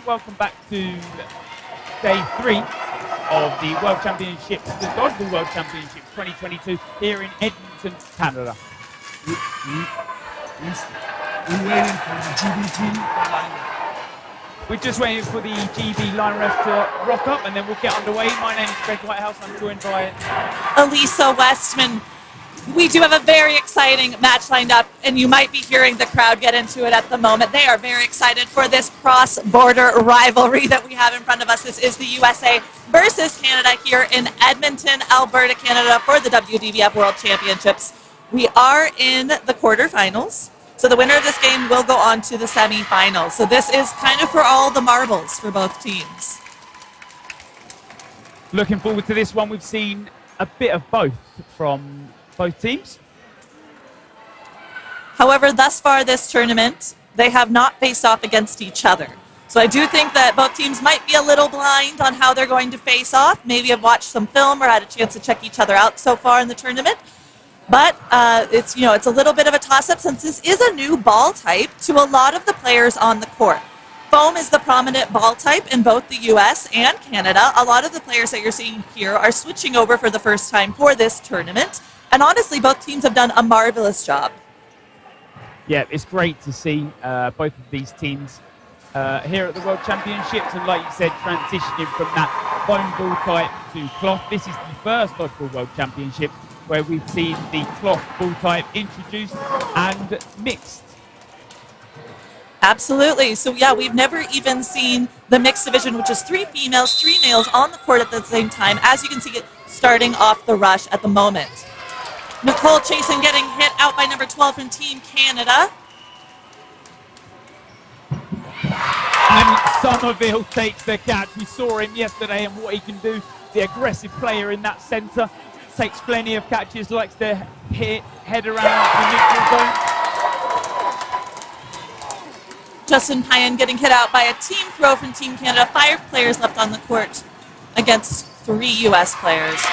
welcome back to day 3 of the World Championships, the Dodgeball World Championships 2022 here in Edmonton, Canada. We're waiting for the GB team for line rep. We're just waiting for the GB line ref to rock up and then we'll get underway. My name is Greg Whitehouse. I'm joined by Elisa Westman. We do have a very exciting match lined up, and you might be hearing the crowd get into it at the moment. They are very excited for this cross-border rivalry that we have in front of us. This is the USA versus Canada here in Edmonton, Alberta, Canada for the WDVF World Championships. We are in the quarterfinals, so the winner of this game will go on to the semifinals. So this is kind of for all the marbles for both teams. Looking forward to this one. We've seen a bit of both from both teams. However, thus far this tournament, they have not faced off against each other. So I do think that both teams might be a little blind on how they're going to face off. Maybe have watched some film or had a chance to check each other out so far in the tournament. But it's a little bit of a toss-up since this is a new ball type to a lot of the players on the court. Foam is the prominent ball type in both the US and Canada. A lot of the players that you're seeing here are switching over for the first time for this tournament. And honestly, both teams have done a marvelous job. Yeah, it's great to see both of these teams here at the World Championships. And like you said, transitioning from that foam ball type to cloth. This is the first Dodgeball World Championship where we've seen the cloth ball type introduced and mixed. Absolutely. So yeah, we've never even seen the mixed division, which is 3 females, 3 males on the court at the same time. As you can see, it starting off the rush at the moment. Nicole Chasen getting hit out by number 12 from Team Canada. And Somerville takes the catch. We saw him yesterday and what he can do. The aggressive player in that centre. Takes plenty of catches, likes to hit head around the neutral zone. Justin Payan getting hit out by a team throw from Team Canada. 5 players left on the court against 3 US players.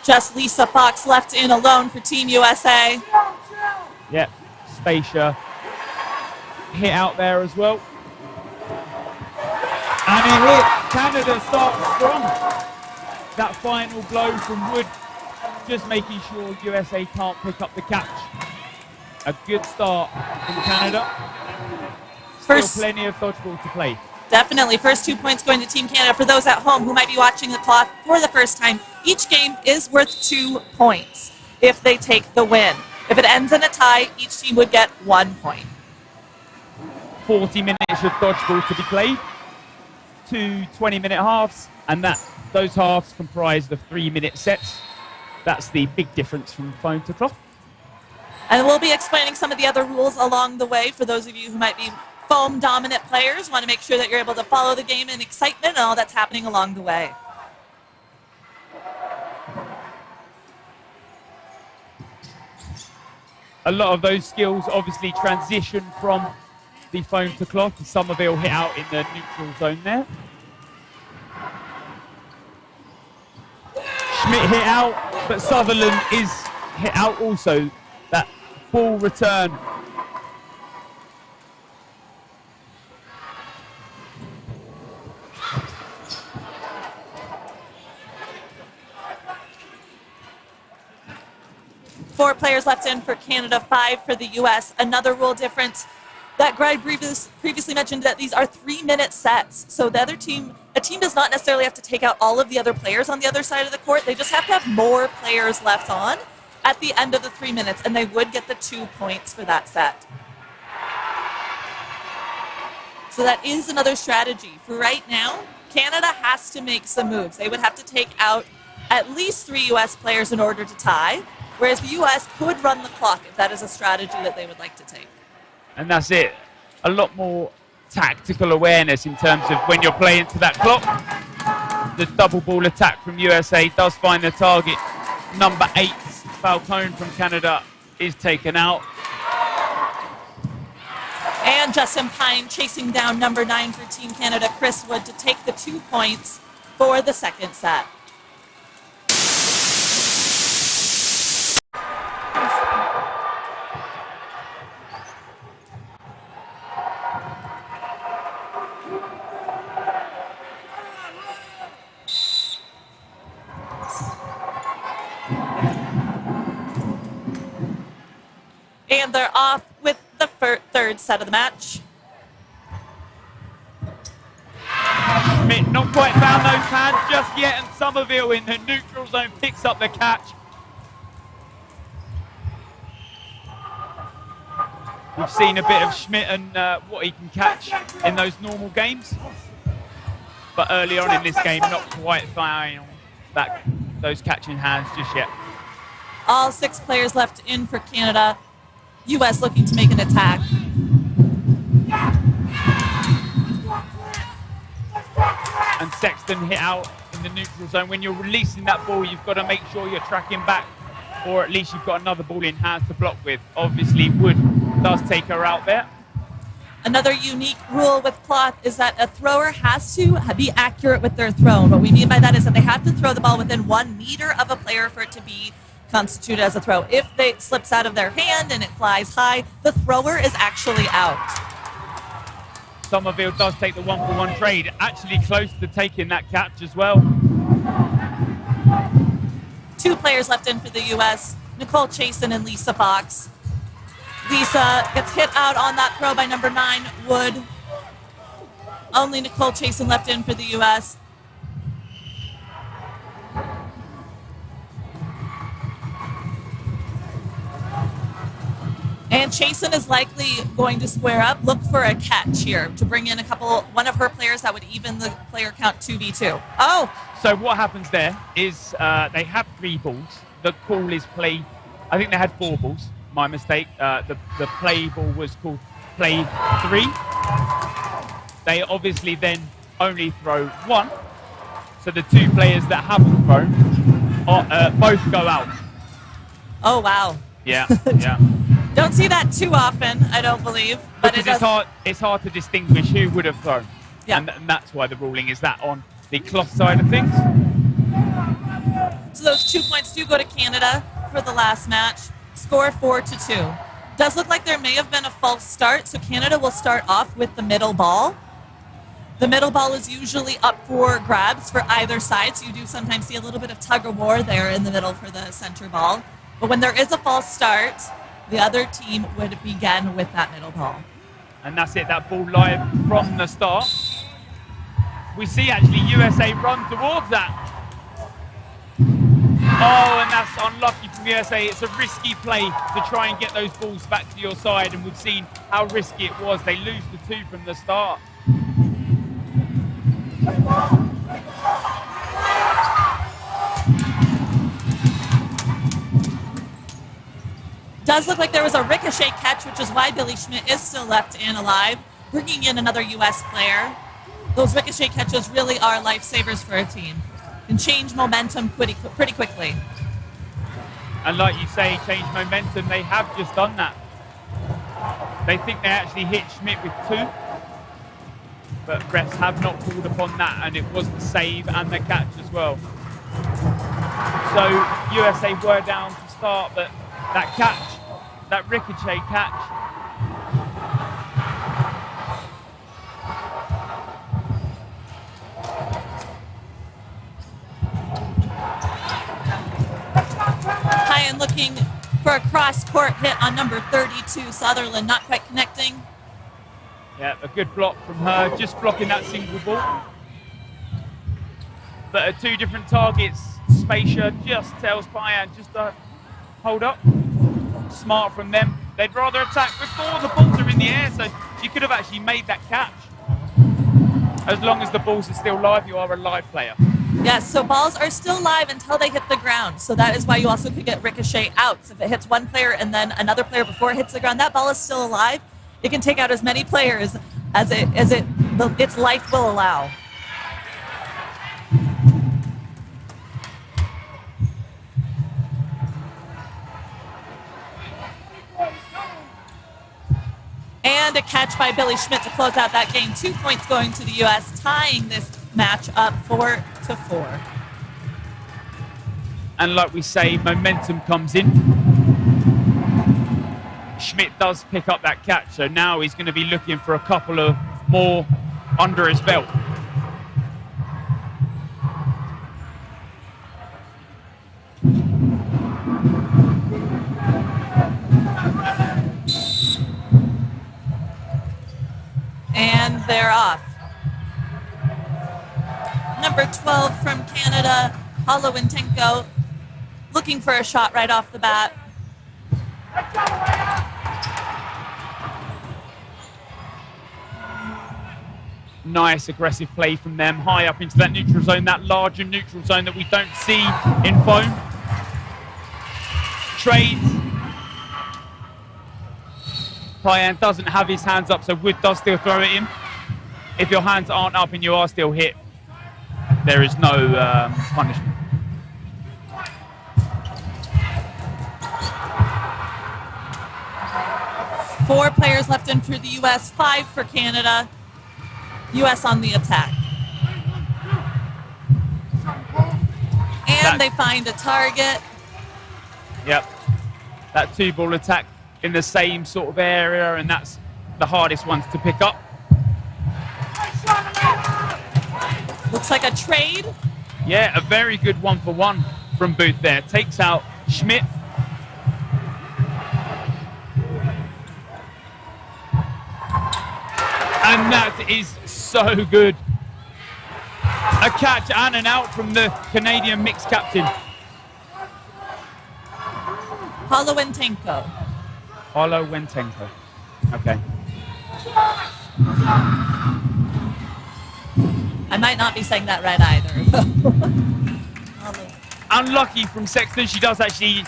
Just Lisa Fox left in alone for Team USA. Yep, Spacia hit out there as well. And it hit. Canada starts strong. That final blow from Wood, just making sure USA can't pick up the catch. A good start from Canada. Still plenty of dodgeball to play. Definitely. First 2 points going to Team Canada. For those at home who might be watching the clock for the first time, each game is worth 2 points if they take the win. If it ends in a tie, each team would get 1 point. 40 minutes of dodgeball to be played. 2 20-minute halves, and those halves comprised of 3-minute sets. That's the big difference from foam to cloth. And we'll be explaining some of the other rules along the way for those of you who might be foam dominant players. Want to make sure that you're able to follow the game in excitement and all that's happening along the way. A lot of those skills obviously transition from the foam to cloth. Somerville hit out in the neutral zone there. Schmidt hit out, but Sutherland is hit out also. That ball return. Four players left in for Canada, 5 for the US. Another rule difference that Greg previously mentioned, that these are 3-minute sets. So the other team, a team does not necessarily have to take out all of the other players on the other side of the court. They just have to have more players left on at the end of the 3 minutes, and they would get the 2 points for that set. So that is another strategy. For right now, Canada has to make some moves. They would have to take out at least 3 US players in order to tie, whereas the US could run the clock if that is a strategy that they would like to take. And that's it. A lot more tactical awareness in terms of when you're playing to that clock. The double ball attack from USA does find the target. Number 8, Falcone from Canada, is taken out. And Justin Pine chasing down number 9 for Team Canada, Chris Wood, to take the 2 points for the second set. And they're off with the third set of the match. Schmidt not quite found those hands just yet, and Somerville in the neutral zone picks up the catch. We've seen a bit of Schmidt and what he can catch in those normal games. But early on in this game, not quite finding those catching hands just yet. All 6 players left in for Canada. U.S. looking to make an attack. And Sexton hit out in the neutral zone. When you're releasing that ball, you've got to make sure you're tracking back, or at least you've got another ball in hand to block with. Obviously, Wood does take her out there. Another unique rule with cloth is that a thrower has to be accurate with their throw. What we mean by that is that they have to throw the ball within 1 meter of a player for it to be constituted as a throw. If it slips out of their hand and it flies high, the thrower is actually out. Somerville does take the 1-for-1 trade, actually close to taking that catch as well. 2 players left in for the U.S., Nicole Chasen and Lisa Fox. Lisa gets hit out on that throw by number 9, Wood. Only Nicole Chasen left in for the U.S. And Chasen is likely going to square up, look for a catch here to bring in one of her players that would even the player count 2v2. Oh! So what happens there is they have 3 balls. The call is play. I think they had 4 balls. My mistake. The play ball was called play 3. They obviously then only throw 1. So the 2 players that haven't thrown both go out. Oh, wow. Yeah, yeah. Don't see that too often, I don't believe. But because it's hard to distinguish who would have thrown. Yeah. And that's why the ruling is that on the cloth side of things. So those 2 points do go to Canada for the last match. Score 4-2. Does look like there may have been a false start, so Canada will start off with the middle ball. The middle ball is usually up for grabs for either side, so you do sometimes see a little bit of tug-of-war there in the middle for the center ball. But when there is a false start, the other team would begin with that middle ball. And that's it, that ball live from the start. We see actually USA run towards that. Oh, and that's unlucky from USA. It's a risky play to try and get those balls back to your side, and we've seen how risky it was. They lose the 2 from the start. Does look like there was a ricochet catch, which is why Billy Schmidt is still left in alive, bringing in another U.S. player. Those ricochet catches really are lifesavers for a team. Can change momentum pretty quickly. And like you say, change momentum. They have just done that. They think they actually hit Schmidt with 2. But refs have not called upon that, and it was the save and the catch as well. So USA were down to start, but that catch, that ricochet catch, Hyan looking for a cross-court hit on number 32, Sutherland, not quite connecting. yeah, a good block from her, just blocking that single ball. But at 2 different targets, Spacia just tells Payan just to hold up. Smart from them. They'd rather attack before the balls are in the air, so you could have actually made that catch. As long as the balls are still live, you are a live player. Yes, so balls are still live until they hit the ground. So that is why you also could get ricochet outs. If it hits one player and then another player before it hits the ground, that ball is still alive. It can take out as many players as its life will allow. And a catch by Billy Schmidt to close out that game. 2 points going to the U.S., tying this match up 4-4. And like we say, momentum comes in. Schmidt does pick up that catch, so now he's going to be looking for a couple of more under his belt. And they're off. Number 12 from Canada, Holowentenko, looking for a shot right off the bat. Nice aggressive play from them, high up into that neutral zone, that larger neutral zone that we don't see in foam. Trade. Payan doesn't have his hands up, so Wood does still throw it in. If your hands aren't up and you are still hit, there is no punishment. Four players left in for the U.S., 5 for Canada. U.S. on the attack. And they find a target. Yep. That 2-ball attack in the same sort of area, and that's the hardest ones to pick up. Looks like a trade. Yeah, a very good 1-for-1 from Booth there. Takes out Schmidt. And that is so good. A catch and an out from the Canadian mixed captain. Holowentenko. Holowentenko. Okay. I might not be saying that right either. Unlucky from Sexton. She does actually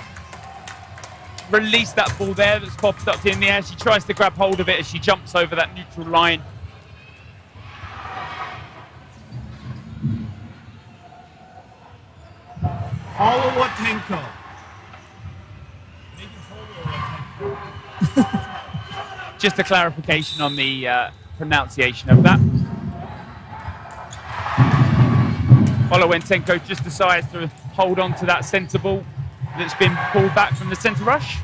release that ball there that's popped up in the air. She tries to grab hold of it as she jumps over that neutral line. Holowentenko. Just a clarification on the pronunciation of that. Holowentenko just decides to hold on to that centre ball that's been pulled back from the centre rush.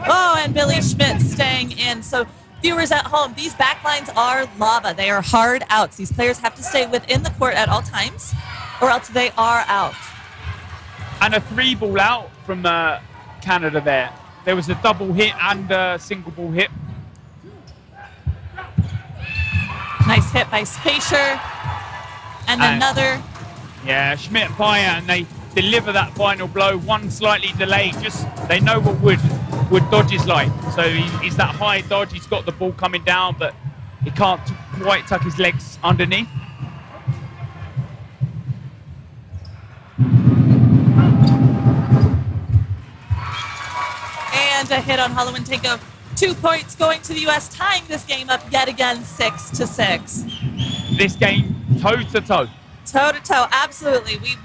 Oh, and Billy Schmidt staying in. So viewers at home, these backlines are lava. They are hard outs. These players have to stay within the court at all times, or else they are out. And a 3-ball out from Canada there. There was a double hit and a single ball hit. Nice hit by Spacer. And another. Yeah, Schmidt and Payan, they deliver that final blow, one slightly delayed. Just they know what Wood dodge is like. So he's that high dodge. He's got the ball coming down, but he can't quite tuck his legs underneath. And a hit on Holowentenko. 2 points going to the U.S., tying this game up yet again 6-6. This game toe-to-toe. Toe-to-toe, absolutely. We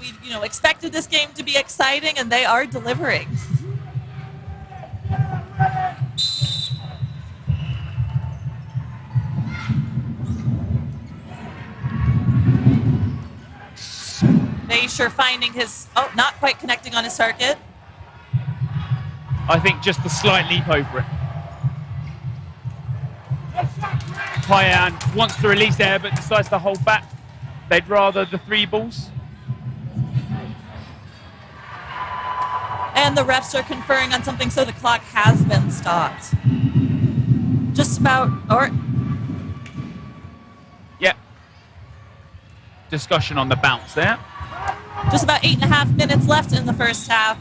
expected this game to be exciting, and they are delivering. Spacer finding his, not quite connecting on his target. I think just a slight leap over it. Payan wants to release there, but decides to hold back. They'd rather the 3 balls. And the refs are conferring on something, so the clock has been stopped. Just about, Yep. Discussion on the bounce there. Just about 8.5 minutes left in the first half.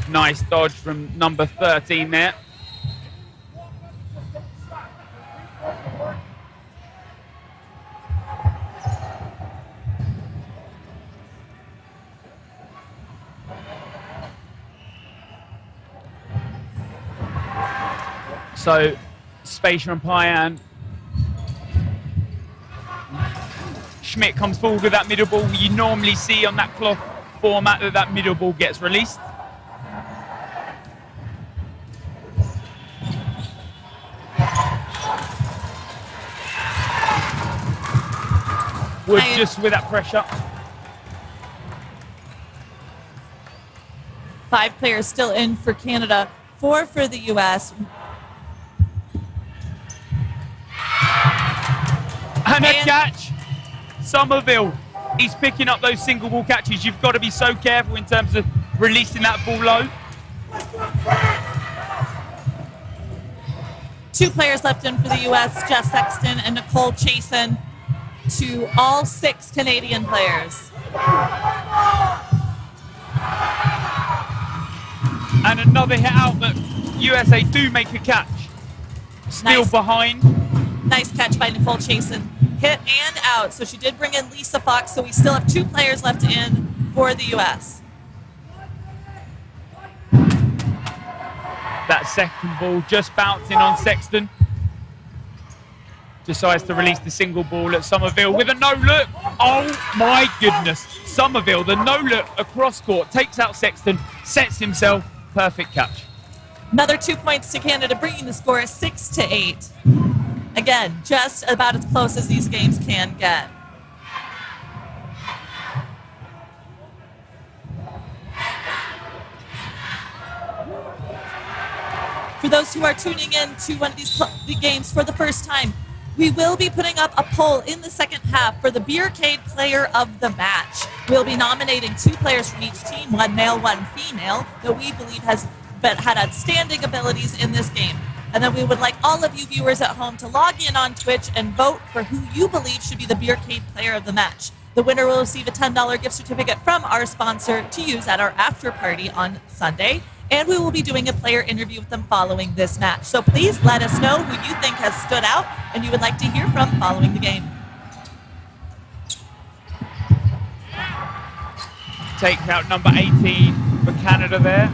Nice dodge from number 13 there. So, Spacer and Payan. Schmidt comes forward with that middle ball. You normally see on that cloth format that middle ball gets released. Wood just with that pressure. 5 players still in for Canada, 4 for the U.S. catch. Somerville, he's picking up those single ball catches. You've got to be so careful in terms of releasing that ball low. 2 players left in for the U.S., Jess Sexton and Nicole Chasen, to all 6 Canadian players. And another hit out, but USA do make a catch. Still Nice. behind. Nice catch by Nicole Chasen. Hit and out. So she did bring in Lisa Fox, so we still have 2 players left in for the U.S. That second ball just bouncing on Sexton. Decides to release the single ball at Somerville with a no-look. Oh my goodness. Somerville, the no-look across court, takes out Sexton, sets himself. Perfect catch. Another 2 points to Canada, bringing the score 6-8. Again, just about as close as these games can get. For those who are tuning in to one of these games for the first time, we will be putting up a poll in the second half for the Beercade Player of the Match. We'll be nominating 2 players from each team, 1 male, 1 female, that we believe had outstanding abilities in this game. And then we would like all of you viewers at home to log in on Twitch and vote for who you believe should be the Beercade Player of the Match. The winner will receive a $10 gift certificate from our sponsor to use at our after party on Sunday. And we will be doing a player interview with them following this match. So please let us know who you think has stood out and you would like to hear from following the game. Take out number 18 for Canada there.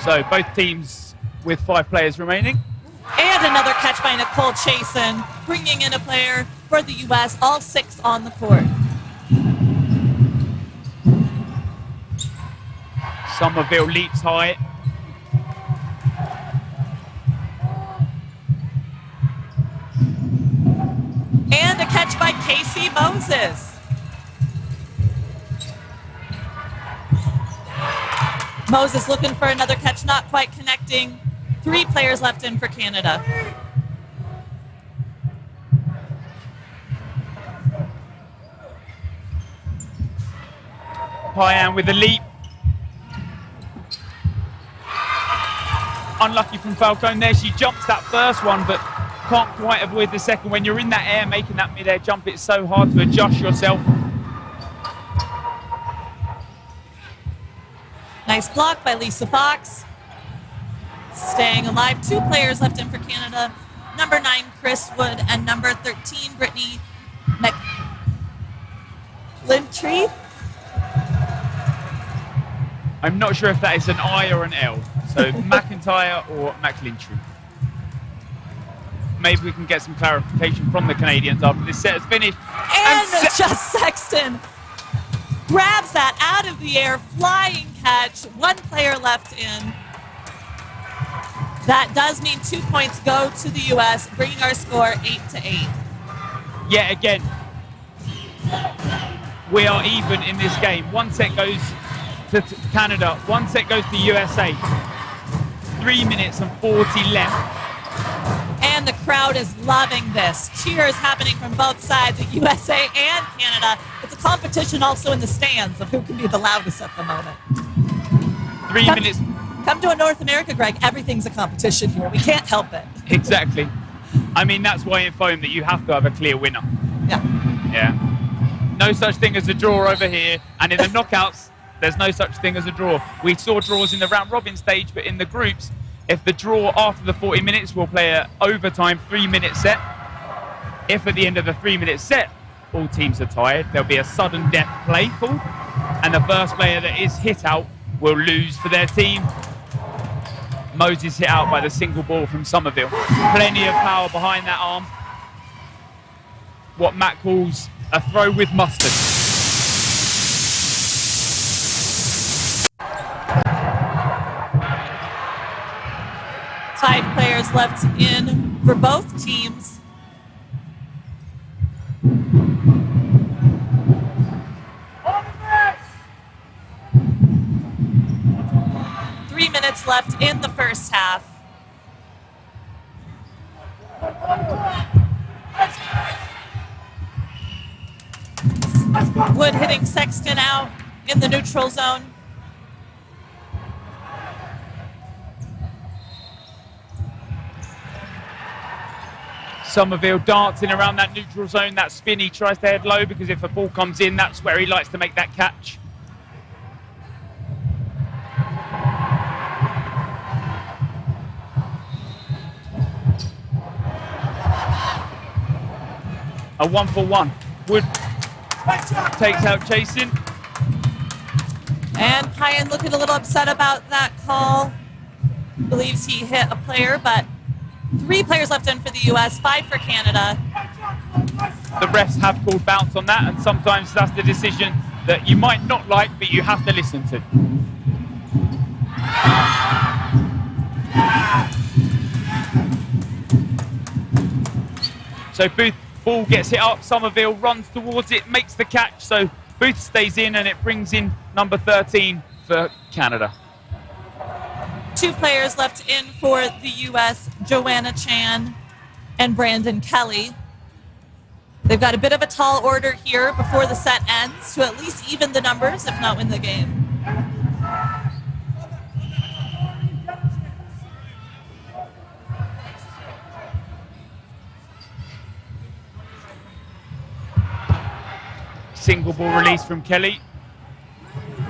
So both teams with 5 players remaining. And another catch by Nicole Chasen, bringing in a player for the U.S., all 6 on the court. Somerville leaps high. And a catch by Casey Moses. Moses looking for another catch, not quite connecting. 3 players left in for Canada. Payan with a leap. Unlucky from Falcone there. She jumps that first one, but can't quite avoid the second. When you're in that air, making that mid-air jump, it's so hard to adjust yourself. Nice block by Lisa Fox. Staying alive. 2 players left in for Canada. Number 9, Chris Wood, and number 13, Brittany McLintree. I'm not sure if that is an I or an L. So McIntyre or McLintree. Maybe we can get some clarification from the Canadians after this set is finished. And just Sexton grabs that out of the air, flying catch. 1 player left in. That does mean 2 points go to the U.S., bringing our score 8-8. Yet again, we are even in this game. 1 set goes to Canada, 1 set goes to USA. 3 minutes and 40 left. And the crowd is loving this. Cheers happening from both sides, of USA and Canada. It's a competition also in the stands of who can be the loudest at the moment. 3 minutes. Come to a North America, Greg. Everything's a competition here. We can't help it. Exactly. I mean, that's why in foam that you have to have a clear winner. Yeah. Yeah. No such thing as a draw over here. And in the knockouts, there's no such thing as a draw. We saw draws in the round robin stage, but in the groups, if the draw after the 40 minutes, we'll play an overtime 3-minute set. If at the end of the 3-minute set, all teams are tired, there'll be a sudden death playful. And the first player that is hit out will lose for their team. Moses hit out by the single ball from Somerville. Plenty of power behind that arm. What Matt calls a throw with mustard. Five players left in for both teams. minutes left in the first half. Wood hitting Sexton out in the neutral zone. Somerville dancing around that neutral zone, that spin. He tries to head low because if a ball comes in, that's where he likes to make that catch. A 1-for-1. Wood takes out chasing. And Kyan looking a little upset about that call. Believes he hit a player, but 3 players left in for the U.S., 5 for Canada. The refs have called bounce on that, and sometimes that's the decision that you might not like, but you have to listen to. So Booth, ball gets hit up, Somerville runs towards it, makes the catch, so Booth stays in, and it brings in number 13 for Canada. 2 players left in for the U.S., Joanna Chan and Brandon Kelly. They've got a bit of a tall order here before the set ends to at least even the numbers, if not win the game. Single ball release from Kelly.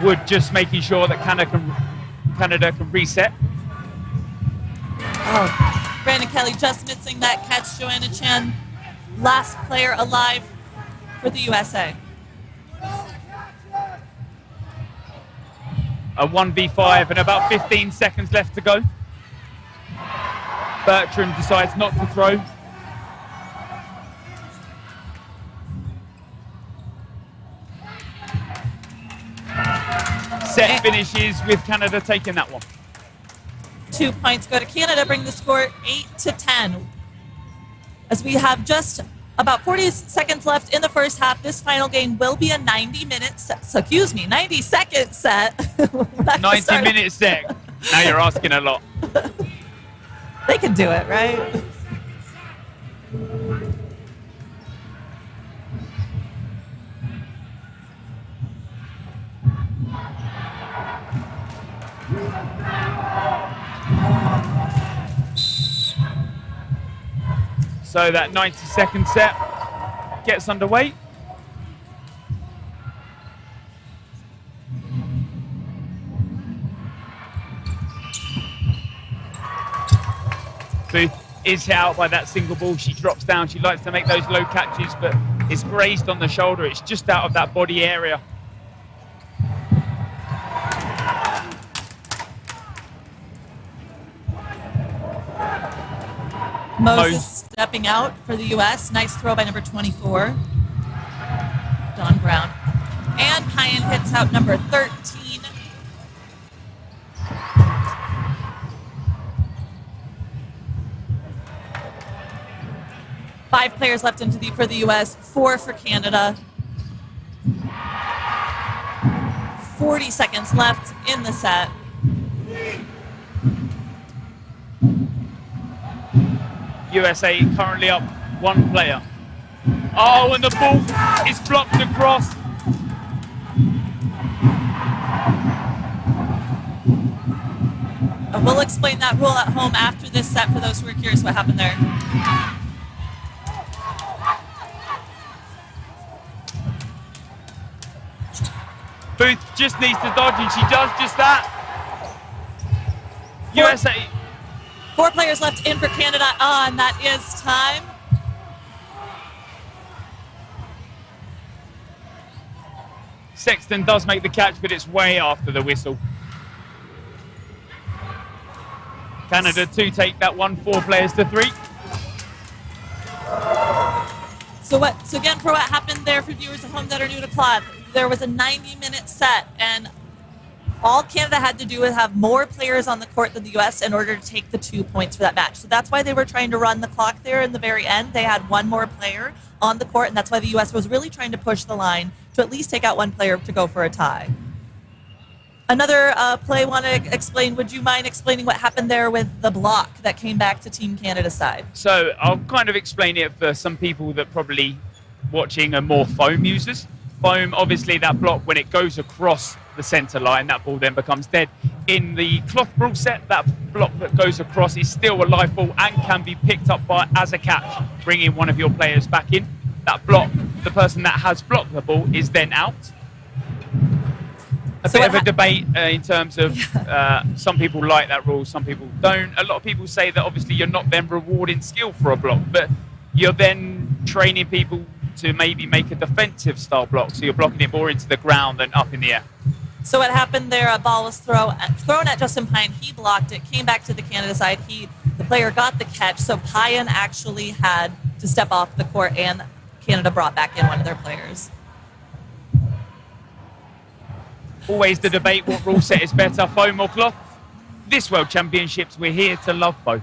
Wood just making sure that Canada can reset. Oh, Brandon Kelly just missing that catch. Joanna Chan, last player alive for the USA. A 1v5 and about 15 seconds left to go. Bertrand decides not to throw. Set finishes with Canada taking that one. 2 points go to Canada, bring the score 8-10. As we have just about 40 seconds left in the first half, this final game will be a 90-second set. 90-minute set. Now you're asking a lot. They can do it, right? So that 90-second set gets underway. Booth is hit out by that single ball. She drops down. She likes to make those low catches, but it's grazed on the shoulder. It's just out of that body area. Moses stepping out for the U.S. Nice throw by number 24, Don Brown. And Kyan hits out number 13. Five players left for the U.S., 4 for Canada. 40 seconds left in the set. USA currently up 1 player. Oh, and the ball is blocked across. We'll explain that rule at home after this set for those who are curious what happened there. Booth just needs to dodge, and she does just that. USA. 4 players left in for Canada, and that is time. Sexton does make the catch, but it's way after the whistle. Canada 2 take that one, 4 players to 3. So again, for what happened there for viewers at home that are new to Claude, there was a 90-minute set, and all Canada had to do was have more players on the court than the U.S. in order to take the 2 points for that match. So that's why they were trying to run the clock there in the very end. They had 1 more player on the court, and that's why the U.S. was really trying to push the line to at least take out 1 player to go for a tie. Another play want to explain. Would you mind explaining what happened there with the block that came back to Team Canada's side? So I'll kind of explain it for some people that probably watching are more foam users. Foam, obviously that block, when it goes across the centre line, that ball then becomes dead. In the cloth ball set, that block that goes across is still a live ball and can be picked up by as a catch, bringing one of your players back in. That block, the person that has blocked the ball is then out. A bit of a debate in terms of some people like that rule, some people don't. A lot of people say that obviously you're not then rewarding skill for a block, but you're then training people to maybe make a defensive style block, so you're blocking it more into the ground than up in the air. So what happened there, a ball was thrown at Justin Pine, he blocked it, came back to the Canada side, the player got the catch, so Pine actually had to step off the court and Canada brought back in one of their players. Always the debate, what rule set is better, foam or cloth? This World Championships, we're here to love both.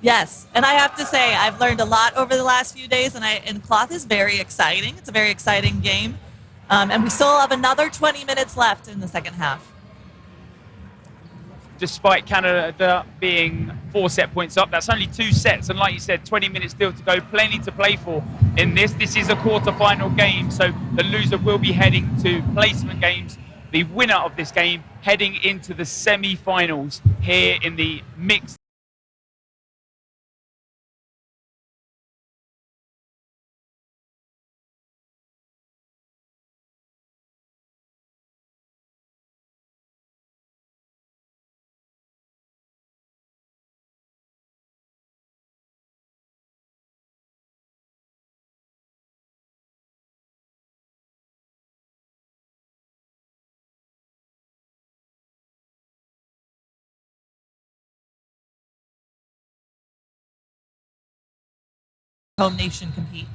Yes, and I have to say, I've learned a lot over the last few days, and cloth is very exciting. It's a very exciting game. And we still have another 20 minutes left in the second half. Despite Canada being 4 set points up, that's only 2 sets. And like you said, 20 minutes still to go, plenty to play for in this. This is a quarter-final game, so the loser will be heading to placement games. The winner of this game heading into the semi-finals here in the mixed. Home nation compete.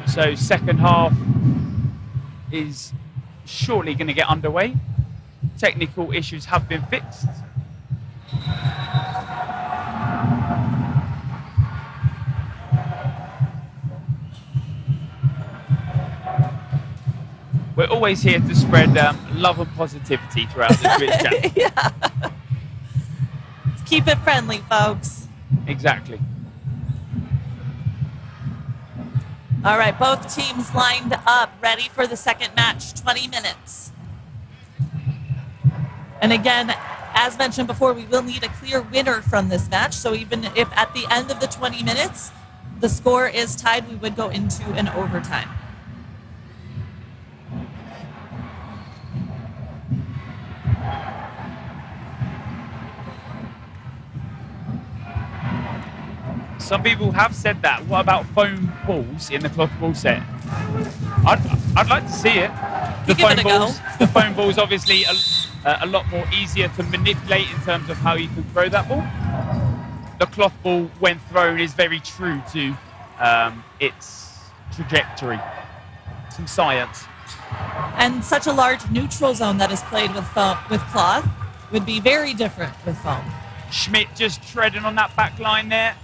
So second half is shortly going to get underway. Technical issues have been fixed. We're always here to spread love and positivity throughout this Twitch chat. Yeah. Let's keep it friendly, folks. Exactly. All right, both teams lined up, ready for the second match, 20 minutes. And again, as mentioned before, we will need a clear winner from this match. So even if at the end of the 20 minutes, the score is tied, we would go into an overtime. Some people have said that. What about foam balls in the cloth ball set? I'd like to see it. The foam balls. The foam balls obviously a lot more easier to manipulate in terms of how you can throw that ball. The cloth ball, when thrown, is very true to its trajectory. Some science. And such a large neutral zone that is played with cloth would be very different with foam. Schmidt just treading on that back line there.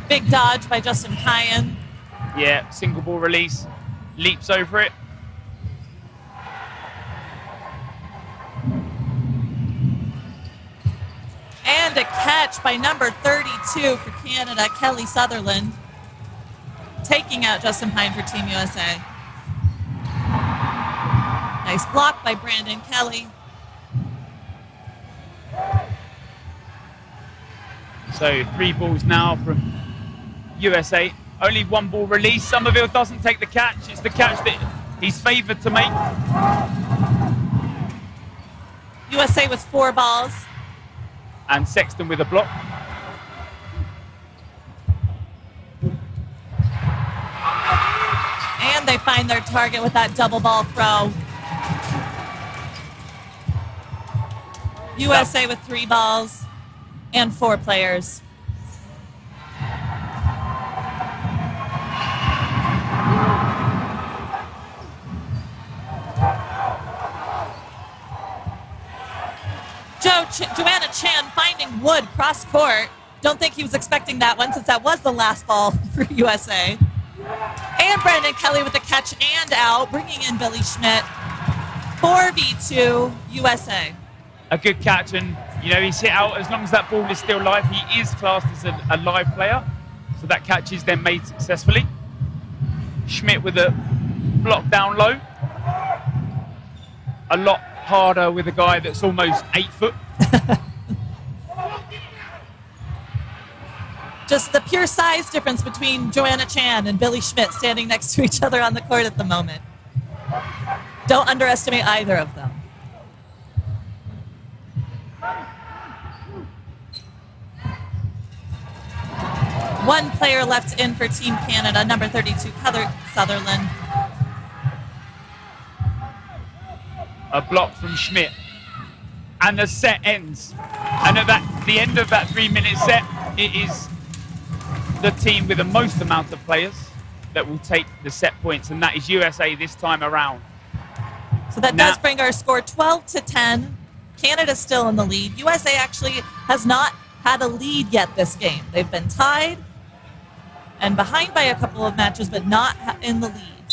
Big dodge by Justin Pine. Yeah, single ball release, leaps over it. And a catch by number 32 for Canada, Kelly Sutherland, taking out Justin Pine for Team USA. Nice block by Brandon Kelly. So 3 balls now from USA. Only 1 ball release. Somerville doesn't take the catch. It's the catch that he's favoured to make. USA with 4 balls. And Sexton with a block. they find their target with that double ball throw. USA with 3 balls and 4 players. Joanna Chan finding Wood cross court. Don't think he was expecting that one since that was the last ball for USA. And Brandon Kelly with the catch and out, bringing in Billy Schmidt. 4v2 USA. A good catch, and you know, he's hit out as long as that ball is still live. He is classed as a live player, so that catch is then made successfully. Schmidt with a block down low. A lot harder with a guy that's almost 8 foot. Just the pure size difference between Joanna Chan and Billy Schmidt standing next to each other on the court at the moment. Don't underestimate either of them. One player left in for Team Canada, number 32, Heather Sutherland. A block from Schmidt. And the set ends. And at the end of that 3-minute set, it is the team with the most amount of players that will take the set points, and that is USA this time around. So that does bring our score 12-10. Canada's still in the lead. USA actually has not had a lead yet this game. They've been tied and behind by a couple of matches, but not in the lead.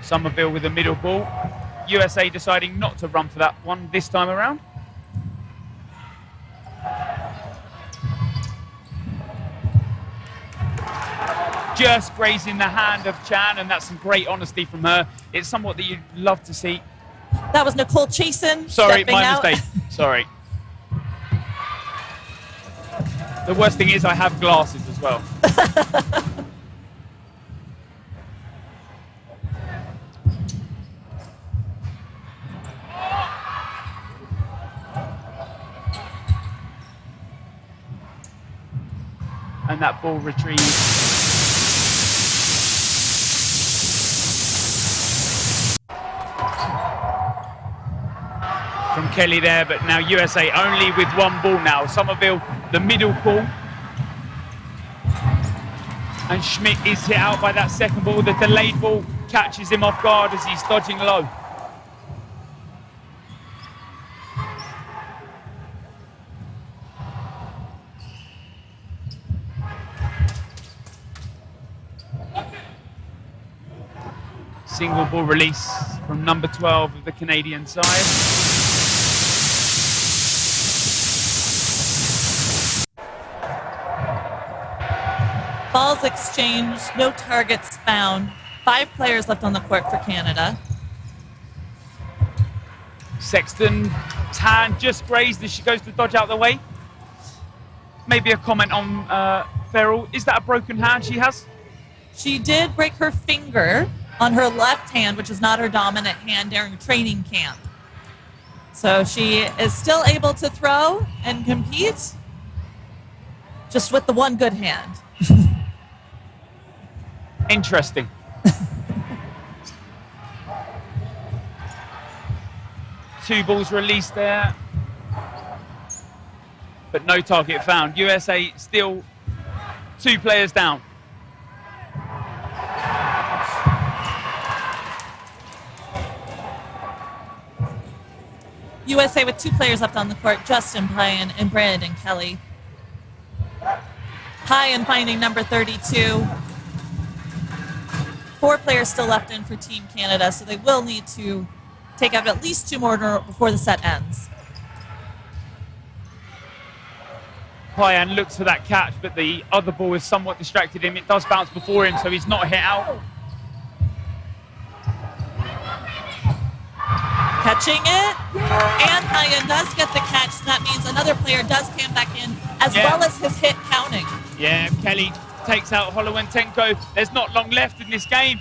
Somerville with a middle ball. USA deciding not to run for that one this time around. Just grazing the hand of Chan, and that's some great honesty from her. It's somewhat that you'd love to see. That was Nicole Chasen. Sorry, my mistake. Sorry. The worst thing is I have glasses as well. And that ball retrieved. From Kelly there, but now USA only with one ball now. Somerville, the middle ball. And Schmidt is hit out by that second ball. The delayed ball catches him off guard as he's dodging low. Single ball release from number 12 of the Canadian side. Balls exchanged, no targets found. 5 players left on the court for Canada. Sexton's hand just grazed as she goes to dodge out the way. Maybe a comment on Farrell. Is that a broken hand she has? She did break her finger on her left hand, which is not her dominant hand, during training camp. So she is still able to throw and compete, just with the one good hand. Interesting. Two balls released there, but no target found. USA still 2 players down. USA with 2 players left on the court, Justin Pyan and Brandon Kelly. Pyan finding number 32. 4 players still left in for Team Canada, so they will need to take out at least 2 more before the set ends. Pyan looks for that catch, but the other ball has somewhat distracted him. It does bounce before him, so he's not hit out. Catching it, and Pyan does get the catch, so that means another player does come back in, as well as his hit counting. Yeah, Kelly takes out Holowentenko. There's not long left in this game.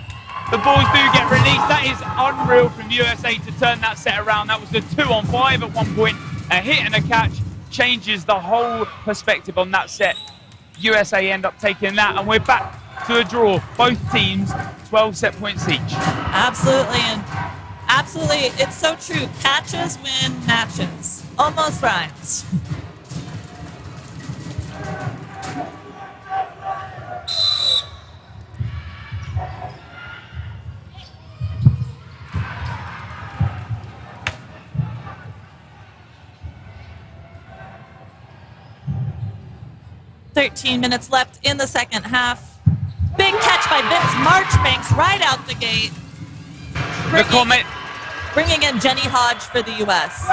The balls do get released. That is unreal from USA to turn that set around. That was the 2-on-5 at one point. A hit and a catch changes the whole perspective on that set. USA end up taking that, and we're back to a draw. Both teams 12 set points each. Absolutely, and absolutely, it's so true. Catches win matches. Almost rhymes. "13 minutes left in the second half. Big catch by Vince Marchbanks right out the gate. Bringing in Jenny Hodge for the U.S.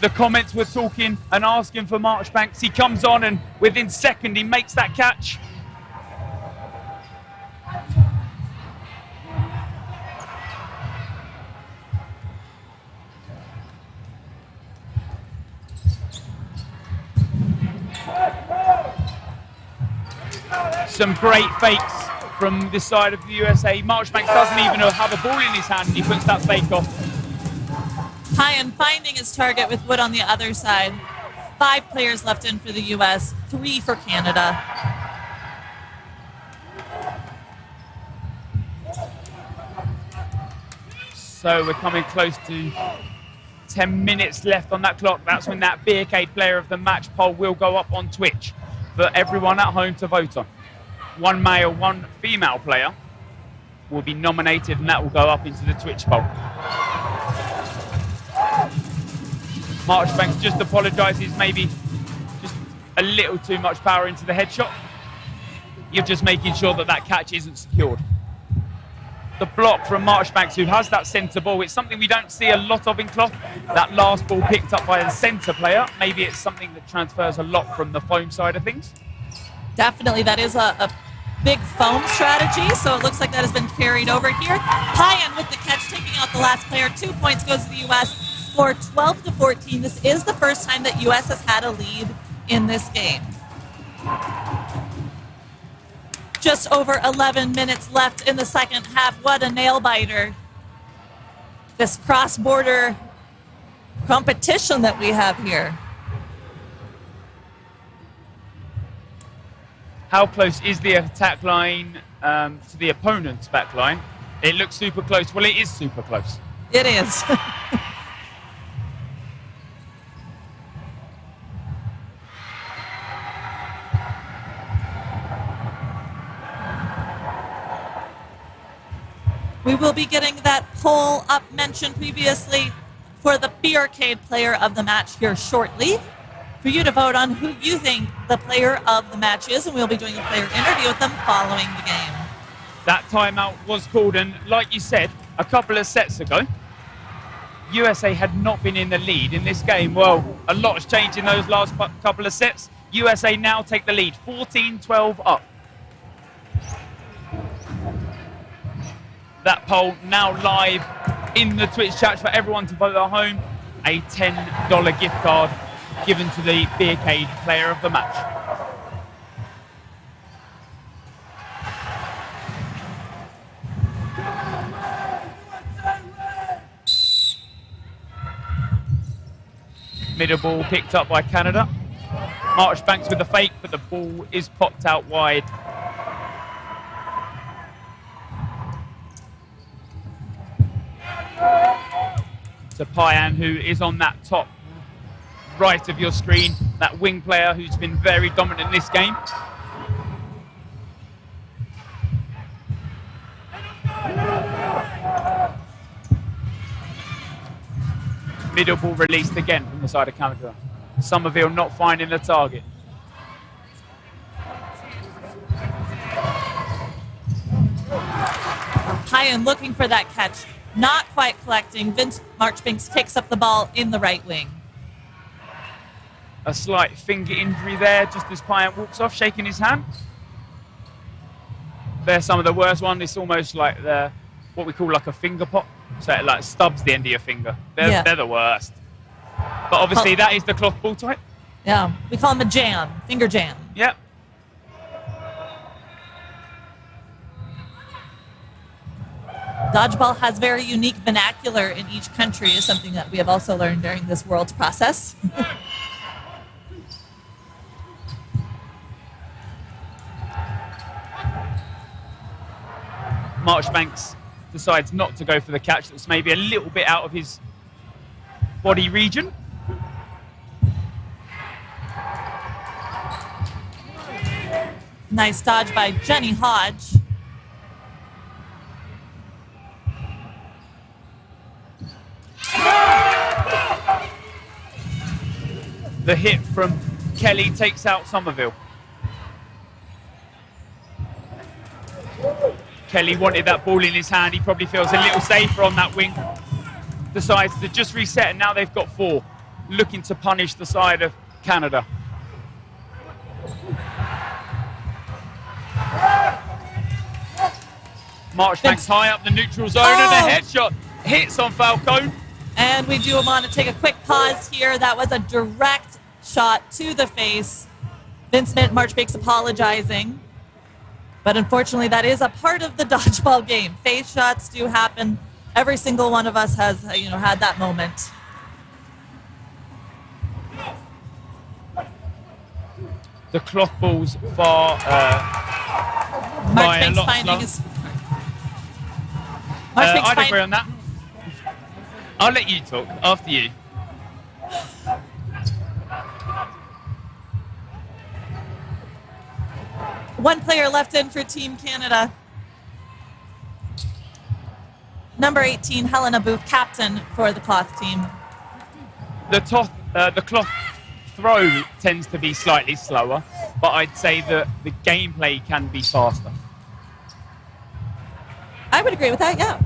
The comments were talking and asking for Marchbanks. He comes on and within second he makes that catch. Some great fakes from this side of the USA. Marchbanks doesn't even have a ball in his hand and he puts that fake off. Payan finding his target with Wood on the other side. 5 players left in for the U.S., 3 for Canada. So we're coming close to 10 minutes left on that clock. That's when that BK player of the match poll will go up on Twitch for everyone at home to vote on. 1 male, 1 female player will be nominated and that will go up into the Twitch poll. Marchbanks just apologises, maybe just a little too much power into the headshot. You're just making sure that that catch isn't secured. The block from Marchbanks, who has that centre ball, it's something we don't see a lot of in Cloth. That last ball picked up by the centre player. Maybe it's something that transfers a lot from the foam side of things. Definitely, that is a big foam strategy, so it looks like that has been carried over here. Payan with the catch, taking out the last player. 2 points goes to the U.S. Score 12-14. This is the first time that U.S. has had a lead in this game. Just over 11 minutes left in the second half. What a nail-biter. This cross-border competition that we have here. How close is the attack line to the opponent's back line? It looks super close. Well, it is super close. It is. We will be getting that poll up mentioned previously for the Beercade player of the match here shortly, for you to vote on who you think the player of the match is, and we'll be doing a player interview with them following the game. That timeout was called, and like you said, a couple of sets ago, USA had not been in the lead in this game. Well, a lot has changed in those last couple of sets. USA now take the lead, 14-12 up. That poll now live in the Twitch chat for everyone to vote at home. A $10 gift card given to the Beercade player of the match. Middle ball picked up by Canada. Marchbanks with the fake, but the ball is popped out wide. To Payan, who is on that top right of your screen, that wing player who's been very dominant in this game. Middle ball released again from the side of Canada. Somerville not finding the target. Payan looking for that catch, not quite collecting. Vince Marchbanks picks up the ball in the right wing. A slight finger injury there, just as Payan walks off, shaking his hand. There's some of the worst one. It's almost like what we call like a finger pop. So it like stubs the end of your finger. They're the worst. But obviously that is the cloth ball type. Yeah, we call them a jam, finger jam. Yep. Dodgeball has very unique vernacular in each country, is something that we have also learned during this Worlds process. Marchbanks decides not to go for the catch. That's maybe a little bit out of his body region. Nice dodge by Jenny Hodge. The hit from Kelly takes out Somerville. Kelly wanted that ball in his hand. He probably feels a little safer on that wing. Decides to just reset, and now they've got 4. Looking to punish the side of Canada. Marchbanks high up the neutral zone, and a headshot hits on Falcone. And we do want to take a quick pause here. That was a direct shot to the face. Vince Marchbanks apologizing. But unfortunately, that is a part of the dodgeball game. Face shots do happen. Every single one of us has, had that moment. The cloth balls far Marchbanks finding his... I'd agree on that. I'll let you talk after you. One player left in for Team Canada. Number 18, Helena Booth, captain for the cloth team. The cloth throw tends to be slightly slower, but I'd say that the gameplay can be faster. I would agree with that, yeah.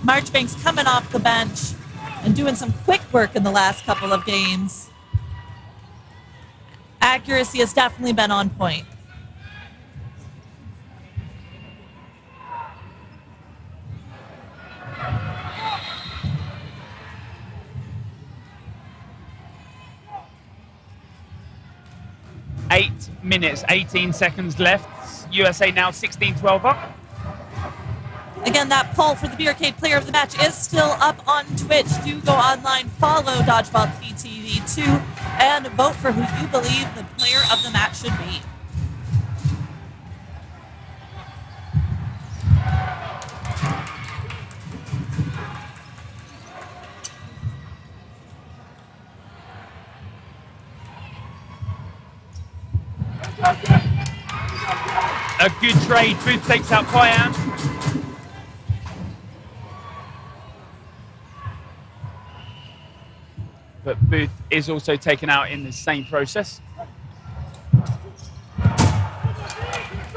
Marchbanks coming off the bench and doing some quick work in the last couple of games. Accuracy has definitely been on point. Eight minutes, 18 seconds left. USA now 16-12 up. Again, that poll for the Beer Arcade Player of the Match is still up on Twitch. Do go online, follow Dodgeball PTV2, and vote for who you believe the player of the match should be. A good trade. Booth takes out Kyan. But Booth is also taken out in the same process.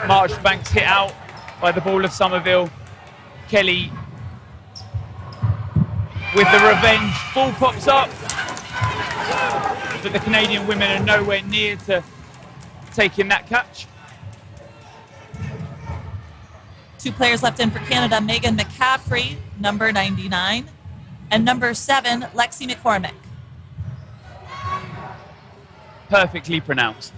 Marchbanks hit out by the ball of Somerville. Kelly with the revenge. Ball pops up. But the Canadian women are nowhere near to taking that catch. 2 players left in for Canada, Megan McCaffrey, number 99, and number 7, Lexi McCormick. Perfectly pronounced.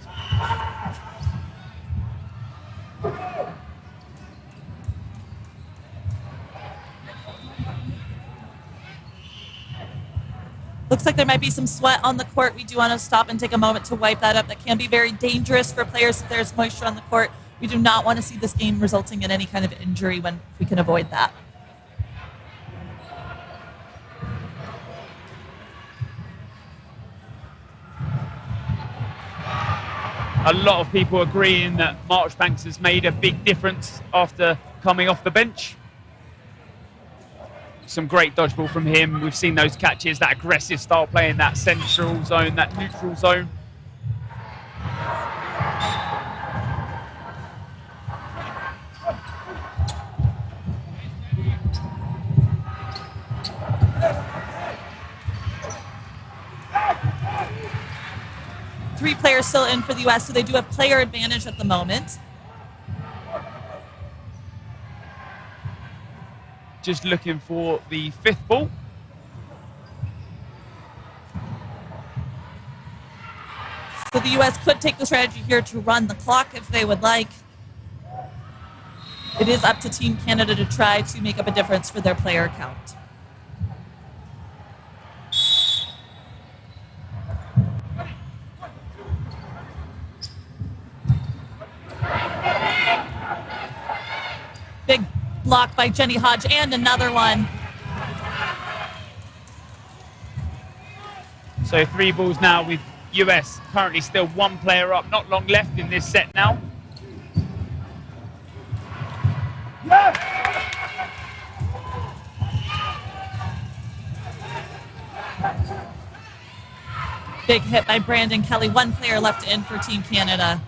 Looks like there might be some sweat on the court. We do want to stop and take a moment to wipe that up. That can be very dangerous for players if there's moisture on the court. We do not want to see this game resulting in any kind of injury when we can avoid that. A lot of people agreeing that Marchbanks has made a big difference after coming off the bench. Some great dodgeball from him. We've seen those catches, that aggressive style play in that central zone, that neutral zone. Three players still in for the U.S., so they do have player advantage at the moment. Just looking for the 5th ball. So the U.S. could take the strategy here to run the clock if they would like. It is up to Team Canada to try to make up a difference for their player count. blocked by Jenny Hodge, and another one. So 3 balls now with US currently still 1 player up. Not long left in this set now. Big hit by Brandon Kelly. 1 player left in for Team Canada.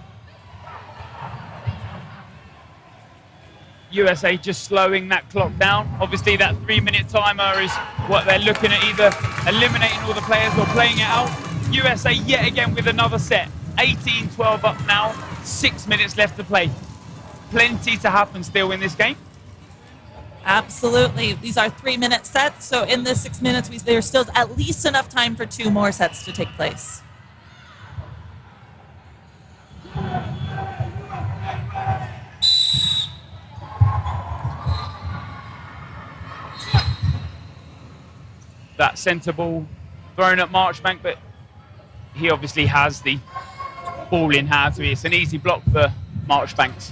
USA just slowing that clock down. Obviously that 3-minute timer is what they're looking at, either eliminating all the players or playing it out. USA yet again with another set. 18-12 up now, 6 minutes left to play. Plenty to happen still in this game. Absolutely. These are 3-minute sets, so in this 6 minutes, there's still at least enough time for 2 more sets to take place. That centre ball thrown at Marchbank, but he obviously has the ball in hand, so it's an easy block for Marchbanks.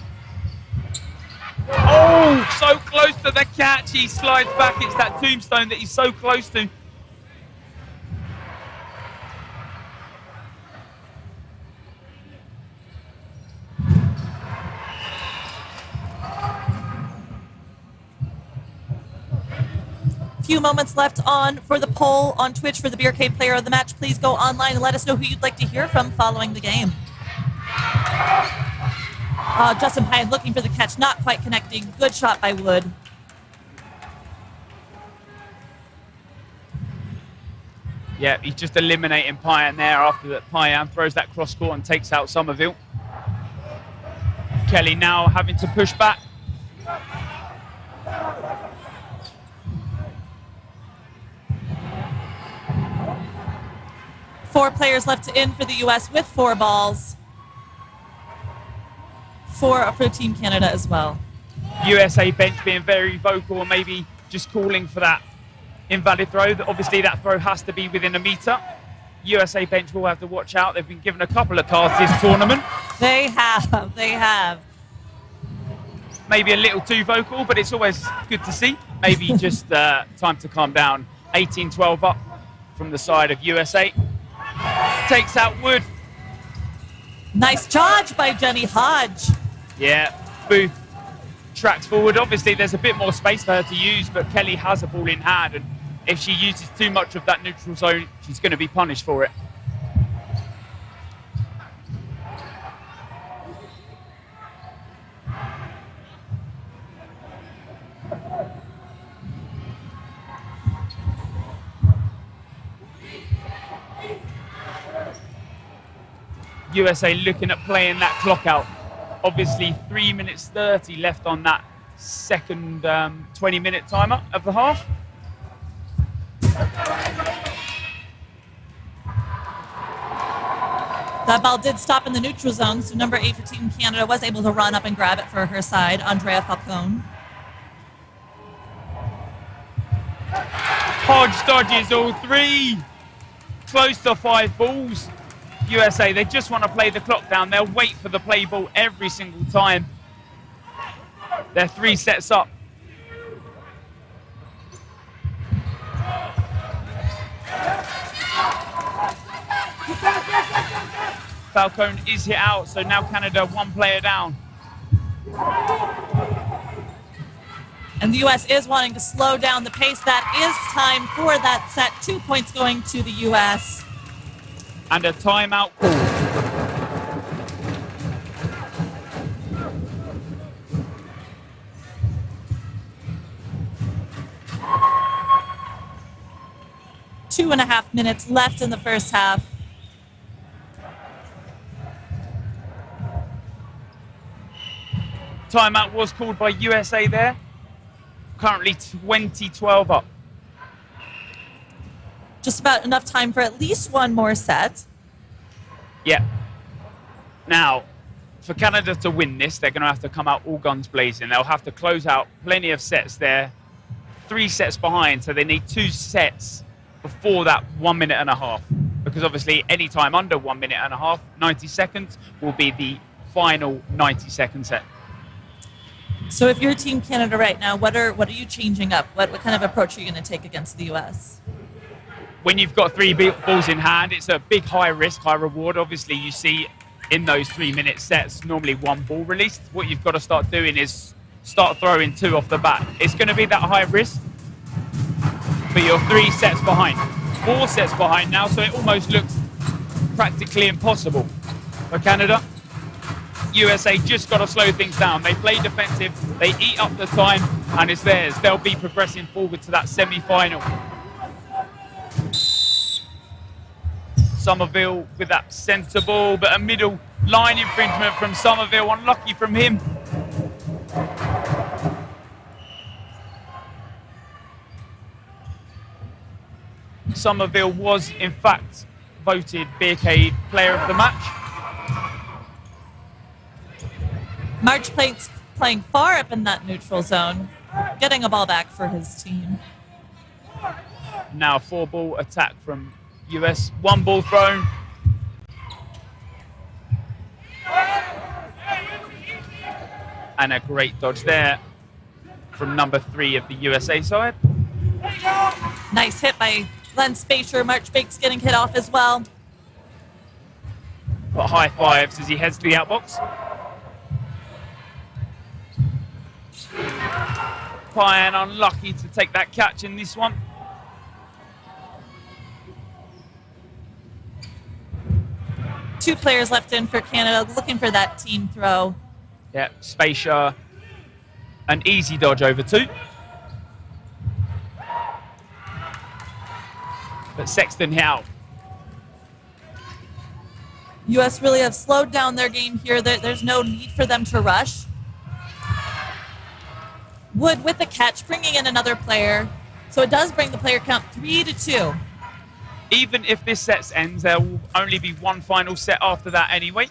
Oh, so close to the catch. He slides back. It's that tombstone that he's so close to. Few moments left on for the poll on Twitch for the Beercade Player of the Match. Please go online and let us know who you'd like to hear from following the game. Justin Pine looking for the catch, not quite connecting. Good shot by Wood. Yeah, he's just eliminating Payan there after that. Payan throws that cross court and takes out Somerville. Kelly now having to push back. Four players left in for the U.S. with 4 balls. 4 for Team Canada as well. USA bench being very vocal and maybe just calling for that invalid throw. Obviously that throw has to be within a metre. USA bench will have to watch out. They've been given a couple of cards this tournament. They have. Maybe a little too vocal, but it's always good to see. Maybe just time to calm down. 18-12 up from the side of USA. Takes out Wood. Nice charge by Jenny Hodge. Yeah, Booth tracks forward. Obviously, there's a bit more space for her to use, but Kelly has a ball in hand, and if she uses too much of that neutral zone, she's going to be punished for it. USA looking at playing that clock out. Obviously 3 minutes 30 left on that second 20-minute timer of the half. That ball did stop in the neutral zone, so number 8 for Team Canada was able to run up and grab it for her side, Andrea Falcone. Hodge dodges all 3. Close to 5 balls. USA, they just want to play the clock down. They'll wait for the play ball every single time. They're 3 sets up. Falcone is hit out, so now Canada 1 player down. And the U.S. is wanting to slow down the pace. That is time for that set. 2 points going to the U.S. And a timeout call. Two and a half minutes left in the first half. Timeout was called by USA there. Currently 20-12 up. Just about enough time for at least 1 more set. Yeah. Now, for Canada to win this, they're going to have to come out all guns blazing. They'll have to close out plenty of sets there. 3 sets behind, so they need 2 sets before that 1 minute and a half. Because obviously, any time under 1 minute and a half, 90 seconds, will be the final 90-second set. So if you're Team Canada right now, what are you changing up? What kind of approach are you going to take against the U.S.? When you've got 3 balls in hand, it's a big high risk, high reward. Obviously, you see in those 3-minute sets, normally 1 ball released. What you've got to start doing is start throwing 2 off the bat. It's going to be that high risk, but you're 3 sets behind, 4 sets behind now, so it almost looks practically impossible for Canada. USA just got to slow things down. They play defensive, they eat up the time, and it's theirs. They'll be progressing forward to that semi-final. Somerville with that centre ball, but a middle line infringement from Somerville. Unlucky from him. Somerville was, in fact, voted Beercade Player of the Match. March playing far up in that neutral zone, getting a ball back for his team. Now 4-ball attack from US, 1 ball thrown. And a great dodge there from number 3 of the USA side. Nice hit by Glenn Spacer. March Bakes getting hit off as well. Got high fives as he heads to the outbox. Pyan unlucky to take that catch in this one. Two players left in for Canada, looking for that team throw. Yeah, Spacer, an easy dodge over 2. But Sexton hit out. U.S. really have slowed down their game here. There's no need for them to rush. Wood with the catch, bringing in another player. So it does bring the player count 3-2. Even if this set ends, there will only be 1 final set after that anyway.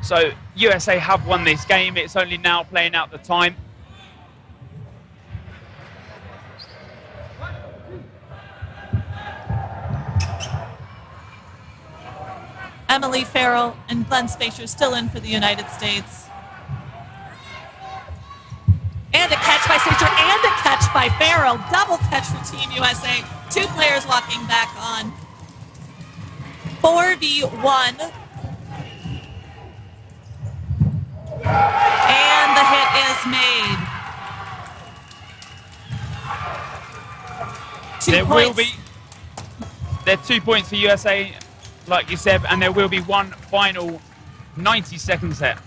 So USA have won this game. It's only now playing out the time. Emily Farrell and Glenn Spacer still in for the United States. And a catch by Spacer and a catch by Farrell. Double catch for Team USA. 2 players walking back on. 4v1. And the hit is made. 2 points. There are 2 points for USA, like you said, and there will be 1 final 90-second set.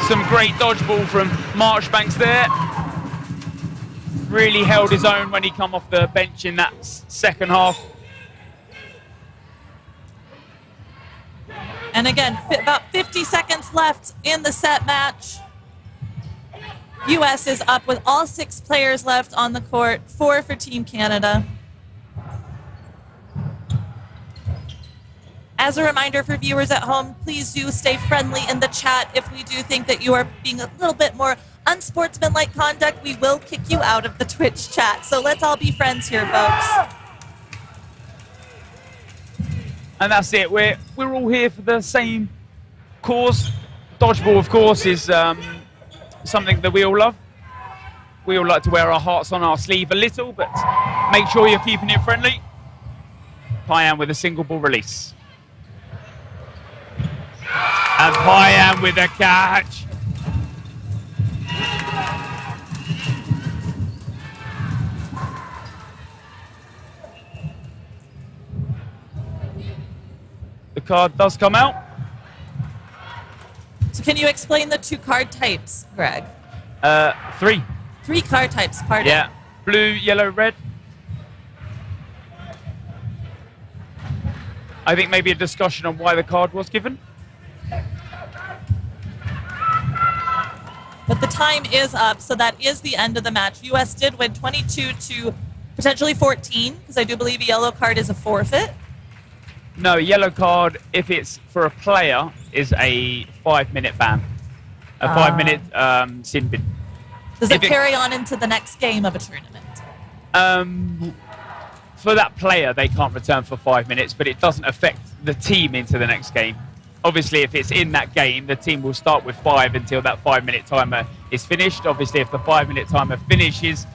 Some great dodgeball from Marchbanks there. Really held his own when he come off the bench in that second half. And again, about 50 seconds left in the set match. U.S. is up with all 6 players left on the court, 4 for Team Canada. As a reminder for viewers at home, please do stay friendly in the chat. If we do think that you are being a little bit more unsportsmanlike conduct, we will kick you out of the Twitch chat. So let's all be friends here, folks. And that's it. We're all here for the same cause. Dodgeball, of course, is something that we all love. We all like to wear our hearts on our sleeve a little, but make sure you're keeping it friendly. Pyan with a single ball release. And Pyan with a catch. The card does come out. So can you explain the 2 card types, Greg? 3. 3 card types, pardon. Yeah, blue, yellow, red. I think maybe a discussion on why the card was given. But the time is up, so that is the end of the match. U.S. did win 22 to potentially 14, because I do believe a yellow card is a forfeit. No, a yellow card, if it's for a player, is a 5-minute ban. A 5-minute sin bin. Does it carry on into the next game of a tournament? For that player, they can't return for 5 minutes, but it doesn't affect the team into the next game. Obviously, if it's in that game, the team will start with 5 until that 5-minute timer is finished. Obviously, if the 5-minute timer finishes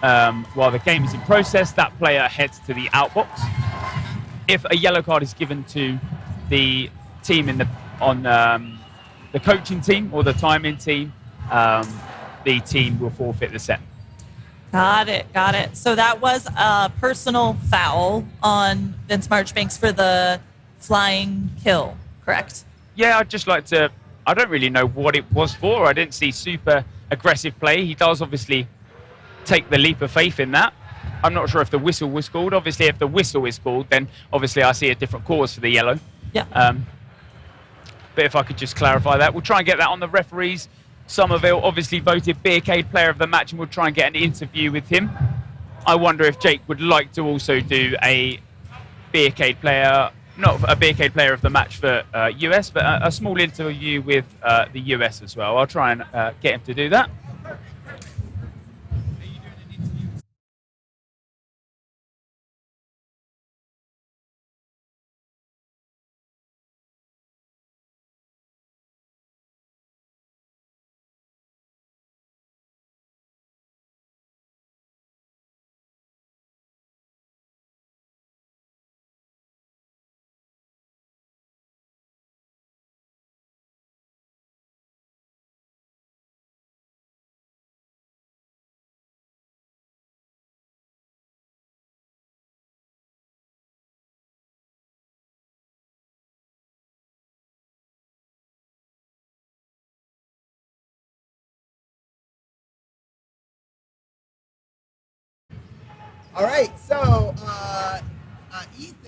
while the game is in process, that player heads to the outbox. If a yellow card is given to the team on the coaching team or the timing team, the team will forfeit the set. Got it. So that was a personal foul on Vince Marchbanks for the flying kill, correct? Yeah, I'd just like to... I don't really know what it was for. I didn't see super aggressive play. He does obviously take the leap of faith in that. I'm not sure if the whistle was called. Obviously, if the whistle is called, then obviously I see a different cause for the yellow. Yeah. But if I could just clarify that. We'll try and get that on the referees. Somerville obviously voted Beercade player of the match, and we'll try and get an interview with him. I wonder if Jake would like to also do a Beercade player, not a Beercade player of the match for US, but a small interview with the US as well. I'll try and get him to do that. All right, so Ethan,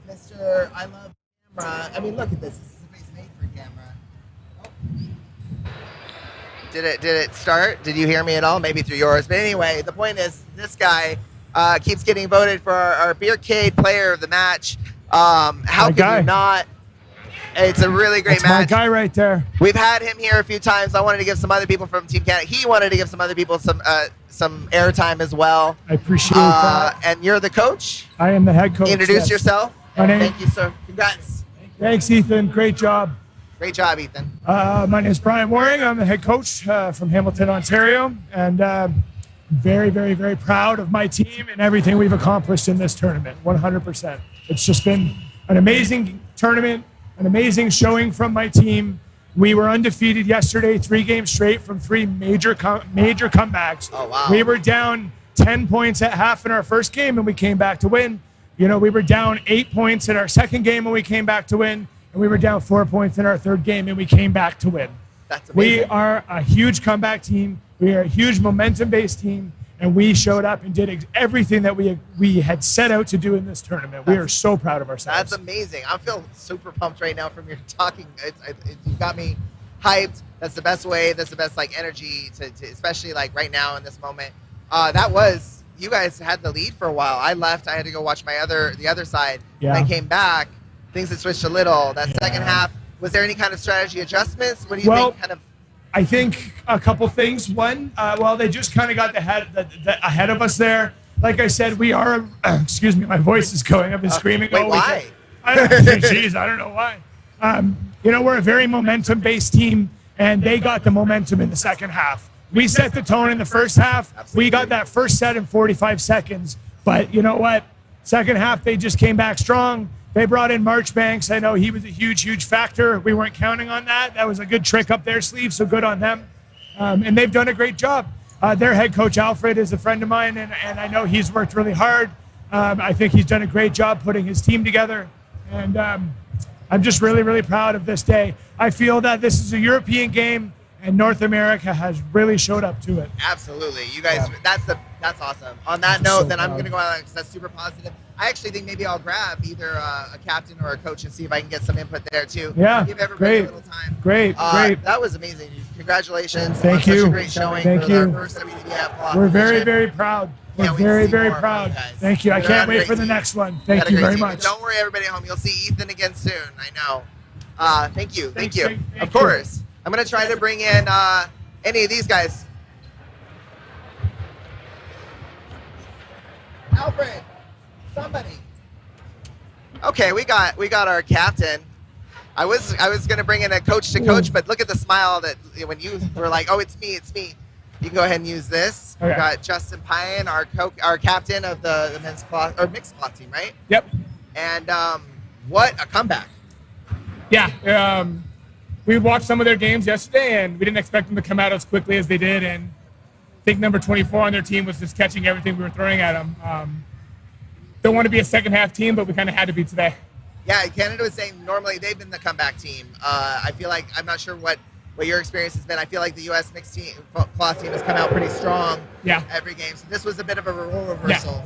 Mr. I love camera. I mean, look at this. This is a face made for camera. Oh. Did it start? Did you hear me at all? Maybe through yours. But anyway, the point is, this guy keeps getting voted for our Beercade player of the match. How can you not? It's a really great match. My guy right there. We've had him here a few times. I wanted to give some other people from Team Canada. He wanted to give some other people some airtime as well. I appreciate that. And you're the coach? I am the head coach. Introduce yourself. My name. Thank you, sir. Congrats. Thanks, Ethan. Great job. Great job, Ethan. My name is Brian Waring. I'm the head coach from Hamilton, Ontario, and very, very, very proud of my team and everything we've accomplished in this tournament. 100%. It's just been an amazing tournament, an amazing showing from my team. We were undefeated yesterday, 3 games straight from 3 major comebacks. Oh, wow. We were down 10 points at half in our first game, and we came back to win. You know, we were down 8 points in our second game, and we came back to win. And we were down 4 points in our third game, and we came back to win. That's amazing. We are a huge comeback team. We are a huge momentum-based team, and we showed up and did everything that we had set out to do in this tournament. We are so proud of ourselves. That's amazing. I feel super pumped right now from your talking. You got me hyped. That's the best way. That's the best energy to especially right now in this moment. You guys had the lead for a while. I left. I had to go watch the other side. Yeah. When I came back, things had switched a little. That second half, was there any kind of strategy adjustments? What do you think? I think a couple things. One, they just kind of got ahead of us there. Like I said, we are. Excuse me, my voice is going. I've been screaming all weekend. Why? I don't know why. We're a very momentum-based team, and they got the momentum in the second half. We set the tone in the first half. Absolutely. We got that first set in 45 seconds. But you know what? Second half, they just came back strong. They brought in Marchbanks. I know he was a huge, huge factor. We weren't counting on that. That was a good trick up their sleeve, so good on them. And they've done a great job. Their head coach, Alfred, is a friend of mine, and I know he's worked really hard. I think he's done a great job putting his team together. And I'm just really, really proud of this day. I feel that this is a European game, and North America has really showed up to it. Absolutely, you guys. Yeah. That's awesome. On that I'm note, so then I'm proud. going to go out because that's super positive. I actually think maybe I'll grab either a captain or a coach and see if I can get some input there too. Yeah, Give everybody great. a little time. Great. That was amazing. Congratulations Thank on you. such a great showing Thank for you. our first WDF block We're very, division. very proud. We're Can't wait to very, see very more from proud. you guys. Thank you. I You're can't on a wait great for the team. next one. You got Thank a you great very team. much. Don't worry, everybody at home. You'll see Ethan again soon. I know. Thank you. Thank you. Thank Of you. course. I'm going to try to bring in any of these guys. Alfred, somebody. Okay, we got our captain. I was gonna bring in a coach to coach, but look at the smile that when you were like, "Oh, it's me." You can go ahead and use this. Okay. We got Justin Pyan, our captain of the men's cloth or mixed cloth team, right? Yep. And what a comeback! Yeah, we watched some of their games yesterday, and we didn't expect them to come out as quickly as they did. And I think number 24 on their team was just catching everything we were throwing at them. Don't want to be a second half team, but we kind of had to be today. Yeah, Canada was saying normally they've been the comeback team. I feel like I'm not sure what your experience has been. I feel like the U.S. mixed team cloth team has come out pretty strong. Yeah. Every game. So this was a bit of a role reversal.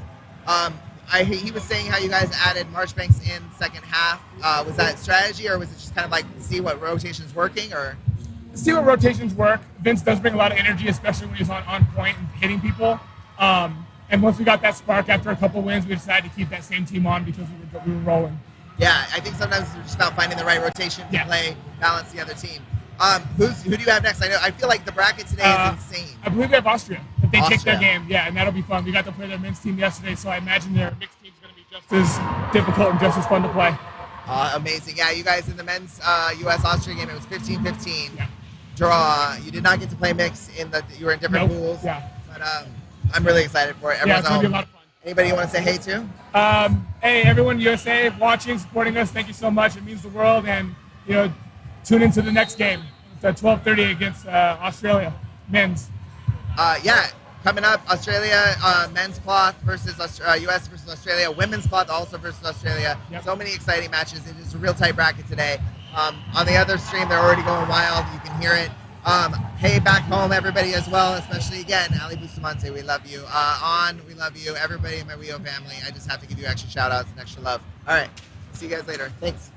Yeah. He was saying how you guys added Marchbanks in second half. Was that strategy, or was it just kind of like see what rotation's working, or? See what rotations work. Vince does bring a lot of energy, especially when he's on point and hitting people. And once we got that spark after a couple wins, we decided to keep that same team on because we were rolling. Yeah, I think sometimes it's just about finding the right rotation to play, balance the other team. Who do you have next? I feel like the bracket today is insane. I believe we have Austria. If they take their Austria. game, yeah, and that'll be fun. We got to play their men's team yesterday, so I imagine their mixed team's going to be just as difficult and just as fun to play. Amazing. Yeah, you guys in the men's U.S. Austria game, it was 15-15. Yeah. Draw. You did not get to play mix you were in different pools. Yeah. But I'm really excited for it. Yeah, Everyone's it's going to be a home. lot of fun. Anybody you want to say hey to? Hey, everyone USA watching, supporting us, thank you so much. It means the world. And, tune into the next game. It's at 12:30 against Australia, men's. Yeah, coming up, Australia men's cloth versus U.S. versus Australia. Women's cloth also versus Australia. Yep. So many exciting matches. It is a real tight bracket today. On the other stream, they're already going wild. You can hear it. Hey, back home, everybody as well, especially again, Ali Bustamante, we love you. We love you. Everybody in my Rio family, I just have to give you extra shout outs and extra love. All right, see you guys later. Thanks.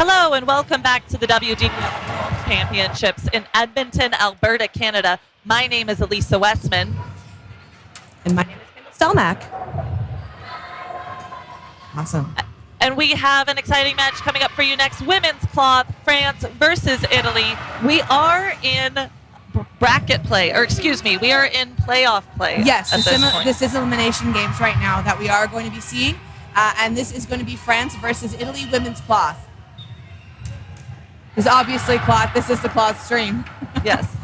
Hello and welcome back to the WDBF World Championships in Edmonton, Alberta, Canada. My name is Elisa Westman. And my name is Kendall Stelmack. Awesome. And we have an exciting match coming up for you next. Women's cloth, France versus Italy. We are in bracket play, or excuse me, we are in playoff play. Yes, this is elimination games right now that we are going to be seeing. And this is going to be France versus Italy women's cloth. Because obviously cloth, this is the cloth stream. Yes.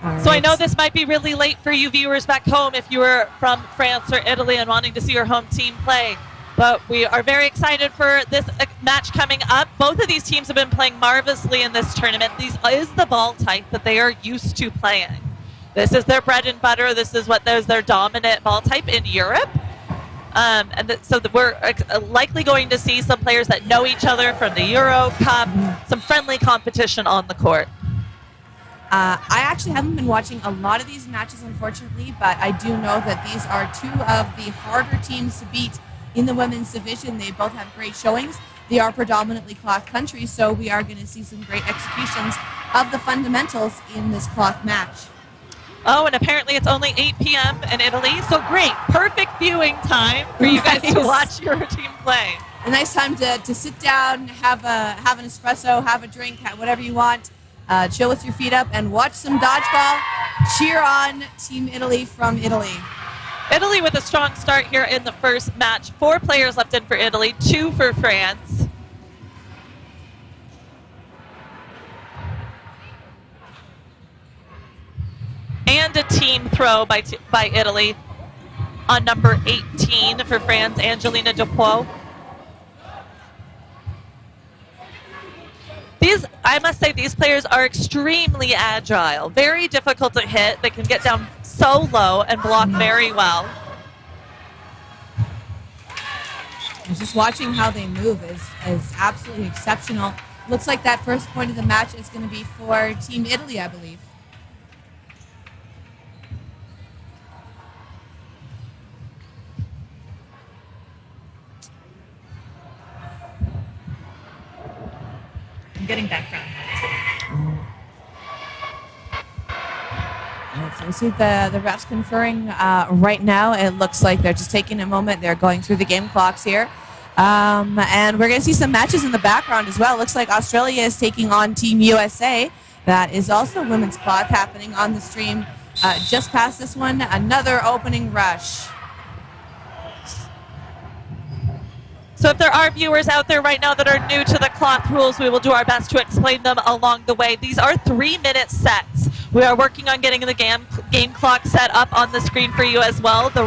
All So I right. know this might be really late for you viewers back home if you were from France or Italy and wanting to see your home team play. But we are very excited for this match coming up. Both of these teams have been playing marvelously in this tournament. This is the ball type that they are used to playing. This is their bread and butter. This is what is their dominant ball type in Europe. So we're likely going to see some players that know each other from the Euro Cup, some friendly competition on the court. I actually haven't been watching a lot of these matches, unfortunately, but I do know that these are two of the harder teams to beat in the women's division. They both have great showings. They are predominantly cloth countries, so we are going to see some great executions of the fundamentals in this cloth match. Oh, and apparently it's only 8 p.m. in Italy, so great. Perfect viewing time for you guys to Nice. watch your team play. A nice time to sit down, have an espresso, have a drink, whatever you want, chill with your feet up, and watch some dodgeball. Cheer on Team Italy from Italy. Italy with a strong start here in the first match. 4 players left in for Italy, 2 for France. And a team throw by Italy on number 18 for France, Angelina Dupuis. I must say, these players are extremely agile, very difficult to hit. They can get down so low and block very well. And just watching how they move is absolutely exceptional. Looks like that first point of the match is going to be for Team Italy, I believe. I'm getting background. So we see the refs conferring right now. It looks like they're just taking a moment. They're going through the game clocks here. And we're going to see some matches in the background as well. Looks like Australia is taking on Team USA. That is also women's cloth happening on the stream. Just past this one, another opening rush. So if there are viewers out there right now that are new to the cloth rules, we will do our best to explain them along the way. These are 3-minute sets. We are working on getting the game clock set up on the screen for you as well. The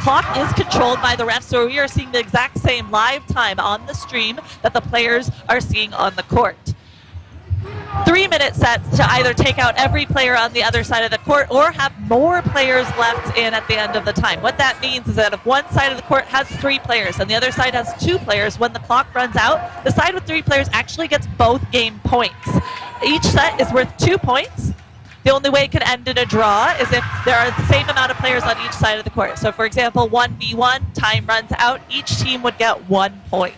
clock is controlled by the refs, so we are seeing the exact same live time on the stream that the players are seeing on the court. 3-minute sets to either take out every player on the other side of the court or have more players left in at the end of the time. What that means is that if one side of the court has 3 players and the other side has 2 players, when the clock runs out, the side with 3 players actually gets both game points. Each set is worth 2 points. The only way it can end in a draw is if there are the same amount of players on each side of the court. So for example, 1v1, time runs out, each team would get 1 point.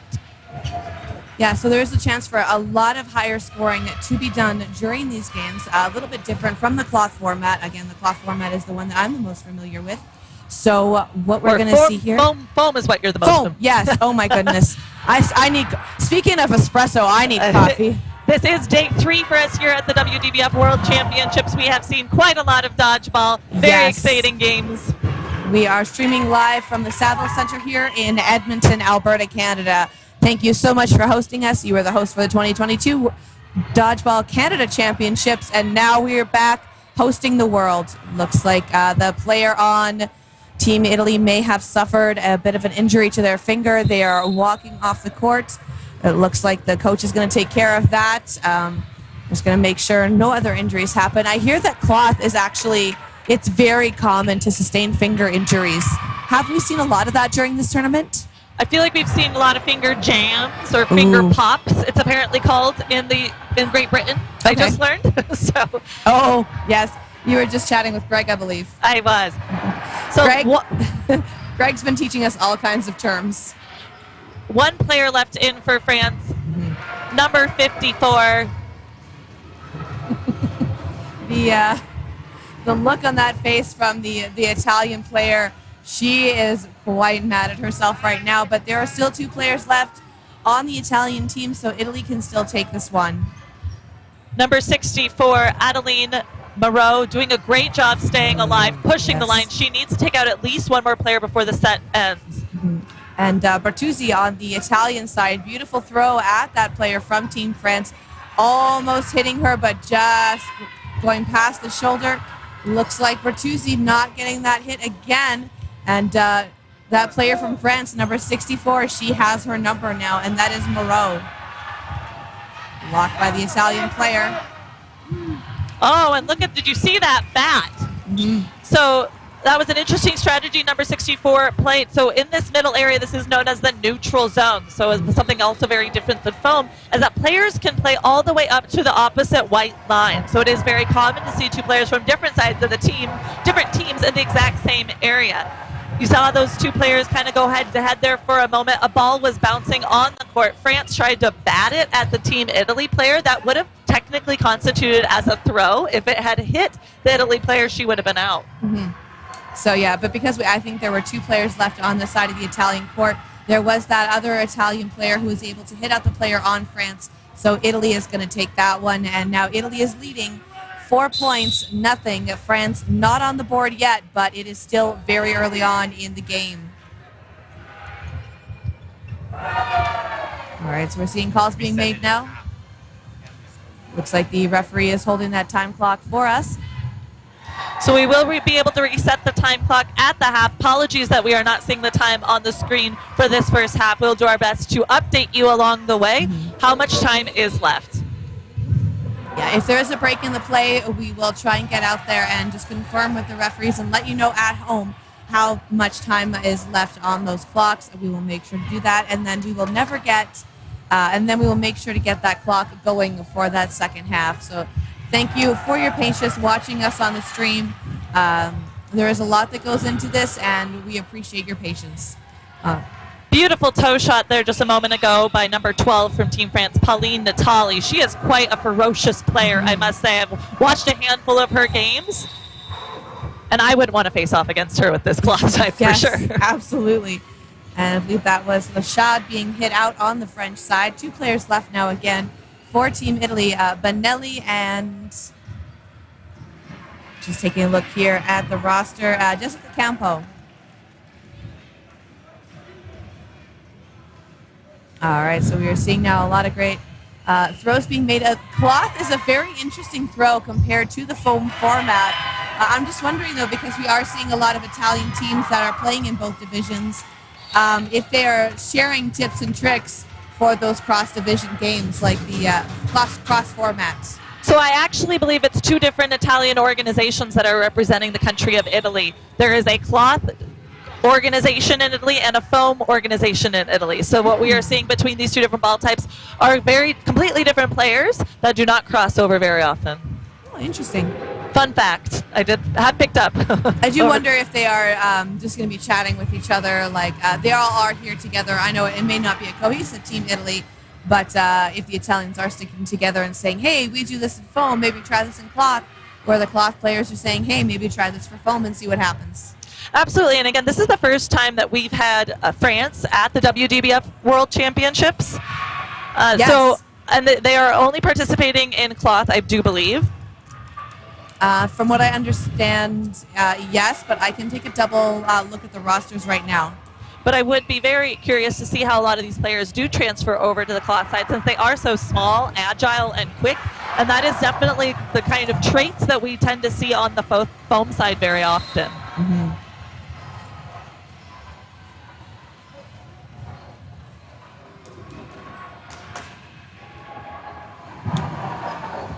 Yeah, so there is a chance for a lot of higher scoring to be done during these games. A little bit different from the cloth format. Again, the cloth format is the one that I'm the most familiar with. So what we're going to see here... Foam is what you're the most... Foam, yes. Oh, my goodness. I need... Speaking of espresso, I need coffee. This is day 3 for us here at the WDBF World Championships. We have seen quite a lot of dodgeball. Very exciting games. We are streaming live from the Saville Center here in Edmonton, Alberta, Canada. Thank you so much for hosting us. You were the host for the 2022 Dodgeball Canada Championships, and now we are back hosting the world. Looks like the player on Team Italy may have suffered a bit of an injury to their finger. They are walking off the court. It looks like the coach is going to take care of that. Just going to make sure no other injuries happen. I hear that cloth is actually, it's very common to sustain finger injuries. Have we seen a lot of that during this tournament? I feel like we've seen a lot of finger jams or finger pops, it's apparently called in Great Britain. Okay. I just learned. So. Oh, yes. You were just chatting with Greg, I believe. I was. So Greg's been teaching us all kinds of terms. 1 player left in for France. number 54. The look on that face from the Italian player, she is quite mad at herself right now, but there are still 2 players left on the Italian team, so Italy can still take this one. Number 64, Adeline Moreau, doing a great job staying alive, pushing the line. She needs to take out at least one more player before the set ends. And Bertuzzi on the Italian side, beautiful throw at that player from Team France, almost hitting her, but just going past the shoulder. Looks like Bertuzzi not getting that hit again. And that player from France, number 64, she has her number now, and that is Moreau. Blocked by the Italian player. Oh, and did you see that bat? So that was an interesting strategy number 64 played. So in this middle area, this is known as the neutral zone. So it's something also very different than foam, is that players can play all the way up to the opposite white line. So it is very common to see 2 players from different sides of the team, different teams in the exact same area. You saw those 2 players kind of go head-to-head there for a moment. A ball was bouncing on the court. France tried to bat it at the Team Italy player. That would have technically constituted as a throw. If it had hit the Italy player, she would have been out. So, yeah, but because I think there were 2 players left on the side of the Italian court, there was that other Italian player who was able to hit out the player on France. So Italy is going to take that one, and now Italy is leading 4 points, nothing. France not on the board yet, but it is still very early on in the game. All right, so we're seeing calls being made now. Looks like the referee is holding that time clock for us. So we will be able to reset the time clock at the half. Apologies that we are not seeing the time on the screen for this first half. We'll do our best to update you along the way. How much time is left? Yeah, if there is a break in the play, we will try and get out there and just confirm with the referees and let you know at home how much time is left on those clocks. We will make sure to do that, and then we will never get, we will make sure to get that clock going for that second half. So thank you for your patience watching us on the stream. There is a lot that goes into this, and we appreciate your patience. Beautiful toe shot there just a moment ago by number 12 from Team France, Pauline Natali. She is quite a ferocious player, I must say. I've watched a handful of her games, and I wouldn't want to face off against her with this clock type for sure. Absolutely. And I believe that was Lachad being hit out on the French side. 2 players left now again for Team Italy, Benelli and, just taking a look here at the roster, Jessica Campo. All right, so we are seeing now a lot of great throws being made. Cloth is a very interesting throw compared to the foam format. I'm just wondering, though, because we are seeing a lot of Italian teams that are playing in both divisions, if they are sharing tips and tricks for those cross-division games, like the cross formats. So I actually believe it's 2 different Italian organizations that are representing the country of Italy. There is a cloth organization in Italy and a foam organization in Italy. So what we are seeing between these 2 different ball types are completely different players that do not cross over very often. Oh, interesting. Fun fact, I have picked up. I do wonder if they are just going to be chatting with each other, like they all are here together. I know it may not be a cohesive Team Italy, but if the Italians are sticking together and saying, hey, we do this in foam, maybe try this in cloth, or the cloth players are saying, hey, maybe try this for foam and see what happens. Absolutely, and again, this is the first time that we've had France at the WDBF World Championships. Yes. So, and they are only participating in cloth, I do believe. From what I understand, yes, but I can take a double look at the rosters right now. But I would be very curious to see how a lot of these players do transfer over to the cloth side, since they are so small, agile, and quick. And that is definitely the kind of traits that we tend to see on the foam side very often. Mm-hmm.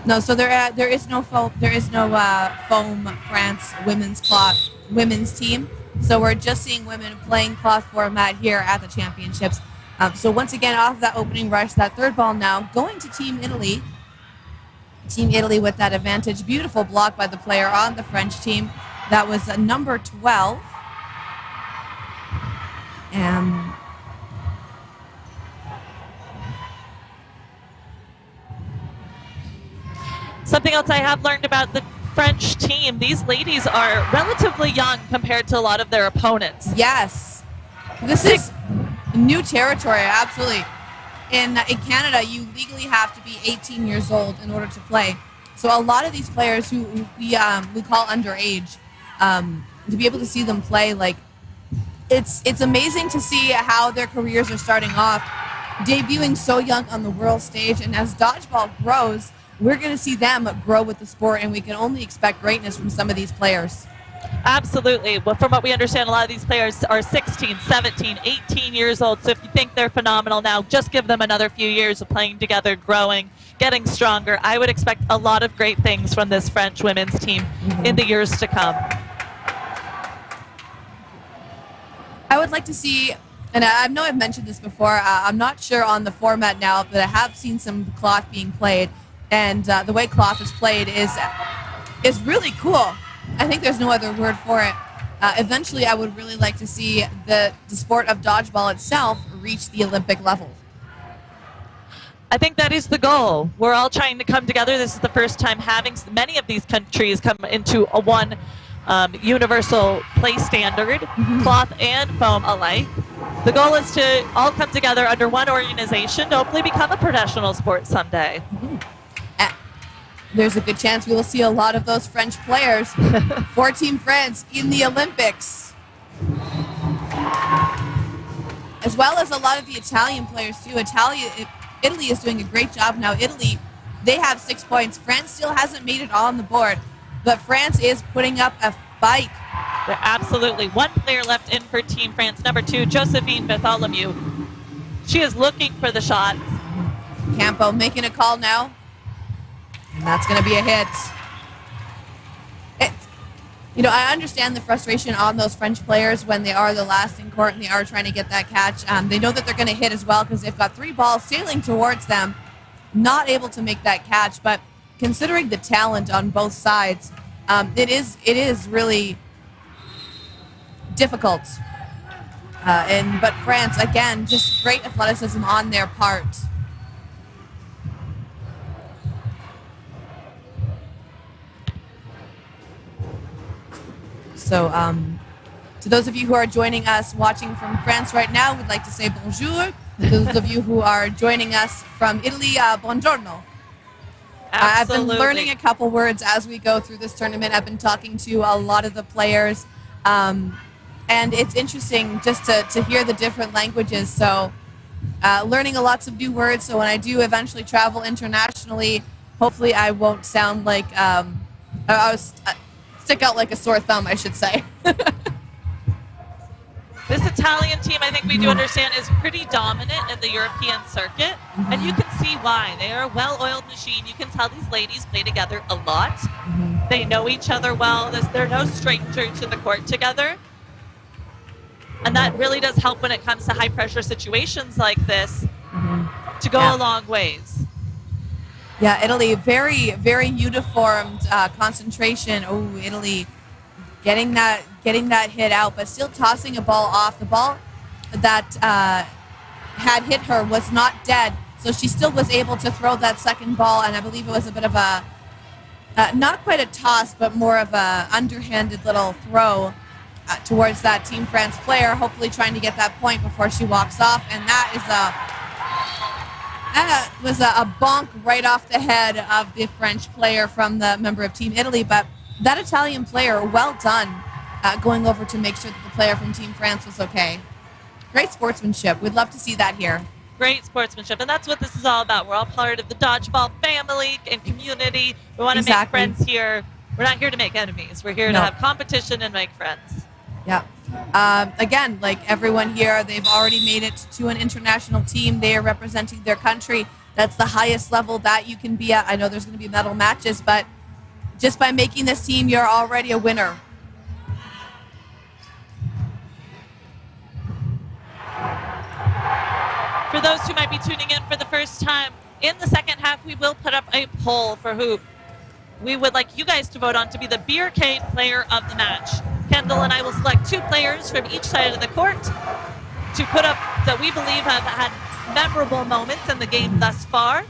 No, so there is no foam. There is no foam France women's team. So we're just seeing women playing cloth format here at the championships. So once again, off that opening rush, that third ball now going to Team Italy. Team Italy with that advantage. Beautiful block by the player on the French team. That was number 12. Something else I have learned about the French team, these ladies are relatively young compared to a lot of their opponents. Yes. This is new territory, absolutely. In Canada, you legally have to be 18 years old in order to play. So a lot of these players who we call underage, to be able to see them play, like, it's amazing to see how their careers are starting off, debuting so young on the world stage. And as dodgeball grows, we're going to see them grow with the sport, and we can only expect greatness from some of these players. Absolutely. Well, from what we understand, a lot of these players are 16, 17, 18 years old. So if you think they're phenomenal now, just give them another few years of playing together, growing, getting stronger. I would expect a lot of great things from this French women's team in the years to come. I would like to see, and I know I've mentioned this before, I'm not sure on the format now, but I have seen some cloth being played, and the way cloth is played is really cool. I think there's no other word for it. Eventually, I would really like to see the sport of dodgeball itself reach the Olympic level. I think that is the goal. We're all trying to come together. This is the first time having many of these countries come into a one universal play standard, cloth and foam alike. The goal is to all come together under one organization to hopefully become a professional sport someday. There's a good chance we will see a lot of those French players for Team France in the Olympics. As well as a lot of the Italian players too. Italy is doing a great job now. Italy, they have 6 points. France still hasn't made it on the board, but France is putting up a fight. Yeah, absolutely. One player left in for Team France, number 2, Josephine Bartholomew. She is looking for the shots. Campo making a call now. And that's going to be a hit. I understand the frustration on those French players when they are the last in court and they are trying to get that catch. They know that they're going to hit as well because they've got 3 balls sailing towards them, not able to make that catch. But considering the talent on both sides, it is really difficult. But France, again, just great athleticism on their part. So to those of you who are joining us watching from France right now, we'd like to say bonjour. To those of you who are joining us from Italy, buongiorno. I've been learning a couple words as we go through this tournament. I've been talking to a lot of the players, and it's interesting just to hear the different languages. So learning lots of new words, so when I do eventually travel internationally, hopefully I won't sound like stick out like a sore thumb, I should say. This Italian team, I think we do understand, is pretty dominant in the European circuit, and you can see why. They are a well-oiled machine. You can tell these ladies play together a lot. They know each other well. They're no stranger to the court together. And that really does help when it comes to high-pressure situations like this to go a long ways. Yeah, Italy, very, very uniformed concentration. Oh, Italy getting that hit out, but still tossing a ball off. The ball that had hit her was not dead, so she still was able to throw that second ball, and I believe it was a bit of a, not quite a toss, but more of a underhanded little throw towards that Team France player, hopefully trying to get that point before she walks off, and that was a bonk right off the head of the French player from the member of Team Italy. But that Italian player, well done, going over to make sure that the player from Team France was okay. Great sportsmanship. We'd love to see that here. Great sportsmanship, and that's what this is all about. We're all part of the dodgeball family and community. We want to make friends here. We're not here to make enemies. We're here to have competition and make friends. Yeah. Again, like everyone here, they've already made it to an international team. They are representing their country. That's the highest level that you can be at. I know there's going to be medal matches, but just by making this team, you're already a winner. For those who might be tuning in for the first time, in the second half, we will put up a poll for who we would like you guys to vote on to be the Beercade player of the match. Kendall and I will select 2 players from each side of the court to put up that we believe have had memorable moments in the game thus far.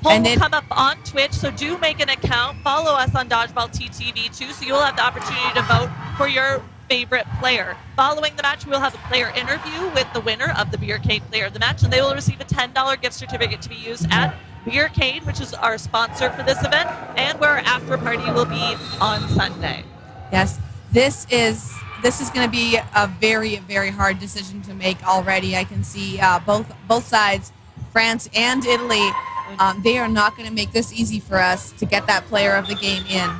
Poll And will it- come up on Twitch, so do make an account. Follow us on Dodgeball TTV too, so you'll have the opportunity to vote for your favorite player. Following the match, we'll have a player interview with the winner of the Beercade Player of the Match, and they will receive a $10 gift certificate to be used at Beercade, which is our sponsor for this event, and where our after party will be on Sunday. Yes, this is going to be a very, very hard decision to make already. I can see both sides, France and Italy, they are not going to make this easy for us to get that player of the game in.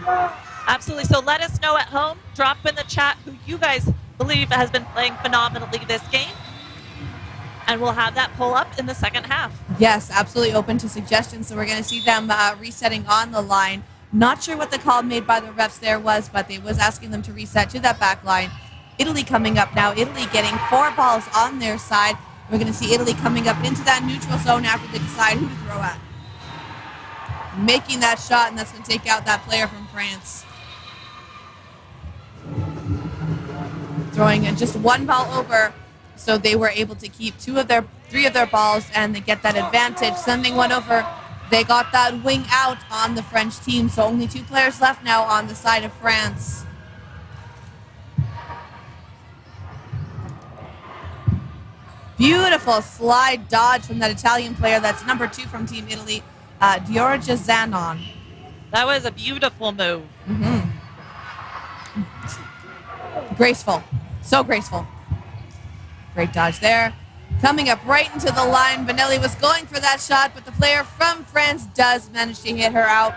Absolutely. So let us know at home. Drop in the chat who you guys believe has been playing phenomenally this game. And we'll have that pull up in the second half. Yes, absolutely open to suggestions. So we're going to see them resetting on the line. Not sure what the call made by the refs there was, but they was asking them to reset to that back line. Italy coming up now. Italy getting 4 balls on their side. We're going to see Italy coming up into that neutral zone after they decide who to throw at. Making that shot, and that's going to take out that player from France. Throwing just 1 ball over, so they were able to keep 3 of their balls, and they get that advantage. Sending 1 over, they got that wing out on the French team, so only 2 players left now on the side of France. Beautiful slide dodge from that Italian player. That's number 2 from Team Italy, Giorgia Zanon. That was a beautiful move. Graceful. So graceful. Great dodge there. Coming up right into the line. Vanelli was going for that shot, but the player from France does manage to hit her out.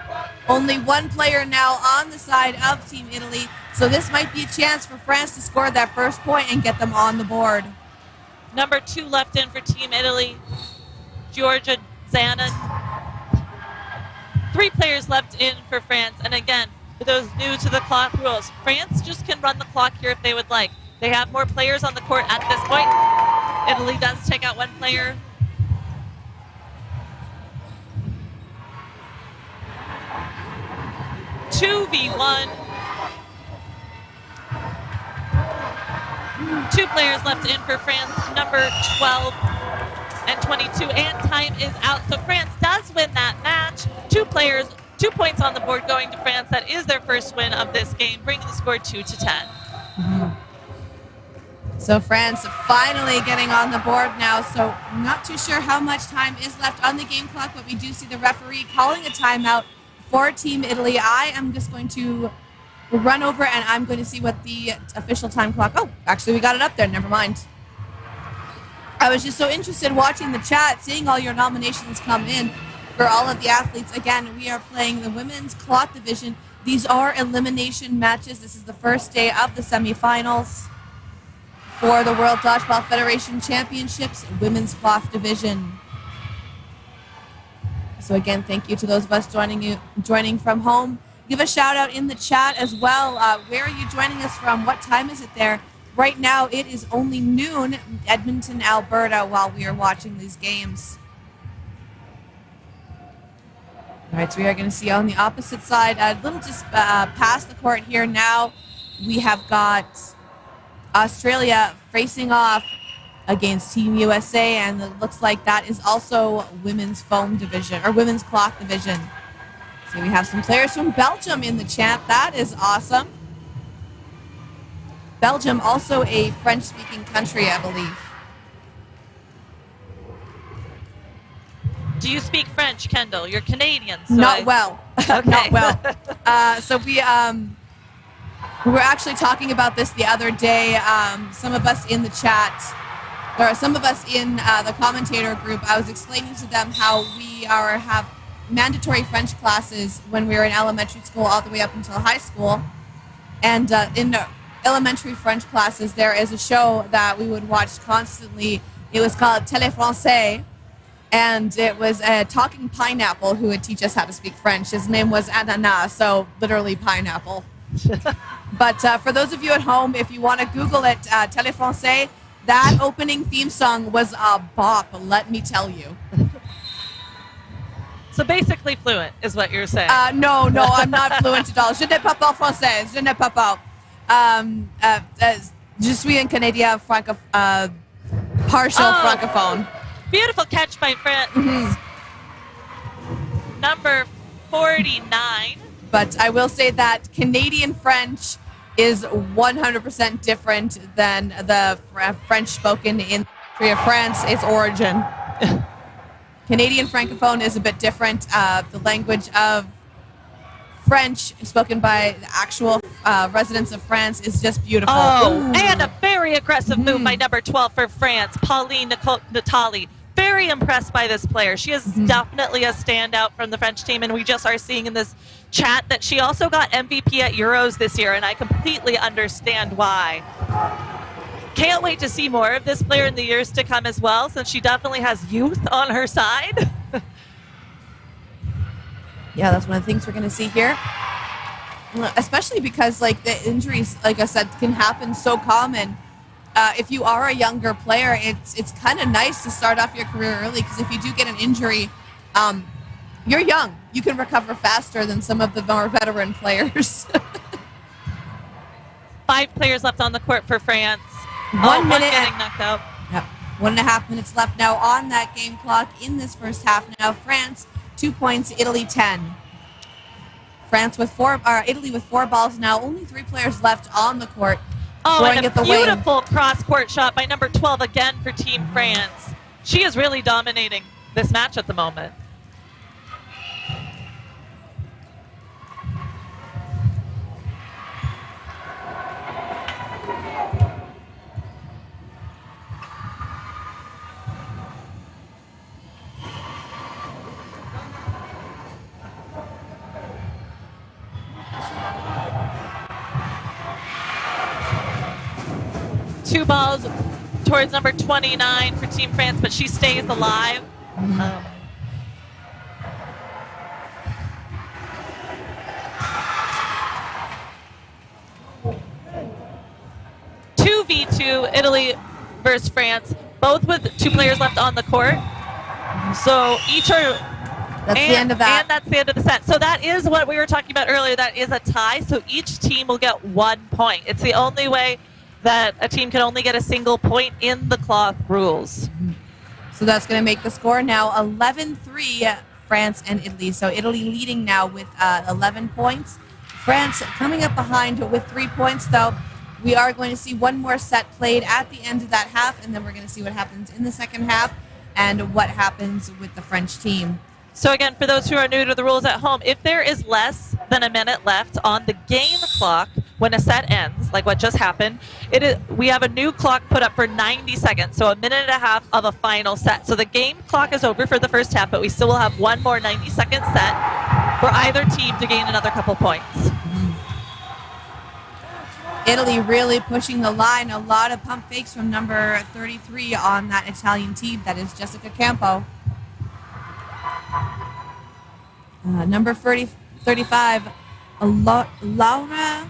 Only 1 player now on the side of Team Italy, so this might be a chance for France to score that first point and get them on the board. Number 2 left in for Team Italy, Giorgia Zanon. 3 players left in for France. And again, for those new to the clock rules, France just can run the clock here if they would like. They have more players on the court at this point. Italy does take out 1 player. Two v 1. 2 players left in for France, number 12 and 22, and time is out. So France does win that match. 2 players, 2 points on the board going to France. That is their first win of this game, bringing the score 2-10. So France finally getting on the board now. So not too sure how much time is left on the game clock, but we do see the referee calling a timeout for Team Italy. I am just going to run over and I'm going to see what the official time clock. Oh, actually we got it up there. Never mind. I was just so interested watching the chat, seeing all your nominations come in for all of the athletes. Again, we are playing the women's cloth division. These are elimination matches. This is the first day of the semifinals for the World Dodgeball Federation Championships Women's Cloth Division. So again, thank you to those of us joining from home. Give a shout out in the chat as well. Where are you joining us from? What time is it there? Right now, it is only noon in Edmonton, Alberta, while we are watching these games. All right, so we are going to see on the opposite side, a little just past the court here now, we have got Australia facing off against Team USA, and it looks like that is also women's foam division, or women's cloth division. So we have some players from Belgium in the chat. That is awesome. Belgium, also a French-speaking country, I believe. Do you speak French, Kendall? You're Canadian. So Not well. Okay. Not well. So we were actually talking about this the other day. Some of us in the chat, or some of us in the commentator group, I was explaining to them how we have mandatory French classes when we were in elementary school all the way up until high school. And in the elementary French classes, there is a show that we would watch constantly. It was called Télé Français, and it was a talking pineapple who would teach us how to speak French. His name was Ananas, so literally pineapple. But for those of you at home, if you want to Google it, Télé Français, that opening theme song was a bop, let me tell you. So basically fluent is what you're saying. No, I'm not fluent at all. Je ne parle pas français. Je ne parle pas. Je suis un Canadien partial francophone. Beautiful catch by France. number 49. But I will say that Canadian French is 100% different than the French spoken in the country of France, its origin. Canadian Francophone is a bit different. The language of French spoken by the actual residents of France is just beautiful. Oh, and a very aggressive move by number 12 for France, Pauline Natali. Very impressed by this player. She is definitely a standout from the French team, and we just are seeing in this chat that she also got MVP at Euros this year, and I completely understand why. Can't wait to see more of this player in the years to come as well, since she definitely has youth on her side. Yeah, that's one of the things we're going to see here. Especially because, like, the injuries, like I said, can happen so common. If you are a younger player, it's kind of nice to start off your career early, because if you do get an injury, you're young. You can recover faster than some of the more veteran players. 5 players left on the court for France. 1 minute. Getting knocked out. Yep. 1.5 minutes left now on that game clock in this first half. Now France 2 points, Italy 10. Italy with 4 balls now. Only 3 players left on the court. Oh, and a at the beautiful cross-court shot by number 12 again for Team France. She is really dominating this match at the moment. Two balls towards number 29 for Team France, but she stays alive. 2v2, Italy versus France, both with 2 players left on the court. So each are... That's the end of that. And that's the end of the set. So that is what we were talking about earlier. That is a tie. So each team will get 1 point. It's the only way that a team can only get a single point in the cloth rules. So that's going to make the score now 11-3, France and Italy. So Italy leading now with 11 points. France coming up behind with 3 points, though. We are going to see one more set played at the end of that half, and then we're going to see what happens in the second half and what happens with the French team. So again, for those who are new to the rules at home, if there is less than a minute left on the game clock when a set ends, like what just happened, we have a new clock put up for 90 seconds, so a minute and a half of a final set. So the game clock is over for the first half, but we still will have one more 90-second set for either team to gain another couple points. Italy really pushing the line. A lot of pump fakes from number 33 on that Italian team. That is Jessica Campo. Number 35, Laura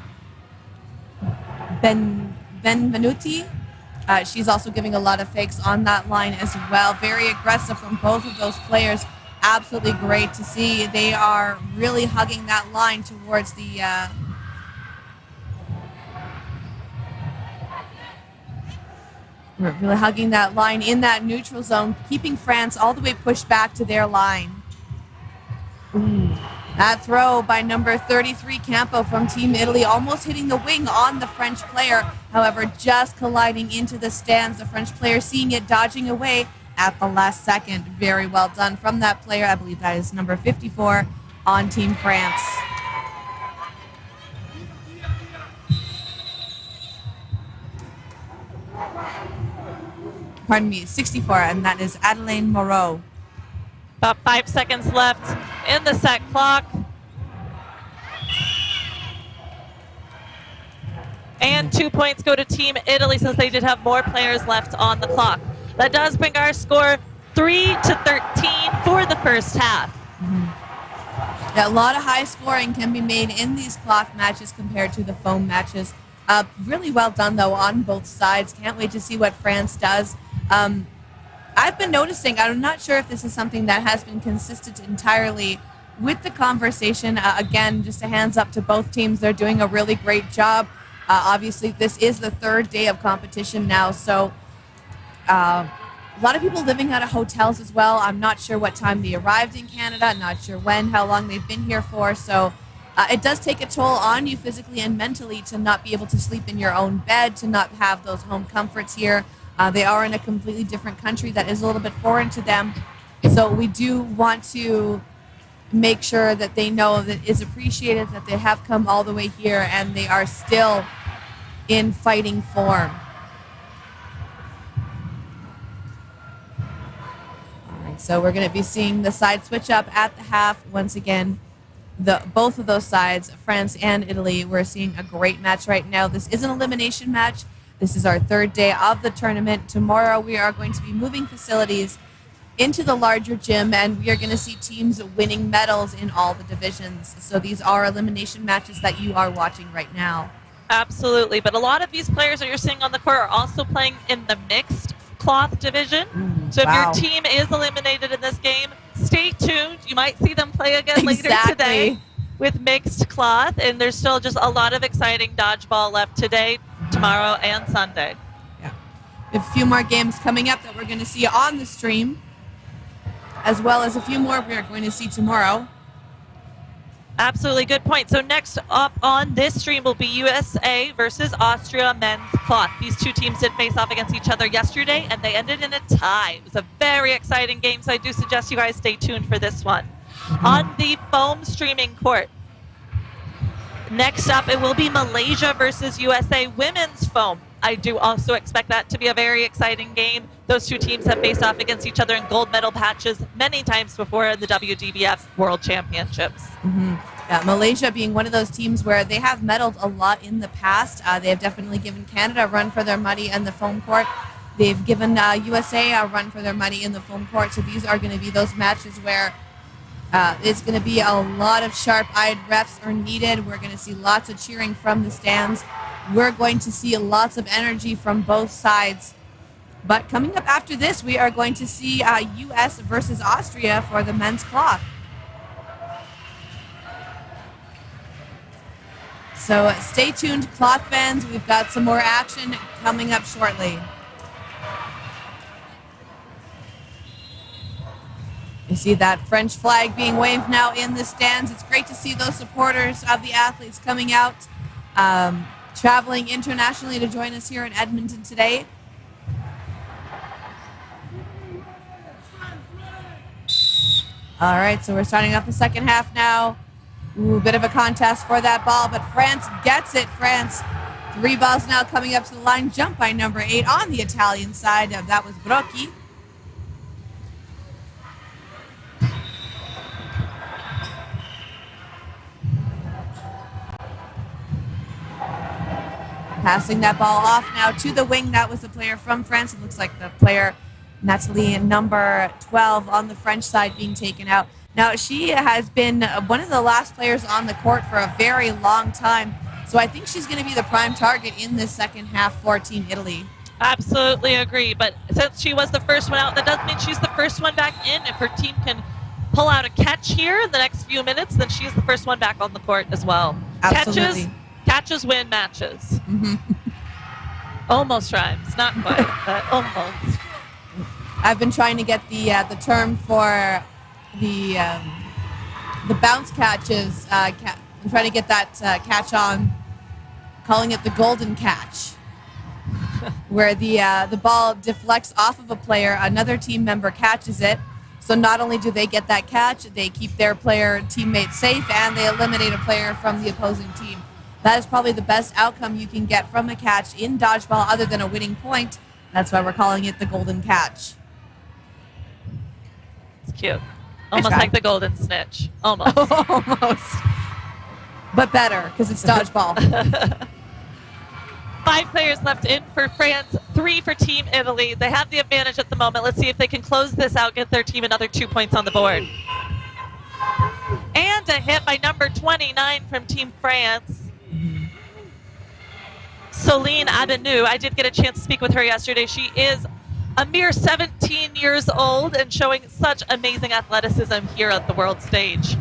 Benvenuti. She's also giving a lot of fakes on that line as well. Very aggressive from both of those players. Absolutely great to see. They are really hugging that line towards the... really hugging that line in that neutral zone, keeping France all the way pushed back to their line. That throw by number 33, Campo from Team Italy, almost hitting the wing on the French player. However, just colliding into the stands. The French player seeing it, dodging away at the last second. Very well done from that player. I believe that is number 54 on Team France. Pardon me, 64, and that is Madeleine Moreau. About 5 seconds left in the set clock. And 2 points go to Team Italy since they did have more players left on the clock. That does bring our score 3-13 for the first half. Yeah, a lot of high scoring can be made in these cloth matches compared to the foam matches. Really well done, though, on both sides. Can't wait to see what France does. I've been noticing, I'm not sure if this is something that has been consistent entirely with the conversation. Again, just a hands up to both teams. They're doing a really great job. Obviously, this is the 3rd day of competition now, so a lot of people living out of hotels as well. I'm not sure what time they arrived in Canada. Not sure when, how long they've been here for. So it does take a toll on you physically and mentally to not be able to sleep in your own bed, to not have those home comforts here. They are in a completely different country that is a little bit foreign to them. So we do want to make sure that they know that it's appreciated, that they have come all the way here and they are still in fighting form. All right, so we're going to be seeing the side switch up at the half. Once again, both of those sides, France and Italy, we're seeing a great match right now. This is an elimination match. This is our third day of the tournament. Tomorrow we are going to be moving facilities into the larger gym, and we are going to see teams winning medals in all the divisions. So these are elimination matches that you are watching right now. Absolutely, but a lot of these players that you're seeing on the court are also playing in the mixed cloth division. So if your team is eliminated in this game, stay tuned. You might see them play again later today with mixed cloth, and there's still just a lot of exciting dodgeball left today, tomorrow, and Sunday. Yeah, a few more games coming up that we're going to see on the stream, as well as a few more we are going to see tomorrow. Absolutely, good point. So next up on this stream will be USA versus Austria men's cloth. These two teams did face off against each other yesterday, and they ended in a tie. It was a very exciting game, so I do suggest you guys stay tuned for this one. On the foam streaming court, next up it will be Malaysia versus USA women's foam. I do also expect that to be a very exciting game. Those two teams have faced off against each other in gold medal patches many times before in the WDBF World Championships. Malaysia being one of those teams where they have medaled a lot in the past. They have definitely given Canada a run for their money in the foam court. They've given USA a run for their money in the foam court. So these are going to be those matches where it's going to be a lot of sharp-eyed refs are needed. We're going to see lots of cheering from the stands. We're going to see lots of energy from both sides. But coming up after this, we are going to see U.S. versus Austria for the men's cloth. So stay tuned, cloth fans. We've got some more action coming up shortly. You see that French flag being waved now in the stands. It's great to see those supporters of the athletes coming out, traveling internationally to join us here in Edmonton today. All right, so we're starting off the second half now. Ooh, bit of a contest for that ball, but France gets it. France, 3 balls now coming up to the line. Jump by number 8 on the Italian side. That was Brocchi. Passing that ball off now to the wing. That was the player from France. It looks like the player, Natalie, number 12 on the French side, being taken out. Now, she has been one of the last players on the court for a very long time. So I think she's going to be the prime target in this second half for Team Italy. Absolutely agree. But since she was the first one out, that does mean she's the first one back in. If her team can pull out a catch here in the next few minutes, then she's the first one back on the court as well. Absolutely. Catches win matches. Almost rhymes. Not quite, but almost. I've been trying to get the term for the bounce catches. I'm trying to get that catch on, calling it the golden catch, where the ball deflects off of a player, another team member catches it. So not only do they get that catch, they keep their teammate safe, and they eliminate a player from the opposing team. That is probably the best outcome you can get from a catch in dodgeball other than a winning point. That's why we're calling it the golden catch. It's cute. Almost like the golden snitch. Almost. Almost. But better, because it's dodgeball. 5 players left in for France, 3 for Team Italy. They have the advantage at the moment. Let's see if they can close this out, get their team another 2 points on the board. And a hit by number 29 from Team France. Soline Abenou. I did get a chance to speak with her yesterday. She is a mere 17 years old and showing such amazing athleticism here at the world stage.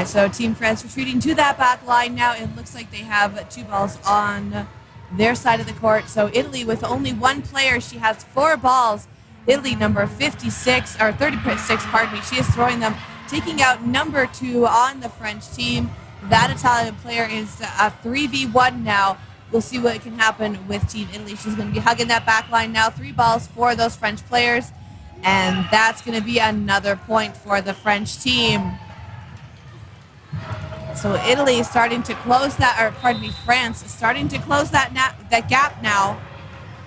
right, so Team France retreating to that back line now. It looks like they have 2 balls on their side of the court. So Italy with only 1 player, she has 4 balls. Italy number 56, or 36, pardon me. She is throwing them, taking out number 2 on the French team. That Italian player is a 3v1 now. We'll see what can happen with Team Italy. She's going to be hugging that back line now. 3 balls for those French players. And that's going to be another point for the French team. So Italy is starting to close that, or pardon me, France is starting to close that gap now.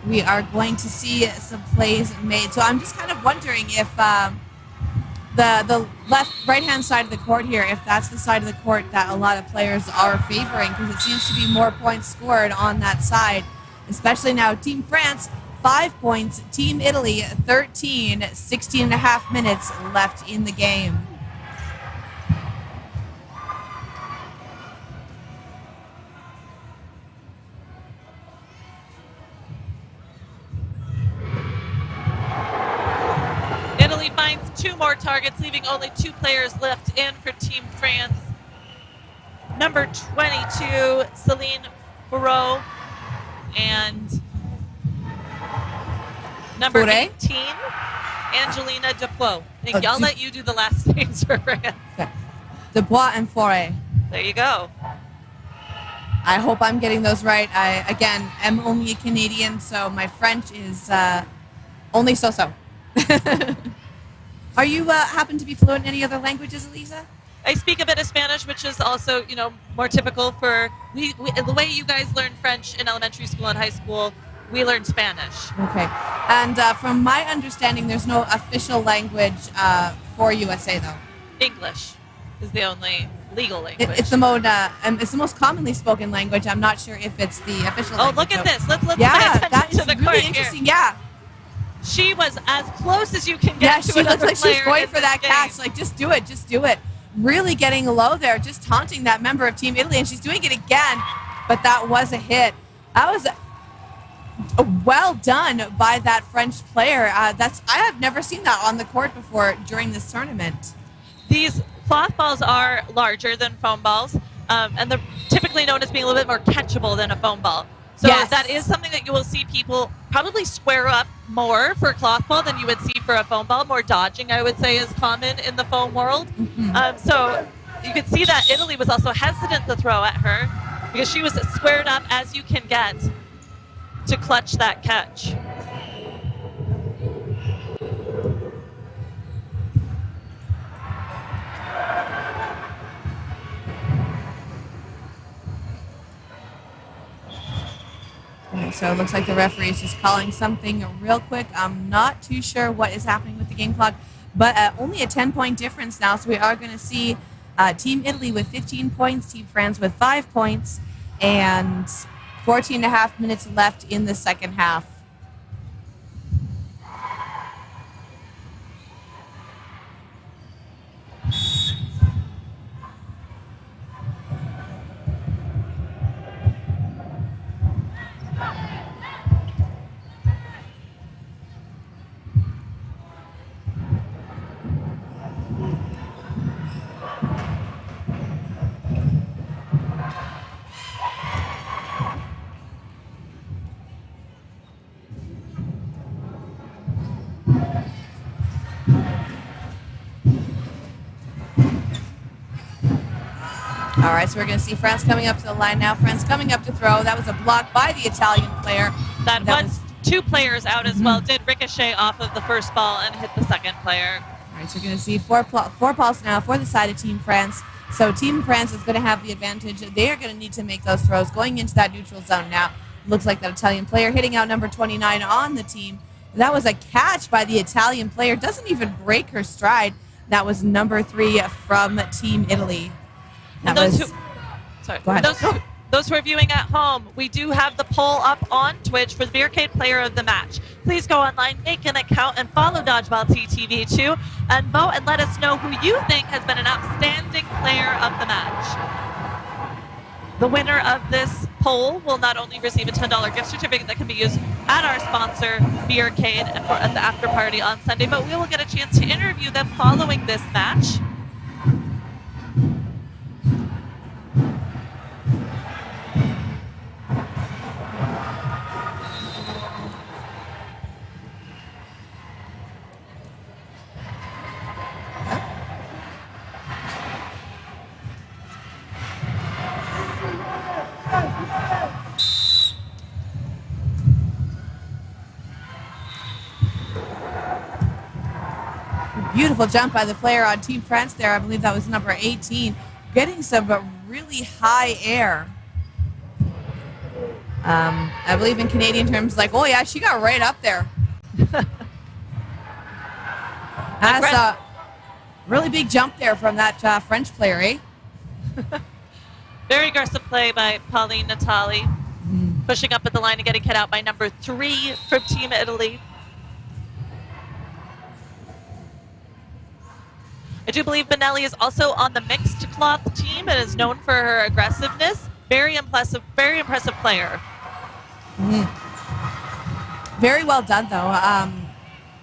We are going to see some plays made. So I'm just kind of wondering if the right-hand side of the court here, if that's the side of the court that a lot of players are favoring, because it seems to be more points scored on that side, especially now. Team France, 5 points. Team Italy, 13, 16 and a half minutes left in the game. Italy finds 2 more targets, leaving only 2 players left in for Team France. Number 22, Celine Fourreau, and number 18, Angelina Dupont. Thank you. I'll let you do the last names for France. Dubois and Foray. There you go. I hope I'm getting those right. I, again, am only a Canadian, so my French is only so-so. Are you happen to be fluent in any other languages, Elisa? I speak a bit of Spanish, which is also, more typical for the way you guys learn French in elementary school and high school. We learn Spanish. Okay. And from my understanding, there's no official language for USA, though. English is the only legal language. It's the most commonly spoken language. I'm not sure if it's the official language. Oh, look at this. Let's yeah, pay attention that is to the really court interesting. Here. Yeah. She was as close as you can get Yeah, to she looks another like she's player going in for that this catch. game. Like, just do it. Just do it. Really getting low there, just taunting that member of Team Italy, and she's doing it again. But that was a hit. That was well done by that French player. I have never seen that on the court before during this tournament. These cloth balls are larger than foam balls, and they're typically known as being a little bit more catchable than a foam ball. So Yes. that is something that you will see people probably square up more for a cloth ball than you would see for a foam ball. More dodging, I would say, is common in the foam world. So you could see that Italy was also hesitant to throw at her because she was as squared up as you can get to clutch that catch. So it looks like the referee is just calling something real quick. I'm not too sure what is happening with the game clock, but only a 10-point difference now. So we are going to see Team Italy with 15 points, Team France with 5 points, and 14 and a half minutes left in the second half. All right, so we're going to see France coming up to the line now. France coming up to throw. That was a block by the Italian player. That was 2 players out as well. Did ricochet off of the first ball and hit the second player. All right, so we're going to see four balls now for the side of Team France. So Team France is going to have the advantage. They are going to need to make those throws going into that neutral zone now. Looks like that Italian player hitting out number 29 on the team. That was a catch by the Italian player. Doesn't even break her stride. That was number 3 from Team Italy. That those was. Go ahead. Go. Those who are viewing at home, we do have the poll up on Twitch for the Beercade Player of the Match. Please go online, make an account, and follow Dodgeball TTV too, and vote and let us know who you think has been an outstanding player of the match. The winner of this poll will not only receive a $10 gift certificate that can be used at our sponsor, Beercade, and at the after party on Sunday, but we will get a chance to interview them following this match. Beautiful jump by the player on Team France there. I believe that was number 18. Getting some really high air. I believe in Canadian terms, like, oh yeah, she got right up there. That's a really big jump there from that French player, eh? Very aggressive play by Pauline Natali. Pushing up at the line and getting hit out by number 3 from Team Italy. I do believe Benelli is also on the mixed cloth team and is known for her aggressiveness. Very impressive player. Very well done, though.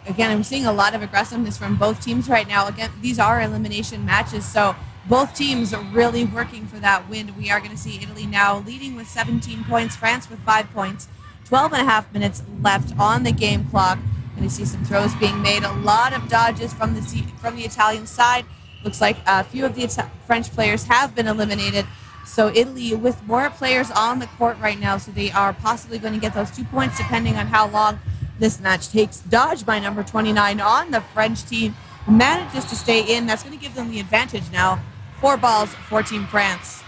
Again, I'm seeing a lot of aggressiveness from both teams right now. Again, these are elimination matches, so both teams are really working for that win. We are going to see Italy now leading with 17 points, France with 5 points. 12 and a half minutes left on the game clock. Going to see some throws being made. A lot of dodges from the Italian side. Looks like a few of the French players have been eliminated. So Italy with more players on the court right now, so they are possibly going to get those 2 points depending on how long this match takes. Dodge by number 29 on the French team. Manages to stay in. That's going to give them the advantage now. 4 balls for Team France.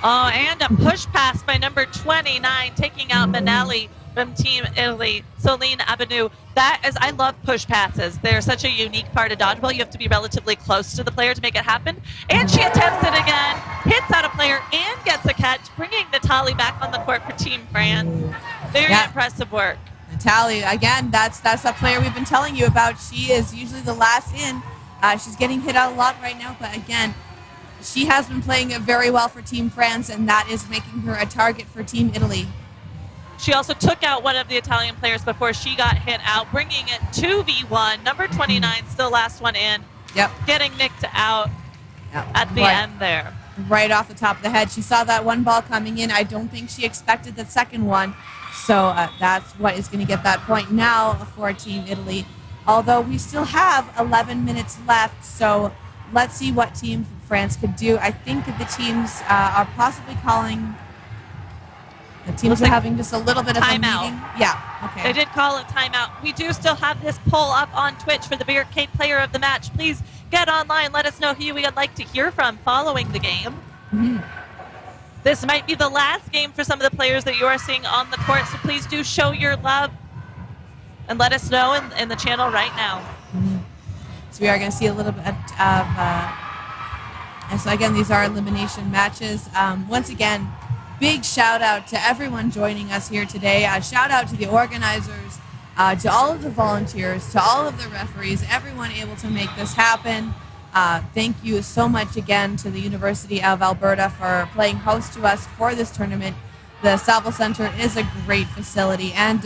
Oh, and a push pass by number 29, taking out Benelli from Team Italy, Soline Abenu. I love push passes. They're such a unique part of dodgeball. You have to be relatively close to the player to make it happen. And she attempts it again, hits out a player, and gets a catch, bringing Natali back on the court for Team France. Very impressive work. Natali, again, that's a player we've been telling you about. She is usually the last in. She's getting hit out a lot right now, but again, she has been playing it very well for Team France, and that is making her a target for Team Italy. She also took out one of the Italian players before she got hit out, bringing it 2v1. Number 29, still last one in. Yep. Getting nicked out at the end there. Right off the top of the head. She saw that one ball coming in. I don't think she expected the second one. So that's what is going to get that point now for Team Italy. Although we still have 11 minutes left, so let's see what Team France could do. I think the teams are possibly calling... The teams are having just a little bit of a meeting. Yeah, okay. They did call it timeout. We do still have this poll up on Twitch for the Barricade Player of the Match. Please get online. Let us know who you would like to hear from following the game. Mm-hmm. This might be the last game for some of the players that you are seeing on the court, so please do show your love and let us know in the channel right now. Mm-hmm. So we are going to see a little bit of... and so again, these are elimination matches. Once again, big shout out to everyone joining us here today. Shout out to the organizers, to all of the volunteers, to all of the referees, everyone able to make this happen. Thank you so much again to the University of Alberta for playing host to us for this tournament. The Saville Center is a great facility. And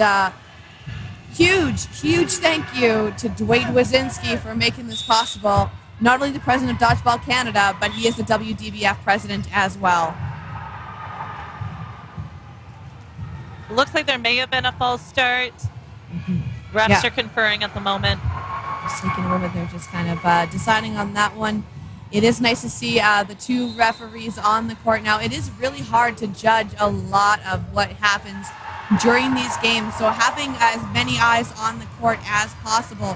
huge thank you to Dwayne Wazinski for making this possible. Not only the president of Dodgeball Canada, but he is the WDBF president as well. Looks like there may have been a false start. Refs are conferring at the moment. Just taking a moment, they're just kind of deciding on that one. It is nice to see the 2 referees on the court now. It is really hard to judge a lot of what happens during these games, so having as many eyes on the court as possible.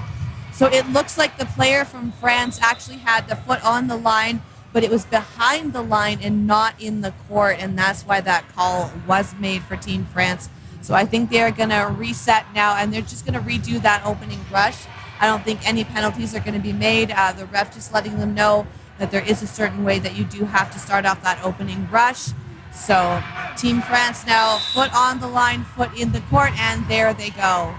So it looks like the player from France actually had the foot on the line, but it was behind the line and not in the court, and that's why that call was made for Team France. So I think they're going to reset now, and they're just going to redo that opening rush. I don't think any penalties are going to be made. The ref just letting them know that there is a certain way that you do have to start off that opening rush. So Team France now, foot on the line, foot in the court, and there they go.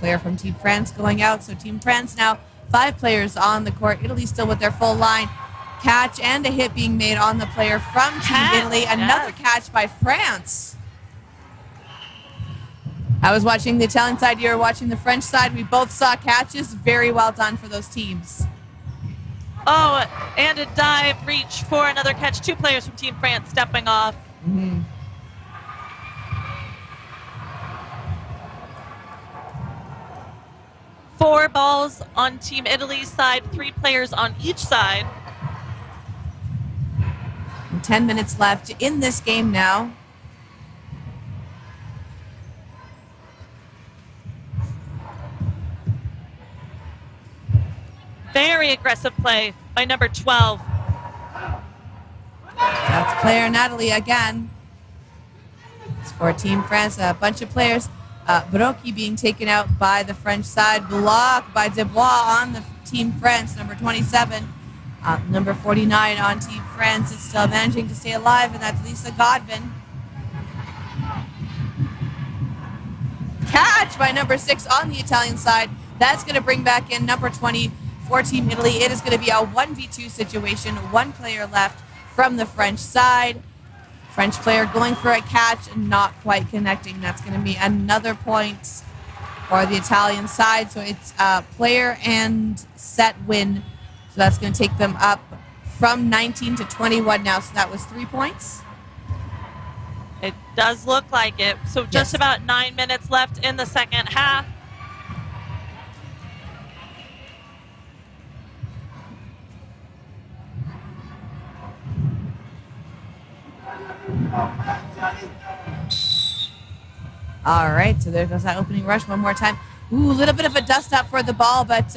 Player from Team France going out. So Team France now 5 players on the court. Italy still with their full line. Catch and a hit being made on the player from Team Italy. Another catch by France. I was watching the Italian side, you were watching the French side. We both saw catches. Very well done for those teams. Oh, and a dive reach for another catch. 2 players from Team France stepping off. Mm-hmm. Four balls on Team Italy's side, 3 players on each side. 10 minutes left in this game now. Very aggressive play by number 12. That's player Natalie again. It's for Team France, a bunch of players. Brocchi being taken out by the French side. Blocked by Dubois on the Team France, number 27. Number 49 on Team France is still managing to stay alive, and that's Lisa Godwin. Catch by number 6 on the Italian side. That's going to bring back in number 20 for Team Italy. It is going to be a 1v2 situation. One player left from the French side. French player going for a catch and not quite connecting. That's going to be another point for the Italian side. So it's player and set win. So that's going to take them up from 19 to 21 now. So that was 3 points. It does look like it. So just about 9 minutes left in the second half. All right, so there goes that opening rush one more time. Ooh, a little bit of a dust up for the ball, but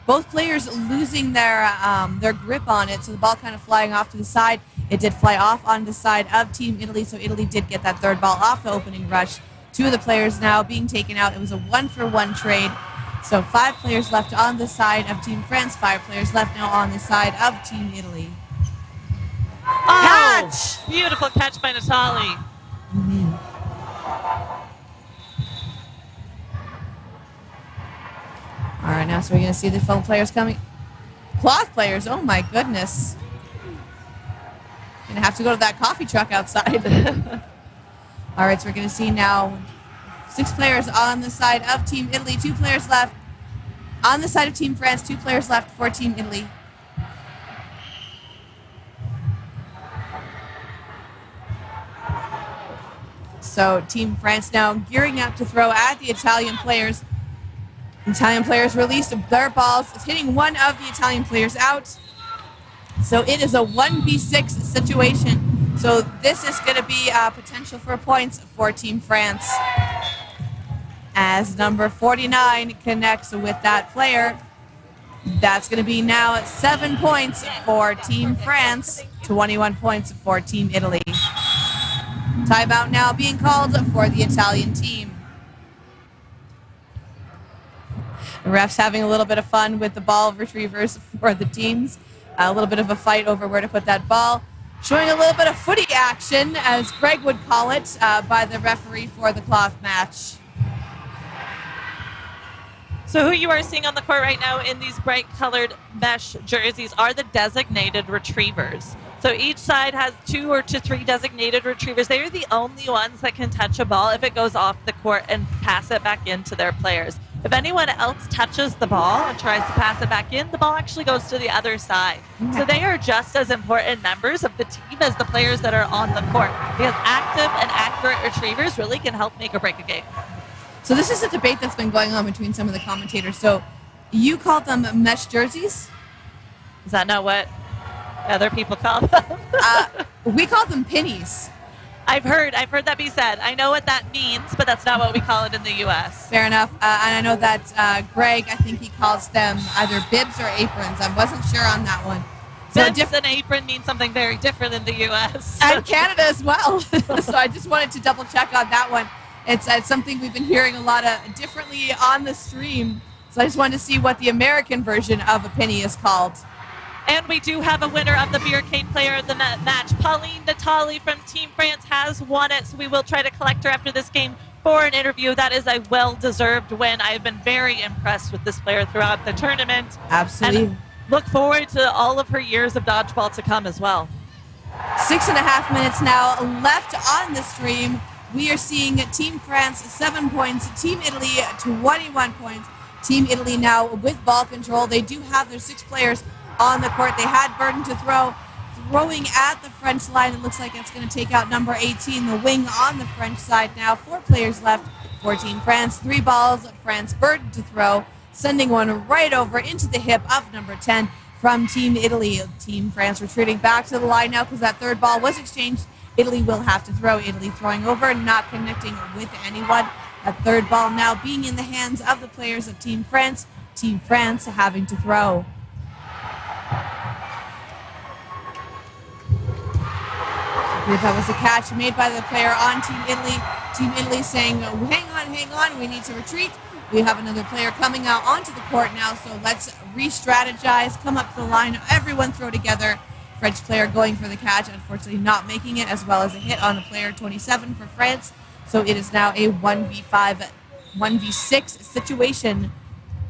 both players losing their grip on it, so the ball kind of flying off to the side. It did fly off on the side of Team Italy, so Italy did get that third ball off the opening rush. 2 of the players now being taken out. It was a 1-for-1 trade. So 5 players left on the side of Team France, 5 players left now on the side of Team Italy. Oh, Catch! Beautiful catch by Natali. All right, now so we're going to see the foam players coming. Cloth players, oh my goodness. Going to have to go to that coffee truck outside. All right, so we're going to see now 6 players on the side of Team Italy, 2 players left. On the side of Team France, 2 players left for Team Italy. So Team France now gearing up to throw at the Italian players. The Italian players released their balls. It's hitting one of the Italian players out. So it is a 1v6 situation. So this is going to be potential for points for Team France. As number 49 connects with that player. That's going to be now 7 points for Team France, 21 points for Team Italy. Timeout now being called for the Italian team. The refs having a little bit of fun with the ball retrievers for the teams. A little bit of a fight over where to put that ball. Showing a little bit of footy action, as Greg would call it, by the referee for the cloth match. So who you are seeing on the court right now in these bright colored mesh jerseys are the designated retrievers. So each side has 2 or 3 designated retrievers. They are the only ones that can touch a ball if it goes off the court and pass it back into their players. If anyone else touches the ball and tries to pass it back in, the ball actually goes to the other side. So they are just as important members of the team as the players that are on the court, because active and accurate retrievers really can help make or break a game. So this is a debate that's been going on between some of the commentators. So you called them mesh jerseys? Is that not what other people call them? We call them pennies. I've heard that be said. I know what that means, but that's not what we call it in the U.S. Fair enough. And I know that Greg, I think he calls them either bibs or aprons. I wasn't sure on that one. So Bibs and apron means something very different in the U.S. And Canada as well. So I just wanted to double check on that one. It's something we've been hearing a lot of differently on the stream. So I just wanted to see what the American version of a penny is called. And we do have a winner of the Beercade Player of the Match. Pauline Natali from Team France has won it, so we will try to collect her after this game for an interview. That is a well-deserved win. I have been very impressed with this player throughout the tournament. Absolutely. And look forward to all of her years of dodgeball to come as well. 6.5 minutes now left on the stream. We are seeing Team France 7 points, Team Italy 21 points. Team Italy now with ball control. They do have their 6 players on the court. They had Burden to throw. Throwing at the French line. It looks like it's going to take out number 18, the wing on the French side now. 4 players left for Team France. 3 balls, France Burden to throw. Sending one right over into the hip of number 10. from Team Italy. Team France retreating back to the line now because that third ball was exchanged. Italy will have to throw. Italy throwing over, not connecting with anyone. That third ball now being in the hands of the players of Team France. Team France having to throw. If that was a catch made by the player on Team Italy. Team Italy saying, hang on, we need to retreat. We have another player coming out onto the court now, so let's re-strategize, come up to the line, everyone throw together. French player going for the catch, unfortunately not making it, as well as a hit on the player 27 for France. So it is now a 1v5, 1v6 situation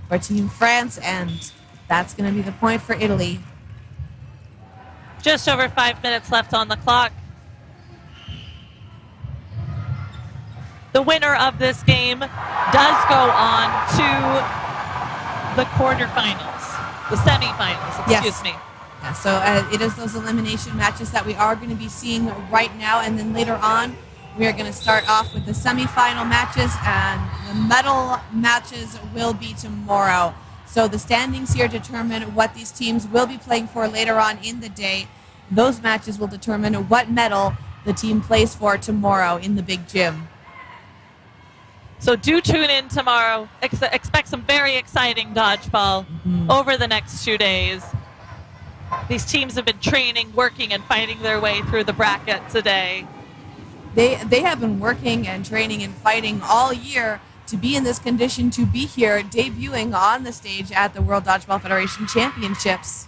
for Team France, and that's going to be the point for Italy. Just over 5 minutes left on the clock. The winner of this game does go on to the quarterfinals, the semifinals, excuse me. Yeah, so it is those elimination matches that we are going to be seeing right now, and then later on we are going to start off with the semifinal matches, and the medal matches will be tomorrow. So the standings here determine what these teams will be playing for later on in the day. Those matches will determine what medal the team plays for tomorrow in the big gym. So do tune in tomorrow. Expect some very exciting dodgeball over the next 2 days. These teams have been training, working, and fighting their way through the bracket today. They have been working and training and fighting all year to be in this condition, to be here, debuting on the stage at the World Dodgeball Federation Championships.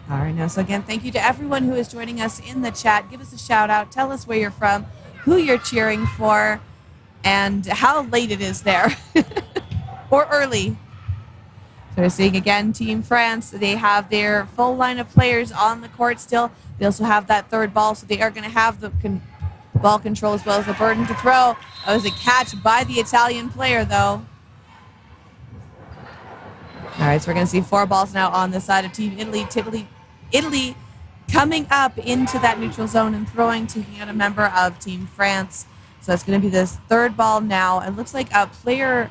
All right, now, so again, thank you to everyone who is joining us in the chat. Give us a shout out. Tell us where you're from, who you're cheering for, and how late it is there, or early. So we're seeing again, Team France, they have their full line of players on the court still. They also have that third ball, so they are going to have the ball control as well as the burden to throw. That was a catch by the Italian player, though. All right, so we're going to see 4 balls now on the side of Team Italy. Italy coming up into that neutral zone and throwing, taking out a member of Team France. So that's going to be this third ball now. It looks like a player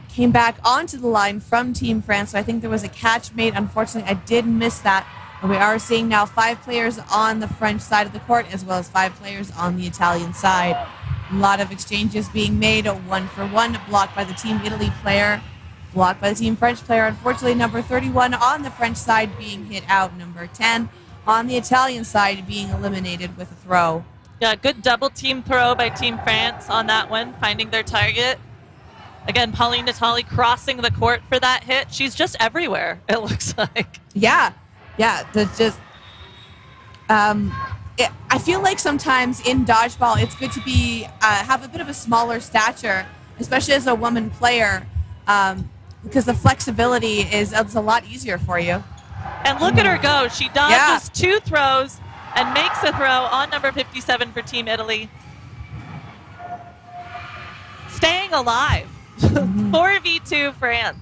came back onto the line from Team France. So I think there was a catch made. Unfortunately, I did miss that. And we are seeing now 5 players on the French side of the court as well as 5 players on the Italian side. A lot of exchanges being made, 1-for-1, blocked by the Team Italy player. Blocked by the Team French player. Unfortunately, number 31 on the French side being hit out. Number 10 on the Italian side being eliminated with a throw. Yeah, good double team throw by Team France on that one, finding their target. Again, Pauline Natali crossing the court for that hit. She's just everywhere, it looks like. Yeah, that's just... I feel like sometimes in dodgeball, it's good to be have a bit of a smaller stature, especially as a woman player. Because the flexibility is a lot easier for you. And look at her go. She dodges 2 throws and makes a throw on number 57 for Team Italy. Staying alive. 4v2 France.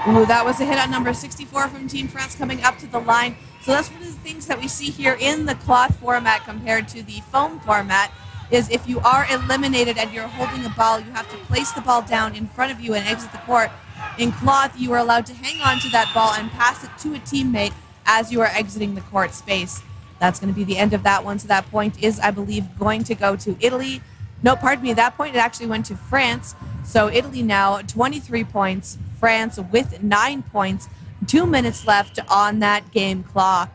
Ooh, that was a hit on number 64 from Team France coming up to the line. So that's one of the things that we see here in the cloth format compared to the foam format, is if you are eliminated and you're holding a ball, you have to place the ball down in front of you and exit the court. In cloth, you are allowed to hang on to that ball and pass it to a teammate as you are exiting the court space. That's going to be the end of that one. So that point is, I believe, going to go to Italy. No, pardon me, that point it actually went to France. So Italy now 23 points, France with 9 points, 2 minutes left on that game clock.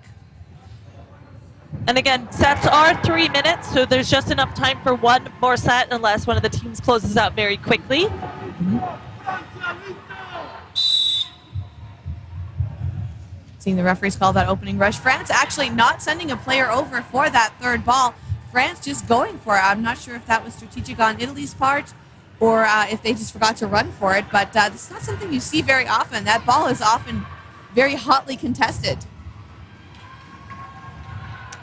And again, sets are 3 minutes, so there's just enough time for one more set unless one of the teams closes out very quickly. Seeing the referees call that opening rush. France actually not sending a player over for that third ball. France just going for it. I'm not sure if that was strategic on Italy's part or if they just forgot to run for it, but it's not something you see very often. That ball is often very hotly contested.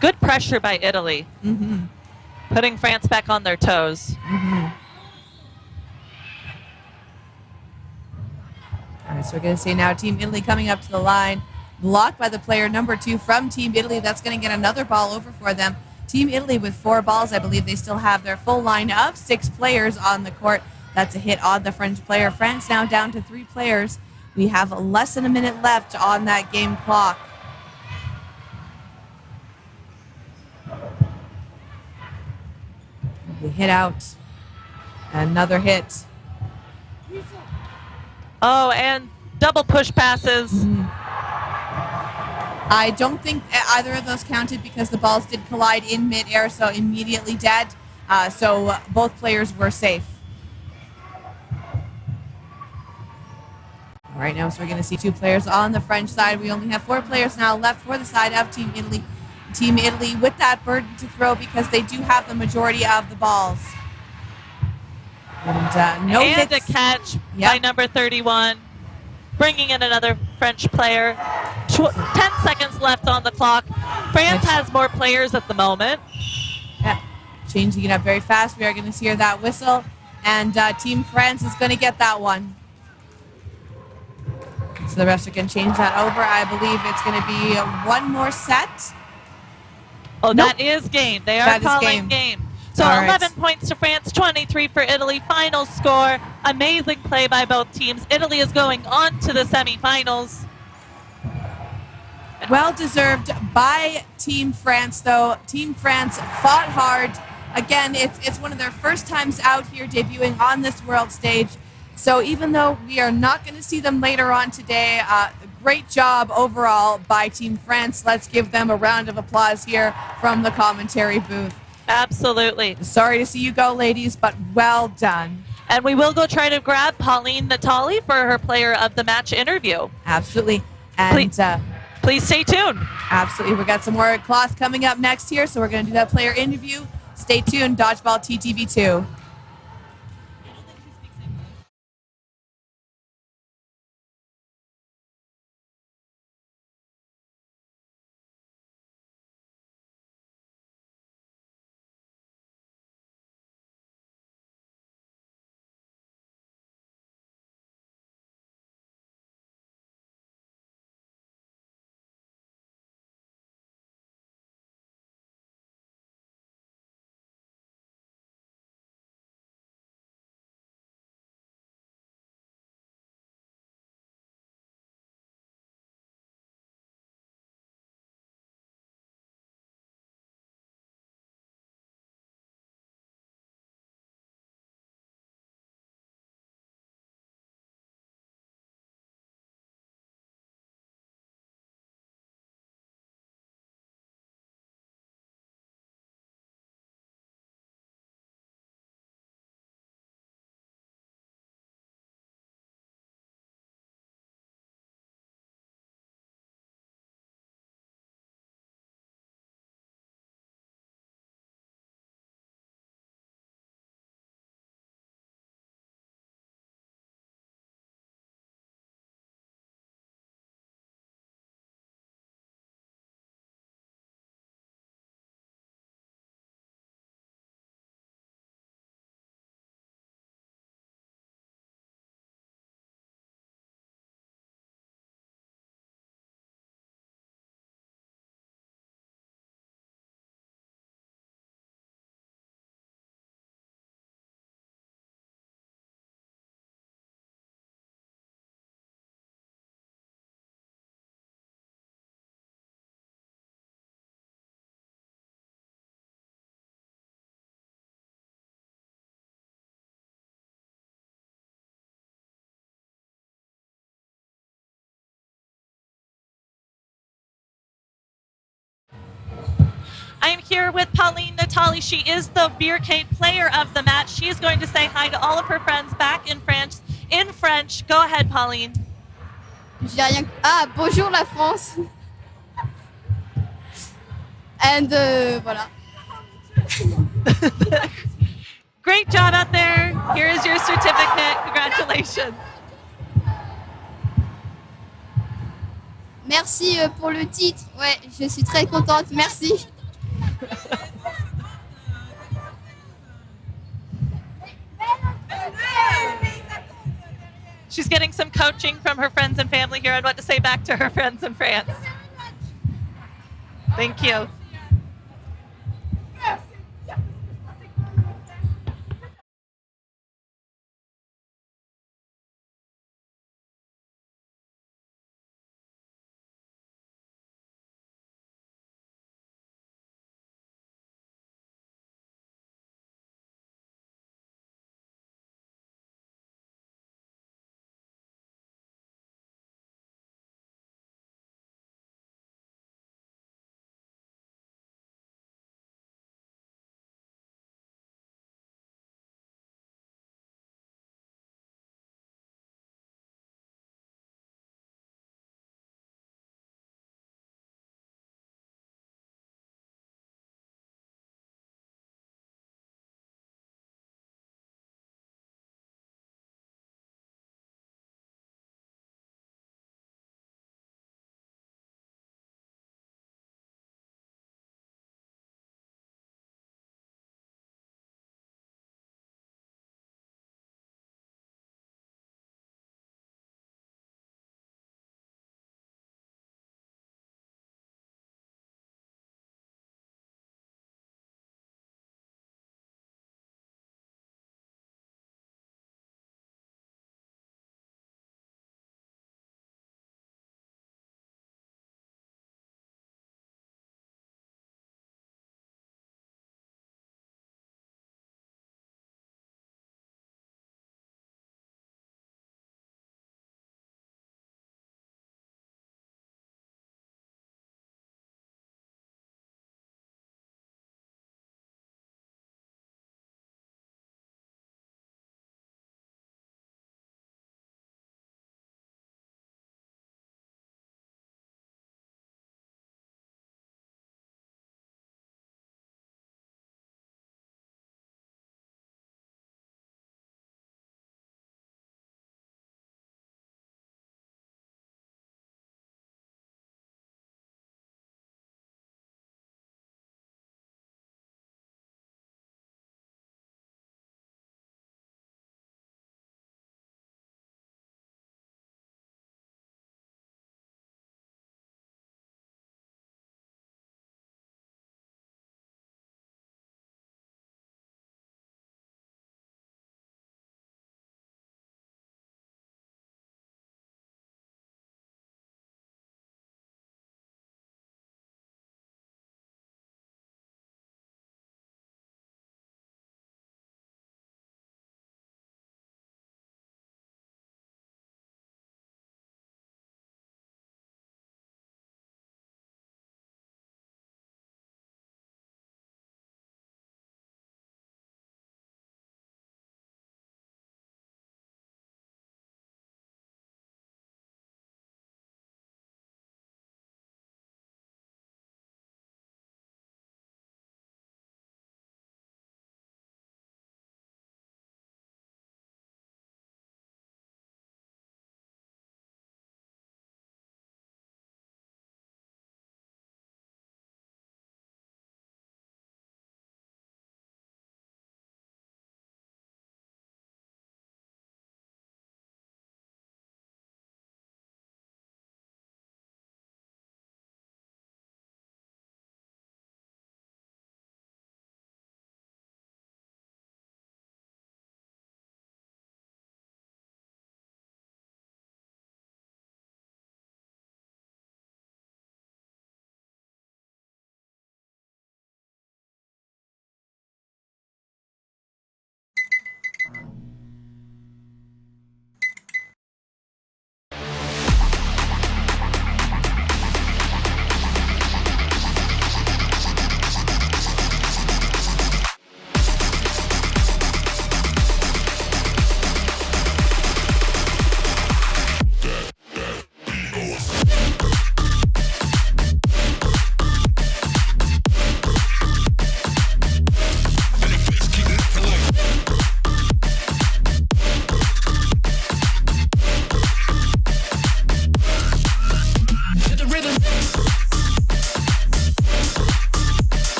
Good pressure by Italy. Putting France back on their toes. All right, so we're going to see now Team Italy coming up to the line. Blocked by the player number 2 from Team Italy. That's going to get another ball over for them. Team Italy with 4 balls. I believe they still have their full line of 6 players on the court. That's a hit on the French player. France now down to 3 players. We have less than a minute left on that game clock. We hit out. Another hit. Oh, and double push passes. I don't think either of those counted because the balls did collide in midair, so immediately dead. So both players were safe. All right, now so we're going to see 2 players on the French side. We only have 4 players now left for the side of Team Italy. Team Italy with that burden to throw because they do have the majority of the balls. And no and hits. A catch by number 31. Bringing in another French player. 10 seconds left on the clock. France has more players at the moment. Yeah, changing it up very fast. We are going to hear that whistle. And Team France is going to get that one. So the refs are going to change that over. I believe it's going to be 1 more set. Oh, that is game. They are calling game. So All 11 right. points to France, 23 for Italy. Final score. Amazing play by both teams. Italy is going on to the semifinals. Well deserved by Team France, though. Team France fought hard. Again, it's one of their first times out here debuting on this world stage. So even though we are not going to see them later on today, great job overall by Team France. Let's give them a round of applause here from the commentary booth. Absolutely. Sorry to see you go, ladies, but well done. And we will go try to grab Pauline Natali for her player of the match interview. Absolutely. And please stay tuned. Absolutely. We got some more cloth coming up next here, so we're going to do that player interview. Stay tuned. Dodgeball TTV2. I am here with Pauline Natali. She is the Beercade player of the match. She is going to say hi to all of her friends back in France. In French, go ahead, Pauline. J'ai rien. Ah, bonjour la France. And voilà. Great job out there. Here is your certificate. Congratulations. Merci pour le titre. Ouais, je suis très contente. Merci. she's getting some coaching from her friends and family here on what to say back to her friends in France. Thank you.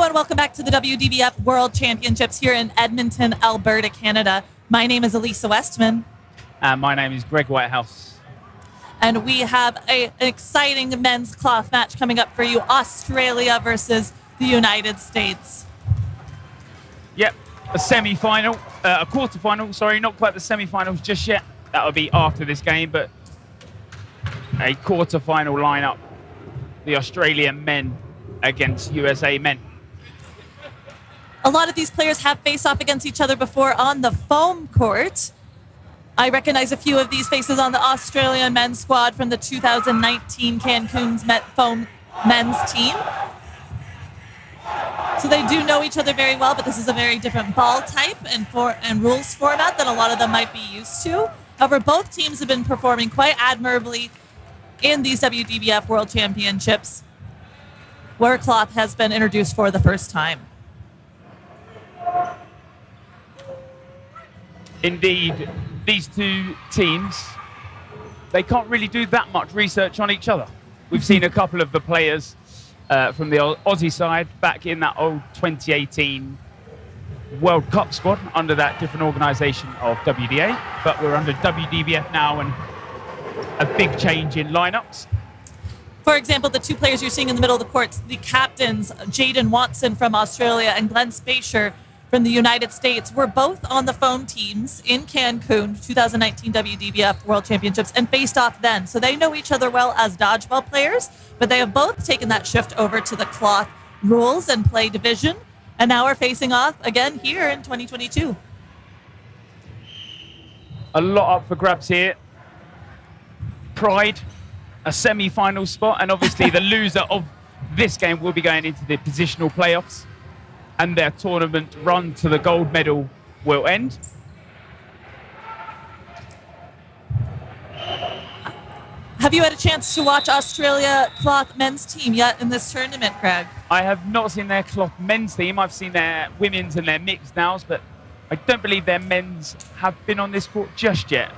everyone. Welcome back to the WDBF World Championships here in Edmonton, Alberta, Canada. My name is Elisa Westman. And my name is Greg Whitehouse. And we have an exciting men's cloth match coming up for you, Australia versus the United States. Yep, a semi-final, a quarter-final, sorry, not quite the semi-finals just yet. That'll be after this game, but a quarter-final lineup. The Australian men against USA men. A lot of these players have faced off against each other before on the foam court. I recognize a few of these faces on the Australian men's squad from the 2019 Cancun's Foam men's team. So they do know each other very well, but this is a very different ball type and rules format than a lot of them might be used to. However, both teams have been performing quite admirably in these WDBF World Championships, where cloth has been introduced for the first time. Indeed, these two teams, they can't really do that much research on each other. We've seen a couple of the players from the Aussie side back in that old 2018 World Cup squad under that different organisation of WDA, but we're under WDBF now and a big change in lineups. For example, the two players you're seeing in the middle of the court, the captains, Jaden Watson from Australia and Glenn Spacer from the United States, were both on the foam teams in Cancun 2019 WDBF World Championships and faced off then. So they know each other well as dodgeball players, but they have both taken that shift over to the cloth rules and play division, and now are facing off again here in 2022. A lot up for grabs here. Pride, a semi-final spot, and obviously the loser of this game will be going into the positional playoffs, and their tournament run to the gold medal will end. Have you had a chance to watch Australia cloth men's team yet in this tournament, Greg? I have not seen their cloth men's team. I've seen their women's and their mixed nows, but I don't believe their men's have been on this court just yet.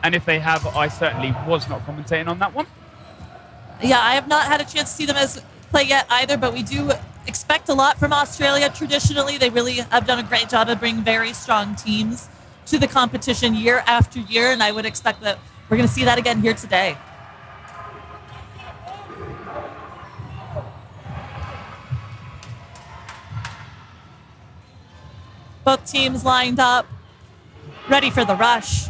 And if they have, I certainly was not commentating on that one. Yeah, I have not had a chance to see them as play yet either, but we do expect a lot from Australia. Traditionally, they really have done a great job of bringing very strong teams to the competition year after year, and I would expect that we're going to see that again here today. Both teams lined up, ready for the rush.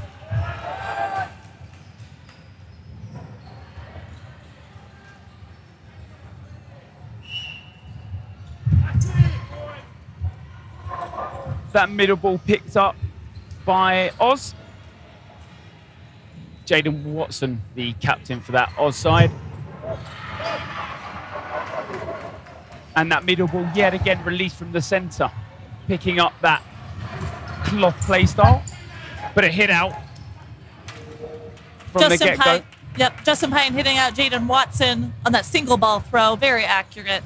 That middle ball picked up by Oz. Jaden Watson, the captain for that Oz side. And that middle ball yet again released from the centre, picking up that cloth play style, but it hit out from the get-go. Yep, Justin Pine hitting out Jaden Watson on that single ball throw, very accurate.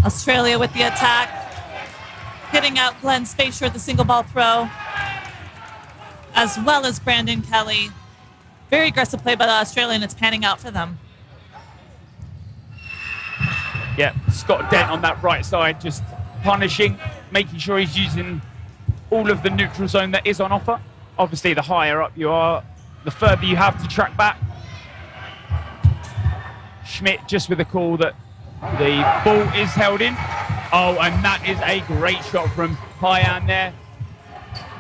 Australia with the attack, hitting out Glenn Spacer at the single ball throw, as well as Brandon Kelly. Very aggressive play by the Australian. It's panning out for them. Yeah, Scott Dent on that right side, just punishing, making sure he's using all of the neutral zone that is on offer. Obviously, the higher up you are, the further you have to track back. Schmidt just with a call that the ball is held in. Oh, and that is a great shot from Hyan there.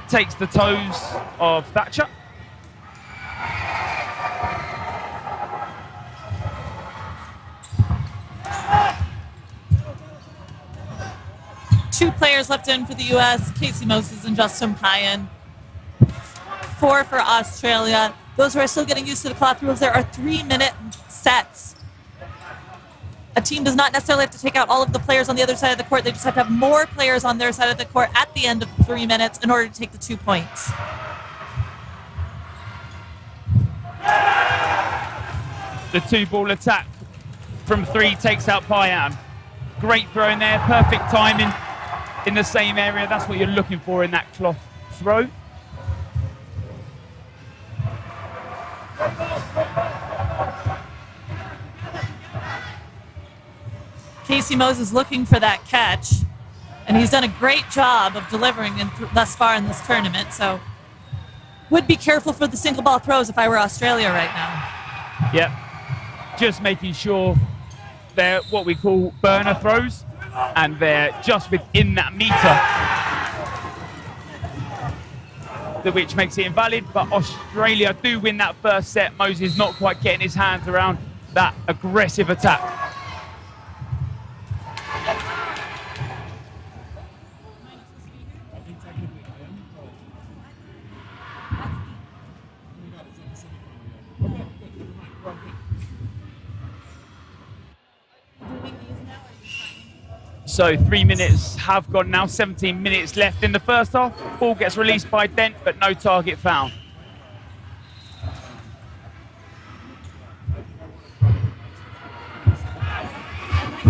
Takes the toes of Thatcher. Two players left in for the U.S., Casey Moses and Justin Pyan. 4 for Australia. Those who are still getting used to the cloth rules, there are 3-minute sets. A team does not necessarily have to take out all of the players on the other side of the court. They just have to have more players on their side of the court at the end of 3 minutes in order to take the 2 points. The 2-ball attack from 3 takes out Pyan. Great throw in there, perfect timing in the same area. That's what you're looking for in that cloth throw. Casey Moses looking for that catch, and he's done a great job of delivering thus far in this tournament. So would be careful for the single ball throws if I were Australia right now. Yep. Just making sure they're what we call burner throws, and they're just within that meter, which makes it invalid. But Australia do win that first set. Moses not quite getting his hands around that aggressive attack. So 3 minutes have gone now, 17 minutes left in the first half. Ball gets released by Dent, but no target found.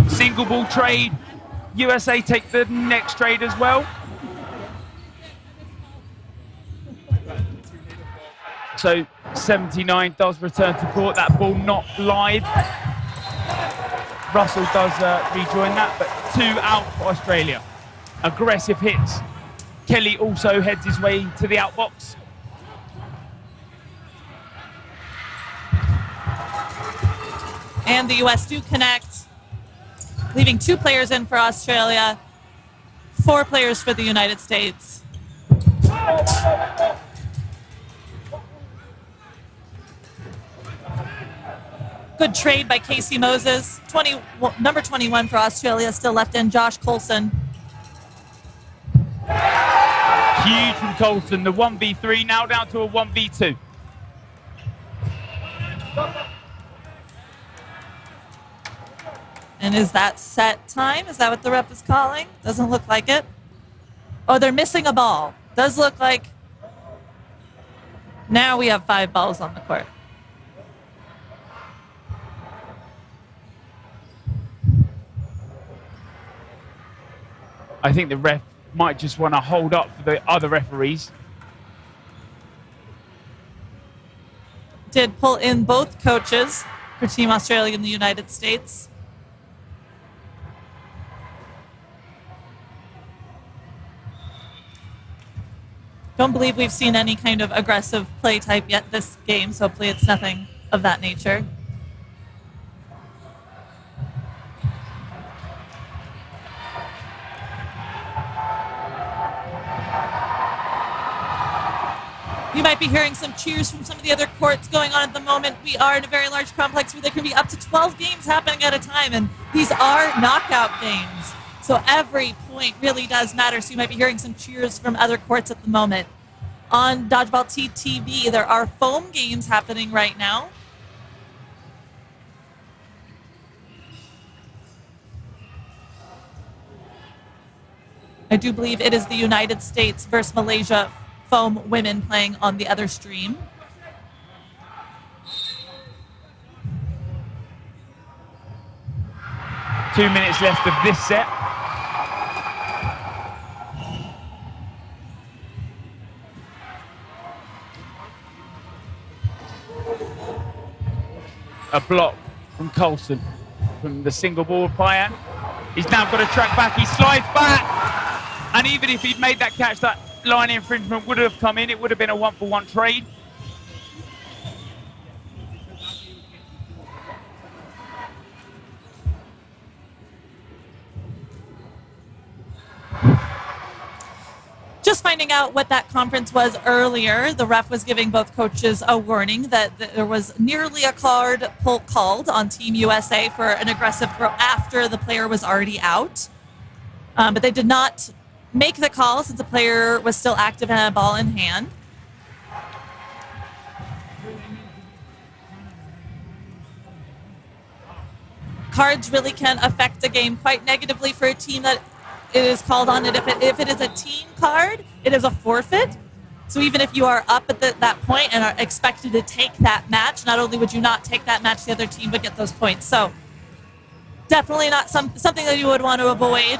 Single ball trade. USA take the next trade as well. So 79 does return to court. That ball not live. Russell does rejoin that, but 2 out for Australia. Aggressive hits. Kelly also heads his way to the outbox. And the US do connect, leaving 2 players in for Australia, 4 players for the United States. Good trade by Casey Moses. Number 21 for Australia, still left in Josh Coulson. Huge from Coulson, the 1v3 now down to a 1v2. And is that set time? Is that what the ref is calling? Doesn't look like it. Oh, they're missing a ball. Does look like now we have 5 balls on the court. I think the ref might just want to hold up for the other referees. Did pull in both coaches for Team Australia and the United States. Don't believe we've seen any kind of aggressive play type yet this game, so hopefully it's nothing of that nature. You might be hearing some cheers from some of the other courts going on at the moment. We are in a very large complex where there can be up to 12 games happening at a time, and these are knockout games. So every point really does matter. So you might be hearing some cheers from other courts at the moment. On Dodgeball TTV, there are foam games happening right now. I do believe it is the United States versus Malaysia foam women playing on the other stream. Two minutes left of this set. A block from Coulson from the single ball of Payan. He's now got to track back. He slides back. And even if he'd made that catch, that line infringement would have come in. It would have been a 1-for-1 trade. Just finding out what that conference was earlier, the ref was giving both coaches a warning that there was nearly a card called on Team USA for an aggressive throw after the player was already out. But they did not make the call since the player was still active and had a ball in hand. Cards really can affect a game quite negatively for a team that it is called on it. If it is a team card, it is a forfeit. So even if you are up at that point and are expected to take that match, not only would you not take that match, the other team would get those points. So definitely not something that you would want to avoid.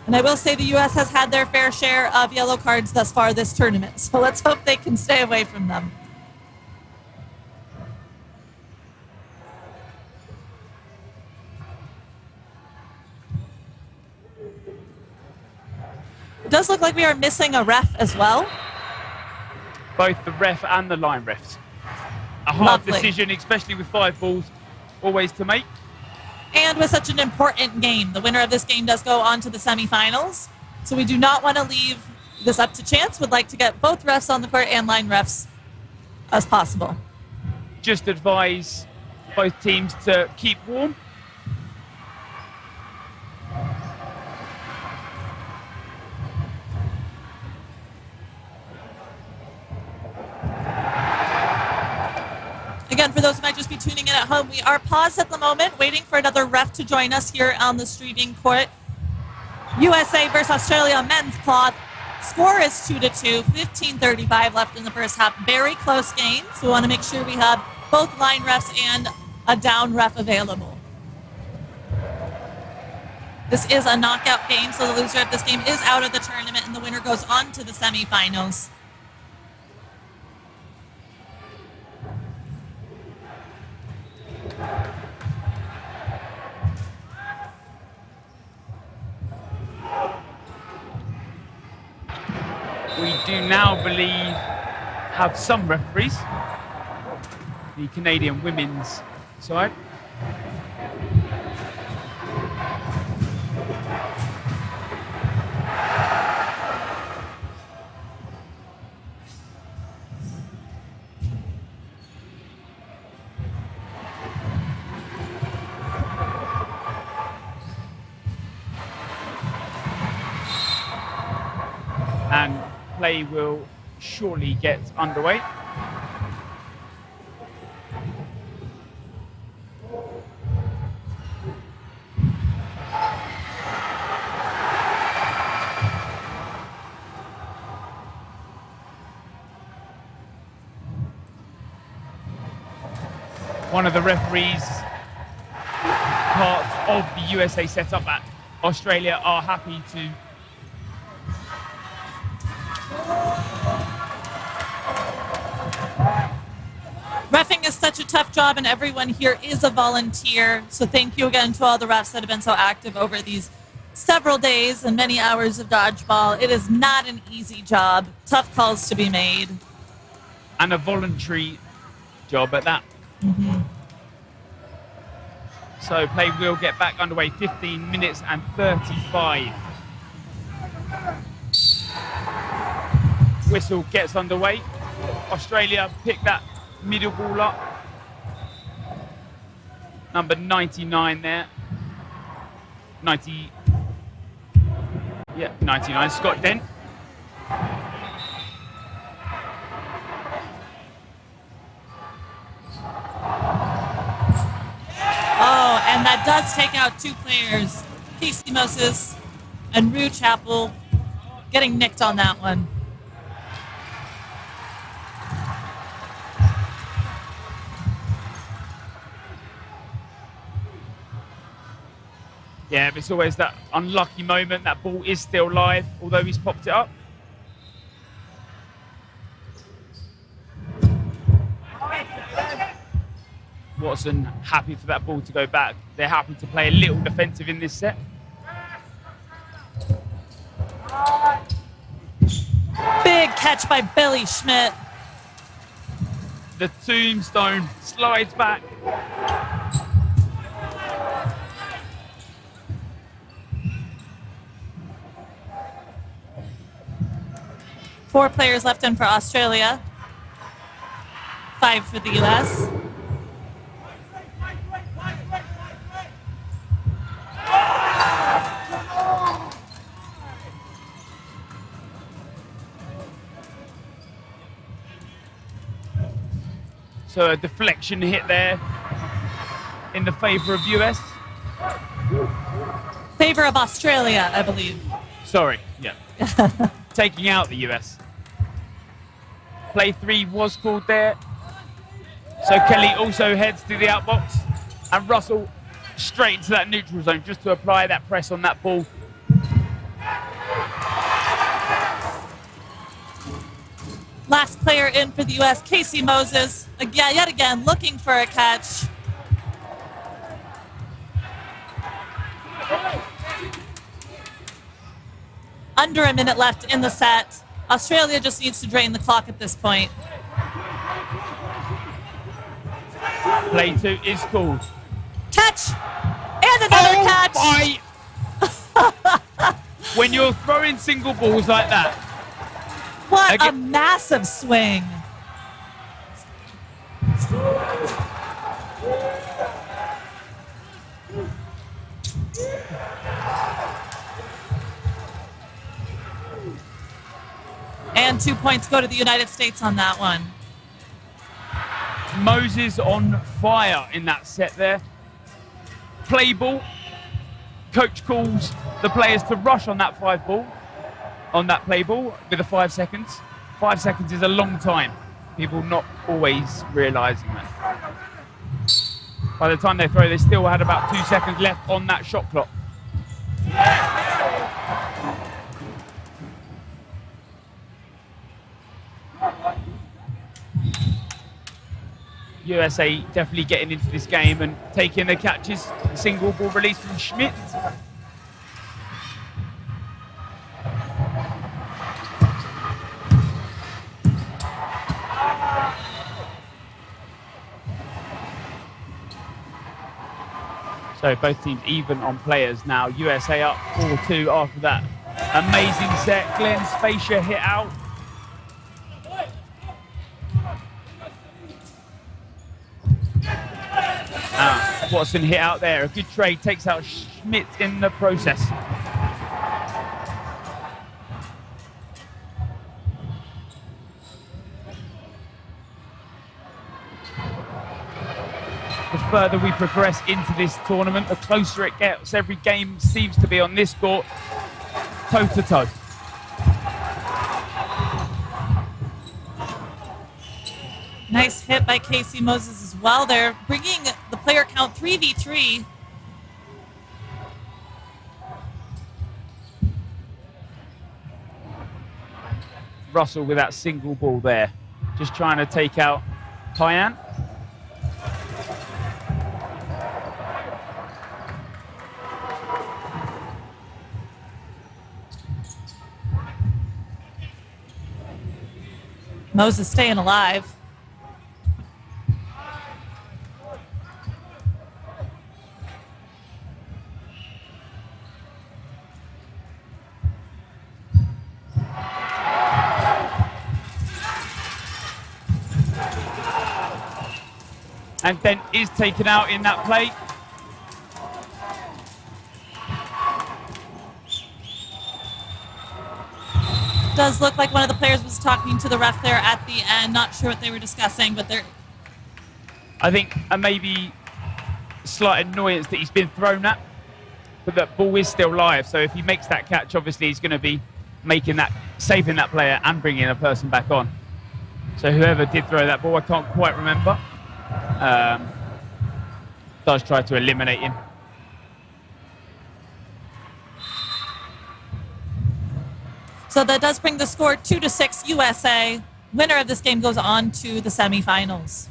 And I will say the U.S. has had their fair share of yellow cards thus far this tournament, so let's hope they can stay away from them. It does look like we are missing a ref as well. Both the ref and the line refs. A hard Lovely. decision, especially with 5 balls always to make. And with such an important game, the winner of this game does go on to the semifinals. So we do not want to leave this up to chance. Would like to get both refs on the court and line refs as possible. Just advise both teams to keep warm. Again, for those who might just be tuning in at home, we are paused at the moment, waiting for another ref to join us here on the streaming court. USA versus Australia men's cloth. Score is 2-2, 15:35 left in the first half. Very close game, so we want to make sure we have both line refs and a down ref available. This is a knockout game, so the loser of this game is out of the tournament, and the winner goes on to the semifinals. We do now believe have some referees. The Canadian women's side. And play will surely get underway. One of the referees, part of the USA setup at Australia, are happy to Reffing is such a tough job, and everyone here is a volunteer. So thank you again to all the refs that have been so active over these several days and many hours of dodgeball. It is not an easy job. Tough calls to be made. and a voluntary job at that. So play will get back underway, 15 minutes and 35. Whistle gets underway. Australia pick that middle ball up. Number 99 there. 99, Scott Dent. Oh, and that does take out two players. Casey Moses and Rue Chappell getting nicked on that one. Yeah, but it's always that unlucky moment. That ball is still live, although he's popped it up. Watson happy for that ball to go back. They're happy to play a little defensive in this set. Big catch by Billy Schmidt. The tombstone slides back. Four players left in for Australia. 5 for the U.S. So a deflection hit there in the favor of US. Favor of Australia, I believe. Sorry, yeah. Taking out the US. Play 3 was called there. So Kelly also heads to the outbox, and Russell straight into that neutral zone just to apply that press on that ball. player in for the U.S., Casey Moses. Again, yet again, looking for a catch. Under a minute left in the set. Australia just needs to drain the clock at this point. Play 2 is called. Catch! And another catch! My. When you're throwing single balls like that. What a massive swing. And 2 points go to the United States on that one. Moses on fire in that set there. Play ball. Coach calls the players to rush on that 5 ball, on that play ball with the 5 seconds. 5 seconds is a long time. People not always realizing that. By the time they throw, they still had about 2 seconds left on that shot clock. USA definitely getting into this game and taking the catches. Single ball release from Schmidt. So both teams even on players now. USA up 4-2 after that amazing set. Glenn Spacia hit out. Watson hit out there. A good trade, takes out Schmidt in the process. The further we progress into this tournament, the closer it gets. Every game seems to be on this court, toe-to-toe. Nice hit by Casey Moses as well. They're bringing the player count 3v3. Russell with that single ball there. Just trying to take out Tyann. Moses staying alive. And then is taken out in that play. Does look like one of the players was talking to the ref there at the end. Not sure what they were discussing, but they're... I think maybe slight annoyance that he's been thrown at, but that ball is still live. So if he makes that catch, obviously he's going to be making that, saving that player and bringing a person back on. So whoever did throw that ball, I can't quite remember. Does try to eliminate him. So that does bring the score 2-6 USA. Winner of this game goes on to the semifinals.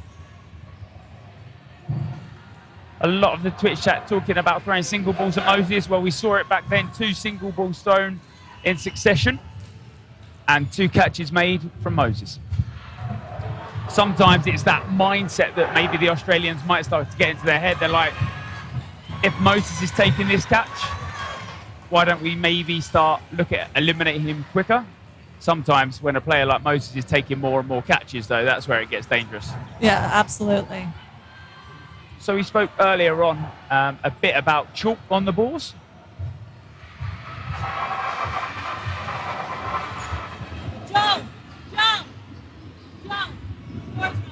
A lot of the Twitch chat talking about throwing single balls at Moses. Well, we saw it back then, 2 single balls thrown in succession and 2 catches made from Moses. Sometimes it's that mindset that maybe the Australians might start to get into their head. They're like, if Moses is taking this catch, why don't we maybe start look at eliminating him quicker? Sometimes when a player like Moses is taking more and more catches, though, that's where it gets dangerous. Yeah, absolutely. So we spoke earlier on a bit about chalk on the balls. Jump! Jump! Jump! Sportsman!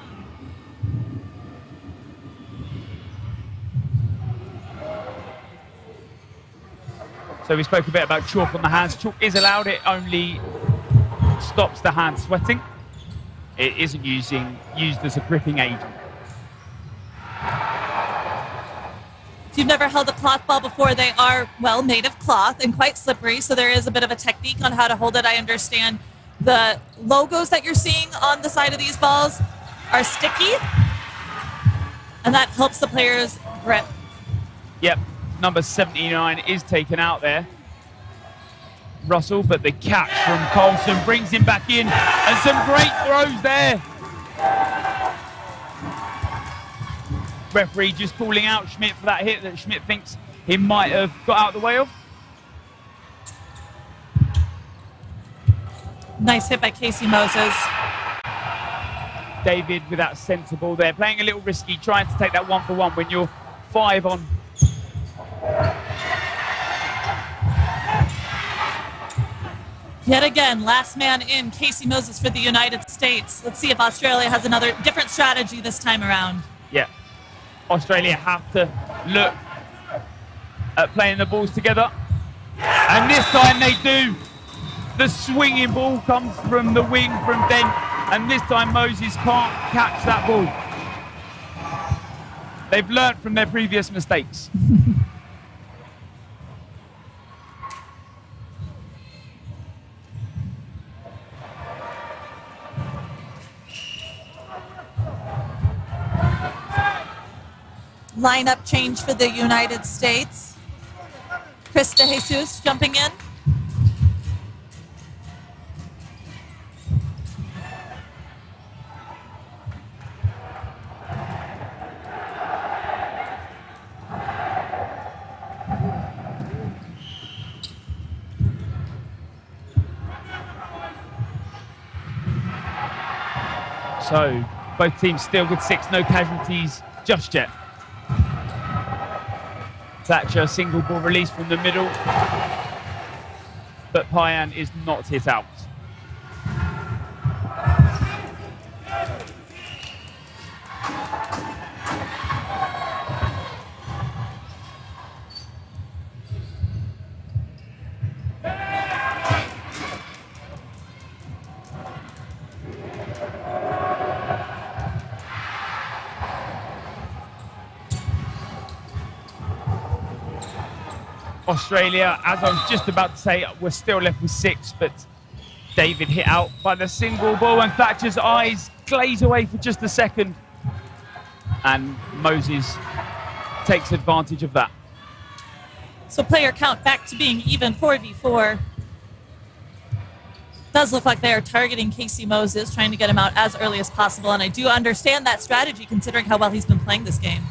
So we spoke a bit about chalk on the hands. Chalk is allowed, it only stops the hand sweating. It isn't used as a gripping agent. If you've never held a cloth ball before, they are, well, made of cloth and quite slippery, so there is a bit of a technique on how to hold it. I understand The logos that you're seeing on the side of these balls are sticky, and that helps the players grip. Yep, number 79 is taken out there. Russell, but the catch from Colson brings him back in, and some great throws there. Referee just calling out Schmidt for that hit that Schmidt thinks he might have got out of the way of. Nice hit by Casey Moses. David with that centre ball there, playing a little risky, trying to take that 1-for-1 when you're 5 on. Yet again, last man in, Casey Moses for the United States. Let's see if Australia has another different strategy this time around. Yeah, Australia have to look at playing the balls together. And this time they do. The swinging ball comes from the wing from Dent, and this time Moses can't catch that ball. They've learnt from their previous mistakes. Lineup change for the United States. Krista Jesus jumping in. So both teams still with 6, no casualties just yet. Thatcher, single ball release from the middle, but Payan is not hit out. Australia, as I was just about to say, we're still left with 6, but David hit out by the single ball, and Thatcher's eyes glaze away for just a second. And Moses takes advantage of that. So player count back to being even, 4v4. Does look like they are targeting Casey Moses, trying to get him out as early as possible, and I do understand that strategy considering how well he's been playing this game.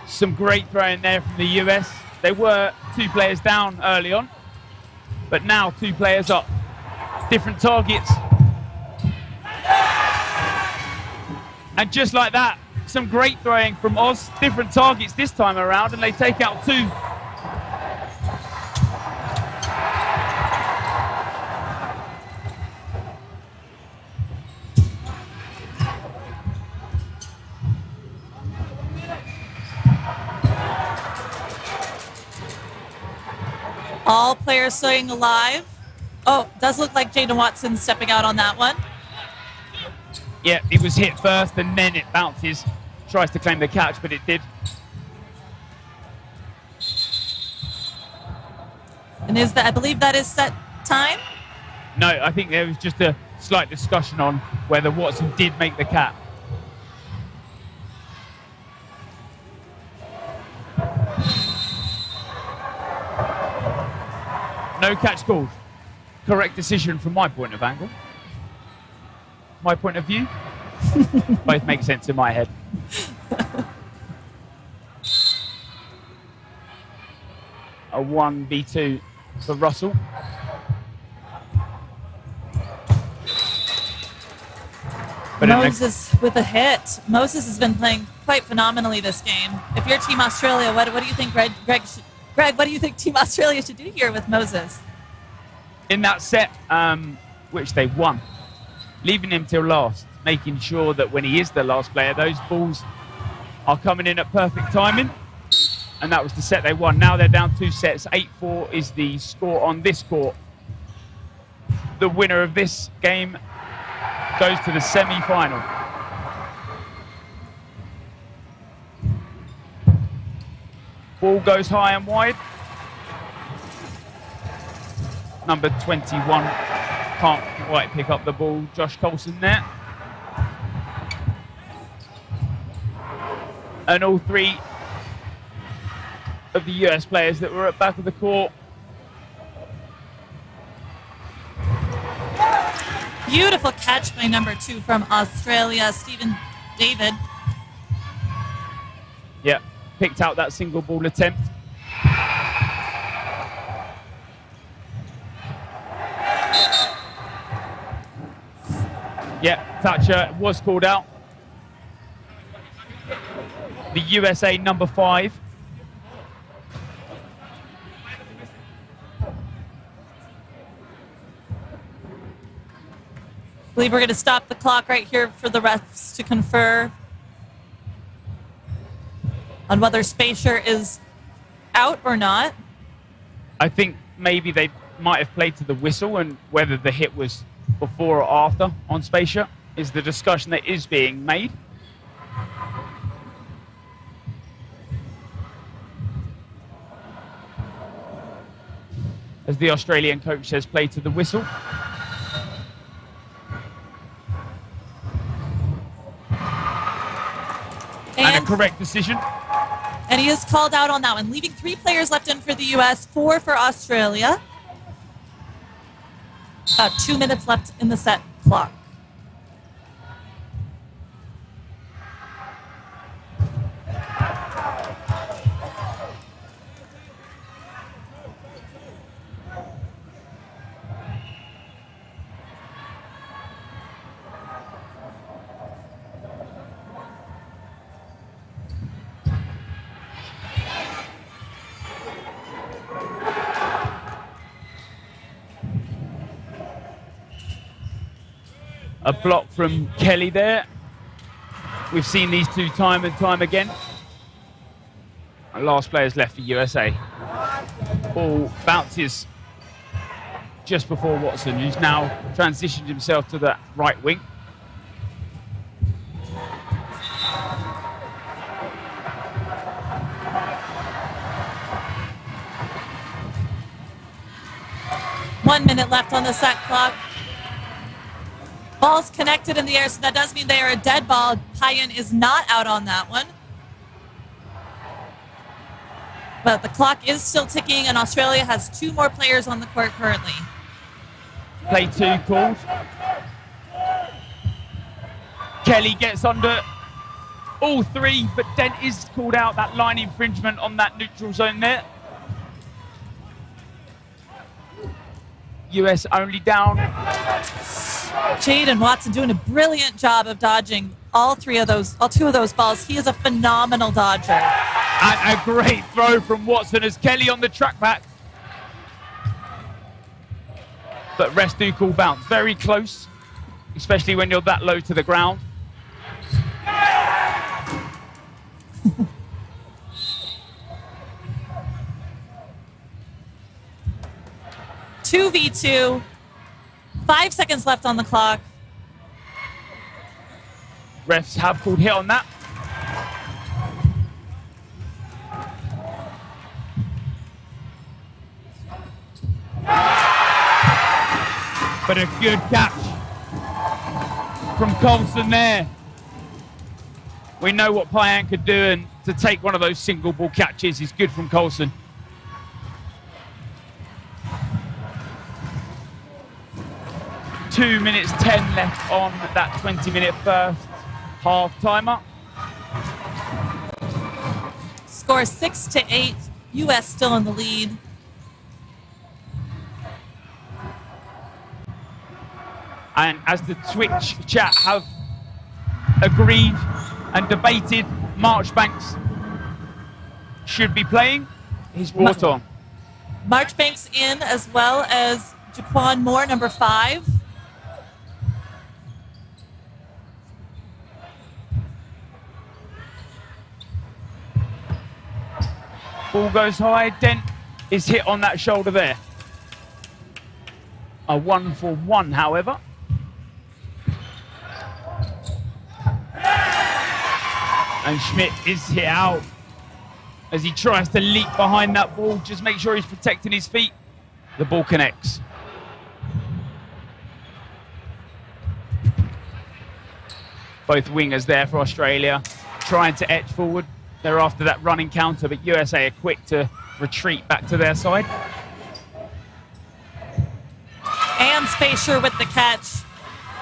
Some great throwing there from the US. They were 2 players down early on, but now 2 players up. Different targets. And just like that, some great throwing from Oz. Different targets this time around, and they take out 2. All players staying alive. Oh, does look like Jaden Watson stepping out on that one. Yeah, it was hit first and then it bounces. Tries to claim the catch, but it did. And is that, I believe that is set time? No, I think there was just a slight discussion on whether Watson did make the catch. No catch called. Correct decision from my point of angle. My point of view. Both make sense in my head. A 1v2 for Russell. But Moses with a hit. Moses has been playing quite phenomenally this game. If you're Team Australia, what do you think, Greg, what do you think Team Australia should do here with Moses? In that set, which they won, leaving him till last, making sure that when he is the last player, those balls are coming in at perfect timing. And that was the set they won. Now they're down 2 sets. 8-4 is the score on this court. The winner of this game goes to the semi-final. Ball goes high and wide. number 21 can't quite pick up the ball. Josh Coulson there. And all three of the US players that were at back of the court. Beautiful catch by number 2 from Australia, Stephen David. Yeah, picked out that single ball attempt. Yeah, Thatcher was called out. The USA number 5. I believe we're going to stop the clock right here for the refs to confer on whether Spacer is out or not. I think maybe they might have played to the whistle, and whether the hit was before or after on Spacer is the discussion that is being made. As the Australian coach says, play to the whistle. And a correct decision. And he is called out on that one, leaving 3 players left in for the U.S., 4 for Australia. About 2 minutes left in the set clock. A block from Kelly there. We've seen these two time and time again. And last player's left for USA. Ball bounces just before Watson, who's now transitioned himself to the right wing. One minute left on the set clock. Ball's connected in the air, so that does mean they are a dead ball. Payan is not out on that one. But the clock is still ticking, and Australia has 2 more players on the court currently. Play 2 called. Kelly gets under all 3, but Dent is called out. That line infringement on that neutral zone there. US only down. Jaden Watson doing a brilliant job of dodging all 2 of those balls. He is a phenomenal dodger. And a great throw from Watson as Kelly on the track back. But refs do call bounce. Very close, especially when you're that low to the ground. 2v2. 5 seconds left on the clock. Refs have called hit on that. But a good catch from Coulson there. We know what Payan could do, and to take one of those single ball catches is good from Coulson. Two minutes 10 left on that 20-minute first half timer. Score 6-8. US still in the lead. And as the Twitch chat have agreed and debated, Marchbanks should be playing. He's brought on. Marchbanks in, as well as Jaquan Moore, number 5. Ball goes high. Dent is hit on that shoulder there. A 1-for-1, however. And Schmidt is hit out as he tries to leap behind that ball. Just make sure he's protecting his feet. The ball connects. Both wingers there for Australia, trying to etch forward. They're after that running counter, but USA are quick to retreat back to their side. And Spacer with the catch,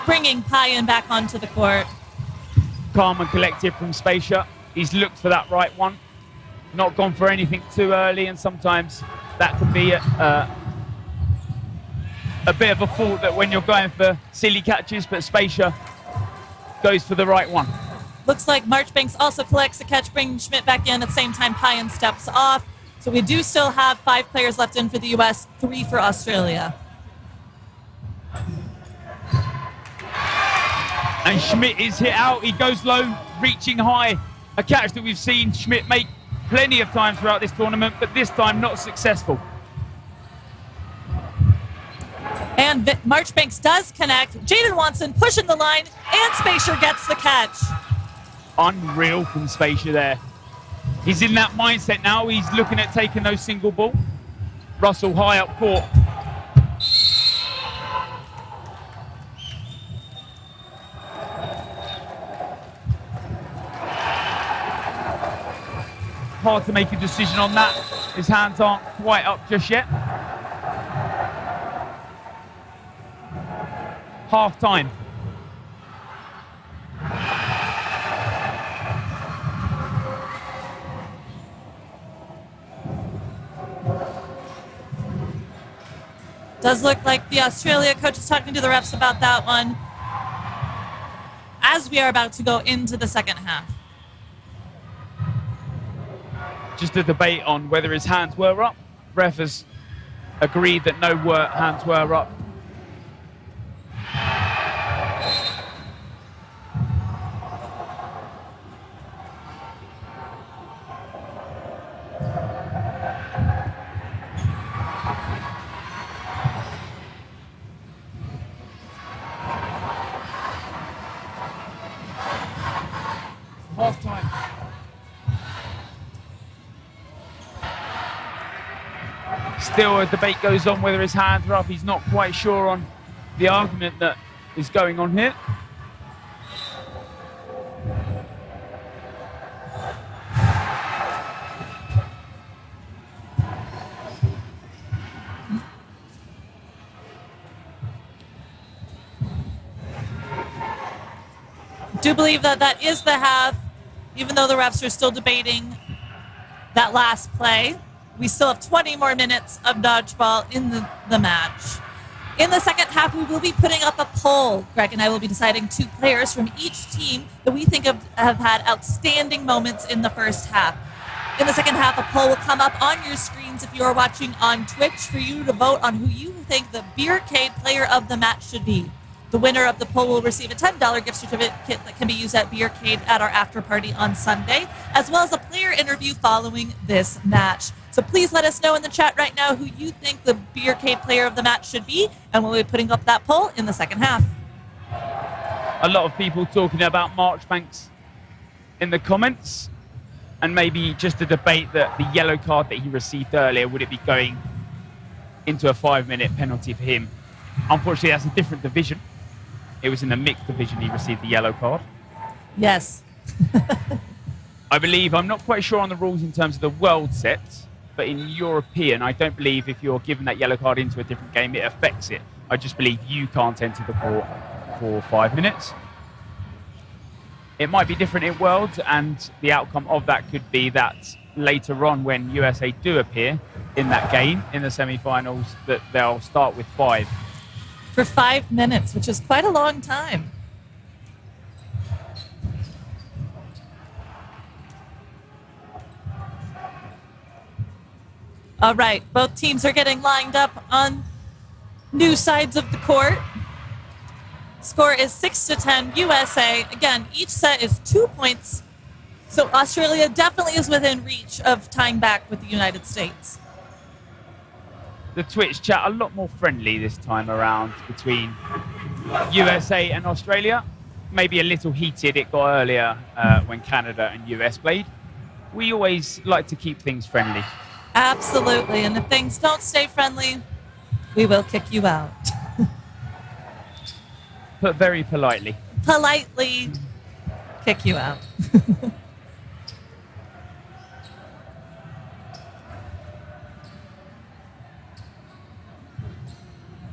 bringing Payan back onto the court. Calm and collected from Spacer. He's looked for that right one. Not gone for anything too early, and sometimes that can be a bit of a fault that when you're going for silly catches, but Spacer goes for the right one. Looks like Marchbanks also collects the catch, bringing Schmidt back in. At the same time, Payan steps off. So we do still have 5 players left in for the U.S., 3 for Australia. And Schmidt is hit out. He goes low, reaching high. A catch that we've seen Schmidt make plenty of times throughout this tournament, but this time not successful. And Marchbanks does connect. Jaden Watson pushing the line, and Spacer gets the catch. Unreal from Spacer there. He's in that mindset now. He's looking at taking those single ball. Russell high up court. Hard to make a decision on that. His hands aren't quite up just yet. Half time. Does look like the Australia coach is talking to the refs about that one as we are about to go into the second half. Just a debate on whether his hands were up. Ref has agreed that no hands were up. Half time. Still a debate goes on whether his hands are up. He's not quite sure on the argument that is going on here. Do believe that that is the half, even though the refs are still debating that last play. We still have 20 more minutes of dodgeball in the match. In the second half, we will be putting up a poll. Greg and I will be deciding 2 players from each team that we think have had outstanding moments in the first half. In the second half, a poll will come up on your screens if you are watching on Twitch for you to vote on who you think the Beercade player of the match should be. The winner of the poll will receive a $10 gift certificate that can be used at Beercade at our after party on Sunday, as well as a player interview following this match. So please let us know in the chat right now who you think the Beercade player of the match should be, and we'll be putting up that poll in the second half. A lot of people talking about Marchbanks in the comments, and maybe just a debate that the yellow card that he received earlier, would it be going into a 5-minute penalty for him? Unfortunately, that's a different division. It was in the mixed division he received the yellow card. Yes. I believe, I'm not quite sure on the rules in terms of the world set, but in European, I don't believe if you're given that yellow card into a different game, it affects it. I just believe you can't enter the court for 5 minutes. It might be different in Worlds, and the outcome of that could be that later on when USA do appear in that game, in the semi-finals, that they'll start with 5. For 5 minutes, which is quite a long time. All right, both teams are getting lined up on new sides of the court. Score is 6-10 USA. Again, each set is 2 points. So Australia definitely is within reach of tying back with the United States. The Twitch chat a lot more friendly this time around between USA and Australia. Maybe a little heated it got earlier when Canada and US played. We always like to keep things friendly. Absolutely, and if things don't stay friendly, we will kick you out. Put very politely. Politely. kick you out.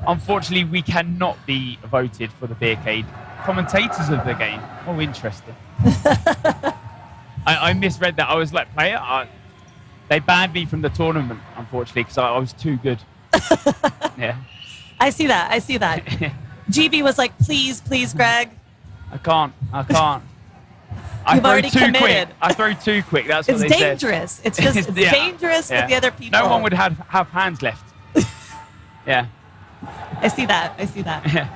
Unfortunately, we cannot be voted for the Beercade commentators of the game. Oh, interesting. I misread that. I was like, player. They banned me from the tournament, unfortunately, because I was too good. Yeah. I see that. I see that. GB was like, please, please, Greg. I can't. You've already committed. Quick. I throw too quick. That's what It's they dangerous. said. It's just it's Yeah. dangerous Yeah. with the other people. No one would have hands left. Yeah. I see that. I see that. Yeah.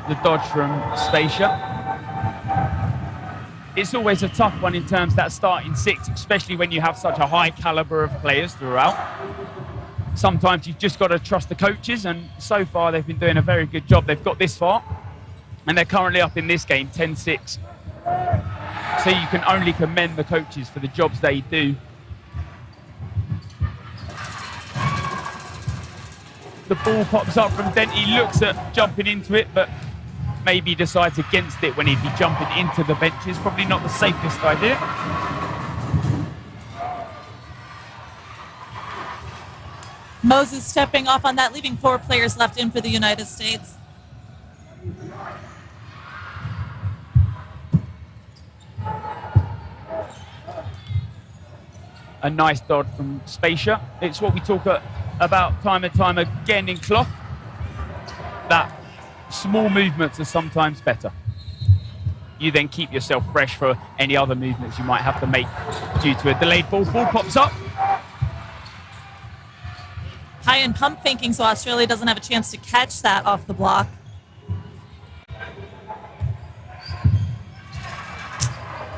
The dodge from Spacia. It's always a tough one in terms of that starting six, especially when you have such a high caliber of players throughout. Sometimes you've just got to trust the coaches, and so far they've been doing a very good job. They've got this far, and they're currently up in this game 10-6. So you can only commend the coaches for the jobs they do. The ball pops up from Dent. He looks at jumping into it, but maybe decides against it when he'd be jumping into the benches. Probably not the safest idea. Moses stepping off on that, leaving 4 players left in for the United States. A nice dodge from Spacia. It's what we talk about time and time again in cloth. That small movements are sometimes better. You then keep yourself fresh for any other movements you might have to make due to a delayed ball. Ball pops up. High and pump faking, so Australia doesn't have a chance to catch that off the block.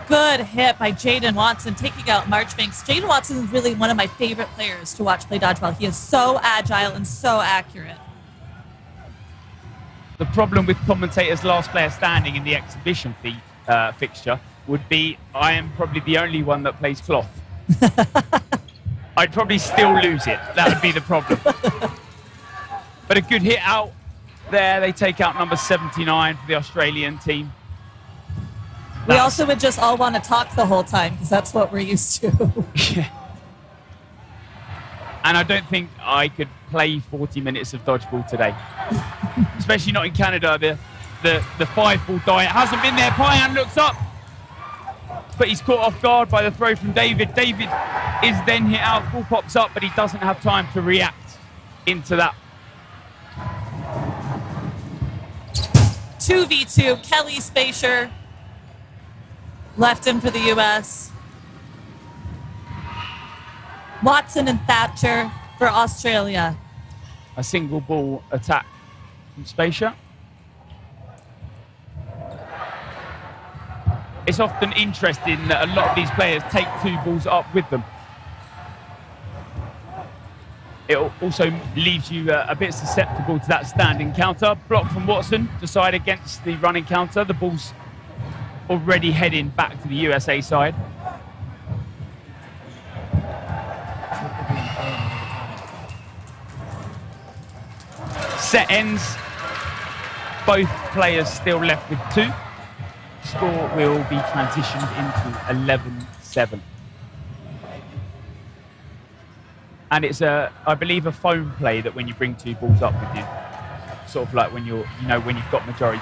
Good hit by Jaden Watson, taking out Marchbanks. Jaden Watson is really one of my favorite players to watch play dodgeball. He is so agile and so accurate. The problem with commentators' last player standing in the exhibition fixture would be I am probably the only one that plays cloth. I'd probably still lose it. That would be the problem. But a good hit out there. They take out number 79 for the Australian team. We also would just all want to talk the whole time because that's what we're used to. Yeah. And I don't think I could play 40 minutes of dodgeball today. Especially not in Canada. The 5-ball diet hasn't been there. Payan looks up. But he's caught off guard by the throw from David. David is then hit out. Ball pops up, but he doesn't have time to react into that. 2v2, Kelly Spacer left him for the U.S. Watson and Thatcher for Australia. A single ball attack from Spacia. It's often interesting that a lot of these players take 2 balls up with them. It also leaves you a bit susceptible to that standing counter. Block from Watson, decide against the running counter. The ball's already heading back to the USA side. Set ends. Both players still left with 2. Score will be transitioned into 11-7. And it's I believe, a phone play that when you bring 2 balls up with you, sort of like when when you've got majority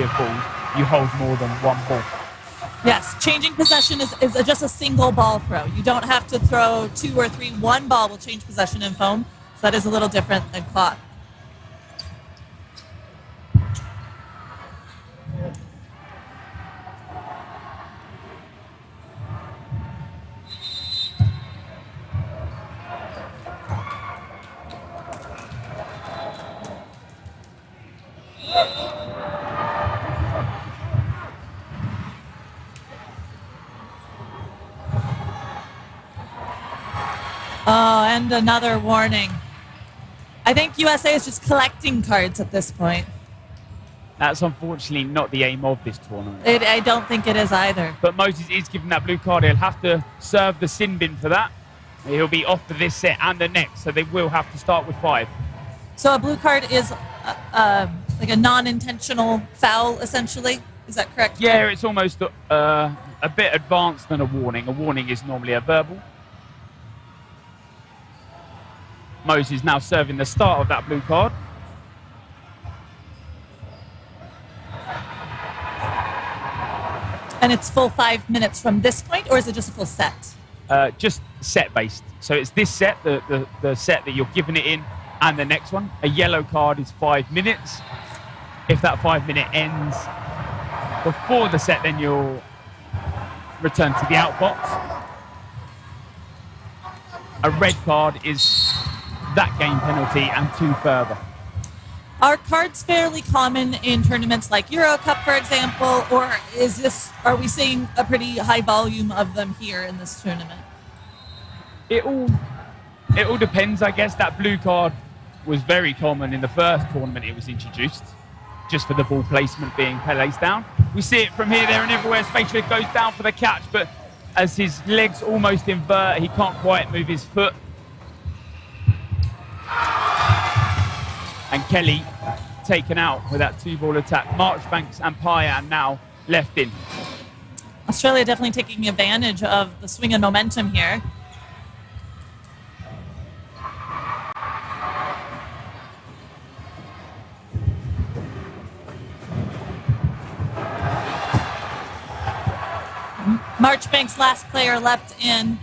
of balls, you hold more than 1 ball. Yes, changing possession is just a single ball throw. You don't have to throw 2 or 3. 1 ball will change possession in foam. So that is a little different than cloth. Oh, and another warning. I think USA is just collecting cards at this point. That's unfortunately not the aim of this tournament. I don't think it is either. But Moses is given that blue card. He'll have to serve the sin bin for that. He'll be off for this set and the next, so they will have to start with 5. So a blue card is like a non-intentional foul, essentially. Is that correct? Yeah, it's almost a bit advanced than a warning. A warning is normally a verbal. Moses now serving the start of that blue card. And it's full 5 minutes from this point, or is it just a full set? Just set-based. So it's this set, the set that you're giving it in, and the next one. A yellow card is 5 minutes. If that 5-minute ends before the set, then you'll return to the outbox. A red card is that game penalty and 2 further. Are cards fairly common in tournaments like Euro Cup, for example, or are we seeing a pretty high volume of them here in this tournament? It all depends, I guess. That blue card was very common in the first tournament it was introduced, just for the ball placement being placed down. We see it from here, there, and everywhere. Spatial goes down for the catch, but as his legs almost invert, he can't quite move his foot. And Kelly taken out with that 2-ball attack. Marchbanks and Payan now left in. Australia definitely taking advantage of the swing and momentum here. Marchbanks, last player left in.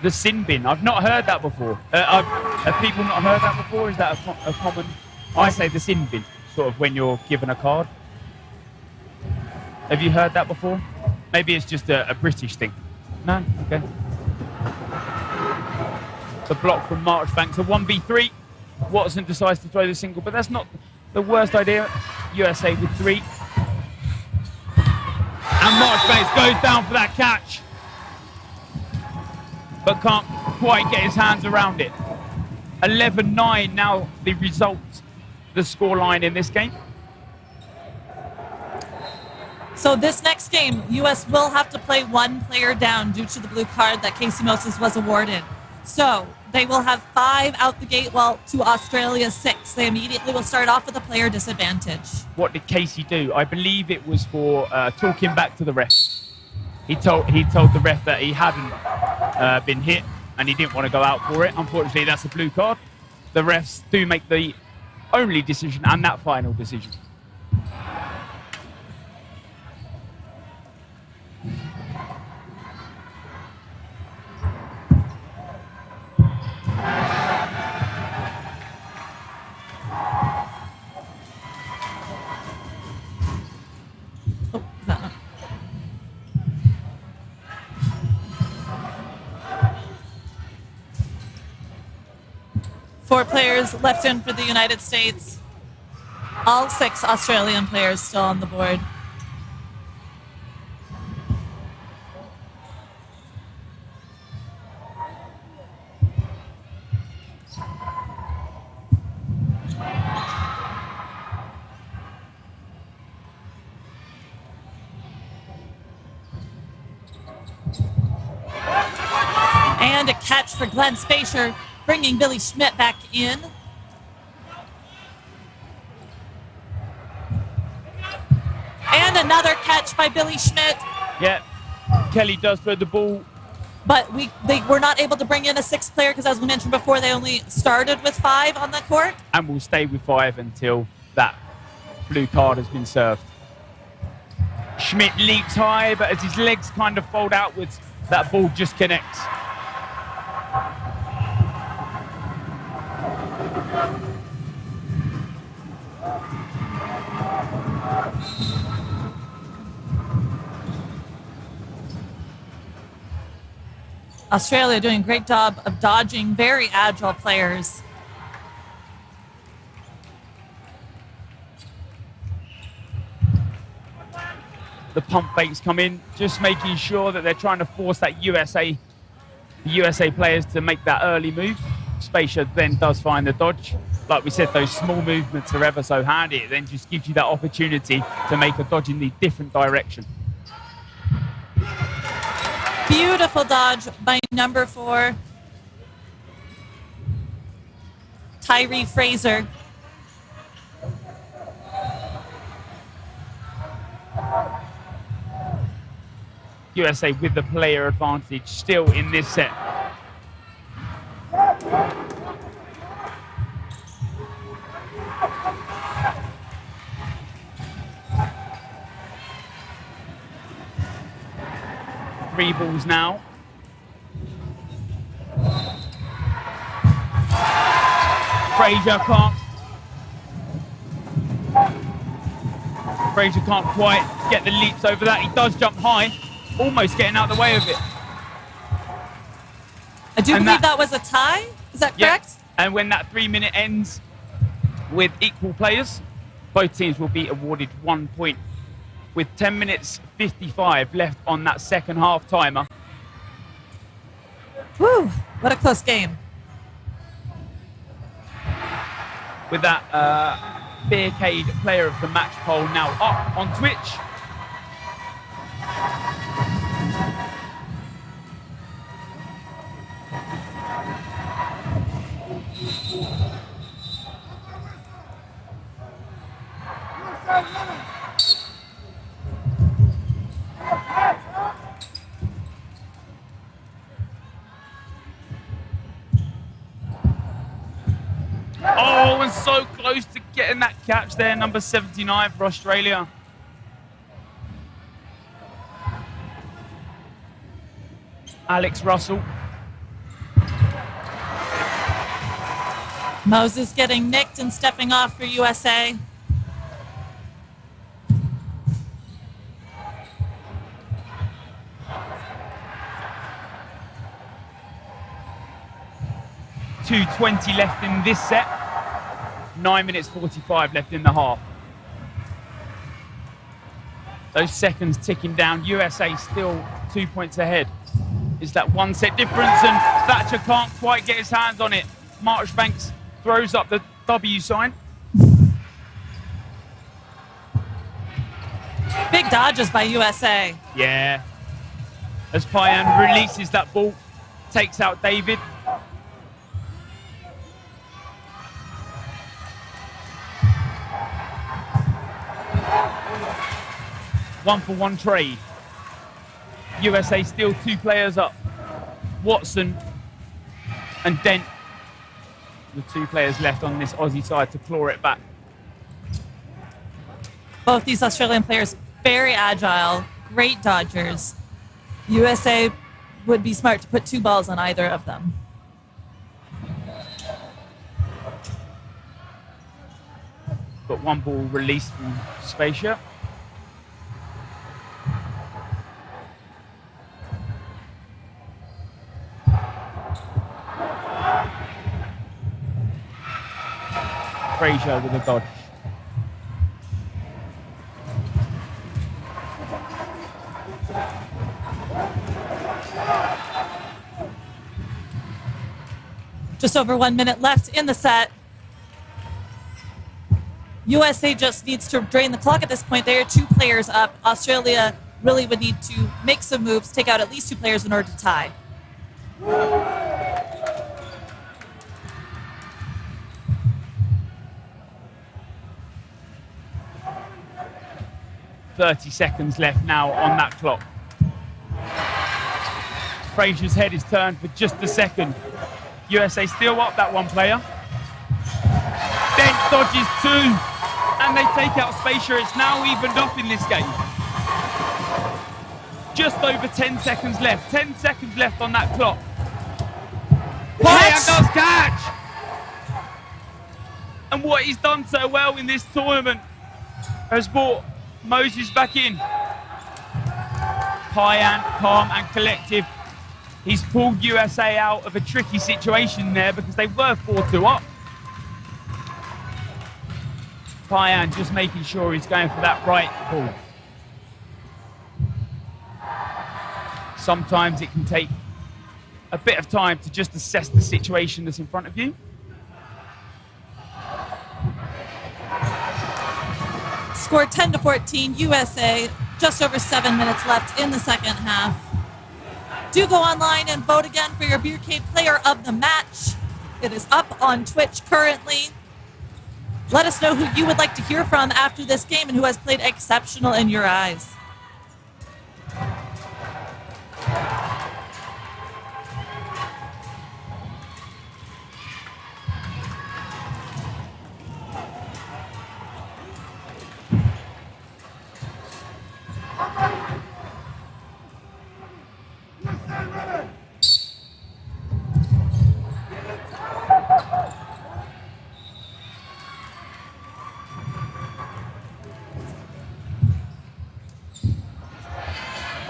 The sin bin. I've not heard that before. Have people not heard that before? Is that a common... I say the sin bin, sort of when you're given a card. Have you heard that before? Maybe it's just a British thing. No? Okay. The block from Marchbanks, a 1v3. Watson decides to throw the single, but that's not the worst idea. USA with 3. And Marchbanks goes down for that catch, but can't quite get his hands around it. 11-9 now the result, the scoreline in this game. So this next game, US will have to play 1 player down due to the blue card that Casey Moses was awarded. So they will have 5 out the gate, while to Australia's 6. They immediately will start off with a player disadvantage. What did Casey do? I believe it was for talking back to the ref. He told the ref that he hadn't been hit and he didn't want to go out for it. Unfortunately, that's a blue card. The refs do make the only decision and that final decision. Oh, that one. Four players left in for the United States. All 6 Australian players still on the board. And a catch for Glenn Spacer, bringing Billy Schmidt back in. And another catch by Billy Schmidt. Yeah, Kelly does throw the ball. But they were not able to bring in a 6th player because, as we mentioned before, they only started with 5 on the court. And will stay with 5 until that blue card has been served. Schmidt leaps high, but as his legs kind of fold outwards, that ball just connects. Australia doing a great job of dodging very agile players. The pump fakes come in, just making sure that they're trying to force that the USA players to make that early move. Spacer then does find the dodge. Like we said, those small movements are ever so handy. It then just gives you that opportunity to make a dodge in the different direction. Beautiful dodge by number 4, Tyree Fraser. USA with the player advantage still in this set. Three balls now. Fraser can't quite get the leaps over that. He does jump high, almost getting out of the way of it. I do believe that was a tie. Is that correct? Yeah. And when that 3 minute ends with equal players, both teams will be awarded 1 point. With 10 minutes 55 left on that second half timer. Whew, what a close game. With that Beercade player of the match poll now up on Twitch. Oh, and so close to getting that catch there, number 79 for Australia. Alex Russell. Moses getting nicked and stepping off for USA. .220 left in this set. 9 minutes 45 left in the half. Those seconds ticking down. USA still 2 points ahead. Is that 1 set difference, and Thatcher can't quite get his hands on it. Marchbanks throws up the W sign. Big dodges by USA. Yeah. As Payan releases that ball, takes out David. One-for-one trade. USA still 2 players up. Watson and Dent, the 2 players left on this Aussie side to claw it back. Both these Australian players very agile, great dodgers. USA would be smart to put 2 balls on either of them. Got 1 ball released from Spacia. Fraser with a dodge. Just over 1 minute left in the set. USA just needs to drain the clock at this point. They are 2 players up. Australia really would need to make some moves, take out at least 2 players in order to tie. 30 seconds left now on that clock. Fraser's head is turned for just a second. USA still up that 1 player. Dent dodges 2, and they take out Spacia. It's now evened up in this game. Just over 10 seconds left. 10 seconds left on that clock. Payan does catch! And what he's done so well in this tournament has brought Moses back in. Payan, calm and collective. He's pulled USA out of a tricky situation there because they were 4-2 up. Payan just making sure he's going for that right ball. Sometimes it can take a bit of time to just assess the situation that's in front of you. Score 10-14, USA, just over 7 minutes left in the second half. Do go online and vote again for your Beer Cave Player of the Match. It is up on Twitch currently. Let us know who you would like to hear from after this game and who has played exceptional in your eyes.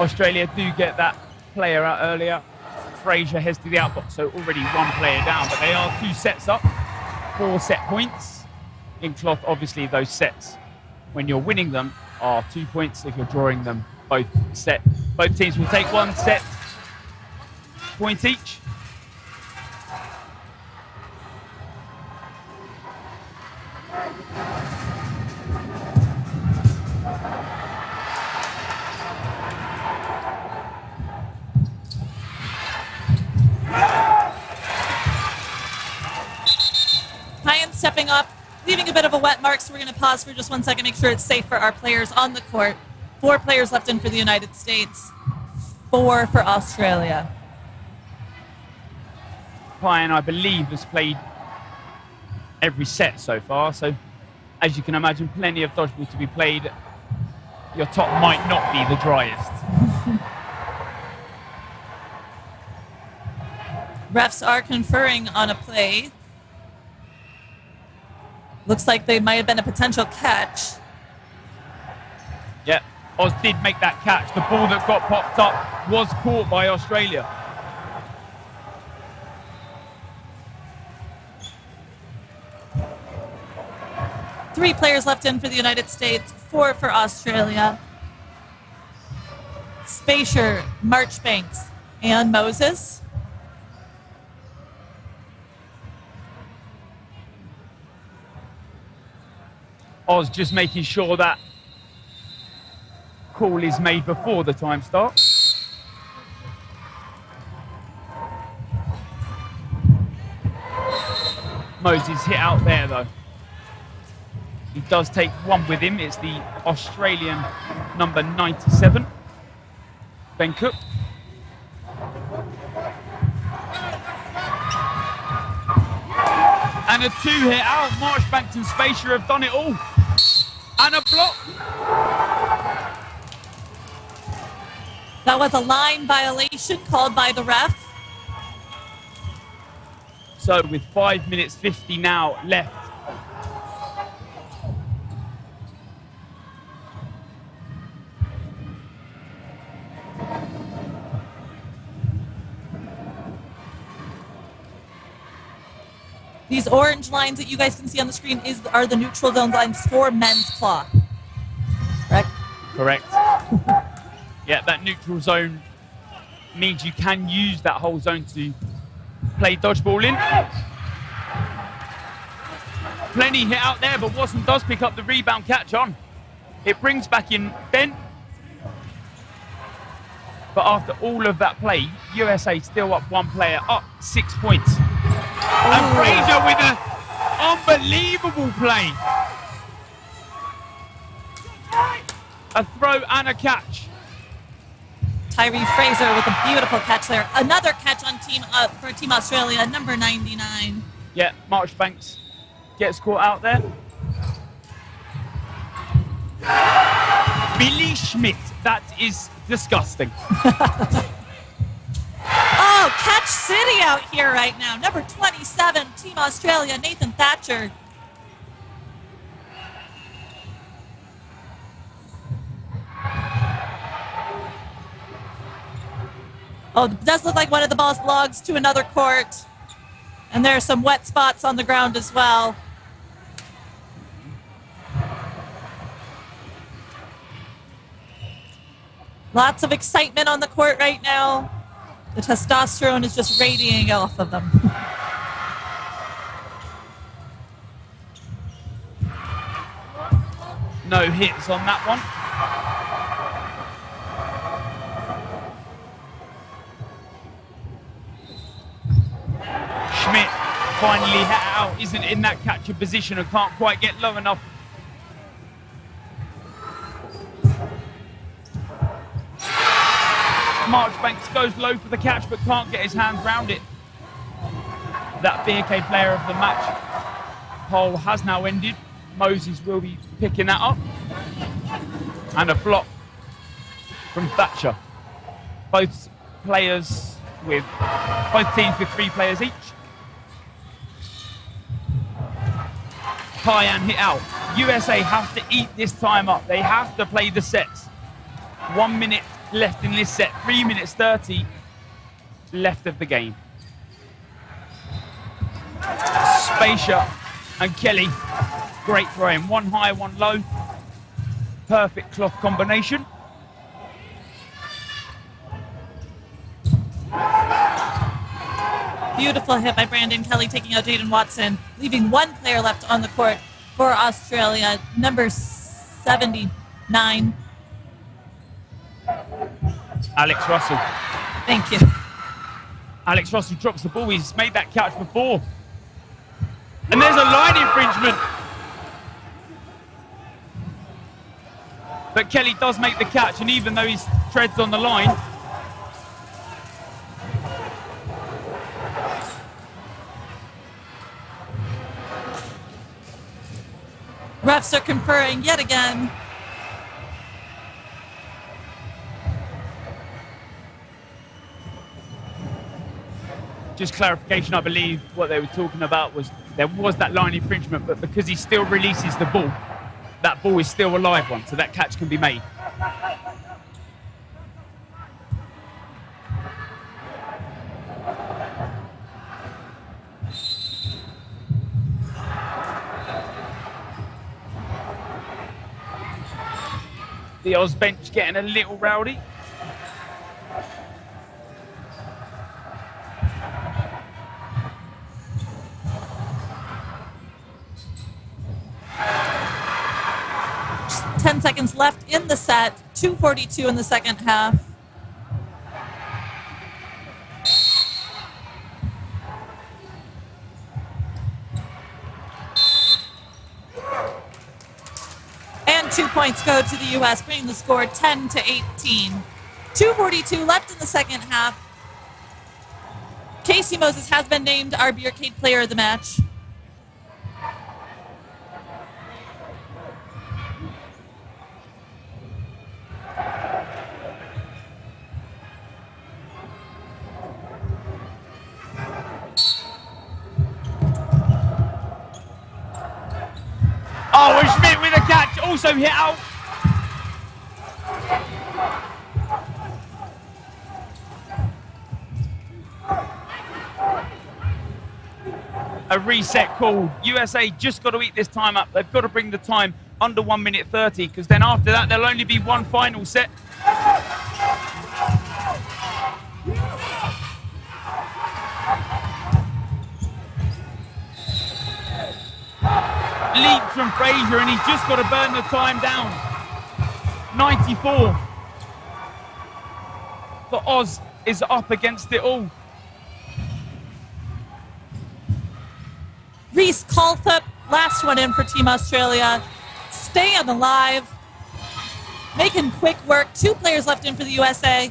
Australia do get that player out earlier. Fraser heads to the outbox, so already one player down, but they are 2 sets up, 4 set points. In cloth, obviously, those sets, when you're winning them, are 2 points. If you're drawing them, both teams will take 1 set point each. Stepping up, leaving a bit of a wet mark, so we're going to pause for just 1 second, make sure it's safe for our players on the court. 4 players left in for the United States, 4 for Australia. Pyan, I believe, has played every set so far, so as you can imagine, plenty of dodgeball to be played. Your top might not be the driest. Refs are conferring on a play. Looks like they might have been a potential catch. Yeah, Oz did make that catch. The ball that got popped up was caught by Australia. Three players left in for the United States, 4 for Australia. Spacier, Marchbanks, and Moses. Oz just making sure that call is made before the time starts. Moses hit out there though. He does take 1 with him. It's the Australian number 97, Ben Cook. And a 2 hit out. Marchbanks and Spacier have done it all. And a block. That was a line violation called by the ref. So with 5 minutes 50 now left. These orange lines that you guys can see on the screen are the neutral zone lines for men's cloth. Correct? Correct. Yeah, that neutral zone means you can use that whole zone to play dodgeball in. Plenty hit out there, but Watson does pick up the rebound catch on. It brings back in Ben. But after all of that play, USA still up 1 player, up 6 points. And Fraser with an unbelievable play. A throw and a catch. Tyree Fraser with a beautiful catch there. Another catch on for Team Australia, number 99. Yeah, Marchbanks gets caught out there. Billy Schmidt, that is disgusting. Oh, catch city out here right now. Number 27, Team Australia, Nathan Thatcher. Oh, it does look like one of the balls belongs to another court. And there are some wet spots on the ground as well. Lots of excitement on the court right now. The testosterone is just radiating off of them. No hits on that one. finally hit out, isn't in that catcher position and can't quite get low enough. Marchbanks goes low for the catch but can't get his hands round it. That BK player of the match poll has now ended. Moses will be picking that up. And a block from Thatcher. Both teams with 3 players each. Payan hit out. USA have to eat this time up. They have to play the sets. 1 minute left in this set. 3 minutes 30 left of the game. Spacia and Kelly, great throwing. One high, one low. Perfect cloth combination. Beautiful hit by Brandon Kelly, taking out Jaden Watson, leaving one player left on the court for Australia, number 79. Alex Russell. Thank you. Alex Russell drops the ball. He's made that catch before. And there's a line infringement. But Kelly does make the catch, and even though he treads on the line, refs are conferring yet again. just clarification, I believe what they were talking about was there was that line infringement, but because he still releases the ball, that ball is still a live one, so that catch can be made. The Oz bench getting a little rowdy. Just 10 seconds left in the set, 2:42 in the second half. And 2 points go to the U.S., bringing the score 10-18. 2:42 left in the second half. Casey Moses has been named our Beercade Player of the Match. Oh, and Schmidt with a catch, also hit out. A reset call. USA just got to eat this time up. They've got to bring the time under 1:30, because then after that there'll only be one final set. Lead from Frazier, and he's just got to burn the time down. 94. For Oz is up against it all. Reese Calthup, last one in for Team Australia. Staying alive. Making quick work. 2 players left in for the USA.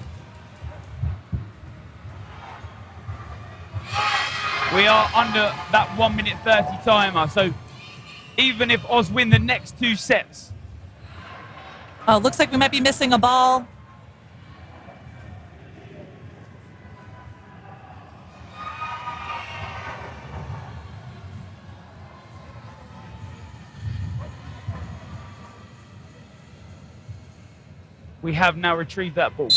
We are under that 1:30 timer, so even if Oz win the next 2 sets. Oh, looks like we might be missing a ball. We have now retrieved that ball.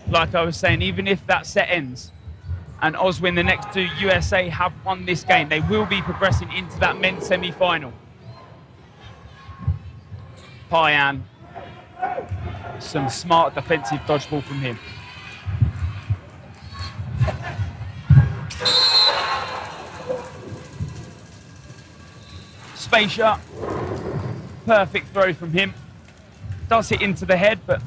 Like I was saying, even if that set ends and Oz win the next 2, USA have won this game. They will be progressing into that men's semi-final. Payan, some smart defensive dodgeball from him. Spacia, perfect throw from him. Does hit into the head, but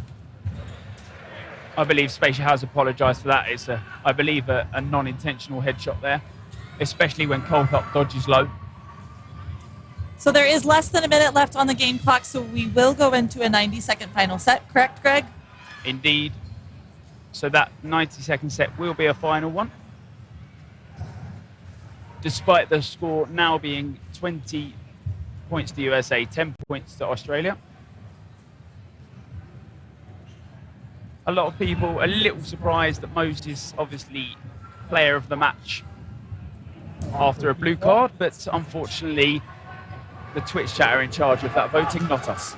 I believe Spacia has apologised for that. It's, I believe, a non-intentional headshot there, especially when Colthop dodges low. So there is less than a minute left on the game clock, so we will go into a 90-second final set, correct, Greg? Indeed. So that 90-second set will be a final one. Despite the score now being 20 points to USA, 10 points to Australia. A lot of people a little surprised that Mose is obviously player of the match after a blue card, but unfortunately the Twitch chat are in charge of that voting, not us.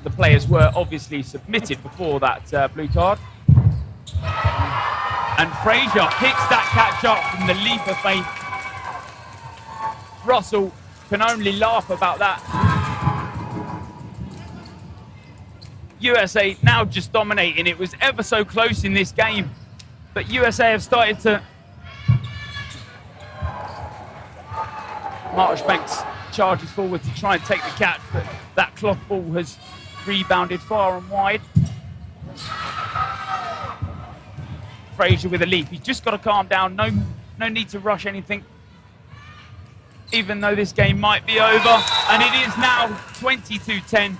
The players were obviously submitted before that blue card. And Frazier picks that catch up from the leap of faith. Russell can only laugh about that. USA now just dominating. It was ever so close in this game, but USA have started to... Marchbanks charges forward to try and take the catch, but that cloth ball has rebounded far and wide. Frazier with a leap. He's just got to calm down. No need to rush anything, even though this game might be over. And it is now 22-10.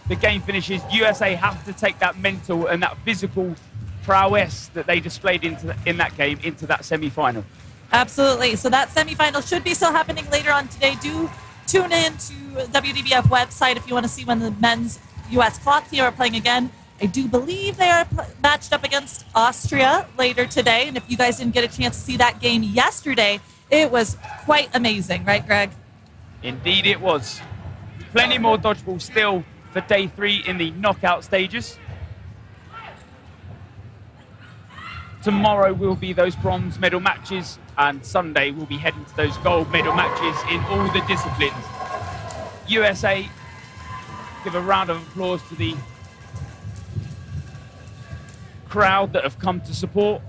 The game finishes. USA have to take that mental and that physical prowess that they displayed in that game into that semi-final. Absolutely. So that semi-final should be still happening later on today. Do tune in to WDBF website if you want to see when the men's U.S. cloth team are playing again. I do believe they are matched up against Austria later today. And if you guys didn't get a chance to see that game yesterday, it was quite amazing. Right, Greg? Indeed it was. Plenty more dodgeball still for day 3 in the knockout stages. Tomorrow will be those bronze medal matches, and Sunday we'll be heading to those gold medal matches in all the disciplines. USA, give a round of applause to the crowd that have come to support.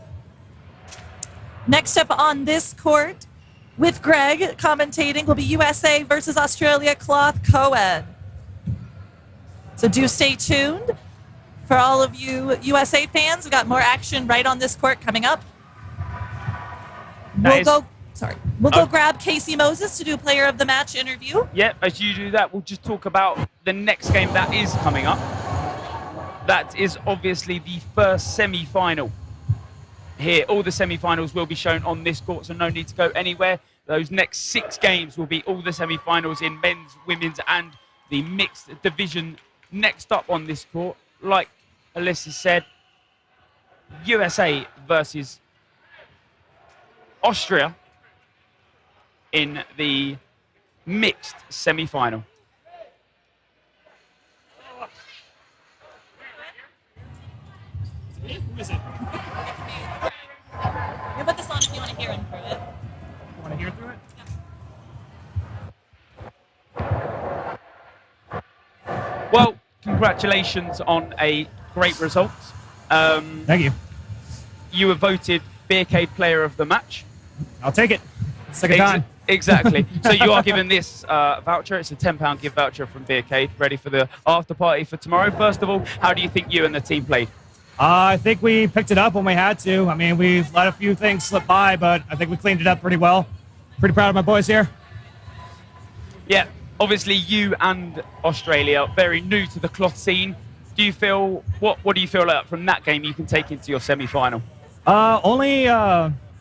Next up on this court with Greg commentating will be USA versus Australia cloth co-ed. So do stay tuned. For all of you USA fans, we got more action right on this court coming up. We'll go grab Casey Moses to do a player of the match interview. Yep, as you do that, we'll just talk about the next game that is coming up. That is obviously the first semi-final here. All the semi-finals will be shown on this court, so no need to go anywhere. Those next 6 games will be all the semi-finals in men's, women's, and the mixed division. Next up on this court, like Alyssa said, USA versus Austria in the mixed semi-final. Who is it? You put this on if you want to hear him through it. You want to hear through it? Well, congratulations on a great result. Thank you. You were voted Beercade Player of the Match. I'll take it. Second time. Exactly. So you are given this voucher. It's a £10 gift voucher from Beercade, ready for the after party for tomorrow. First of all, how do you think you and the team played? I think we picked it up when we had to. I mean, we let a few things slip by, but I think we cleaned it up pretty well. Pretty proud of my boys here. Yeah, obviously you and Australia are very new to the cloth scene. Do you feel, what do you feel like from that game you can take into your semi-final? Only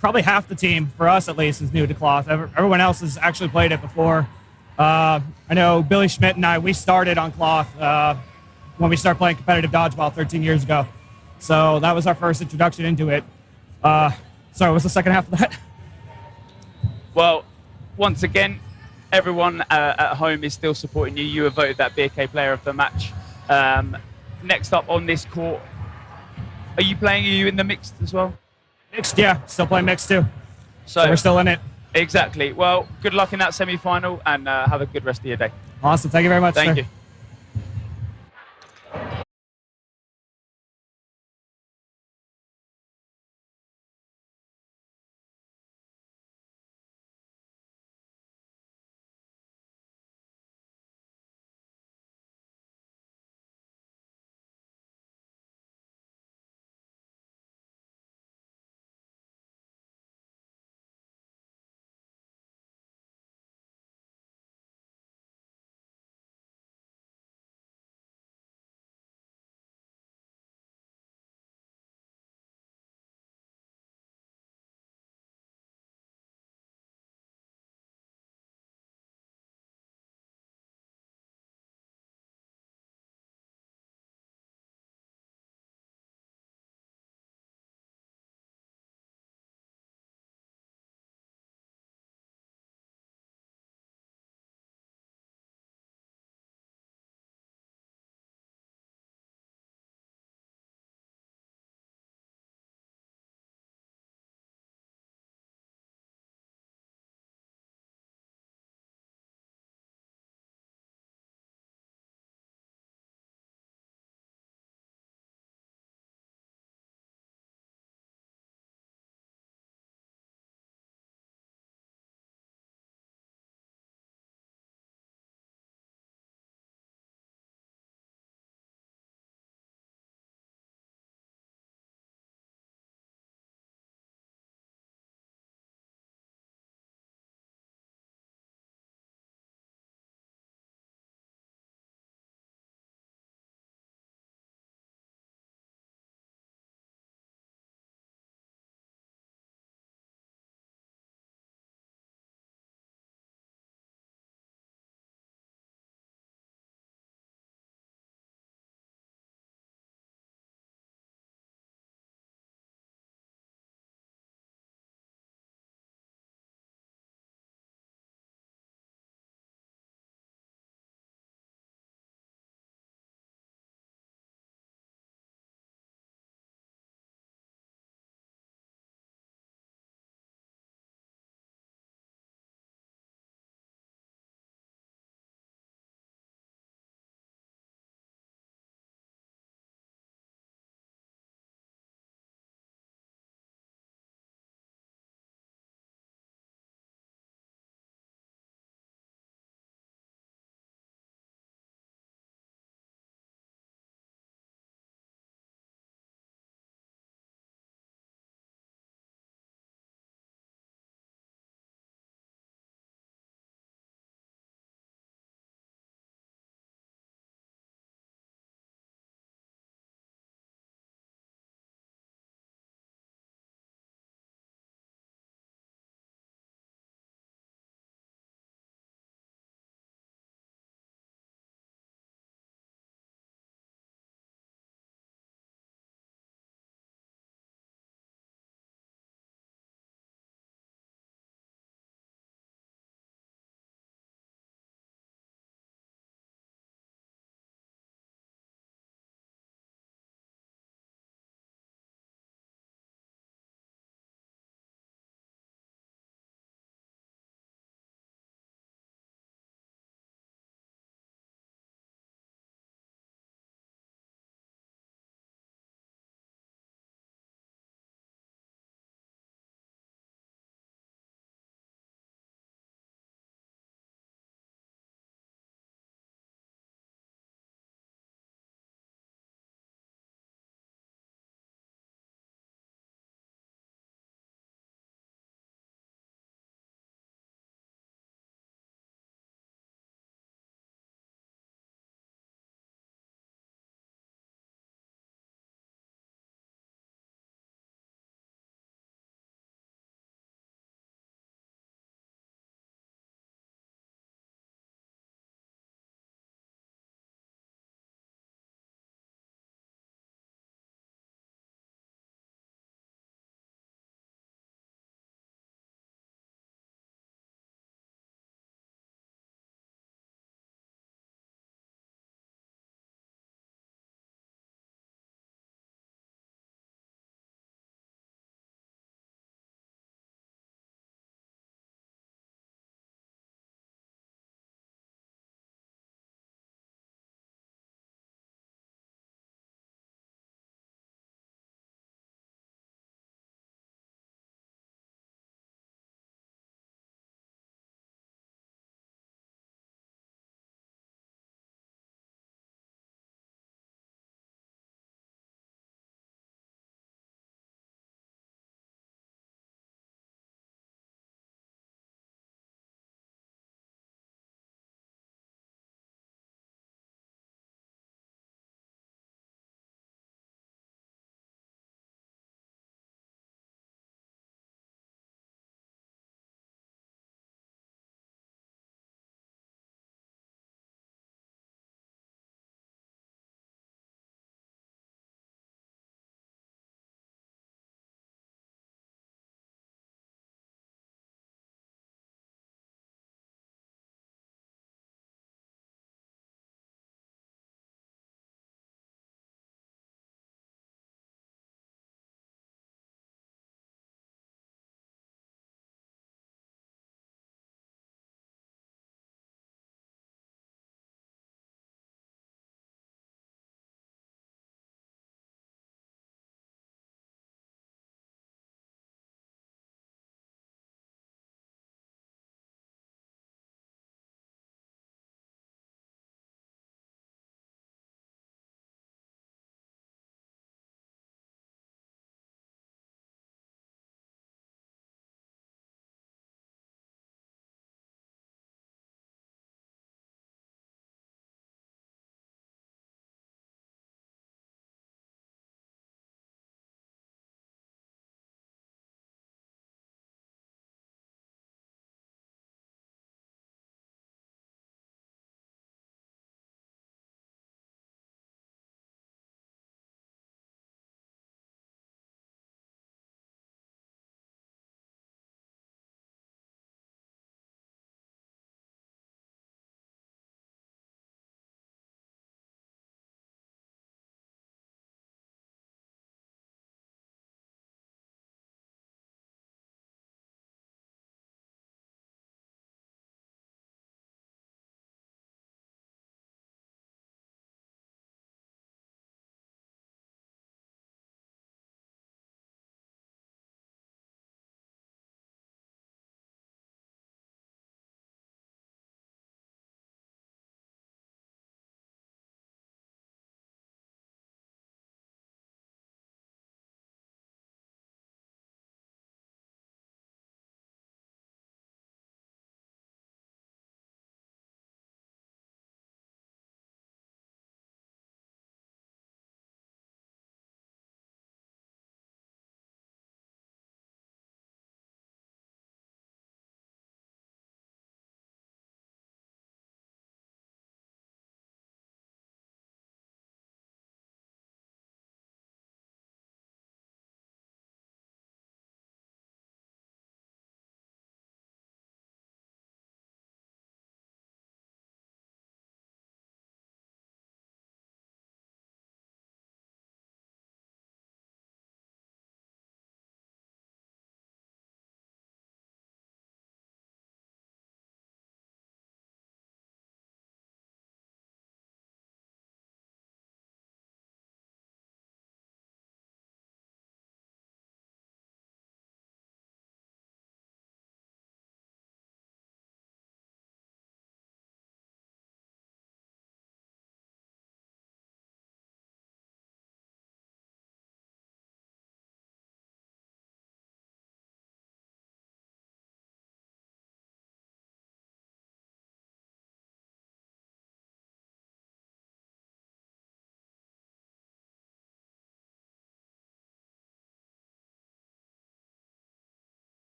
probably half the team, for us at least, is new to cloth. Everyone else has actually played it before. I know Billy Schmidt and I, we started on cloth when we started playing competitive dodgeball 13 years ago. So that was our first introduction into it. Sorry, what's the second half of that? Well, once again, everyone at home is still supporting you. You were voted that BK Player of the Match. Next up on this court, are you in the mixed as well? Mixed, yeah. Still playing mixed too. So we're still in it. Exactly. Well, good luck in that semi-final and have a good rest of your day. Awesome. Thank you very much, Thank sir. you.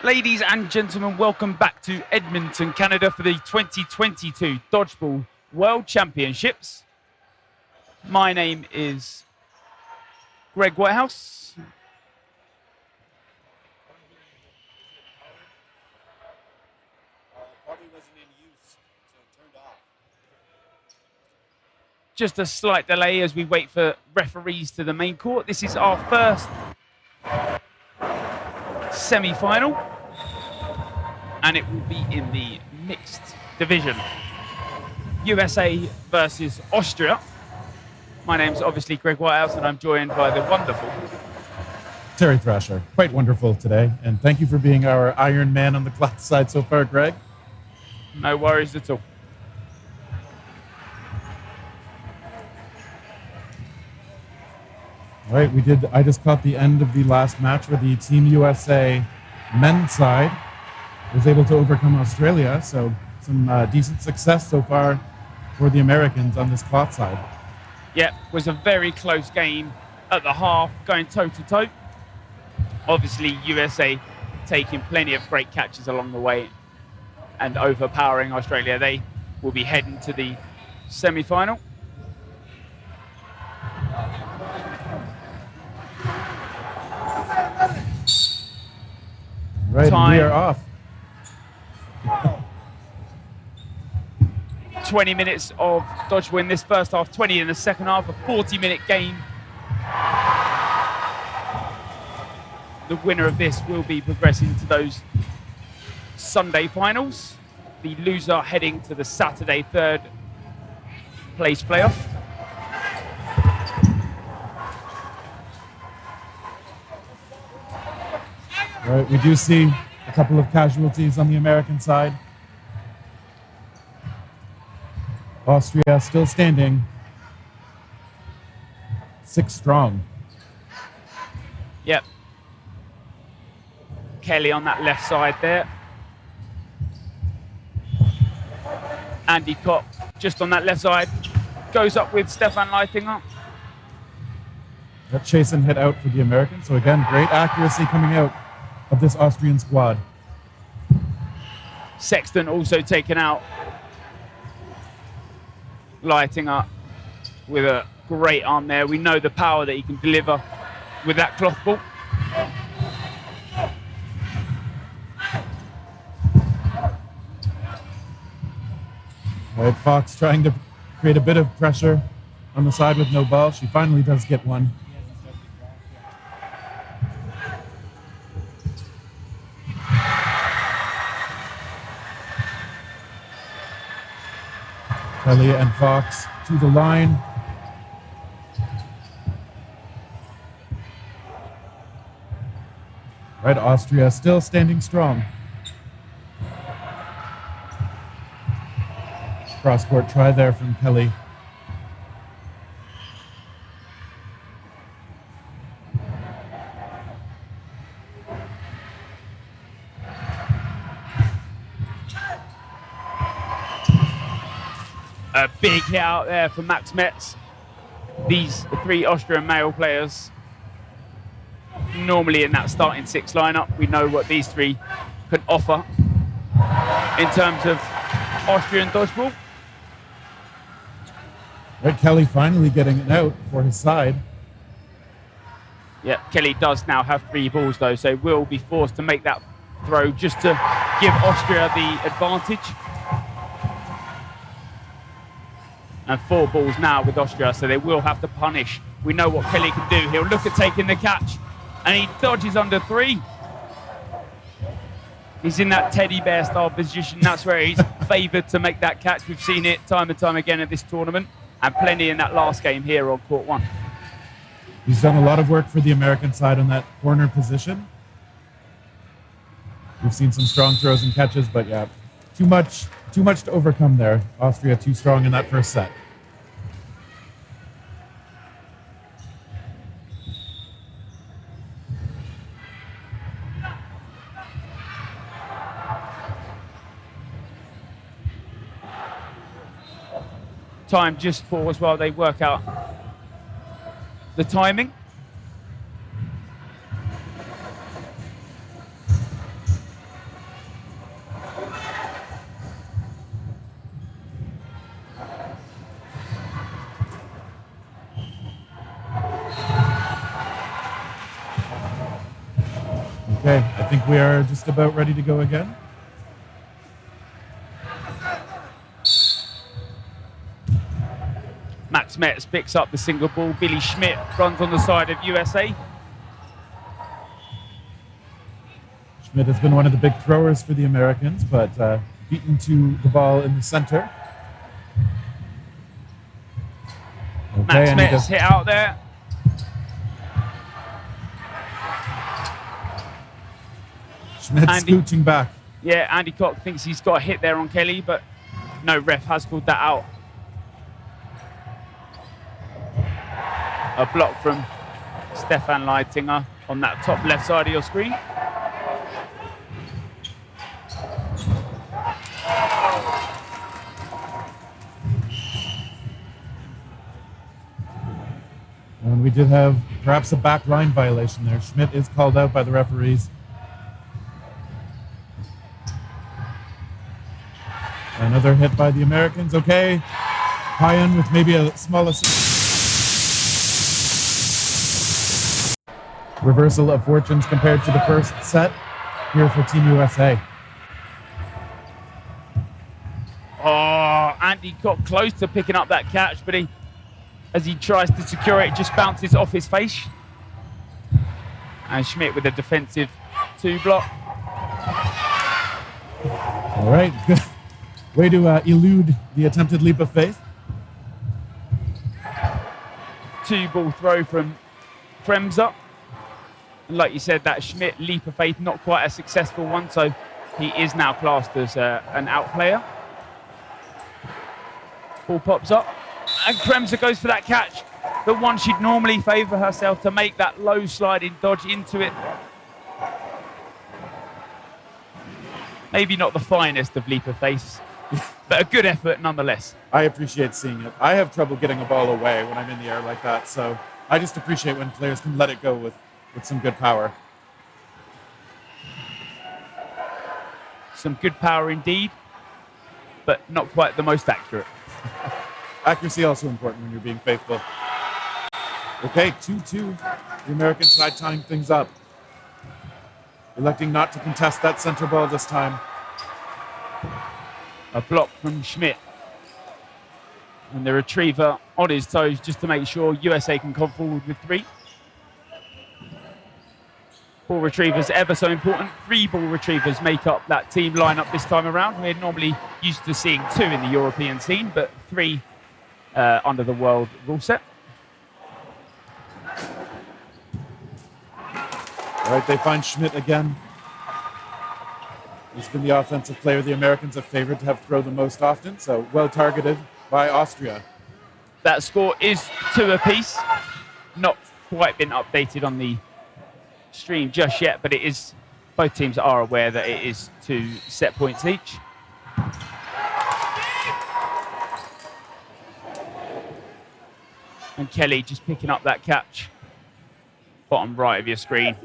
Ladies and gentlemen, welcome back to Edmonton, Canada for the 2022 Dodgeball World Championships. My name is Greg Whitehouse. Just a slight delay as we wait for referees to the main court. This is our first semi-final, and it will be in the mixed division. USA versus Austria. My name's obviously Greg Whitehouse, and I'm joined by the wonderful Terry Thrasher. Quite wonderful today, and thank you for being our Iron Man on the glass side so far, Greg. No worries at all. All right, I just caught the end of the last match where the Team USA men's side was able to overcome Australia, so some decent success so far for the Americans on this cloth side. Yeah, was a very close game at the half, going toe-to-toe. Obviously, USA taking plenty of great catches along the way and overpowering Australia. They will be heading to the semi-final. Right, and we are off. 20 minutes of dodgeball in this first half, 20 in the second half, a 40-minute game. The winner of this will be progressing to those Sunday finals. The loser heading to the Saturday third place playoff. All right, we do see a couple of casualties on the American side. Austria still standing 6 strong. Yep. Kelly on that left side there. Andy Kopp just on that left side. Goes up with Stefan Leitinger. That chase and hit out for the Americans. So again, great accuracy coming out of this Austrian squad. Sexton also taken out. Leitinger with a great arm there. We know the power that he can deliver with that cloth ball. All right, Fox trying to create a bit of pressure on the side with no ball. She finally does get one. Kelly and Fox to the line. Right, Austria still standing strong. Cross-court try there from Kelly. A big hit out there from Max Metz. These 3 Austrian male players, normally in that starting 6 lineup, we know what these 3 can offer in terms of Austrian dodgeball. Right, Kelly finally getting it out for his side. Yeah, Kelly does now have 3 balls though, so will be forced to make that throw just to give Austria the advantage. And 4 balls now with Austria, so they will have to punish. We know what Kelly can do. He'll look at taking the catch, and he dodges under 3. He's in that teddy bear style position. That's where he's favoured to make that catch. We've seen it time and time again at this tournament, and plenty in that last game here on court 1. He's done a lot of work for the American side on that corner position. We've seen some strong throws and catches, but yeah, too much to overcome there. Austria too strong in that first set. Time just pause while they work out the timing. Okay, I think we are just about ready to go again. Max Metz picks up the single ball. Billy Schmidt runs on the side of USA. Schmidt has been one of the big throwers for the Americans, but beaten to the ball in the center. Okay, Max Metz hit out there. Schmidt scooching back. Yeah, Andy Koch thinks he's got a hit there on Kelly, but no ref has called that out. A block from Stefan Leitinger on that top left side of your screen. And we did have perhaps a back line violation there. Schmidt is called out by the referees. Another hit by the Americans. Okay. Payan with maybe a small reversal of fortunes compared to the first set here for Team USA. Oh, Andy Koch close to picking up that catch, but as he tries to secure it, just bounces off his face. And Schmidt with a defensive 2 block. All right, good way to elude the attempted leap of faith. 2-ball throw from Kremser. And like you said, that Schmidt leap of faith, not quite a successful one, so he is now classed as an out player. Ball pops up, and Kremser goes for that catch. The one she'd normally favour herself to make that low sliding dodge into it. Maybe not the finest of leap of faith, but a good effort nonetheless. I appreciate seeing it. I have trouble getting a ball away when I'm in the air like that, so I just appreciate when players can let it go with some good power. Some good power indeed, but not quite the most accurate. Accuracy also important when you're being faithful. Okay, 2-2. The American side tying things up. Electing not to contest that center ball this time. A block from Schmidt. And the retriever on his toes just to make sure USA can come forward with 3. Ball retrievers ever so important. 3 ball retrievers make up that team lineup this time around. We're normally used to seeing 2 in the European scene, but 3 under the world rule set. All right, they find Schmidt again. He's been the offensive player the Americans have favored to have throw the most often, so well targeted by Austria. That score is 2 apiece. Not quite been updated on the stream just yet, but it is. Both teams are aware that it is 2 set points each. And Kelly just picking up that catch. Bottom right of your screen.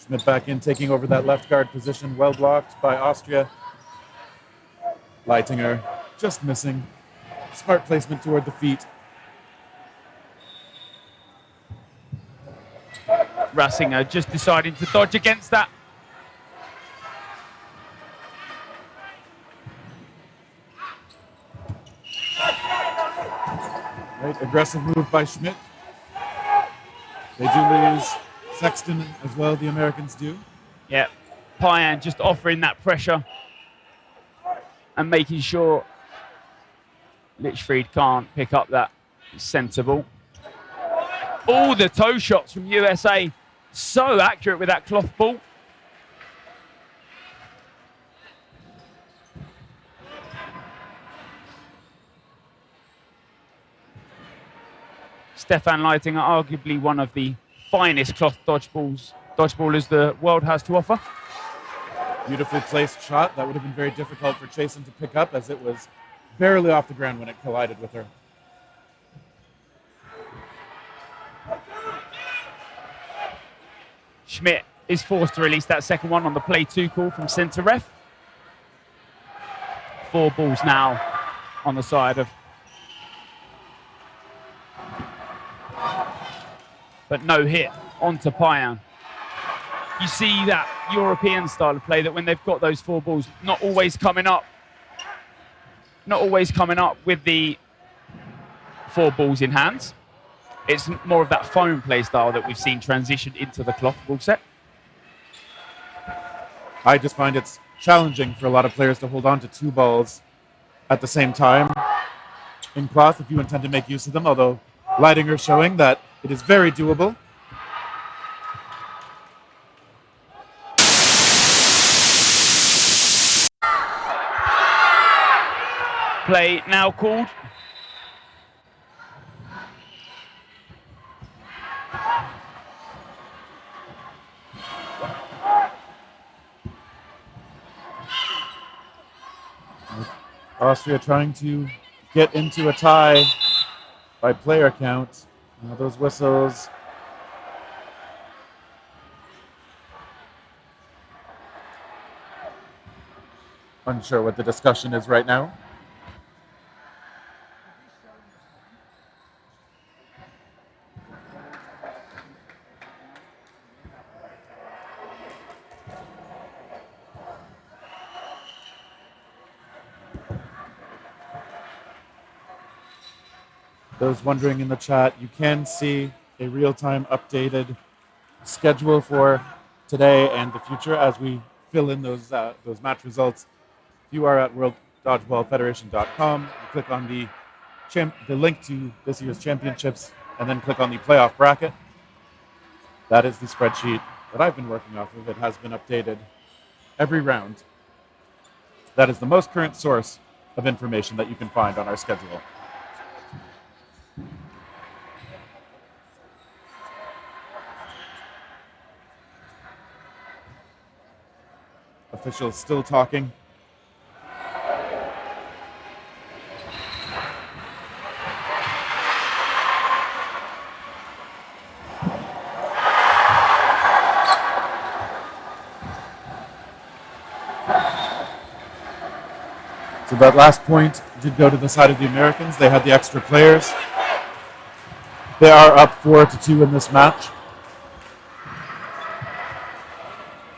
Schmidt back in, taking over that left guard position. Well blocked by Austria. Leitinger just missing. Smart placement toward the feet. Rassinger just deciding to dodge against that. Right, aggressive move by Schmidt. They do lose Sexton as well, the Americans do. Yeah, Payan just offering that pressure and making sure Litchfield can't pick up that centre ball. All the toe shots from USA, so accurate with that cloth ball. Stefan Leitinger, arguably one of the finest cloth dodgeballers the world has to offer. Beautifully placed shot. That would have been very difficult for Chasen to pick up as it was barely off the ground when it collided with her. Schmidt is forced to release that second one on the play 2 call from centre ref. 4 balls now on the side of. But no hit onto Payan. you see that European style of play, that when they've got those 4 balls, not always coming up with the 4 balls in hand. It's more of that foam play style that we've seen transition into the cloth ball set. I just find it's challenging for a lot of players to hold on to 2 balls at the same time in cloth if you intend to make use of them, although Leidinger showing that it is very doable. Play now called. Austria trying to get into a tie by player count. Those whistles. Unsure what the discussion is right now. Those wondering in the chat, you can see a real-time updated schedule for today and the future as we fill in those match results. If you are at worlddodgeballfederation.com, you click on the link to this year's championships and then click on the playoff bracket. That is the spreadsheet that I've been working off of. It has been updated every round. That is the most current source of information that you can find on our schedule. Officials still talking. So that last point did go to the side of the Americans. They had the extra players. They are up 4-2 in this match.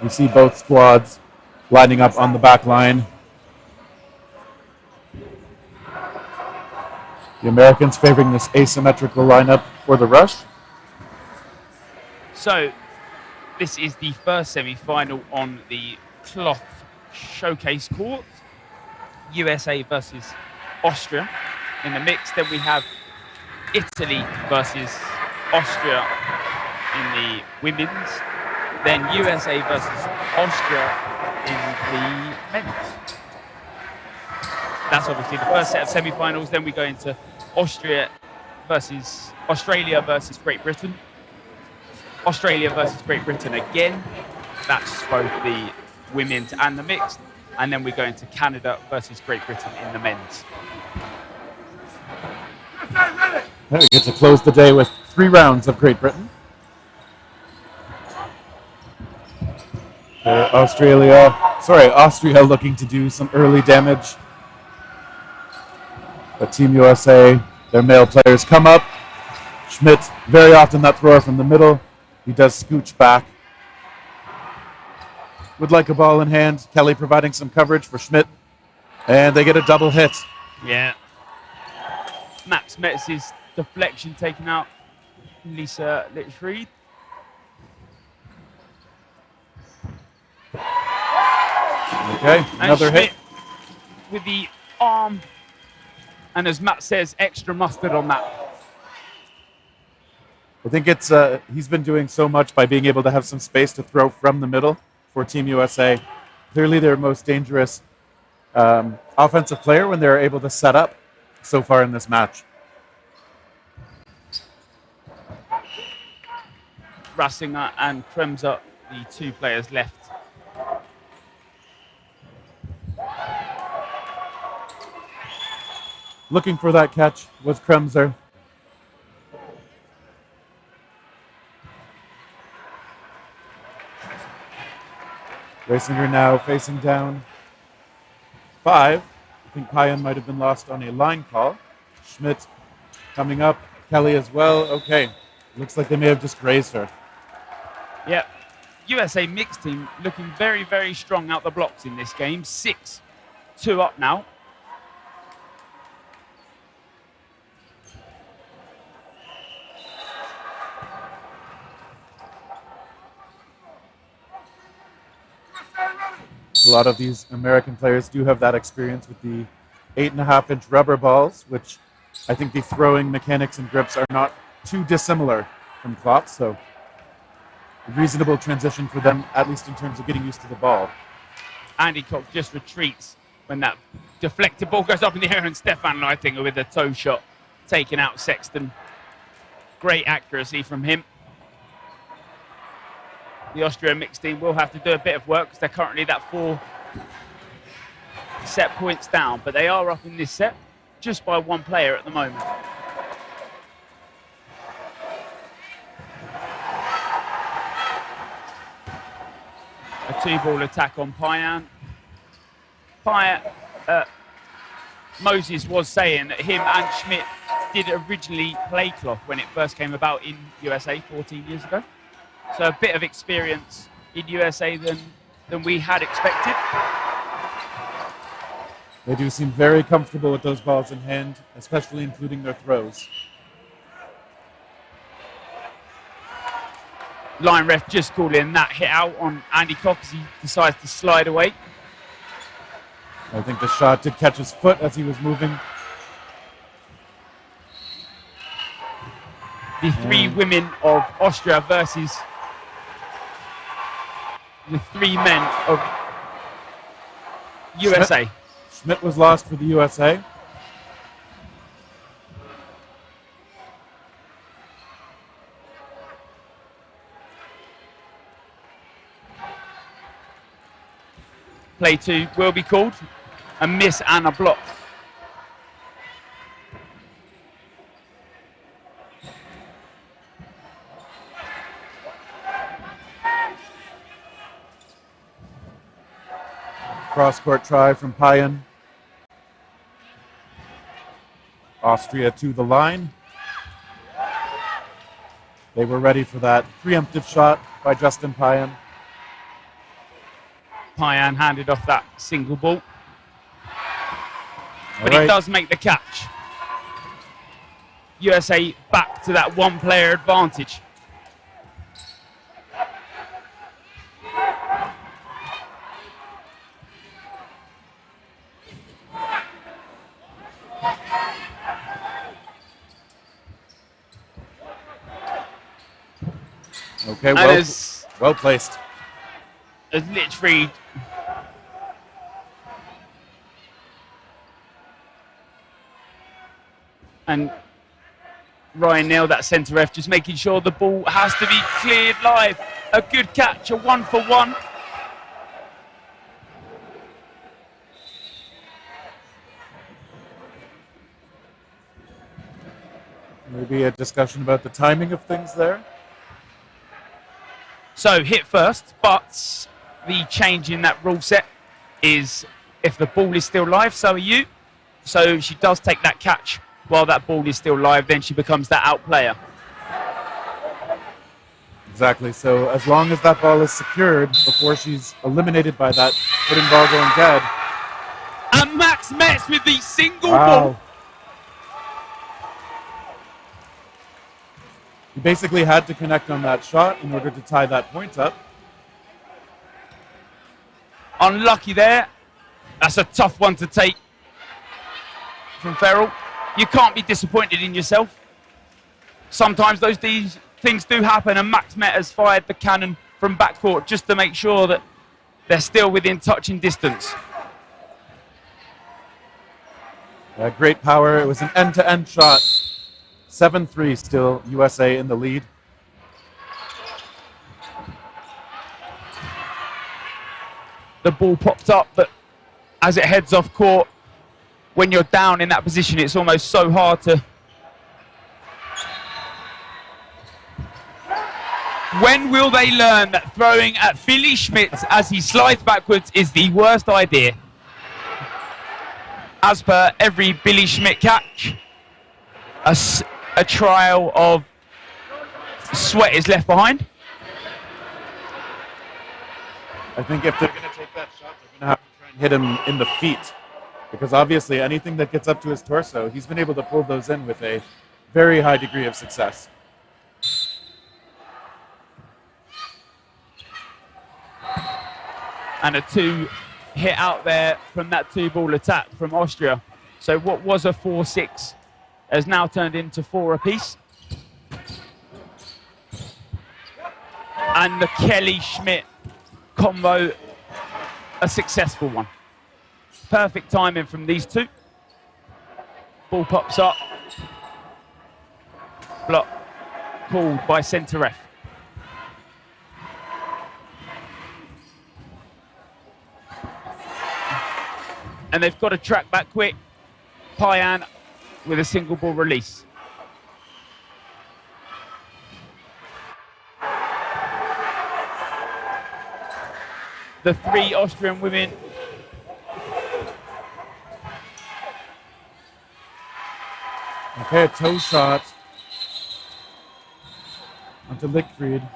We see both squads lining up on the back line. The Americans favoring this asymmetrical lineup for the rush. So this is the first semi-final on the cloth showcase court. USA versus Austria in the mix. Then we have Italy versus Austria in the women's. Then USA versus Austria in the men's. That's obviously the first set of semi-finals. Then we go into Australia versus Great Britain. Australia versus Great Britain again. That's both the women's and the mixed. And then we go into Canada versus Great Britain in the men's. There we get to close the day with 3 rounds of Great Britain. Austria looking to do some early damage. But Team USA, their male players come up. Schmidt, very often that thrower from the middle. He does scooch back. Would like a ball in hand. Kelly providing some coverage for Schmidt. And they get a double hit. Yeah. Max Metz's deflection taken out. Lisa Litchfried. Okay, another hit. With the arm. And as Matt says, extra mustard on that. I think it's he's been doing so much by being able to have some space to throw from the middle for Team USA. Clearly their most dangerous offensive player when they're able to set up so far in this match. Rassinger and Kremser, the 2 players left. Looking for that catch was Kremser. Rassinger now facing down 5. I think Payan might have been lost on a line call. Schmidt coming up. Kelly as well. Okay. Looks like they may have just grazed her. Yep. USA mixed team looking very, very strong out the blocks in this game. 6-2 up now. A lot of these American players do have that experience with the 8.5-inch rubber balls, which I think the throwing mechanics and grips are not too dissimilar from cloth, so a reasonable transition for them, at least in terms of getting used to the ball. Andy Cox just retreats when that deflected ball goes up in the air, and Stefan Leitinger with a toe shot taking out Sexton. Great accuracy from him. The Austria mixed team will have to do a bit of work because they're currently that 4 set points down, but they are up in this set just by 1 player at the moment. A 2-ball attack on Payan. Moses was saying that him and Schmidt did originally play cloth when it first came about in USA 14 years ago. So a bit of experience in USA than we had expected. They do seem very comfortable with those balls in hand, especially including their throws. Line ref just calling that hit out on Andy Cox as he decides to slide away. I think the shot did catch his foot as he was moving. The 3 women of Austria versus the 3 men of USA. Schmidt was lost for the USA. Play 2 will be called. A miss and a block. Cross-court try from Payan. Austria to the line. They were ready for that preemptive shot by Justin Payan. Payan handed off that single ball. But he does make the catch. USA back to that 1-player advantage. Okay, well placed. As Litchfield and Ryan Neal, that centre ref, just making sure the ball has to be cleared live. A good catch, a 1-for-1. Maybe a discussion about the timing of things there. So hit first, but the change in that rule set is if the ball is still live, so are you. So she does take that catch while that ball is still live, then she becomes that out player. Exactly, so as long as that ball is secured before she's eliminated by that footing ball going dead. And Max Metz with the single ball. He basically had to connect on that shot in order to tie that point up. Unlucky there. That's a tough one to take from Ferrell. You can't be disappointed in yourself. Sometimes these things do happen, and Max Met has fired the cannon from backcourt just to make sure that they're still within touching distance. Great power. It was an end-to-end shot. 7-3 still, USA in the lead. The ball popped up, but as it heads off court, when you're down in that position, it's almost so hard to... When will they learn that throwing at Billy Schmidt as he slides backwards is the worst idea? As per every Billy Schmidt catch, a trail of sweat is left behind. I think if they're going to take that shot, they're going to have to try and hit him in the feet. Because obviously anything that gets up to his torso, he's been able to pull those in with a very high degree of success. And a 2 hit out there from that 2-ball attack from Austria. So what was a 4-6 has now turned into 4 apiece. And the Kelly-Schmidt combo, a successful one. Perfect timing from these two. Ball pops up. Block called by centre ref. And they've got to track back quick. Payan with a single ball release. The 3 Austrian women Okay, a toe shot onto Lickfried.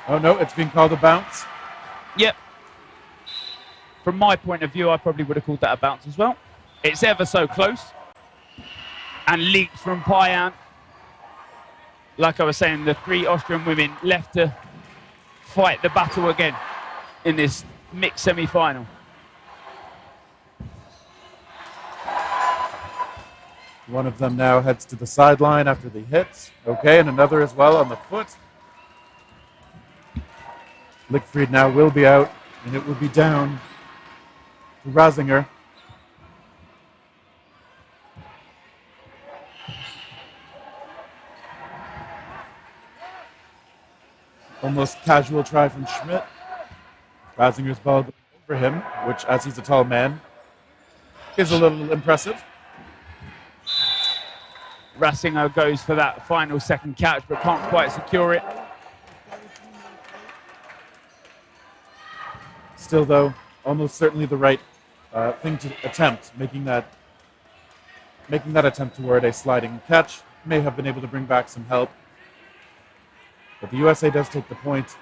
Oh no, it's being called a bounce. Yep. From my point of view, I probably would have called that a bounce as well. It's ever so close. And leaps from Payan. Like I was saying, the 3 Austrian women left to fight the battle again in this mixed semi-final. One of them now heads to the sideline after the hit. Okay, and another as well on the foot. Lickfried now will be out, and it will be down to Rasinger. Almost casual try from Schmidt. Rasinger's ball goes over him, which, as he's a tall man, is a little impressive. Rasinger goes for that final second catch, but can't quite secure it. Still, though, almost certainly the right thing to attempt, making that attempt toward a sliding catch. May have been able to bring back some help. But the USA does take the point.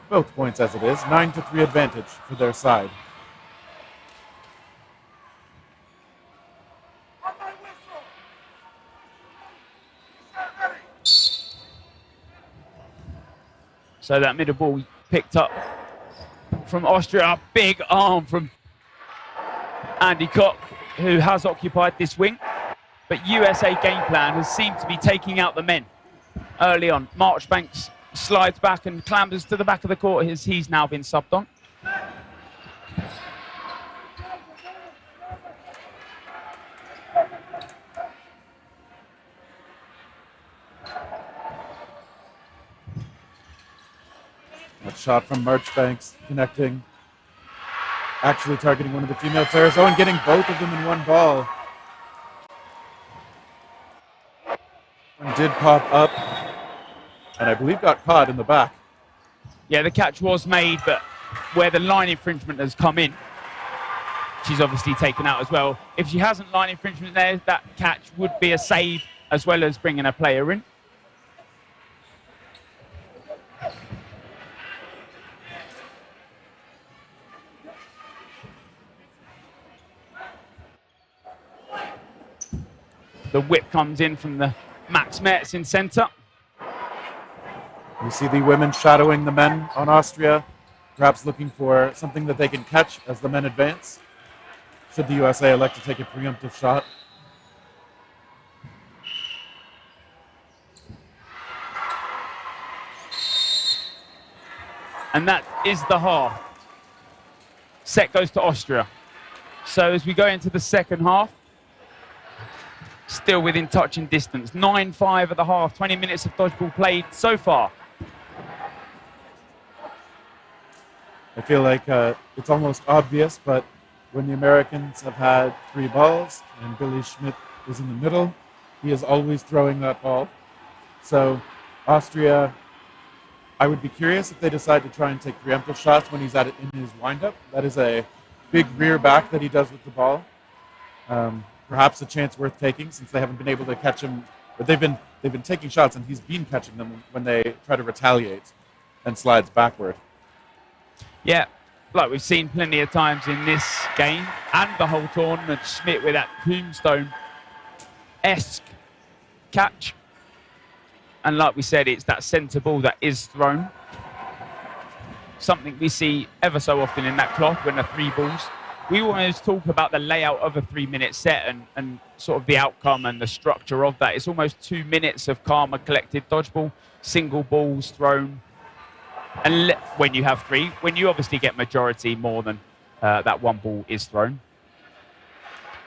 Both points as it is. 9-3 advantage for their side. So that middle ball picked up from Austria. A big arm from Andy Koch, who has occupied this wing. But USA game plan has seemed to be taking out the men early on. Marchbanks slides back and clambers to the back of the court as he's now been subbed on. That shot from Marchbanks connecting, actually targeting one of the female players. Oh, and getting both of them in one ball. One did pop up, and I believe got caught in the back. Yeah, the catch was made, but where the line infringement has come in, she's obviously taken out as well. If she hasn't line infringement there, that catch would be a save as well as bringing a player in. The whip comes in from the Max Mertz in centre. You see the women shadowing the men on Austria, perhaps looking for something that they can catch as the men advance, should the USA elect to take a preemptive shot. And that is the half. Set goes to Austria. So as we go into the second half, still within touching distance. 9-5 at the half, 20 minutes of dodgeball played so far. I feel like it's almost obvious, but when the Americans have had 3 balls and Billy Schmidt is in the middle, he is always throwing that ball. So Austria, I would be curious if they decide to try and take preemptive shots when he's at it in his windup. That is a big rear back that he does with the ball. Perhaps a chance worth taking since they haven't been able to catch him, but they've been they've been taking shots, and he's been catching them when they try to retaliate and slides backward. Yeah, like we've seen plenty of times in this game and the whole tournament, Schmidt with that tombstone-esque catch. And like we said, it's that centre ball that is thrown. Something we see ever so often in that cloth when the 3 balls. We always talk about the layout of a 3-minute set and sort of the outcome and the structure of that. It's almost 2 minutes of calm and collected dodgeball, single balls thrown. And when you have 3, when you obviously get majority more than that 1 ball is thrown.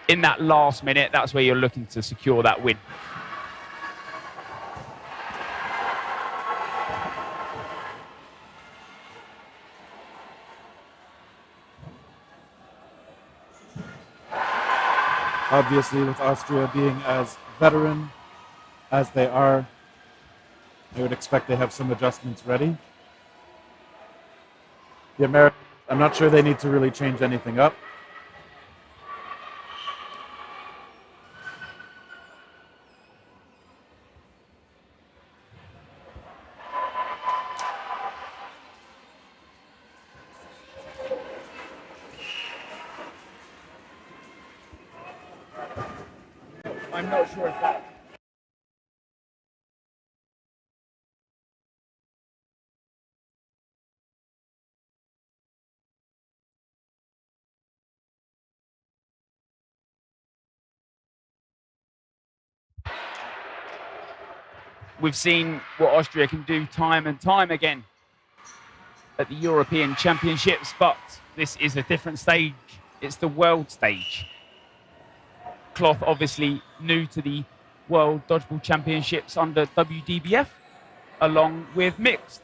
In that last minute, that's where you're looking to secure that win. Obviously, with Austria being as veteran as they are, I would expect they have some adjustments ready. The Americans, I'm not sure they need to really change anything up. I'm not sure if that... We've seen what Austria can do time and time again at the European Championships, but this is a different stage. It's the world stage. Cloth obviously new to the World Dodgeball Championships under WDBF, along with mixed.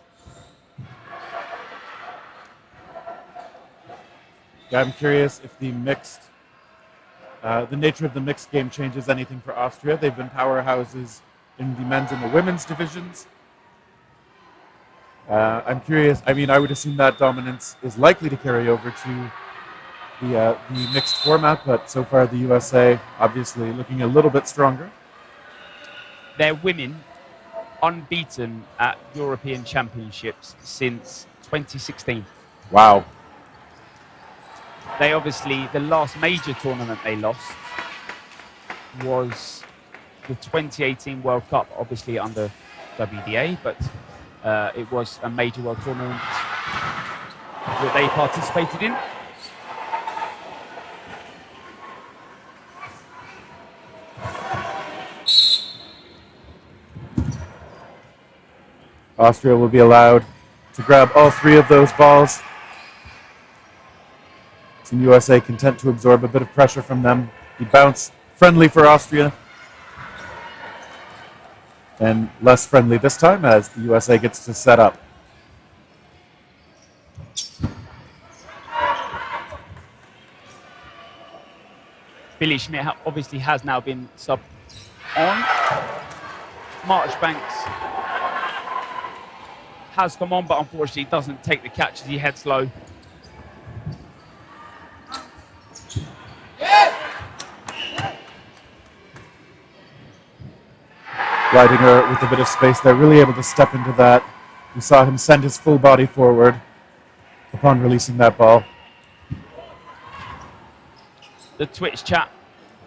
Yeah, I'm curious if the nature of the mixed game changes anything for Austria. They've been powerhouses in the men's and the women's divisions. I'm curious. I mean, I would assume that dominance is likely to carry over to the mixed format, but so far the USA obviously looking a little bit stronger. Their women unbeaten at European Championships since 2016. Wow. They obviously, the last major tournament they lost was the 2018 World Cup, obviously under WDA, but it was a major world tournament that they participated in. Austria will be allowed to grab all 3 of those balls. Team USA content to absorb a bit of pressure from them. The bounce friendly for Austria. And less friendly this time as the USA gets to set up. Billy Schmidt obviously has now been subbed on. Marchbanks has come on, but unfortunately doesn't take the catch as he heads low. Leidinger with a bit of space there, really able to step into that. We saw him send his full body forward upon releasing that ball. The Twitch chat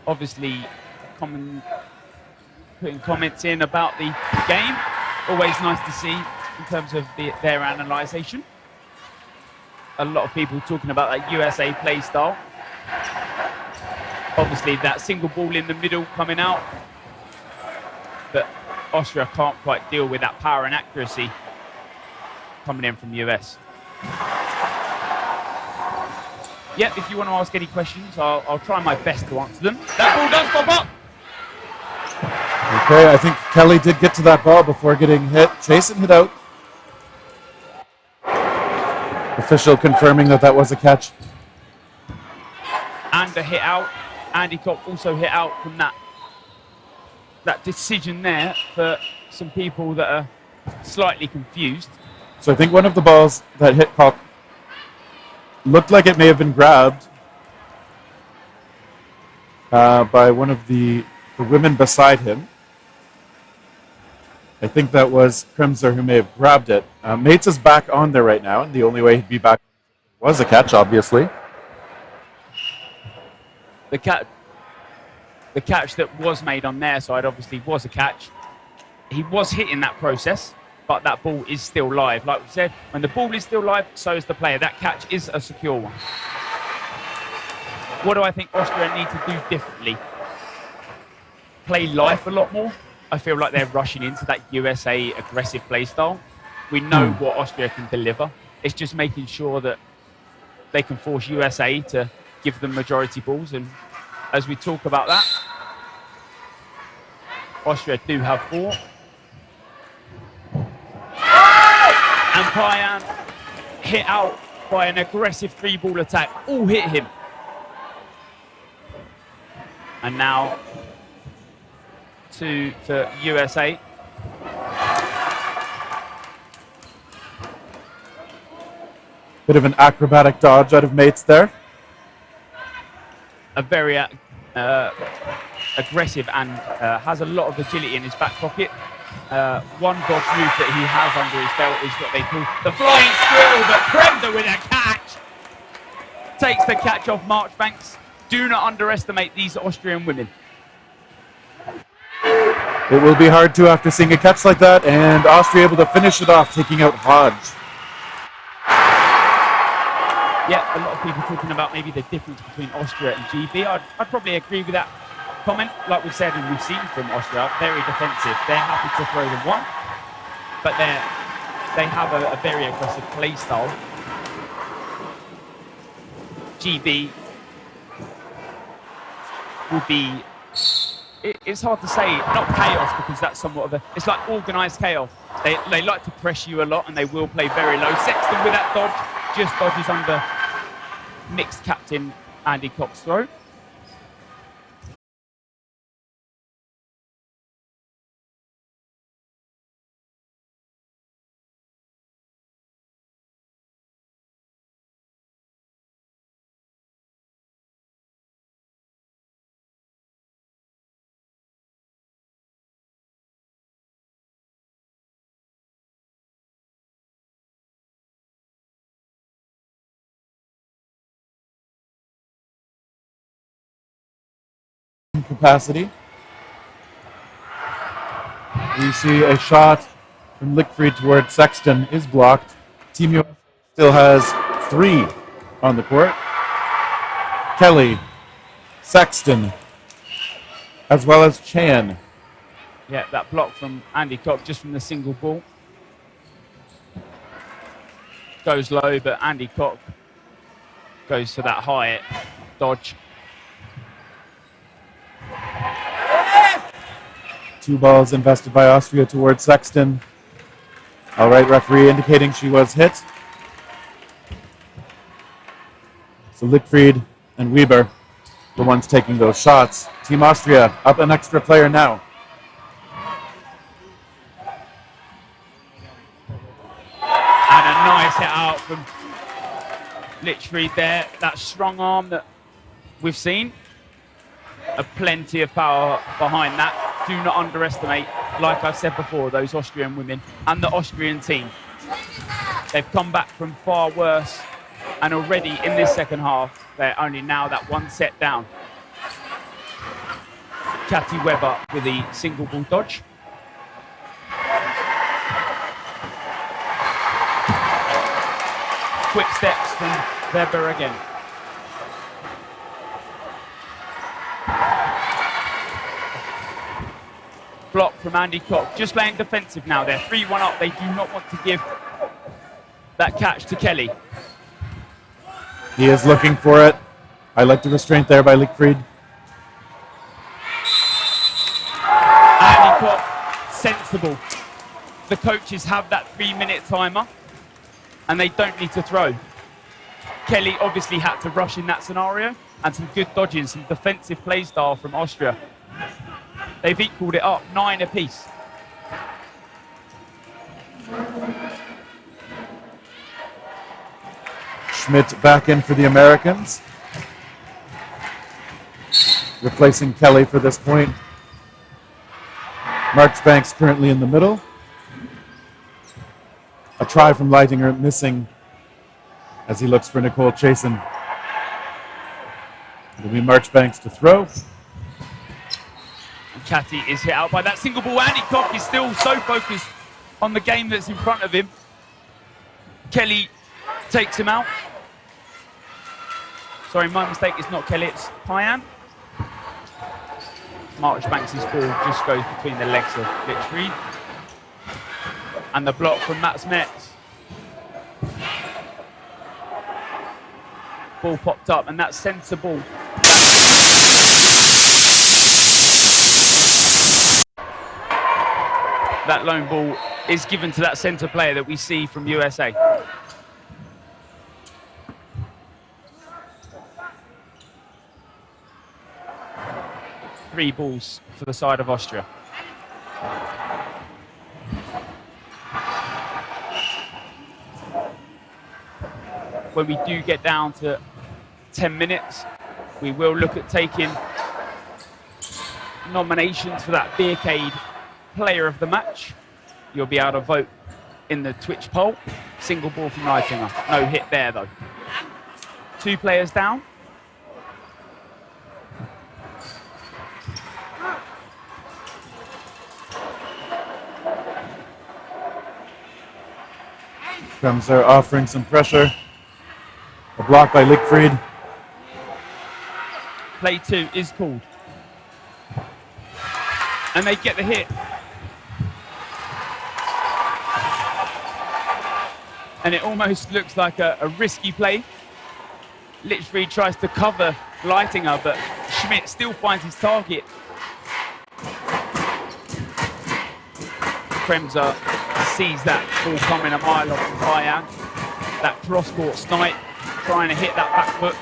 obviously putting comments in about the game. Always nice to see in terms of their analysation. A lot of people talking about that USA play style. Obviously that single ball in the middle coming out, but Austria can't quite deal with that power and accuracy coming in from the US. Yep, if you want to ask any questions, I'll try my best to answer them. That ball does pop up! Okay, I think Kelly did get to that ball before getting hit. Jason hit out. Official confirming that that was a catch. And a hit out. Andy Kopp also hit out from that decision there for some people that are slightly confused. So I think one of the balls that hit Kopp looked like it may have been grabbed by one of the women beside him. I think that was Kremser who may have grabbed it. Mates is back on there right now, and the only way he'd be back was a catch, obviously. The catch that was made on their side obviously was a catch. He was hit in that process, but that ball is still live. Like we said, when the ball is still live, so is the player. That catch is a secure one. What do I think Austria need to do differently? Play life a lot more. I feel like they're rushing into that USA aggressive play style. We know what Austria can deliver. It's just making sure that they can force USA to give them majority balls. And as we talk about that, Austria do have 4. And Payan hit out by an aggressive 3-ball attack. All hit him. And now 2 for USA. Bit of an acrobatic dodge out of Mates there. A very aggressive and has a lot of agility in his back pocket. One dodge move that he has under his belt is what they call the flying squirrel, but Kremser with a catch. Takes the catch off Marchbanks. Do not underestimate these Austrian women. It will be hard to after seeing a catch like that, and Austria able to finish it off, taking out Hodge. Yeah, a lot of people talking about maybe the difference between Austria and GB. I'd probably agree with that comment. Like we've said and we've seen from Austria, very defensive. They're happy to throw the one, but they have a very aggressive play style. GB will be, it's hard to say, not chaos, because that's somewhat of a, it's like organised chaos. They like to press you a lot and they will play very low. Sexton with that dodge, just dodges under mixed captain Andy Cox's throw. Capacity. We see a shot from Lickfried towards Sexton is blocked. Team USA still has 3 on the court. Kelly, Sexton, as well as Chan. Yeah, that block from Andy Cox just from the single ball. Goes low, but Andy Cox goes for that high dodge. 2 balls invested by Austria towards Sexton. All right, referee indicating she was hit. So Lickfried and Weber, the ones taking those shots. Team Austria up an extra player now. And a nice hit out from Lickfried there. That strong arm that we've seen. Plenty of power behind that. Do not underestimate, like I said before, those Austrian women and the Austrian team. They've come back from far worse, and already in this second half, they're only now that 1 set down. Katy Weber with the single ball dodge. Quick steps from Weber again. Block from Andy Cox, just playing defensive now. They're 3-1 up. They do not want to give that catch to Kelly. He is looking for it. I like the restraint there by Lickfried. Andy Cox, sensible. The coaches have that 3-minute timer and they don't need to throw. Kelly obviously had to rush in that scenario, and some good dodging, some defensive play style from Austria. They've equaled it up, 9 apiece. Schmidt back in for the Americans. Replacing Kelly for this point. Marchbanks currently in the middle. try from Leitinger missing as he looks for Nicole Chasen. It'll be Marchbanks to throw. And Chatty is hit out by that single ball. Andy Koch is still so focused on the game that's in front of him. Kelly takes him out. Sorry, my mistake, it's not Kelly, it's Pyan. Marchbanks' ball just goes between the legs of Litchfield. And the block from Matt Smets. Ball popped up, and that's centre ball. That lone ball is given to that centre player that we see from USA. Three balls for the side of Austria. When we do get down to 10 minutes, we will look at taking nominations for that Beercade Player of the Match. You'll be able to vote in the Twitch poll. Single ball from Leitinger. No hit there, though. 2 players down. Kremser offering some pressure. A block by Lickfried. Play 2 is called. And they get the hit. And it almost looks like a risky play. Litchfield tries to cover Leitinger, but Schmidt still finds his target. Kremser sees that ball coming a mile off from Pyan. That cross-court snipe, trying to hit that back foot.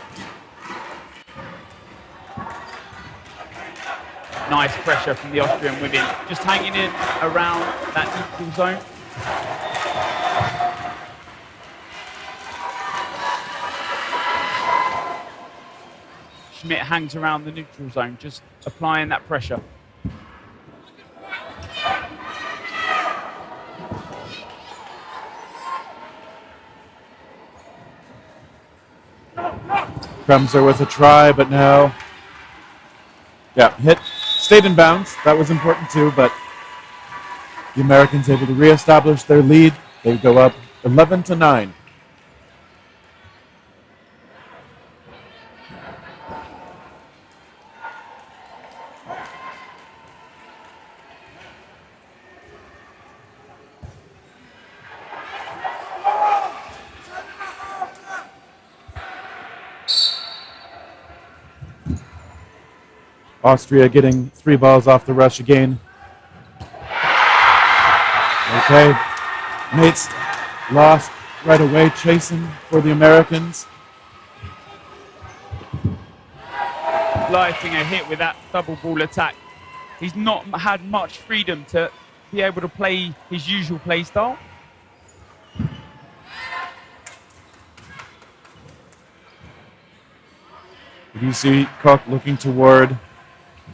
Nice pressure from the Austrian women, just hanging in around that neutral zone. Schmidt hangs around the neutral zone, just applying that pressure. Kremser with a try, but now, hit, stayed in bounds. That was important too, but the Americans able to reestablish their lead. They go up 11-9. Austria getting 3 balls off the rush again. Okay, Mates lost right away, chasing for the Americans. Lighting a hit with that double ball attack. He's not had much freedom to be able to play his usual play style. You see Koch looking toward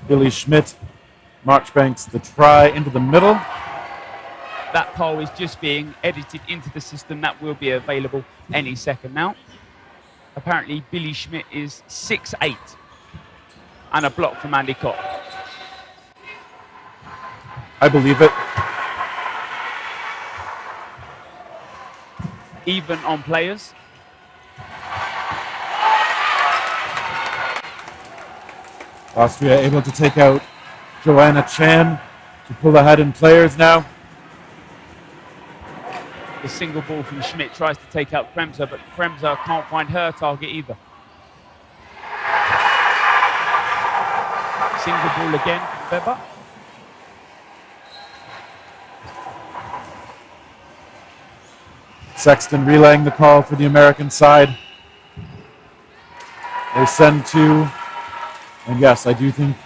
Billy Schmidt. Marchbanks the try into the middle. That poll is just being edited into the system. That will be available any second now. Apparently Billy Schmidt is 6'8", and a block from Andy Koch. I believe it. Even on players. Austria able to take out Joanna Chan to pull ahead in players now. The single ball from Schmidt tries to take out Kremser, but Kremser can't find her target either. Single ball again from Weber. Sexton relaying the call for the American side. They send 2. And yes, I do think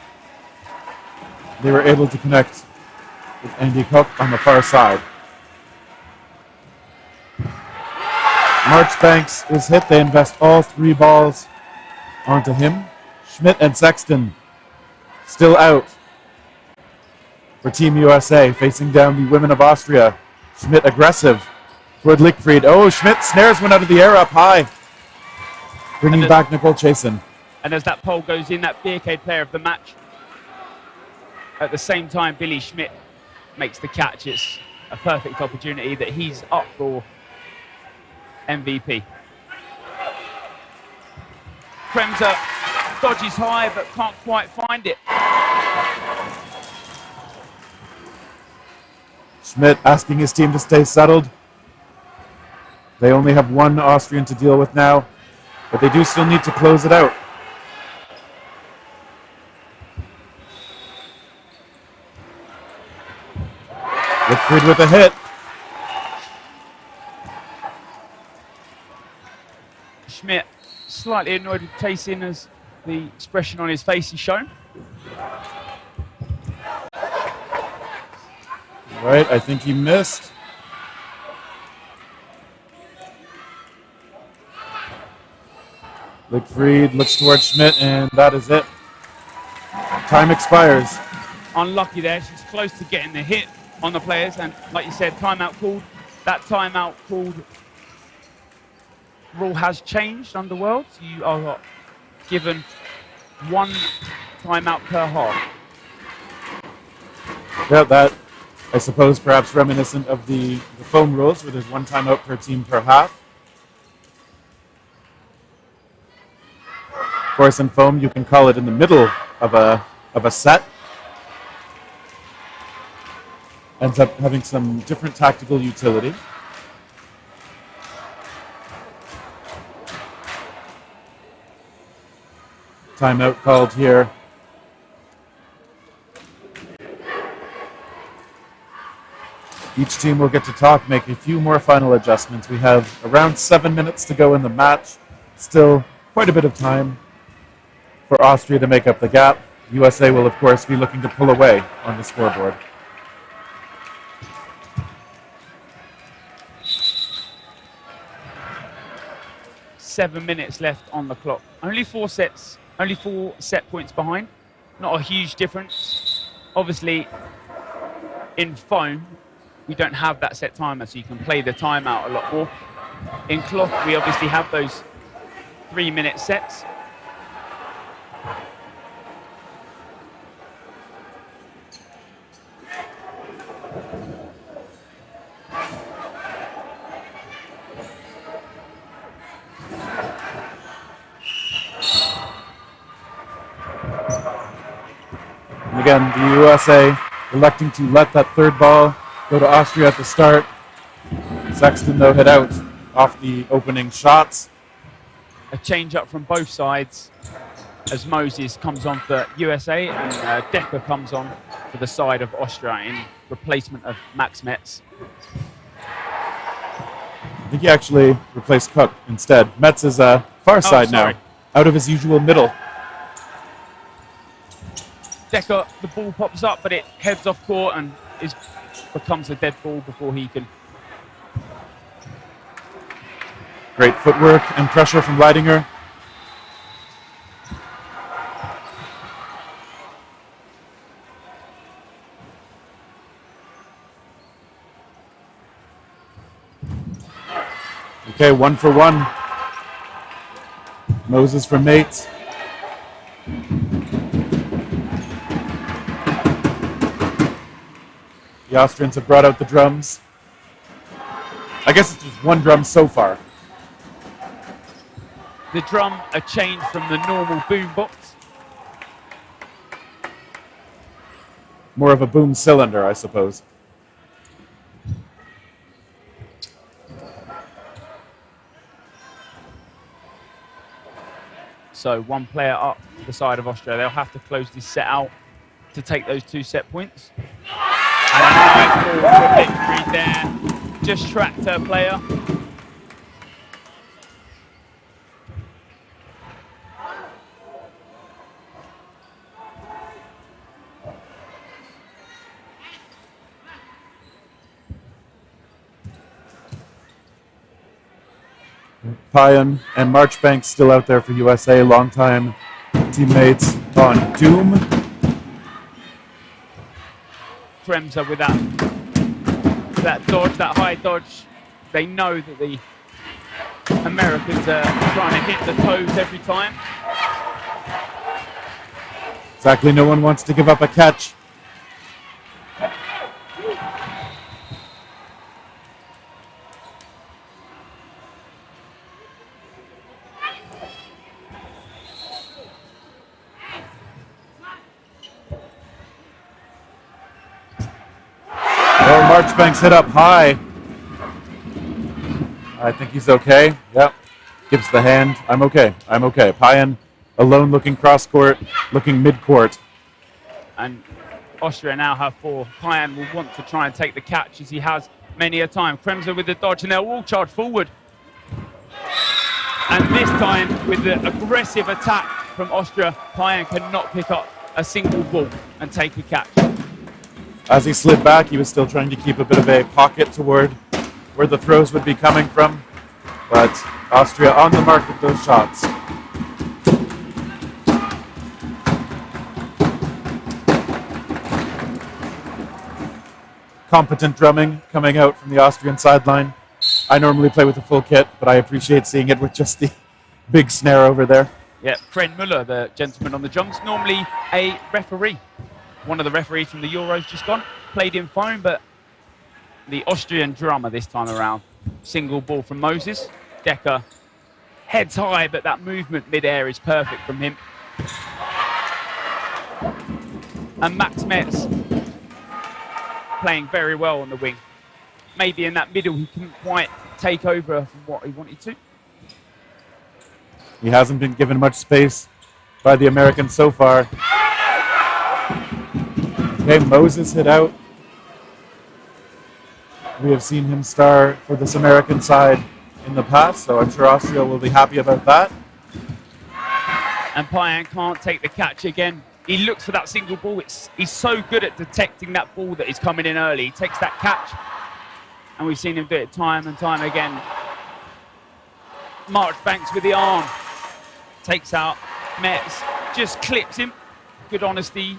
they were able to connect with Andy Koch on the far side. Marchbanks is hit. They invest all 3 balls onto him. Schmidt and Sexton still out for Team USA, facing down the women of Austria. Schmidt aggressive. toward Lickfried. Oh, Schmidt snares one out of the air up high, bringing back Nicole Chasen. And as that pole goes in, that Beercade player of the match. At the same time, Billy Schmidt makes the catch. It's a perfect opportunity that he's up for MVP. Kremser dodges high but can't quite find it. Schmidt asking his team to stay settled. They only have one Austrian to deal with now, but they do still need to close it out. Lickfried with a hit. Schmidt slightly annoyed with Chasen as the expression on his face is shown. Right, I think he missed. Lickfried looks towards Schmidt, and that is it. Time expires. Unlucky there. She's close to getting the hit on the players, and like you said, timeout called. That timeout called rule has changed under Worlds. You are given one timeout per half. Yeah, that, I suppose, perhaps reminiscent of the foam rules, where there's one timeout per team per half. Of course, in foam, you can call it in the middle of a set. Ends up having some different tactical utility. Timeout called here. Each team will get to talk, make a few more final adjustments. We have around 7 minutes to go in the match. Still quite a bit of time for Austria to make up the gap. USA will, of course, be looking to pull away on the scoreboard. Seven minutes left on the clock. Only four set points behind. Not a huge difference. Obviously, in foam, we don't have that set timer, so you can play the timeout a lot more. In cloth, we obviously have those 3-minute sets. And again, the USA electing to let that third ball go to Austria at the start. Sexton, though, hit out off the opening shots. A change up from both sides as Moses comes on for USA and Decker comes on for the side of Austria in replacement of Max Metz. I think he actually replaced Cook instead. Metz is far side now, out of his usual middle. Decker, the ball pops up, but it heads off court and becomes a dead ball before he can. Great footwork and pressure from Leidinger. Okay, 1 for 1. Moses for Mate. The Austrians have brought out the drums. I guess it's just one drum so far. The drum, a change from the normal boom box. More of a boom cylinder, I suppose. So one player up the side of Austria. They'll have to close this set out to take those 2 set points. And a nice ball for Lickfried there. Just tracked her player. Payan and Marchbank still out there for USA, longtime teammates on Doom. Kremser with that dodge, that high dodge. They know that the Americans are trying to hit the toes every time. Exactly, no one wants to give up a catch. Oh, Marchbank's hit up high. I think he's okay. Yep. Gives the hand. I'm okay. I'm okay. Payan alone looking cross court, looking mid court. And Austria now have 4. Payan will want to try and take the catch as he has many a time. Kremser with the dodge, and they'll all charge forward. And this time, with the aggressive attack from Austria, Payan cannot pick up a single ball and take a catch. As he slid back, he was still trying to keep a bit of a pocket toward where the throws would be coming from. But Austria on the mark with those shots. Competent drumming coming out from the Austrian sideline. I normally play with a full kit, but I appreciate seeing it with just the big snare over there. Yeah, Fred Muller, the gentleman on the drums, normally a referee. One of the referees from the Euros just gone, played in foam, but the Austrian drummer this time around. Single ball from Moses. Decker heads high, but that movement mid-air is perfect from him. And Max Metz playing very well on the wing. Maybe in that middle he couldn't quite take over from what he wanted to. He hasn't been given much space by the Americans so far. Okay, Moses hit out. We have seen him star for this American side in the past, so I'm sure Austria will be happy about that. And Payan can't take the catch again. He looks for that single ball. He's so good at detecting that ball that is coming in early. He takes that catch, and we've seen him do it time and time again. Marchbanks with the arm. Takes out Metz, just clips him. Good honesty.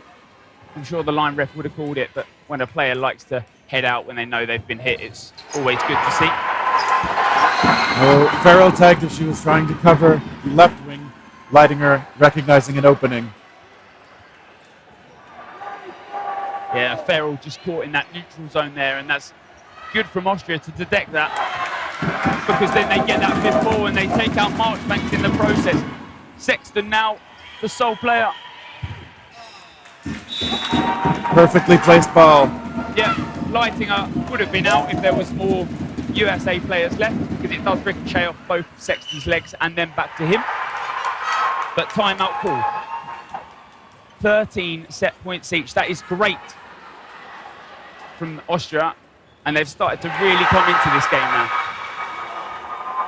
I'm sure the line ref would have called it, but when a player likes to head out when they know they've been hit, it's always good to see. Oh, Farrell tagged as she was trying to cover the left wing. Leidinger recognizing an opening. Yeah, Farrell just caught in that neutral zone there, and that's good from Austria to detect that, because then they get that 5th ball and they take out Marchbanks in the process. Sexton now the sole player. Perfectly placed ball. Yeah, Leitinger would have been out if there was more USA players left, because it does ricochet off both Sexton's legs and then back to him. But timeout call. 13 set points each. That is great from Austria, and they've started to really come into this game now.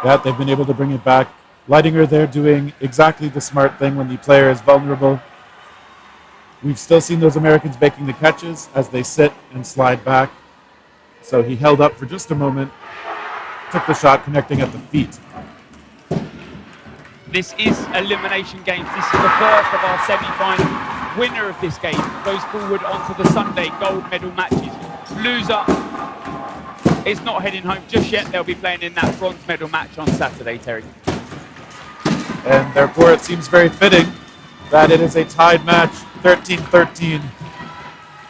Yeah, they've been able to bring it back. Leidinger there doing exactly the smart thing when the player is vulnerable. We've still seen those Americans making the catches as they sit and slide back. So he held up for just a moment, took the shot, connecting at the feet. This is elimination games. This is the first of our semi-final. Winner of this game goes forward onto the Sunday gold medal matches. Loser is not heading home just yet. They'll be playing in that bronze medal match on Saturday, Terry. And therefore it seems very fitting that it is a tied match, 13-13.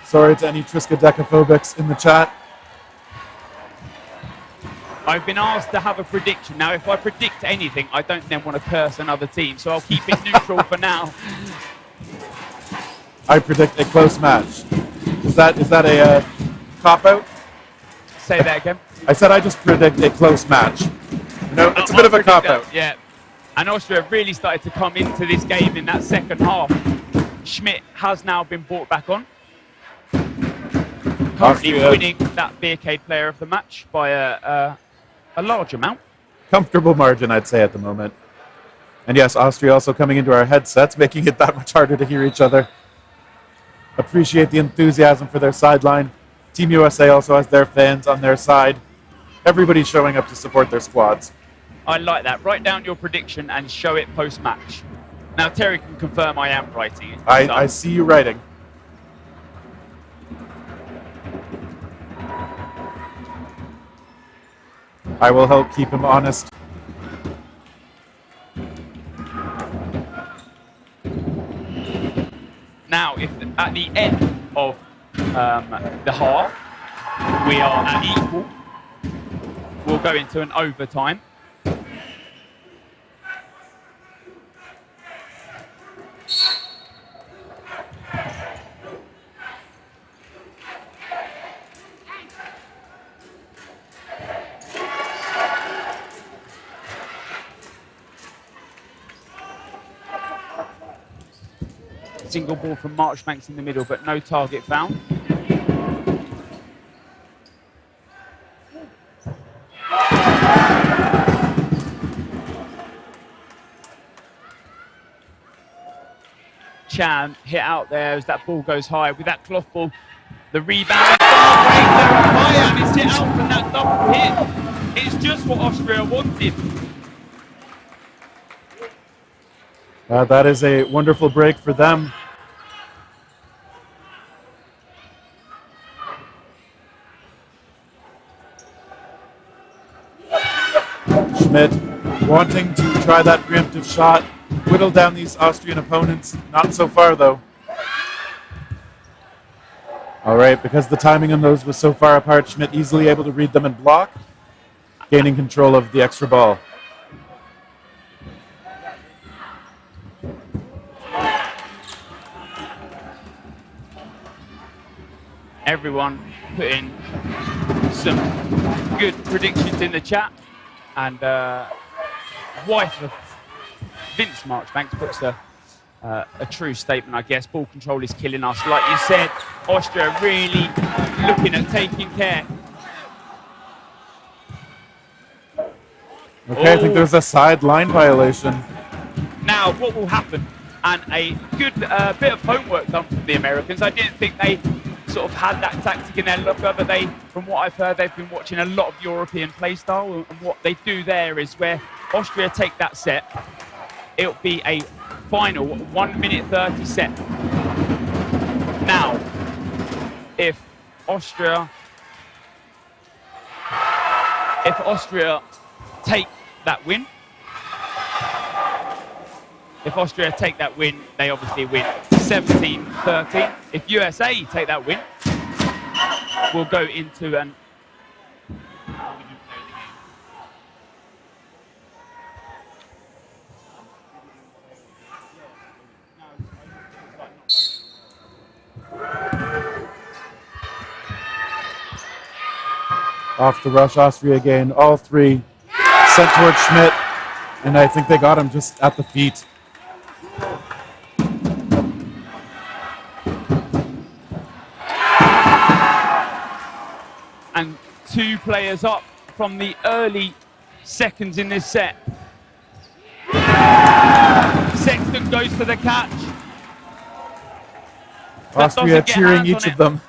Sorry to any Triskaidekaphobics in the chat. I've been asked to have a prediction. Now, if I predict anything, I don't then want to curse another team, so I'll keep it neutral for now. I predict a close match. Is that a cop-out? Say that again. I said I just predict a close match. No, it's a bit of a cop-out. Yeah. And Austria really started to come into this game in that second half. Schmidt has now been brought back on. Currently winning that Beercade player of the match by a large amount. Comfortable margin, I'd say, at the moment. And yes, Austria also coming into our headsets, making it that much harder to hear each other. Appreciate the enthusiasm for their sideline. Team USA also has their fans on their side. Everybody's showing up to support their squads. I like that. Write down your prediction and show it post-match. Now, Terry can confirm I am writing it. I see you writing. I will help keep him honest. Now, if at the end of the half we are at equal, we'll go into an overtime. Single ball from Marchbanks in the middle, but no target found. Chan hit out there as that ball goes high. With that cloth ball, the rebound. Oh, it's hit out from that double hit. It's just what Austria wanted. That is a wonderful break for them. Schmidt wanting to try that preemptive shot, whittle down these Austrian opponents. Not so far, though. All right, because the timing on those was so far apart, Schmidt easily able to read them and block, gaining control of the extra ball. Everyone putting some good predictions in the chat, and wife of Vince Marchbanks puts a true statement, I guess. Ball control is killing us. Like you said, Austria really looking at taking care. Okay, I think there's a sideline violation. Now, what will happen? And a good bit of homework done from the Americans. I didn't think they sort of had that tactic in their locker, but they, from what I've heard, they've been watching a lot of European play style, and what they do there is where Austria take that set, it'll be a final 1 minute 30 set. Now, if Austria take that win, they obviously win 17-13. If USA take that win, we'll go into an Off the rush, Austria again. All three sent towards Schmidt, and I think they got him just at the feet. and two players up from the early seconds in this set. Sexton goes for the catch. Austria cheering each of them.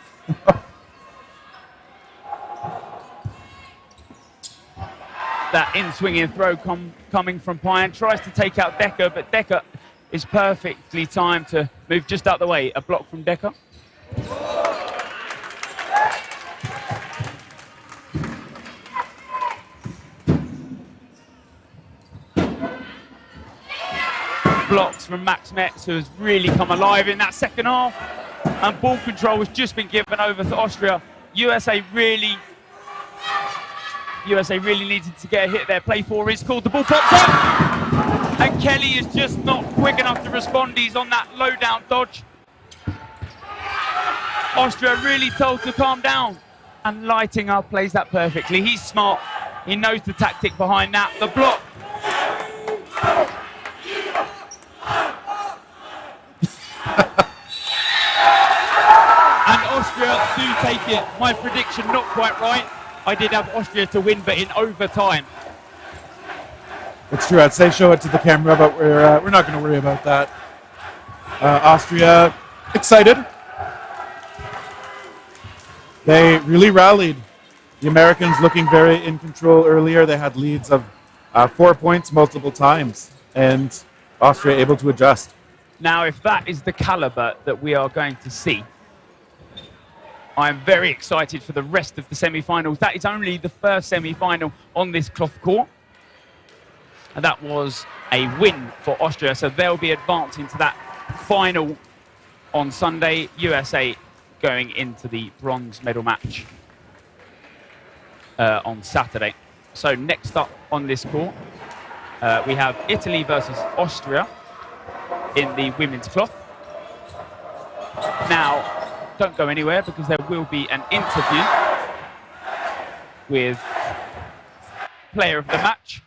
That in-swinging throw coming from Pine, tries to take out Decker, but Decker is perfectly timed to move just out the way. A block from Decker. Blocks from Max Metz, who has really come alive in that second half. And ball control has just been given over to Austria. USA really needed to get a hit there. Play 4 is called. The ball pops up. And Kelly is just not quick enough to respond. He's on that low down dodge. Austria really told to calm down. And Lightinger plays that perfectly. He's smart. He knows the tactic behind that. The block. And Austria do take it. My prediction not quite right. I did have Austria to win, but in overtime. It's true. I'd say show it to the camera, but we're not going to worry about that. Austria excited. They really rallied. The Americans looking very in control earlier. They had leads of 4 points multiple times, and Austria able to adjust. Now, if that is the caliber that we are going to see, I'm very excited for the rest of the semi-finals. That is only the first semi-final on this cloth court. And that was a win for Austria, so they'll be advancing to that final on Sunday. USA going into the bronze medal match on Saturday. So next up on this court, we have Italy versus Austria in the women's cloth. Now, don't go anywhere because there will be an interview with player of the match.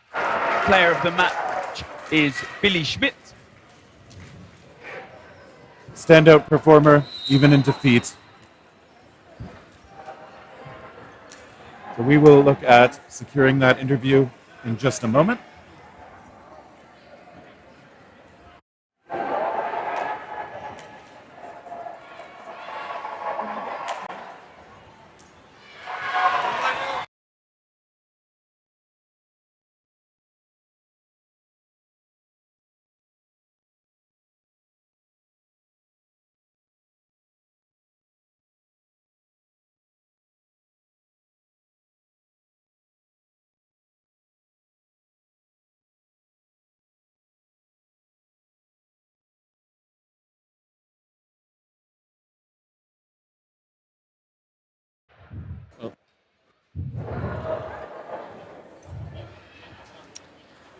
Player of the match is Billy Schmidt. Standout performer, even in defeat. So we will look at securing that interview in just a moment.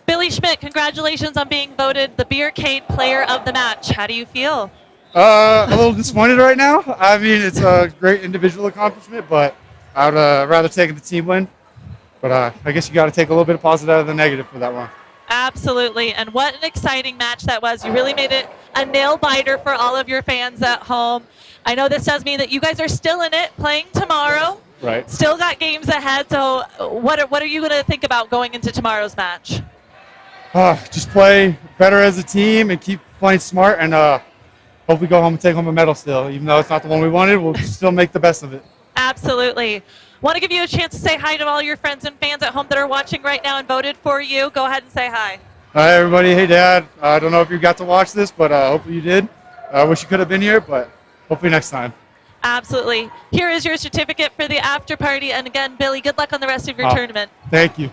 Billy Schmidt, congratulations on being voted the Beercade Player of the Match. How do you feel? A little disappointed right now. I mean, it's a great individual accomplishment, but I would rather take the team win. But I guess you got to take a little bit of positive out of the negative for that one. Absolutely, and what an exciting match that was. You really made it a nail biter for all of your fans at home. I know this does mean that you guys are still in it, playing tomorrow. Right. Still got games ahead, so what are you going to think about going into tomorrow's match? Just play better as a team and keep playing smart, and hope we go home and take home a medal still. Even though it's not the one we wanted, we'll still make the best of it. Absolutely. Want to give you a chance to say hi to all your friends and fans at home that are watching right now and voted for you. Go ahead and say hi. Hi, everybody. Hey, Dad. I don't know if you got to watch this, but hopefully you did. I wish you could have been here, but hopefully next time. Absolutely. Here is your certificate for the after party. And again, Billy, good luck on the rest of your tournament. Thank you.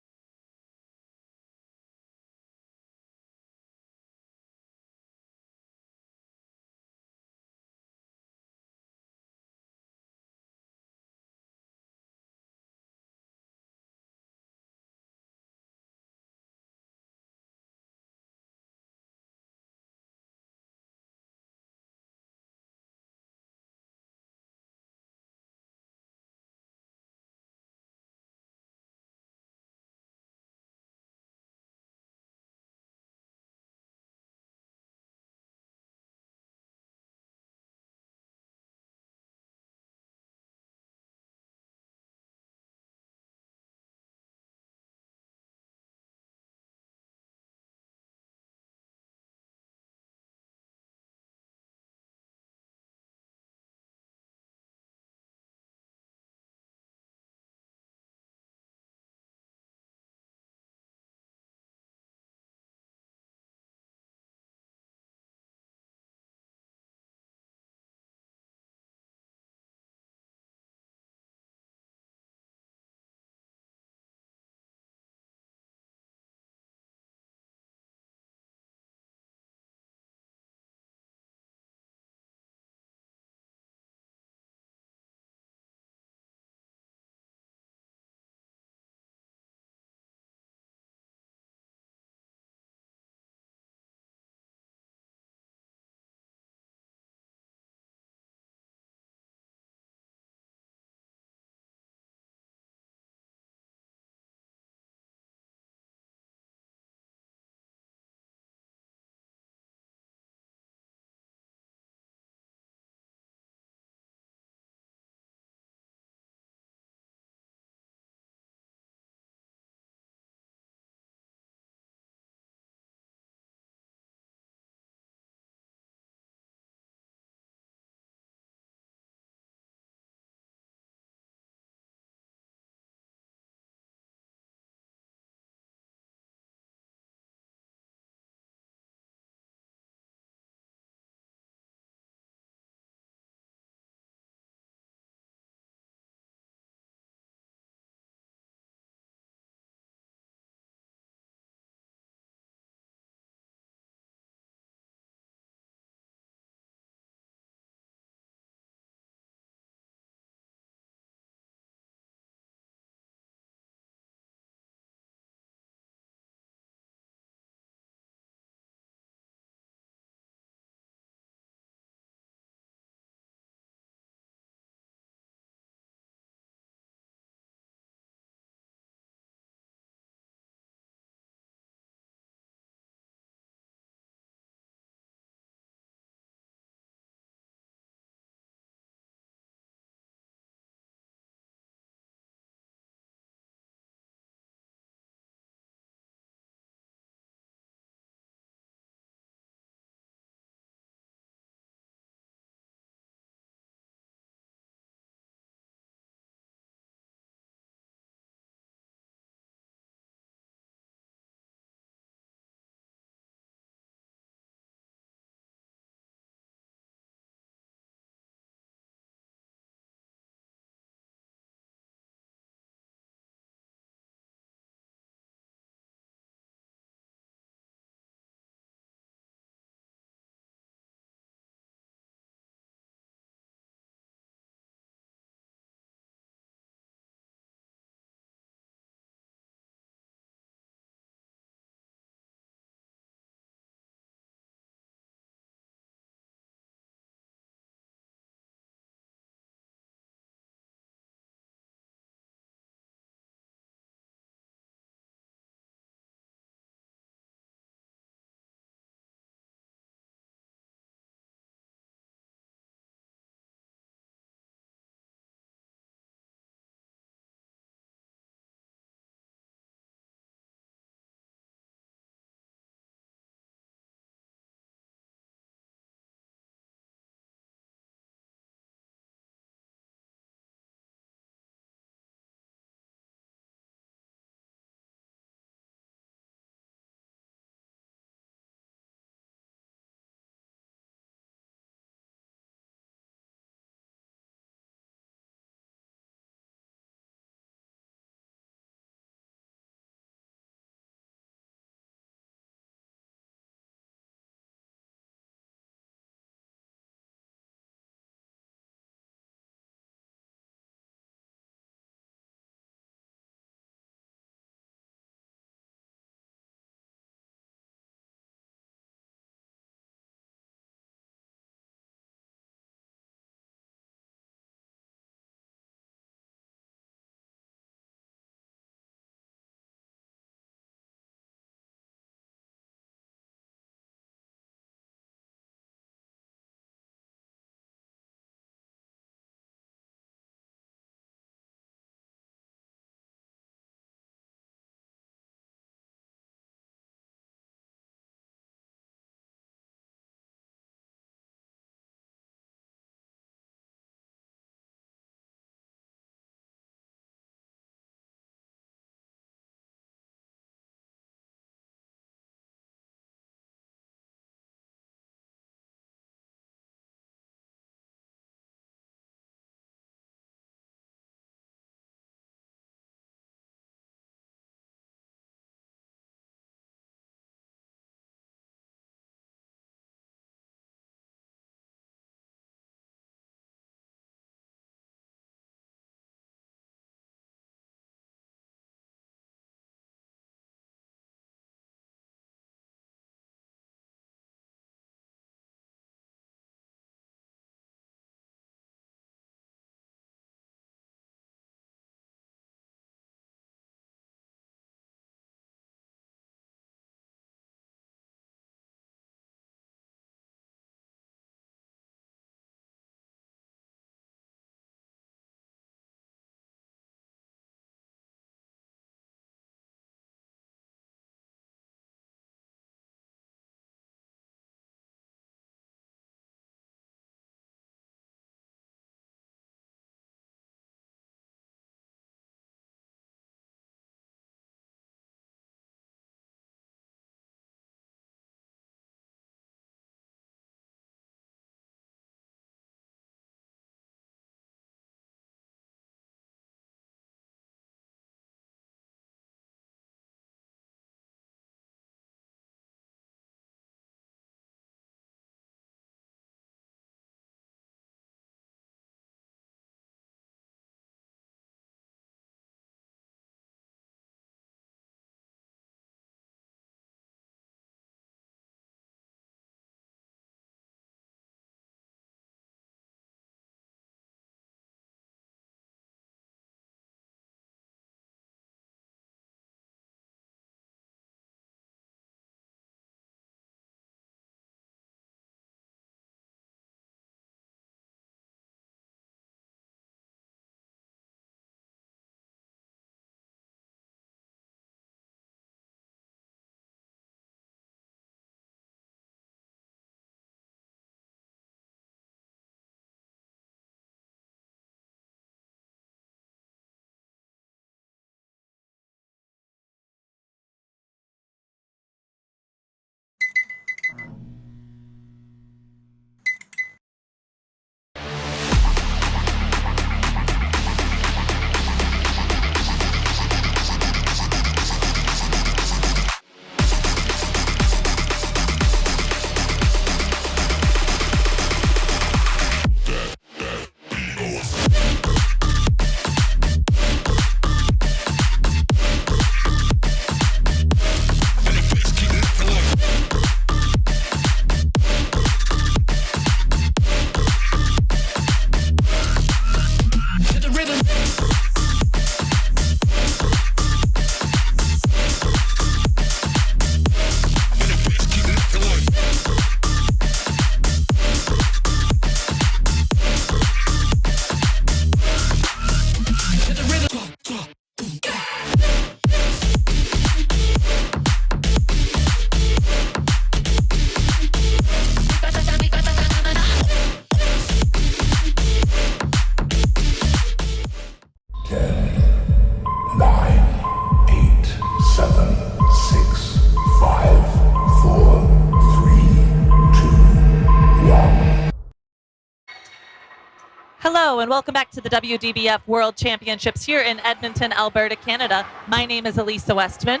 and welcome back to the WDBF World Championships here in Edmonton, Alberta, Canada. My name is Elisa Westman.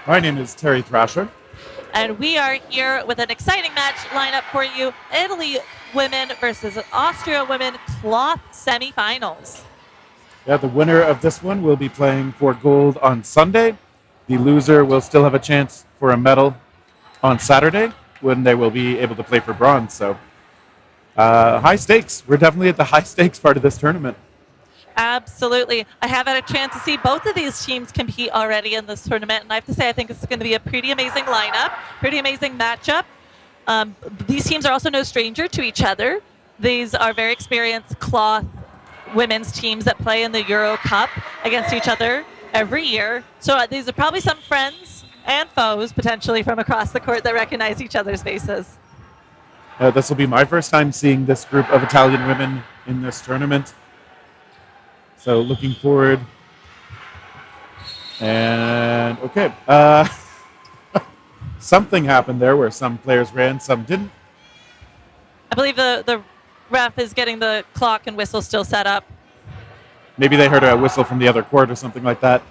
My name is Terry Thrasher. And we are here with an exciting match lineup for you. Italy women versus Austria women cloth semifinals. Yeah, the winner of this one will be playing for gold on Sunday. The loser will still have a chance for a medal on Saturday when they will be able to play for bronze. So high stakes. We're definitely at the high stakes part of this tournament. Absolutely. I have had a chance to see both of these teams compete already in this tournament, and I have to say I think it's going to be a pretty amazing lineup, pretty amazing matchup. These teams are also no stranger to each other. These are very experienced cloth women's teams that play in the Euro Cup against each other every year. So these are probably some friends and foes potentially from across the court that recognize each other's faces. This will be my first time seeing this group of Italian women in this tournament. So looking forward. And okay. Something happened there where some players ran, some didn't. I believe the ref is getting the clock and whistle still set up. Maybe they heard a whistle from the other court or something like that.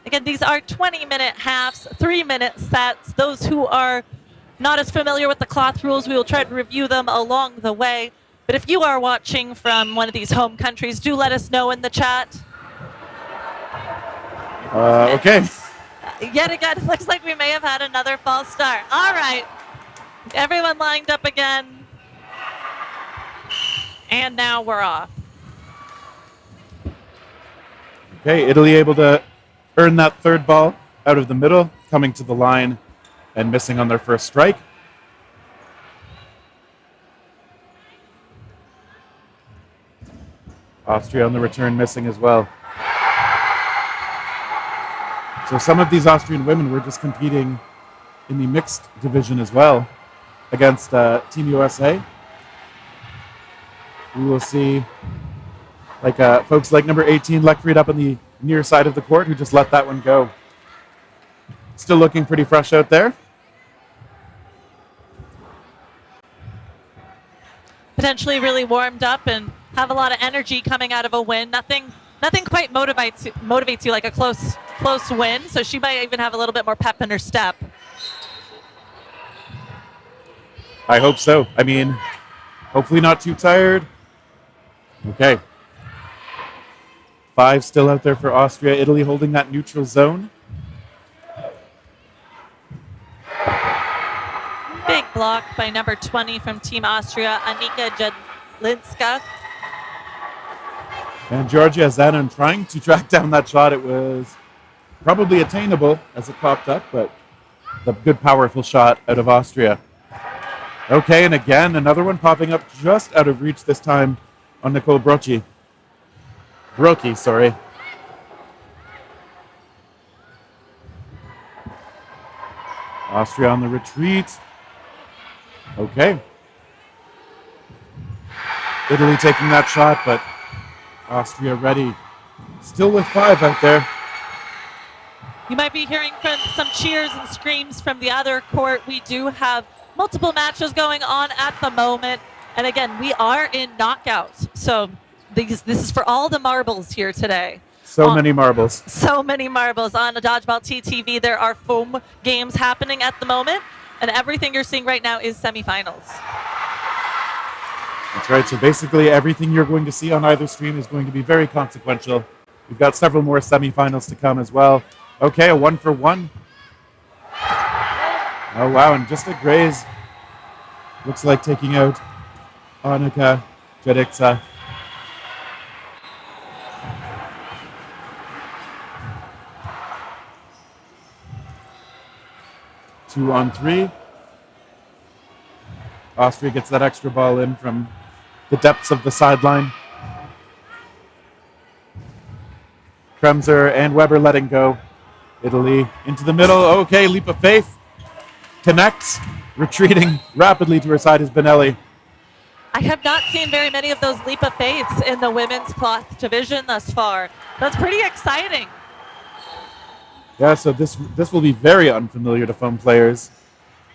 Again, these are 20-minute halves, 3-minute sets. Those who are not as familiar with the cloth rules, we will try to review them along the way. But if you are watching from one of these home countries, do let us know in the chat. Okay. Yet again, it looks like we may have had another false start. All right. Everyone lined up again. And now we're off. Okay, Italy able to earn that third ball out of the middle, coming to the line and missing on their first strike. Austria on the return missing as well. So some of these Austrian women were just competing in the mixed division as well against Team USA. We will see folks like number 18, Leckfried, up on the near side of the court, who just let that one go. Still looking pretty fresh out there. Potentially really warmed up and have a lot of energy coming out of a win. Nothing quite motivates you like a close win. So she might even have a little bit more pep in her step. I hope so. I mean, hopefully not too tired. Okay. 5 still out there for Austria. Italy holding that neutral zone. Big block by number 20 from Team Austria, Annika Jedlinska. And Georgia Zanon trying to track down that shot. It was probably attainable as it popped up, but the good, powerful shot out of Austria. Okay, and again, another one popping up just out of reach this time on Nicole Brocchi. Sorry. Austria on the retreat. Okay. Italy taking that shot, but Austria ready. Still with 5 out there. You might be hearing from some cheers and screams from the other court. We do have multiple matches going on at the moment. And again, we are in knockouts. So this is for all the marbles here today. So many marbles. So many marbles on the Dodgeball TTV. There are foam games happening at the moment. And everything you're seeing right now is semifinals. That's right. So basically everything you're going to see on either stream is going to be very consequential. We've got several more semifinals to come as well. Okay, a 1-for-1. Oh, wow. And just a graze. Looks like taking out Annika Jedlinska. Two on 3. Austria gets that extra ball in from the depths of the sideline. Kremser and Weber letting go. Italy into the middle. Okay, leap of faith. Connects. Retreating rapidly to her side is Benelli. I have not seen very many of those leap of faiths in the women's cloth division thus far. That's pretty exciting. Yeah, so this will be very unfamiliar to foam players.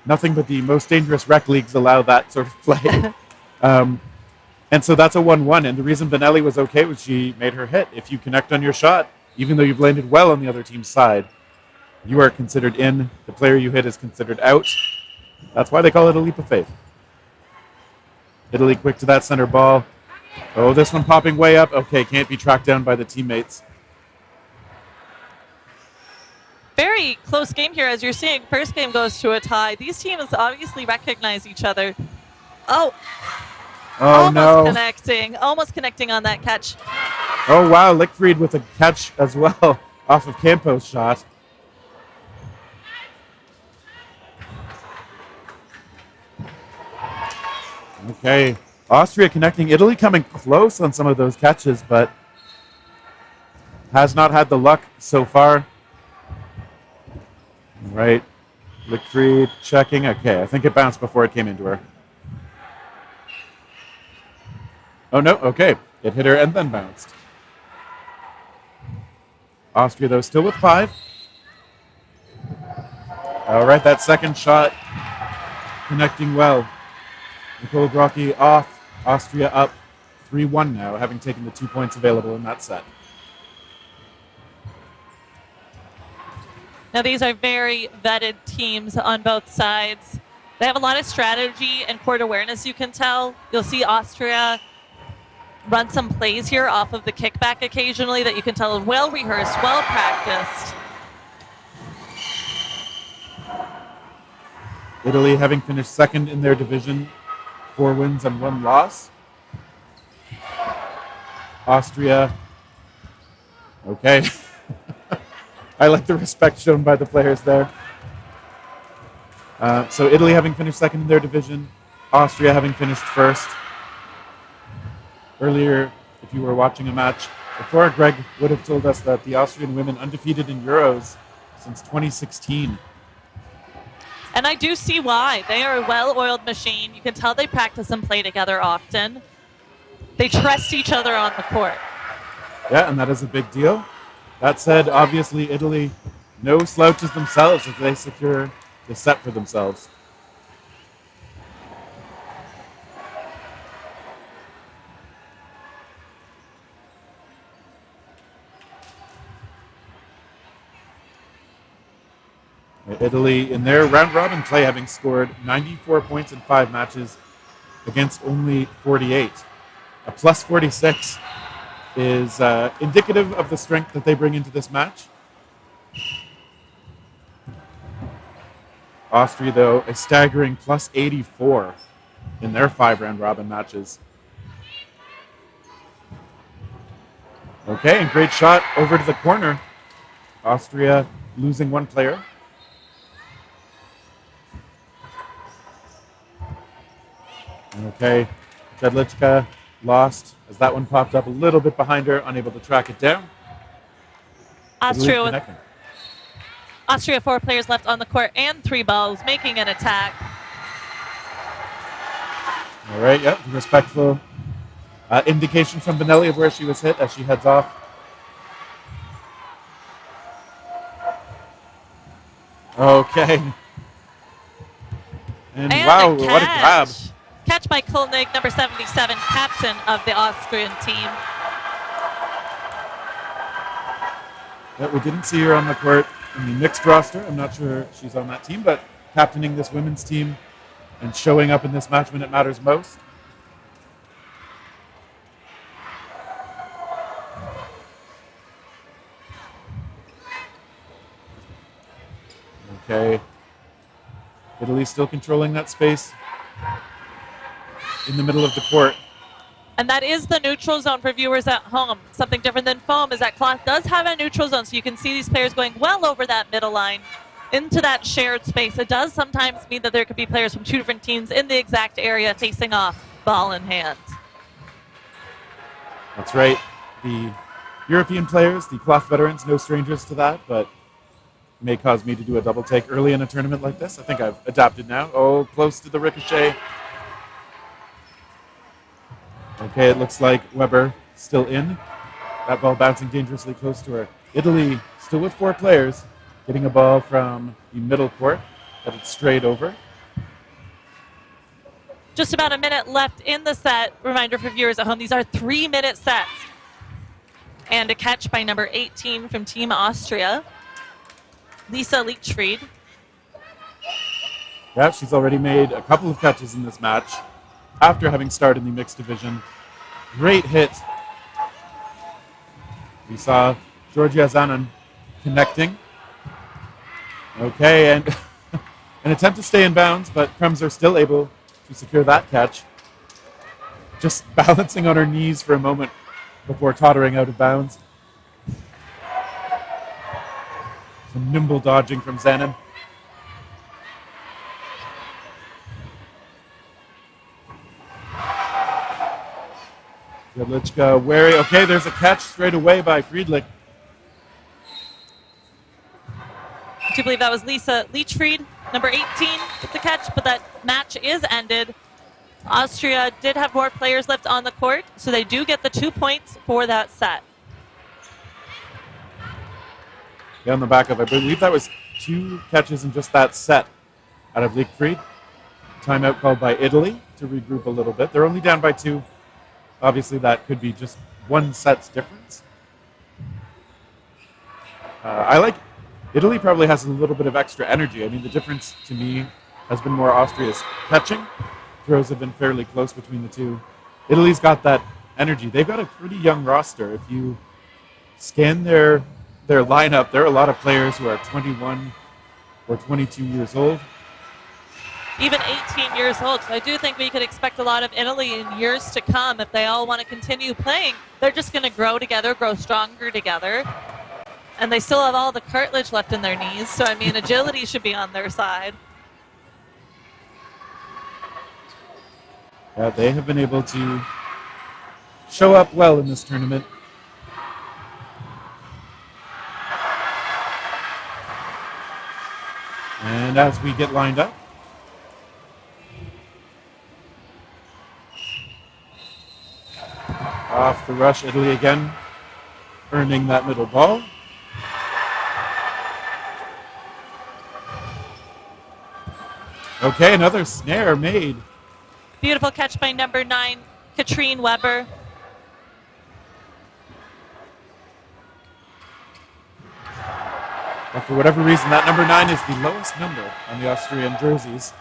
Nothing but the most dangerous rec leagues allow that sort of play. And so that's a 1-1. And the reason Benelli was okay was she made her hit. If you connect on your shot, even though you've landed well on the other team's side, you are considered in. The player you hit is considered out. That's why they call it a leap of faith. Italy quick to that center ball. Oh, this one popping way up. Okay, can't be tracked down by the teammates. Very close game here, as you're seeing. First game goes to a tie. These teams obviously recognize each other. Oh, almost connecting on that catch. Oh, wow, Lickfried with a catch as well off of Campo's shot. Okay, Austria connecting. Italy coming close on some of those catches, but has not had the luck so far. Right, Lickfried checking. Okay, I think it bounced before it came into her. Oh, no, okay. It hit her and then bounced. Austria, though, still with 5. All right, that second shot connecting well. Nicole Grocki off. Austria up 3-1 now, having taken the 2 points available in that set. Now, these are very vetted teams on both sides. They have a lot of strategy and court awareness, you can tell. You'll see Austria run some plays here off of the kickback occasionally that you can tell are well rehearsed, well practiced. Italy having finished second in their division, 4 wins and 1 loss. Austria, okay. I like the respect shown by the players there. So Italy having finished second in their division, Austria having finished first. Earlier, if you were watching a match before, Greg would have told us that the Austrian women undefeated in Euros since 2016. And I do see why. They are a well-oiled machine. You can tell they practice and play together often. They trust each other on the court. Yeah, and that is a big deal. That said, obviously, Italy, no slouches themselves as they secure the set for themselves. Italy, in their round-robin play, having scored 94 points in 5 matches against only 48. A plus 46 is indicative of the strength that they bring into this match. Austria, though, a staggering plus 84 in their 5 round-robin matches. Okay, and great shot over to the corner. Austria losing 1 player. Okay, Jedlicka lost as that one popped up a little bit behind her, unable to track it down. Austria, 4 players left on the court and 3 balls, making an attack. All right, yep, respectful indication from Benelli of where she was hit as she heads off. Okay. And wow, what a grab. Catch by Kolnig, number 77, captain of the Austrian team. Yeah, we didn't see her on the court in the mixed roster. I'm not sure she's on that team, but captaining this women's team and showing up in this match when it matters most. Okay. Italy still controlling that space in the middle of the court. And that is the neutral zone for viewers at home. Something different than foam is that cloth does have a neutral zone, so you can see these players going well over that middle line into that shared space. It does sometimes mean that there could be players from 2 different teams in the exact area facing off, ball in hand. That's right. The European players, the cloth veterans, no strangers to that, but may cause me to do a double take early in a tournament like this. I think I've adapted now. Oh, close to the ricochet. Okay, it looks like Weber still in. That ball bouncing dangerously close to her. Italy still with 4 players. getting a ball from the middle court that it's straight over. Just about a minute left in the set. Reminder for viewers at home, these are 3-minute sets. And a catch by number 18 from Team Austria, Lisa Leachfried. Yeah, she's already made a couple of catches in this match after having started in the mixed division. Great hit. We saw Georgia Zanon connecting. Okay, and an attempt to stay in bounds, but Kremser still able to secure that catch. Just balancing on her knees for a moment before tottering out of bounds. Some nimble dodging from Zanon. Godlichka wary. Okay, there's a catch straight away by Friedlich. I do believe that was Lisa Leachfried, number 18, with the catch, but that match is ended. Austria did have more players left on the court, so they do get the 2 points for that set. Yeah, on the back of, I believe that was 2 catches in just that set out of Leachfried. Timeout called by Italy to regroup a little bit. They're only down by 2. Obviously, that could be just 1 set's difference. I like Italy probably has a little bit of extra energy. I mean, the difference to me has been more Austria's catching. Throws have been fairly close between the two. Italy's got that energy. They've got a pretty young roster. If you scan their lineup, there are a lot of players who are 21 or 22 years old. Even 18 years old. So I do think we could expect a lot of Italy in years to come. If they all want to continue playing, they're just going to grow together, grow stronger together. And they still have all the cartilage left in their knees. So, I mean, agility should be on their side. Yeah, they have been able to show up well in this tournament. And as we get lined up, off the rush, Italy again, earning that middle ball. Okay, another snare made. Beautiful catch by number 9, Katrine Weber. But for whatever reason, that number 9 is the lowest number on the Austrian jerseys.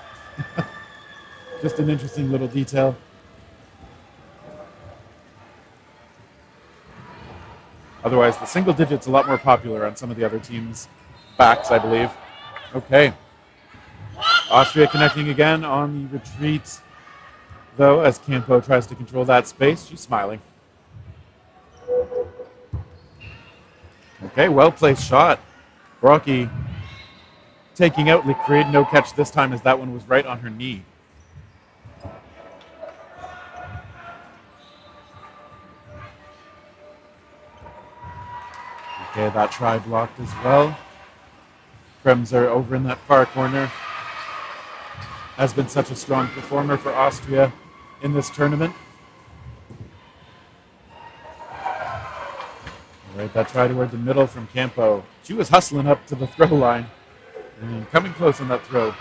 Just an interesting little detail. Otherwise, the single digit's a lot more popular on some of the other teams' backs, I believe. Okay. Austria connecting again on the retreat, though, as Campo tries to control that space. She's smiling. Okay, well-placed shot. Brocky taking out Leachfried. No catch this time as that one was right on her knee. Okay, that try blocked as well. Kremser over in that far corner. Has been such a strong performer for Austria in this tournament. All right, that try toward the middle from Campo. She was hustling up to the throw line and coming close on that throw.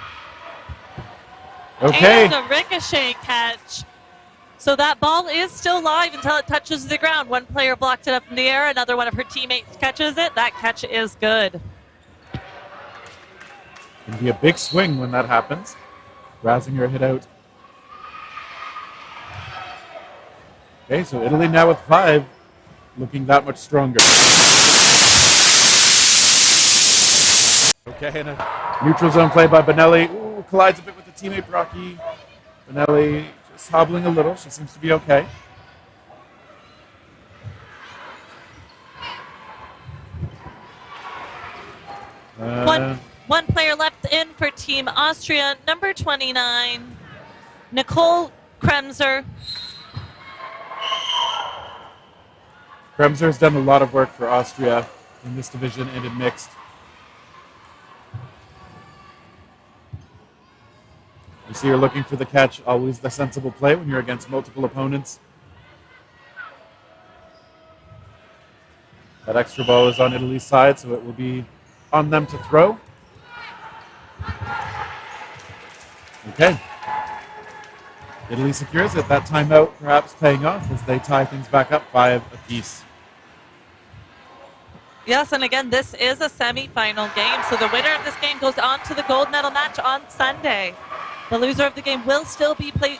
Okay. And a ricochet catch. So that ball is still live until it touches the ground. One player blocked it up in the air. Another one of her teammates catches it. That catch is good. Can be a big swing when that happens. Rasinger hit out. Okay, so Italy now with 5, looking that much stronger. Okay, and a neutral zone play by Benelli. Ooh, collides a bit with the teammate Brocky. Benelli just hobbling a little. She seems to be okay. One player left in for Team Austria, number 29, Nicole Kremser. Kremser has done a lot of work for Austria in this division and in mixed. You see her looking for the catch, always the sensible play when you're against multiple opponents. That extra ball is on Italy's side, so it will be on them to throw. Okay. Italy secures it. That timeout perhaps paying off as they tie things back up 5 apiece. Yes, and again, this is a semifinal game, so the winner of this game goes on to the gold medal match on Sunday. The loser of the game will still be playing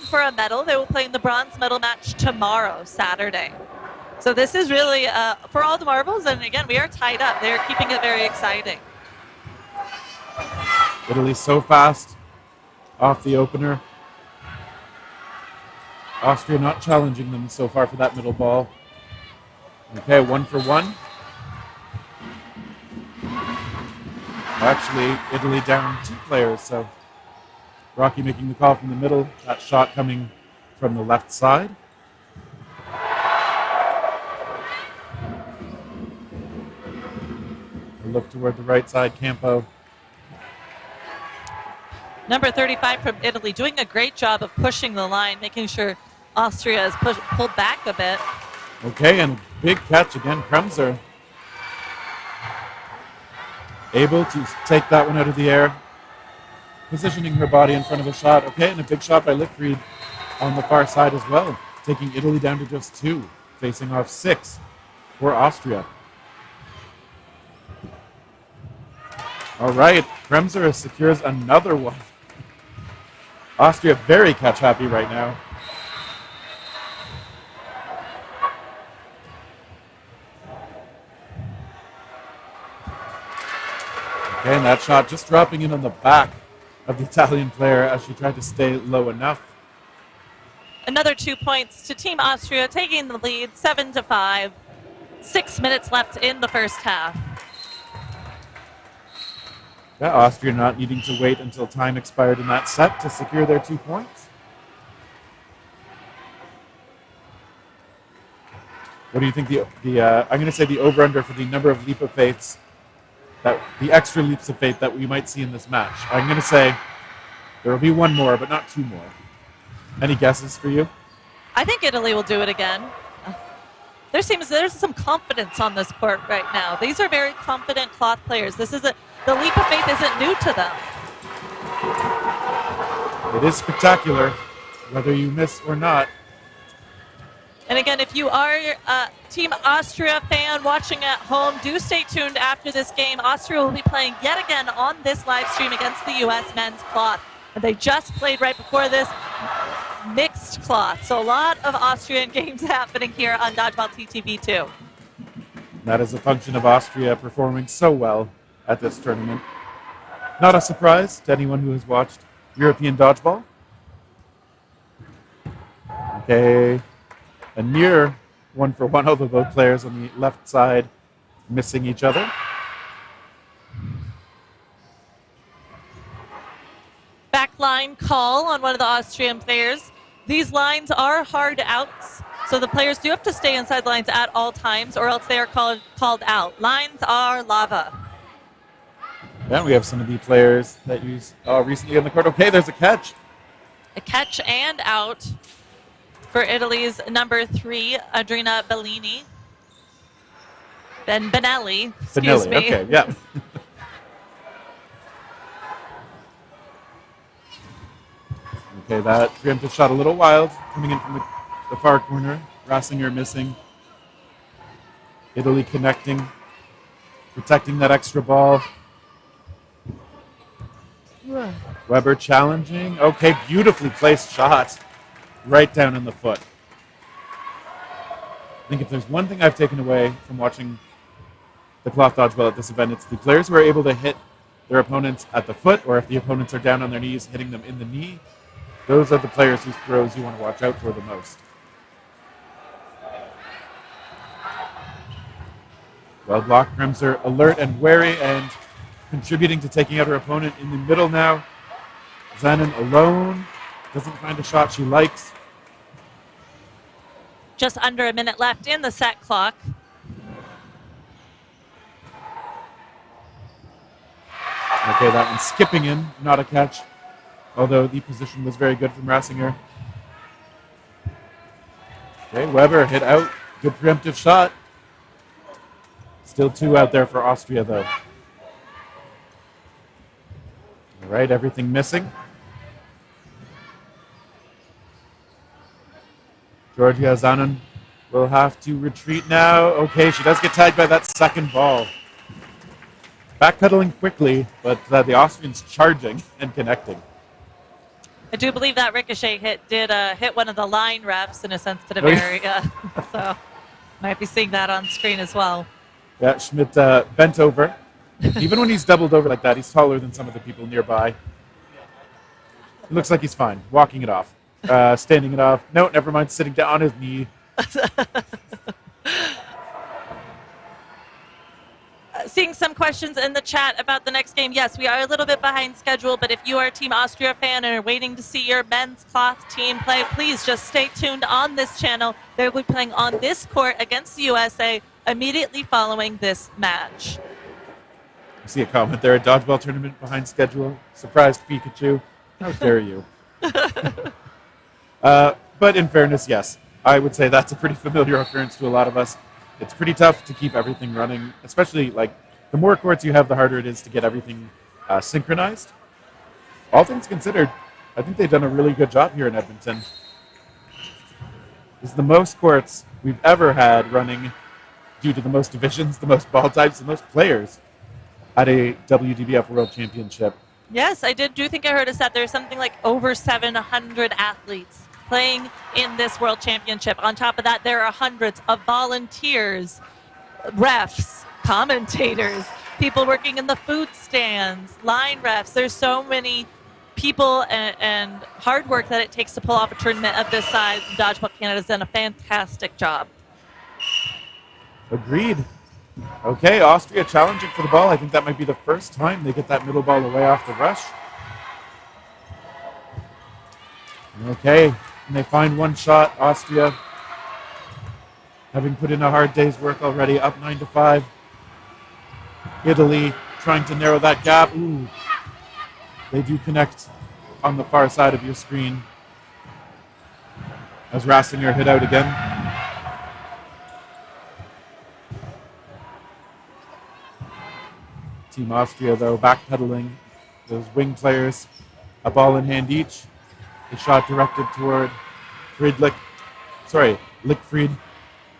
for a medal. They will play in the bronze medal match tomorrow, Saturday. So this is really for all the marbles, and again, we are tied up. They're keeping it very exciting. Italy so fast off the opener. Austria not challenging them so far for that middle ball. Okay, 1 for 1. Actually, Italy down 2 players, so Rocky making the call from the middle. That shot coming from the left side. A look toward the right side, Campo. Number 35 from Italy doing a great job of pushing the line, making sure Austria is pulled back a bit. Okay, and a big catch again, Kremser. Able to take that one out of the air. Positioning her body in front of a shot. Okay, and a big shot by Lickfried on the far side as well. Taking Italy down to just 2. Facing off 6 for Austria. All right, Kremser secures another one. Austria very catch happy right now. Okay, and that shot just dropping in on the back of the Italian player as she tried to stay low enough. Another 2 points to Team Austria, taking the lead 7-5. 6 minutes left in the first half. Yeah, Austria not needing to wait until time expired in that set to secure their 2 points. What do you think I'm going to say the over-under for the number of leap of faiths, the extra leaps of faith that we might see in this match? I'm going to say there will be 1 more, but not 2 more. Any guesses for you? I think Italy will do it again. There's some confidence on this court right now. These are very confident cloth players. The leap of faith isn't new to them. It is spectacular, whether you miss or not. And again, if you are a Team Austria fan watching at home, do stay tuned after this game. Austria will be playing yet again on this live stream against the U.S. men's cloth. And they just played right before this mixed cloth. So a lot of Austrian games happening here on Dodgeball TTV2. That is a function of Austria performing so well at this tournament. Not a surprise to anyone who has watched European Dodgeball. Okay, a near 1 for 1, although both players on the left side missing each other. Backline call on one of the Austrian players. These lines are hard outs, so the players do have to stay inside the lines at all times, or else they are called out. Lines are lava. Yeah, we have some of the players that used recently on the court. Okay, there's a catch. A catch and out for Italy's number 3, Adrina Bellini. Benelli, excuse me. Okay, yeah. Okay, that preemptive shot a little wild, coming in from the far corner. Rassinger missing. Italy connecting, protecting that extra ball. Weber challenging. Okay, beautifully placed shot right down in the foot. I think if there's one thing I've taken away from watching the cloth dodgeball at this event, it's the players who are able to hit their opponents at the foot, or if the opponents are down on their knees, hitting them in the knee. Those are the players whose throws you want to watch out for the most. Well blocked, Kremser alert and wary and contributing to taking out her opponent in the middle now. Zanin alone, doesn't find a shot she likes. Just under a minute left in the set clock. Okay, that one skipping in, not a catch. Although the position was very good from Rassinger. Okay, Weber hit out. Good preemptive shot. Still 2 out there for Austria, though. All right, everything missing. Georgia Zanon will have to retreat now. Okay, she does get tagged by that second ball. Backpedaling quickly, but the Austrians charging and connecting. I do believe that ricochet hit did hit one of the line refs in a sensitive Oh, yeah. area. So might be seeing that on screen as well. Yeah, Schmidt bent over. Even when he's doubled over like that, he's taller than some of the people nearby. It looks like he's fine. Walking it off. Standing it off. No, never mind. Sitting down on his knee. Seeing some questions in the chat about the next game. Yes, we are a little bit behind schedule, but if you are a Team Austria fan and are waiting to see your men's cloth team play, please just stay tuned on this channel. They'll be playing on this court against the USA immediately following this match. I see a comment there. A dodgeball tournament behind schedule. Surprised Pikachu. How dare you? But in fairness, yes. I would say that's a pretty familiar occurrence to a lot of us. It's pretty tough to keep everything running, especially like the more courts you have, the harder it is to get everything synchronized. All things considered, I think they've done a really good job here in Edmonton. This is the most courts we've ever had running due to the most divisions, the most ball types, the most players at a WDBF World Championship. Yes, I do think I heard a stat. There's something like over 700 athletes playing in this World Championship. On top of that, there are hundreds of volunteers, refs, commentators, people working in the food stands, line refs. There's so many people and hard work that it takes to pull off a tournament of this size. Dodgeball Canada's done a fantastic job. Agreed. Okay, Austria challenging for the ball. I think that might be the first time they get that middle ball away off the rush. Okay, and they find one shot. Austria, having put in a hard day's work already, up 9-5. Italy trying to narrow that gap. Ooh, they do connect on the far side of your screen. As Rassinger hit out again. Team Austria, though, backpedaling. Those wing players, a ball in hand each. The shot directed toward Friedlich. Sorry, Lickfried.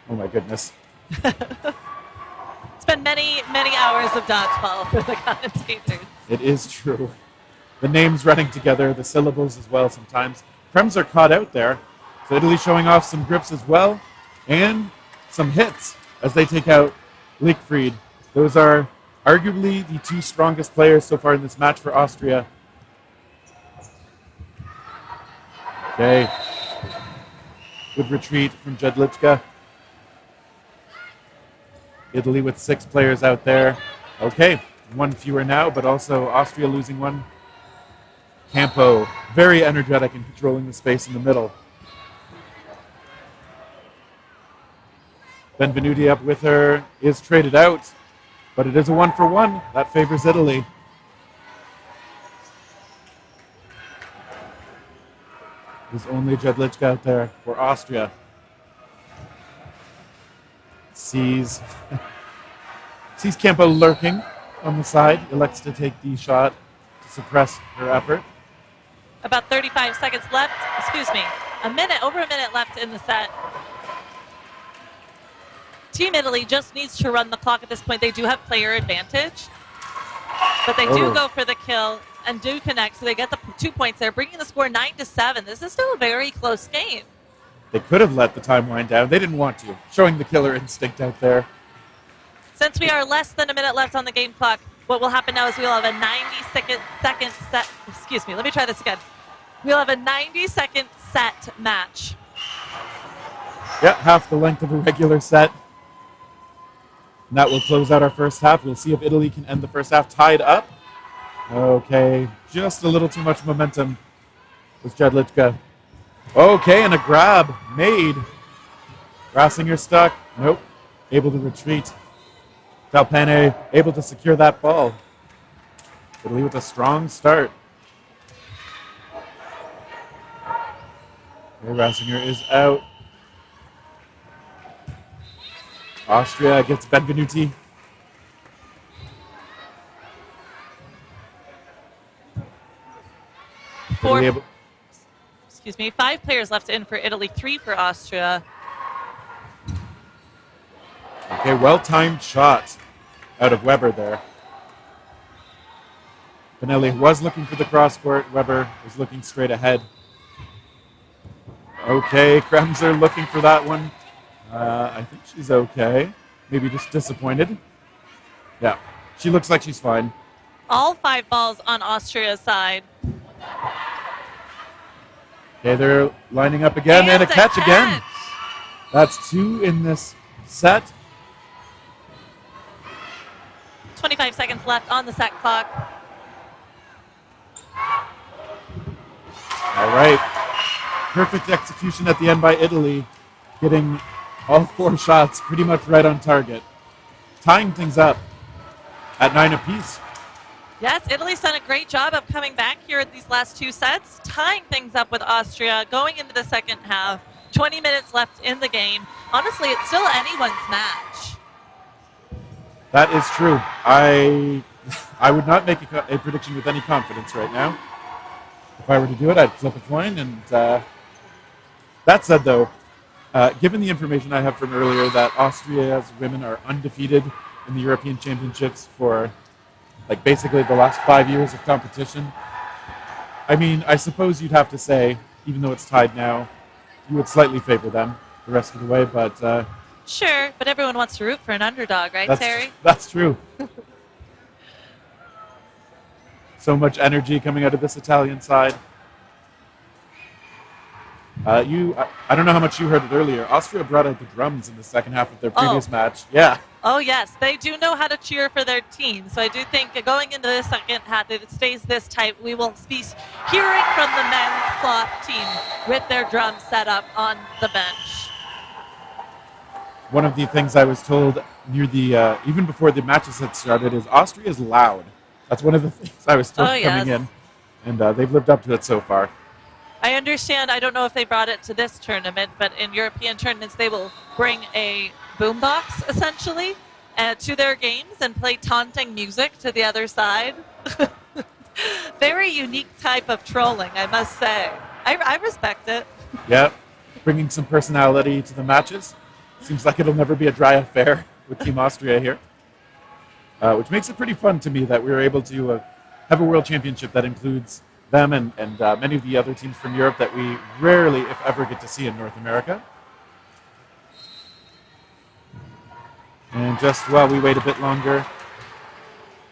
Oh my goodness. It's been many, many hours of dodgeball for the commentators. It is true. The names running together, the syllables as well sometimes. Krems are caught out there. So Italy showing off some grips as well. And some hits as they take out Lickfried. Those are arguably the two strongest players so far in this match for Austria. Okay. Good retreat from Jedlichka. Italy with 6 players out there. Okay, one fewer now, but also Austria losing one. Campo, very energetic in controlling the space in the middle. Benvenuti up with her is traded out, but it is a 1-for-1. That favors Italy. There's only Jedlichka out there for Austria. Sees Campo lurking on the side, elects to take the shot to suppress her effort. About 35 seconds left. Excuse me. Over a minute left in the set. Team Italy just needs to run the clock at this point. They do have player advantage, but they do go for the kill and do connect, so they get the 2 points there, bringing the score 9-7. This is still a very close game. They could have let the time wind down. They didn't want to, showing the killer instinct out there. Since we are less than a minute left on the game clock, what will happen now is we'll have a 90-second set. Excuse me, let me try this again. We'll have a 90-second set match. Yep, half the length of a regular set. And that will close out our first half. We'll see if Italy can end the first half tied up. Okay, just a little too much momentum with Jedlichka. Okay, and a grab made. Rassinger stuck. Nope. Able to retreat. Talpane able to secure that ball. Italy with a strong start. Okay, Rassinger is out. Austria gets Benvenuti me. 5 players left in for Italy, 3 for Austria. Okay, well-timed shot out of Weber there. Benelli was looking for the cross court. Weber was looking straight ahead. Okay, Kremser looking for that one. I think she's okay. Maybe just disappointed. Yeah, she looks like she's fine. All 5 balls on Austria's side. Okay, they're lining up again and a catch again. That's 2 in this set. 25 seconds left on the set clock. All right. Perfect execution at the end by Italy, getting all 4 shots pretty much right on target. Tying things up at 9 apiece. Yes, Italy's done a great job of coming back here in these last 2 sets, tying things up with Austria, going into the second half. 20 minutes left in the game. Honestly, it's still anyone's match. That is true. I would not make a prediction with any confidence right now. If I were to do it, I'd flip a coin. And that said, though, given the information I have from earlier that Austria's women are undefeated in the European Championships for like basically the last 5 years of competition, I mean, I suppose you'd have to say, even though it's tied now, you would slightly favor them the rest of the way, but... Sure, but everyone wants to root for an underdog, right, Terry? That's true. So much energy coming out of this Italian side. I don't know how much you heard it earlier. Austria brought out the drums in the second half of their previous match. Yeah. Oh, yes. They do know how to cheer for their team. So I do think going into the second half, if it stays this tight, we will be hearing from the men's cloth team with their drums set up on the bench. One of the things I was told near the, even before the matches had started, is Austria is loud. That's one of the things I was told coming in. And they've lived up to it so far. I understand. I don't know if they brought it to this tournament, but in European tournaments, they will bring a boombox, essentially, to their games and play taunting music to the other side. Very unique type of trolling, I must say. I respect it. Yeah, bringing some personality to the matches. Seems like it'll never be a dry affair with Team Austria here. Which makes it pretty fun to me that we were able to have a World Championship that includes them and many of the other teams from Europe that we rarely, if ever, get to see in North America. And just while we wait a bit longer,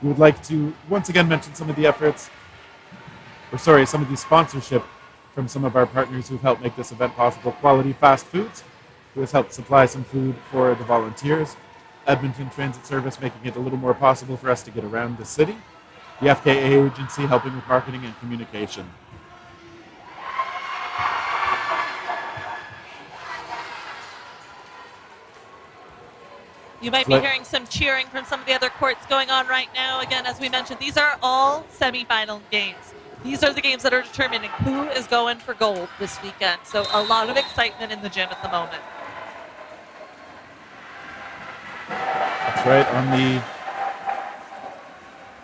we would like to once again mention some of the efforts, some of the sponsorship from some of our partners who've helped make this event possible. Quality Fast Foods, who has helped supply some food for the volunteers. Edmonton Transit Service, making it a little more possible for us to get around the city. The FKA agency helping with marketing and communication. You might be hearing some cheering from some of the other courts going on right now. Again, as we mentioned, these are all semifinal games. These are the games that are determining who is going for gold this weekend. So a lot of excitement in the gym at the moment. That's right. On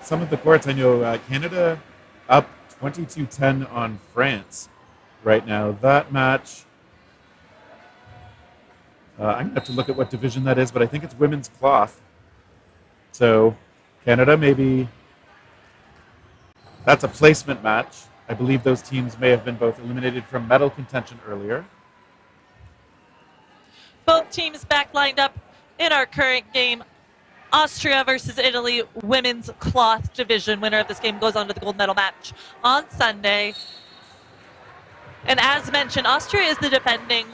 some of the courts, I know Canada up 22-10 on France right now. That match, I'm going to have to look at what division that is, but I think it's women's cloth. So Canada, maybe that's a placement match. I believe those teams may have been both eliminated from medal contention earlier. Both teams back lined up in our current game. Austria versus Italy, women's cloth division. Winner of this game goes on to the gold medal match on Sunday. And as mentioned, Austria is the defending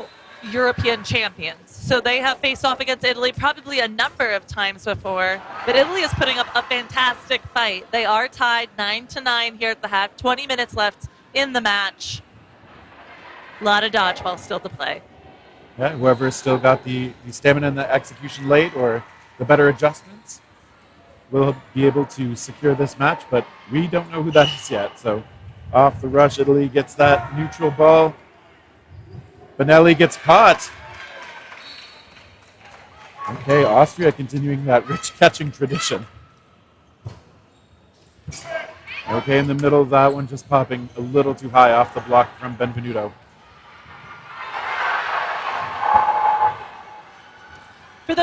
European champions. So they have faced off against Italy probably a number of times before. But Italy is putting up a fantastic fight. They are tied 9-9 here at the half. 20 minutes left in the match. A lot of dodgeball still to play. Yeah, whoever's still got the stamina and the execution late or the better adjustments will be able to secure this match, but we don't know who that is yet. So off the rush, Italy gets that neutral ball. Benelli gets caught. Okay, Austria continuing that rich catching tradition. Okay, in the middle of that one, just popping a little too high off the block from Benvenuto.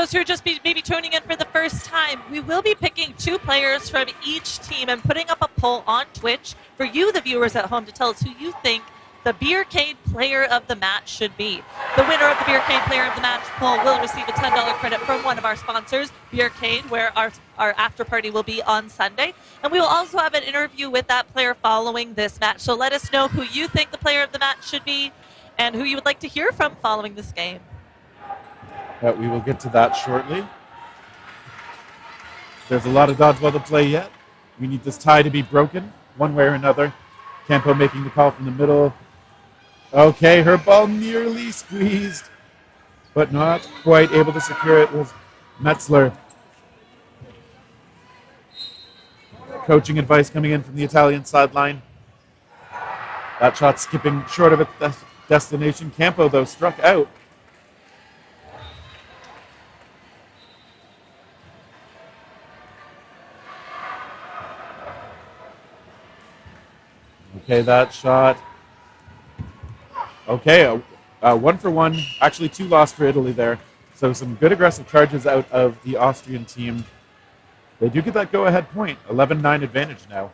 those who are just maybe tuning in for the first time, we will be picking 2 players from each team and putting up a poll on Twitch for you, the viewers at home, to tell us who you think the Beercade Player of the Match should be. The winner of the Beercade Player of the Match poll will receive a $10 credit from one of our sponsors, Beercade, where our after party will be on Sunday. And we will also have an interview with that player following this match. So let us know who you think the Player of the Match should be and who you would like to hear from following this game. But we will get to that shortly. There's a lot of dodgeball to play yet. We need this tie to be broken one way or another. Campo making the call from the middle. Okay, her ball nearly squeezed, but not quite able to secure it was Metzler. Coaching advice coming in from the Italian sideline. That shot skipping short of its destination. Campo, though, struck out. Okay, that shot. Okay, 1 for 1. Actually, 2 lost for Italy there. So some good aggressive charges out of the Austrian team. They do get that go-ahead point. 11-9 advantage now.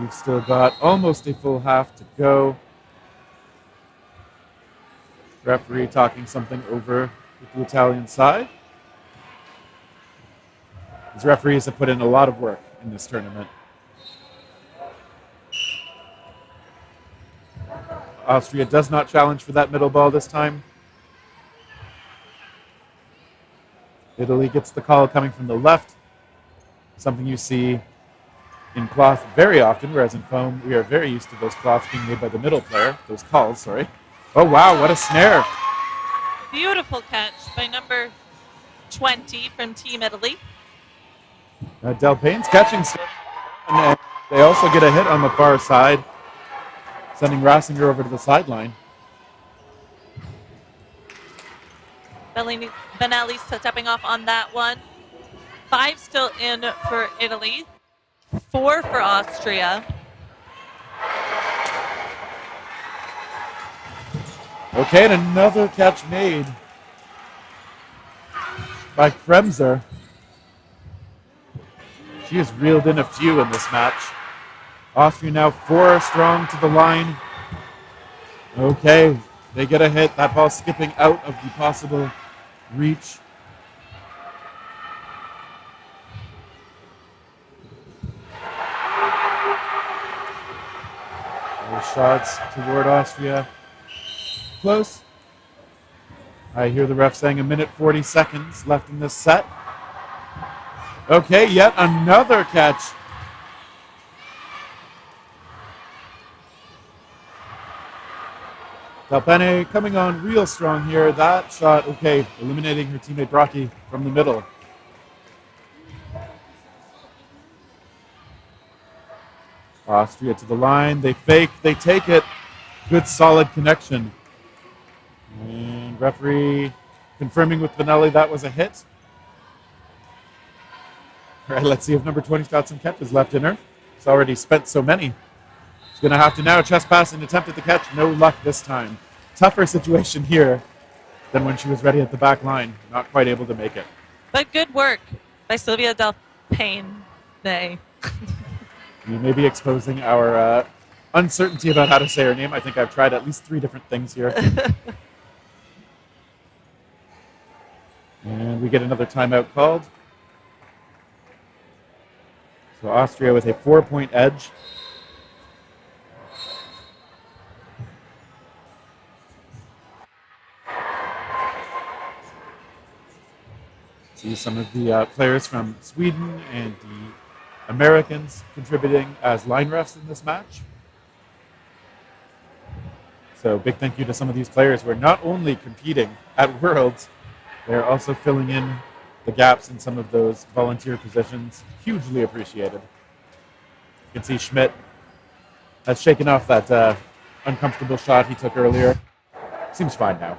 We've still got almost a full half to go. Referee talking something over with the Italian side. These referees have put in a lot of work in this tournament. Austria does not challenge for that middle ball this time. Italy gets the call coming from the left, something you see in cloth very often, whereas in foam, we are very used to those cloths being made by the middle player, those calls, sorry. Oh, wow, what a snare. Beautiful catch by number 20 from Team Italy. Del Payne's catching, and they also get a hit on the far side, sending Rassinger over to the sideline. Benelli stepping off on that one. 5 still in for Italy. 4 for Austria. Okay, and another catch made by Kremser. She has reeled in a few in this match. Austria now 4 strong to the line. Okay, they get a hit. That ball skipping out of the possible reach. Those shots toward Austria. Close. I hear the ref saying 1:40 seconds left in this set. Okay, yet another catch. Dalpene coming on real strong here. That shot, okay, eliminating her teammate Brocchi from the middle. Austria to the line. They fake, they take it. Good solid connection. And referee confirming with Benelli that was a hit. All right, let's see if number 20's got some catches left in her. She's already spent so many. She's going to have to now chest pass and attempt at the catch. No luck this time. Tougher situation here than when she was ready at the back line. Not quite able to make it. But good work by Sylvia Del Payne. You may be exposing our uncertainty about how to say her name. I think I've tried at least 3 different things here. And we get another timeout called. So Austria with a 4-point edge. See some of the players from Sweden and the Americans contributing as line refs in this match. So big thank you to some of these players who are not only competing at Worlds, they're also filling in the gaps in some of those volunteer positions. Hugely appreciated. You can see Schmidt has shaken off that uncomfortable shot he took earlier. Seems fine now.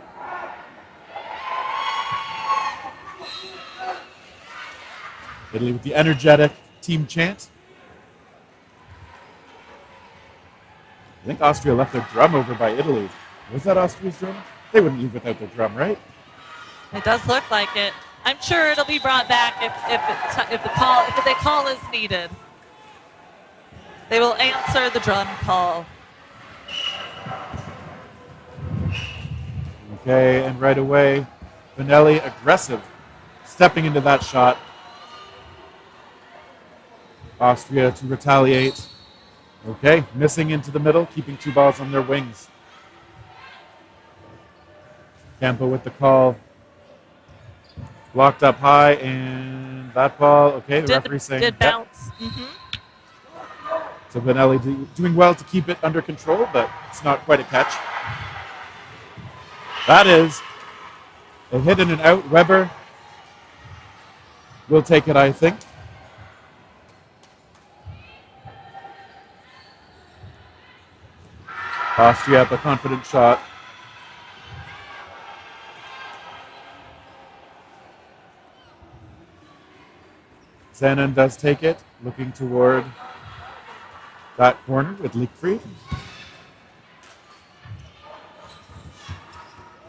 Italy with the energetic team chant. I think Austria left their drum over by Italy. Was that Austria's drum? They wouldn't leave without their drum, right? It does look like it. I'm sure it'll be brought back if the call is needed. They will answer the drum call. Okay, and right away, Benelli aggressive, stepping into that shot. Austria to retaliate. Okay, missing into the middle, keeping 2 balls on their wings. Campo with the call. Blocked up high, and that ball, okay, the referee saying... Did bounce. So Benelli doing well to keep it under control, but it's not quite a catch. That is a hit and an out. Weber will take it, I think. Austria up a confident shot. Zanon does take it, looking toward that corner with Lichfried.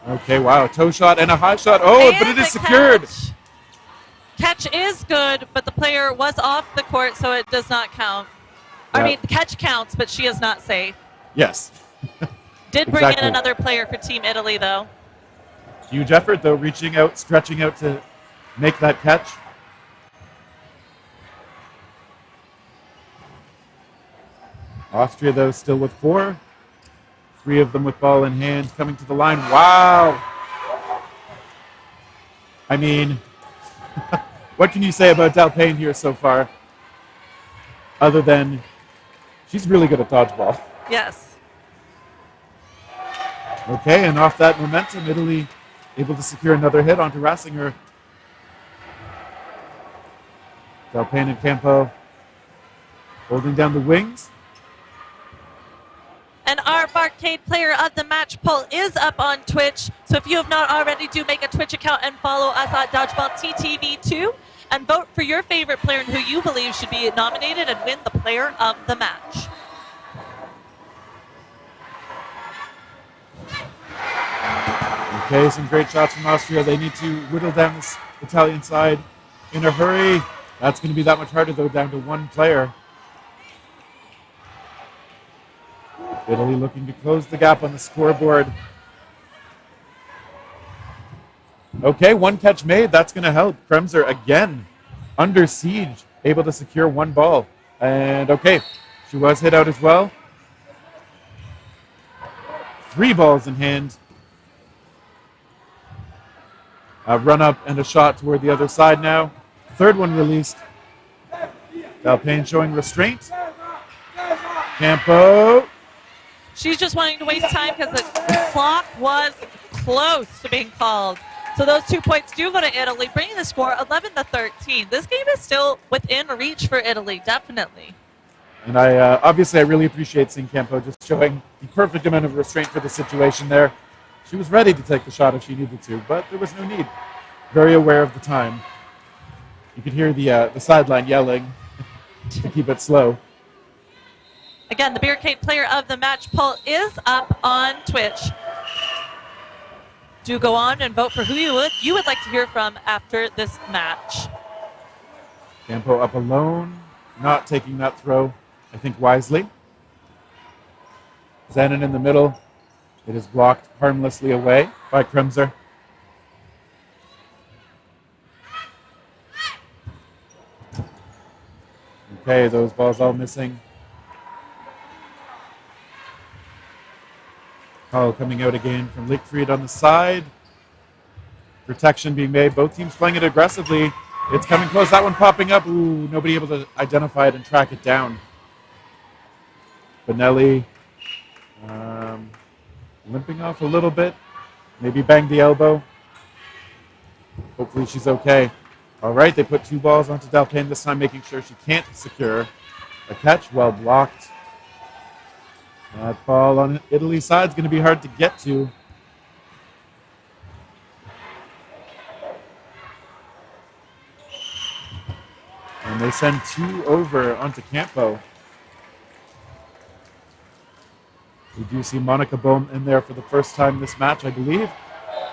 Okay, wow, toe shot and a high shot. Oh, but it is secured. Catch is good, but the player was off the court, so it does not count. I mean, the catch counts, but she is not safe. Yes. Did bring in another player for Team Italy, though. Huge effort, though, reaching out, stretching out to make that catch. Austria, though, still with 4. 3 of them with ball in hand, coming to the line. Wow! I mean, what can you say about Dalpain here so far? Other than she's really good at dodgeball. Yes. Okay, and off that momentum, Italy able to secure another hit onto Rassinger. Dalpain and Campo holding down the wings. And our Barcade Player of the Match poll is up on Twitch. So if you have not already, do make a Twitch account and follow us at Dodgeball TTV2 and vote for your favorite player and who you believe should be nominated and win the Player of the Match. Okay, some great shots from Austria. They need to whittle down this Italian side in a hurry. That's going to be that much harder, though, down to 1 player. Italy looking to close the gap on the scoreboard. Okay, 1 catch made. That's going to help. Kremser again under siege, able to secure 1 ball. And okay, she was hit out as well. 3 balls in hand. A run up and a shot toward the other side now. 3rd one released. Dalpain showing restraint. Campo. She's just wanting to waste time because the clock was close to being called. So those 2 points do go to Italy, bringing the score 11-13. This game is still within reach for Italy, definitely. And obviously I really appreciate seeing Campo just showing the perfect amount of restraint for the situation there. She was ready to take the shot if she needed to, but there was no need. Very aware of the time. You could hear the sideline yelling to keep it slow. Again, the Barricade Player of the Match poll is up on Twitch. Do go on and vote for who you would like to hear from after this match. Campo up alone, not taking that throw, I think wisely. Zanon in the middle. It is blocked harmlessly away by Kremser. Okay, those balls all missing. Call coming out again from Lichfried on the side. Protection being made. Both teams playing it aggressively. It's coming close. That one popping up. Ooh, nobody able to identify it and track it down. Benelli limping off a little bit. Maybe banged the elbow. Hopefully she's okay. All right, they put 2 balls onto Dalpain this time, making sure she can't secure a catch. Well blocked. That ball on Italy's side is going to be hard to get to. And they send 2 over onto Campo. We do see Monica Bohm in there for the first time this match, I believe,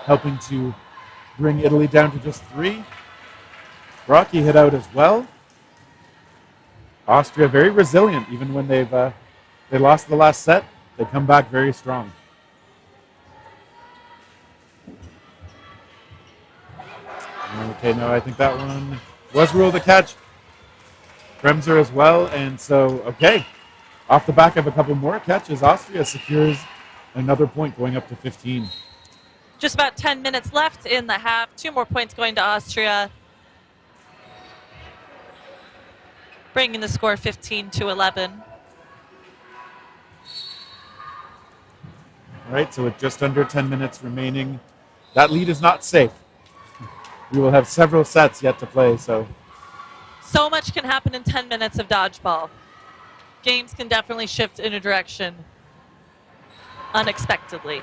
helping to bring Italy down to just 3. Rocky hit out as well. Austria very resilient, even when they lost the last set. They come back very strong. Okay, no, I think that one was ruled a catch. Bremser as well, and so, okay. Off the back of a couple more catches, Austria secures another point, going up to 15. Just about 10 minutes left in the half. 2 more points going to Austria, bringing the score 15-11. All right, so with just under 10 minutes remaining, that lead is not safe. We will have several sets yet to play, so. So much can happen in 10 minutes of dodgeball. Games can definitely shift in a direction unexpectedly.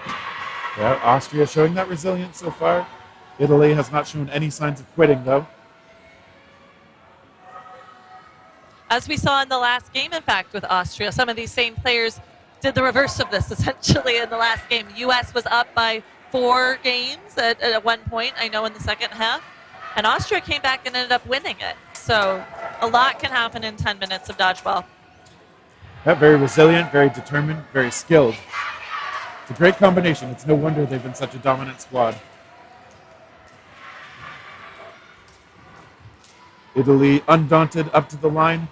Yeah, Austria showing that resilience so far. Italy has not shown any signs of quitting, though. As we saw in the last game, in fact, with Austria, some of these same players did the reverse of this, essentially, in the last game. U.S. was up by 4 games at one point, I know, in the second half. And Austria came back and ended up winning it. So a lot can happen in 10 minutes of dodgeball. Yeah, very resilient, very determined, very skilled. It's a great combination. It's no wonder they've been such a dominant squad. Italy undaunted up to the line.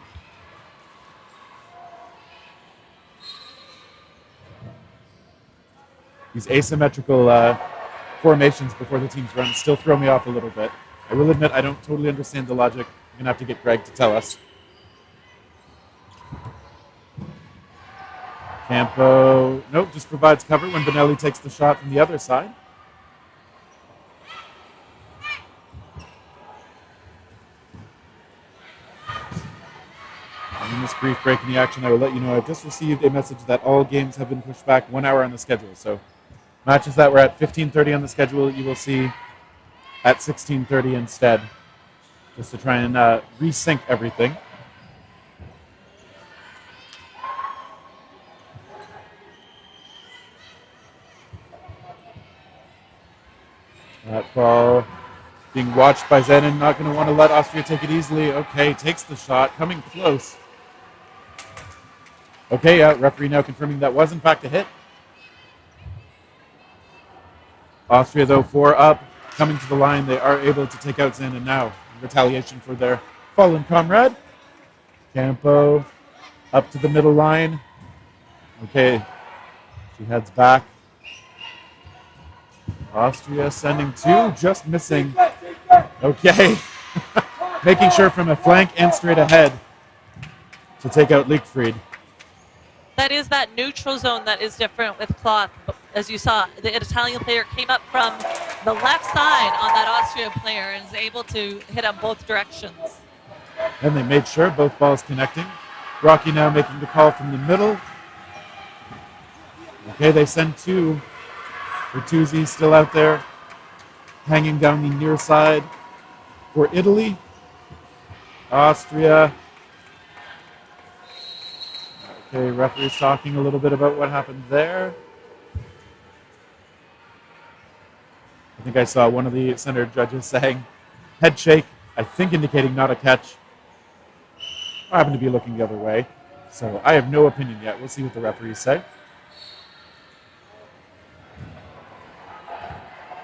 These asymmetrical formations before the teams run still throw me off a little bit. I will admit I don't totally understand the logic. I'm going to have to get Greg to tell us. Campo, nope, just provides cover when Bonelli takes the shot from the other side. And in this brief break in the action, I will let you know I've just received a message that all games have been pushed back 1 hour on the schedule. So matches that were at 15:30 on the schedule, you will see at 16:30 instead, just to try and resync everything. That ball being watched by Zenon, not going to want to let Austria take it easily. Okay, takes the shot, coming close. Okay, referee now confirming that was in fact a hit. Austria, though, 4 up, coming to the line. They are able to take out Zenon now in retaliation for their fallen comrade. Campo up to the middle line. Okay, she heads back. Austria sending 2, just missing. Okay. Making sure from a flank and straight ahead to take out Lichtfried. That is that neutral zone that is different with cloth. As you saw, the Italian player came up from the left side on that Austria player and is able to hit on both directions. And they made sure both balls connecting. Rocky now making the call from the middle. Okay, they send 2. Bertuzzi still out there, hanging down the near side for Italy. Austria. Okay, referee's talking a little bit about what happened there. I think I saw one of the center judges saying head shake, I think indicating not a catch. I happen to be looking the other way, so I have no opinion yet. We'll see what the referees say.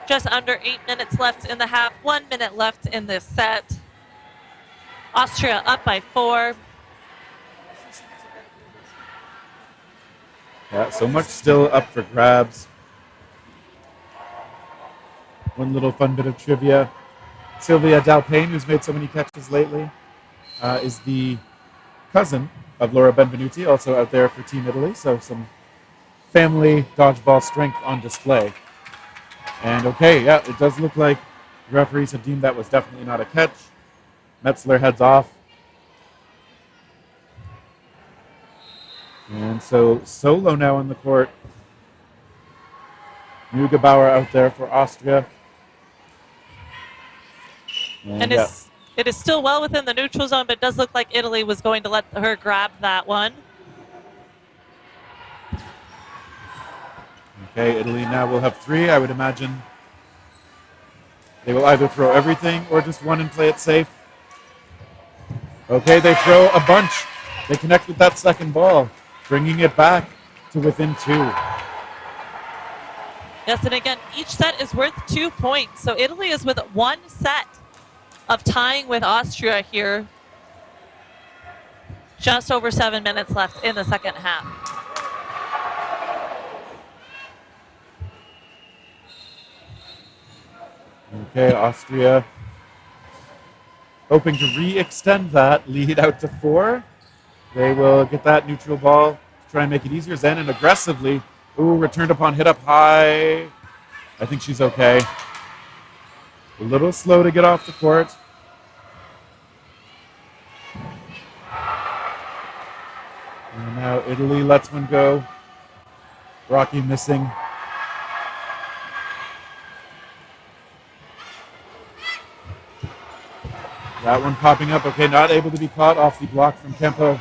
Just under 8 minutes left in the half, 1 minute left in this set. Austria up by 4. Yeah, so much still up for grabs. One little fun bit of trivia. Sylvia Dalpain, who's made so many catches lately, is the cousin of Laura Benvenuti, also out there for Team Italy. So some family dodgeball strength on display. And okay, yeah, it does look like referees have deemed that was definitely not a catch. Metzler heads off. And so Solo now on the court. Neugebauer out there for Austria. And it is still well within the neutral zone, but it does look like Italy was going to let her grab that one. Okay, Italy now will have 3. I would imagine they will either throw everything or just one and play it safe. Okay, they throw a bunch. They connect with that second ball, bringing it back to within 2. Yes, and again, each set is worth 2 points. So Italy is with 1 set of tying with Austria here. Just over 7 minutes left in the second half. Okay, Austria hoping to re-extend that lead out to 4. They will get that neutral ball to try and make it easier. Zanin aggressively. Ooh, returned upon hit up high. I think she's okay. A little slow to get off the court. And now Italy lets one go. Rocky missing. That one popping up. Okay, not able to be caught off the block from Kempo.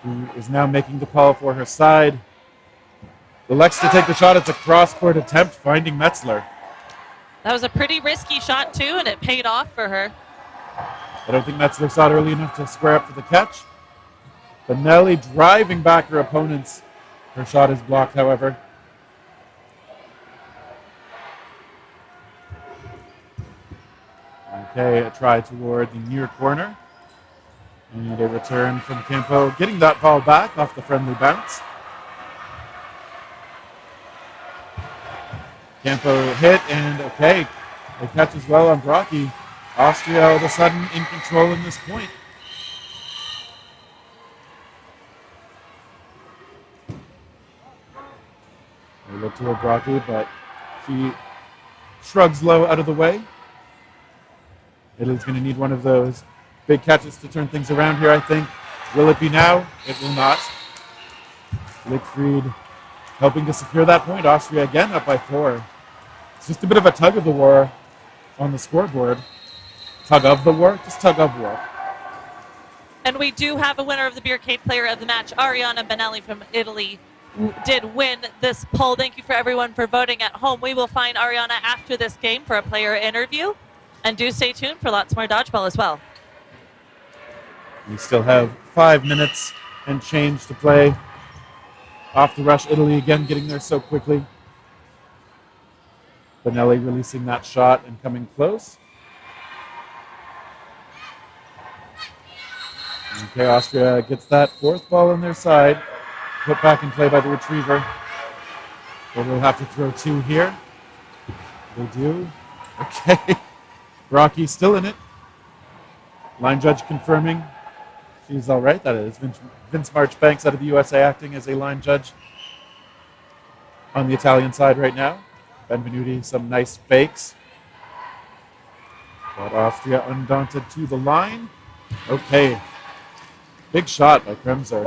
Who is now making the call for her side. Elects to take the shot. It's a cross-court attempt, finding Metzler. That was a pretty risky shot, too, and it paid off for her. I don't think Metzler saw it early enough to square up for the catch. Benelli driving back her opponents. Her shot is blocked, however. Okay, a try toward the near corner. And a return from Campo, getting that ball back off the friendly bounce. Campo hit, and okay, it catches well on Brocky. Austria all of a sudden in control in this point. They look toward Brocky, but she shrugs low out of the way. Italy's going to need one of those big catches to turn things around here, I think. Will it be now? It will not. Lickfried helping to secure that point. Austria again up by 4. It's just a bit of a tug of the war on the scoreboard. Tug of the war? Just tug of war. And we do have a winner of the Beercade Player of the Match. Ariana Benelli from Italy did win this poll. Thank you for everyone for voting at home. We will find Ariana after this game for a player interview. And do stay tuned for lots more dodgeball as well. We still have 5 minutes and change to play. Off the rush, Italy again getting there so quickly. Benelli releasing that shot and coming close. Okay, Austria gets that 4th ball on their side. Put back in play by the retriever. They will have to throw 2 here. They do. Okay. Rocky still in it. Line judge confirming she's all right. That is Vince Marchbanks out of the USA acting as a line judge on the Italian side right now. Benvenuti, some nice fakes. But Austria undaunted to the line. Okay. Big shot by Kremser.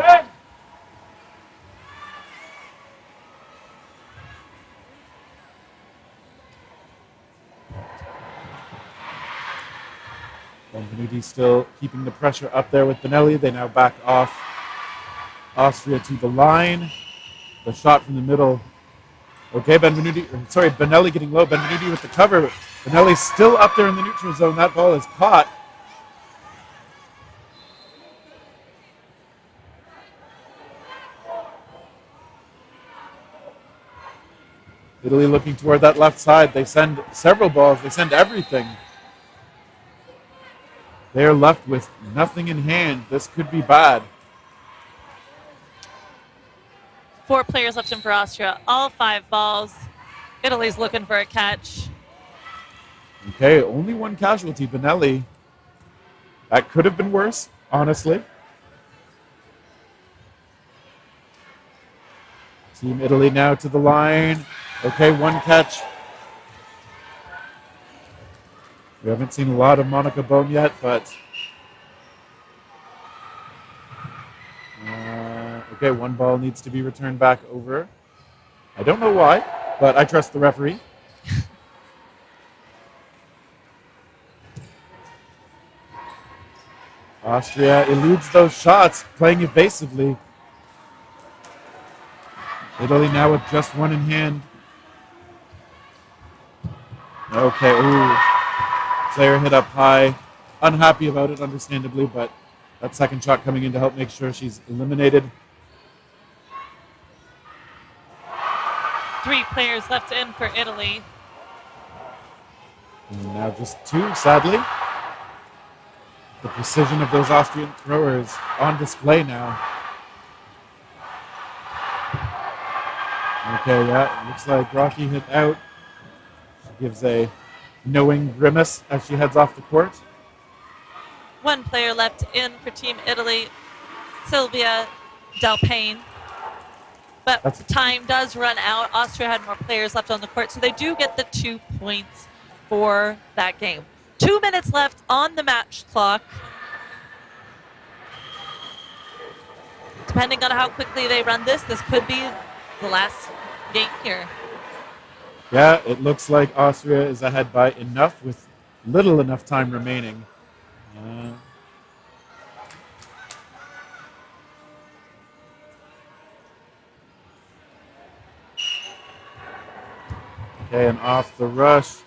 Benvenuti still keeping the pressure up there with Benelli. They now back off Austria to the line. The shot from the middle. Okay, Benelli getting low. Benvenuti with the cover. Benelli still up there in the neutral zone. That ball is caught. Italy looking toward that left side. They send several balls. They send everything. They are left with nothing in hand. This could be bad. 4 players left in for Austria. All 5 balls. Italy's looking for a catch. Okay, only 1 casualty, Benelli. That could have been worse, honestly. Team Italy now to the line. Okay, 1 catch. We haven't seen a lot of Monica Bone yet, but okay, 1 ball needs to be returned back over. I don't know why, but I trust the referee. Austria eludes those shots, playing evasively. Italy now with just one in hand. Okay, ooh. Player hit up high. Unhappy about it, understandably, but that second shot coming in to help make sure she's eliminated. 3 players left in for Italy. And now just 2, sadly. The precision of those Austrian throwers on display now. Okay, yeah, it looks like Rocky hit out. She gives a knowing grimace as she heads off the court. 1 player left in for Team Italy, Silvia Delpain. But time does run out. Austria had more players left on the court, so they do get the 2 points for that game. 2 minutes left on the match clock. Depending on how quickly they run this could be the last game here. Yeah, it looks like Austria is ahead by enough with little enough time remaining. Okay, and off the rush.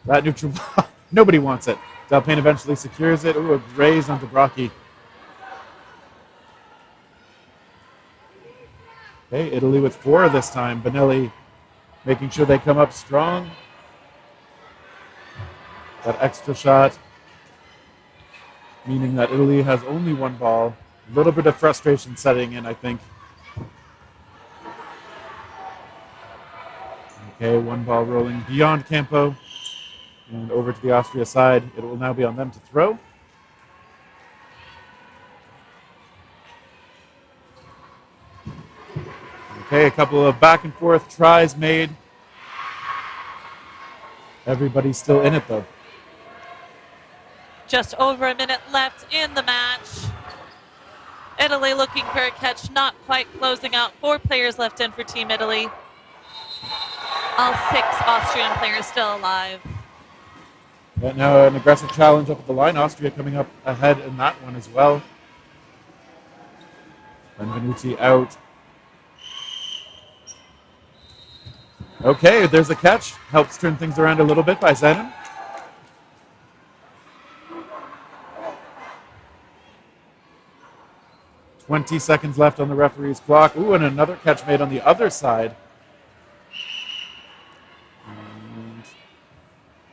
That neutral ball, nobody wants it. Delpain eventually secures it. Ooh, a graze onto Brockie. Okay, Italy with 4 this time. Bonelli making sure they come up strong. That extra shot, meaning that Italy has only 1 ball. A little bit of frustration setting in, I think. Okay, 1 ball rolling beyond Campo and over to the Austria side. It will now be on them to throw. Okay, a couple of back and forth tries made. Everybody's still in it though. Just over a minute left in the match. Italy looking for a catch, not quite closing out. 4 players left in for Team Italy. All 6 Austrian players still alive. But now an aggressive challenge up at the line. Austria coming up ahead in that one as well. Benvenuti out. Okay, there's a catch. Helps turn things around a little bit by Zanen. "20 seconds left on the referee's clock. Ooh, and another catch made on the other side. And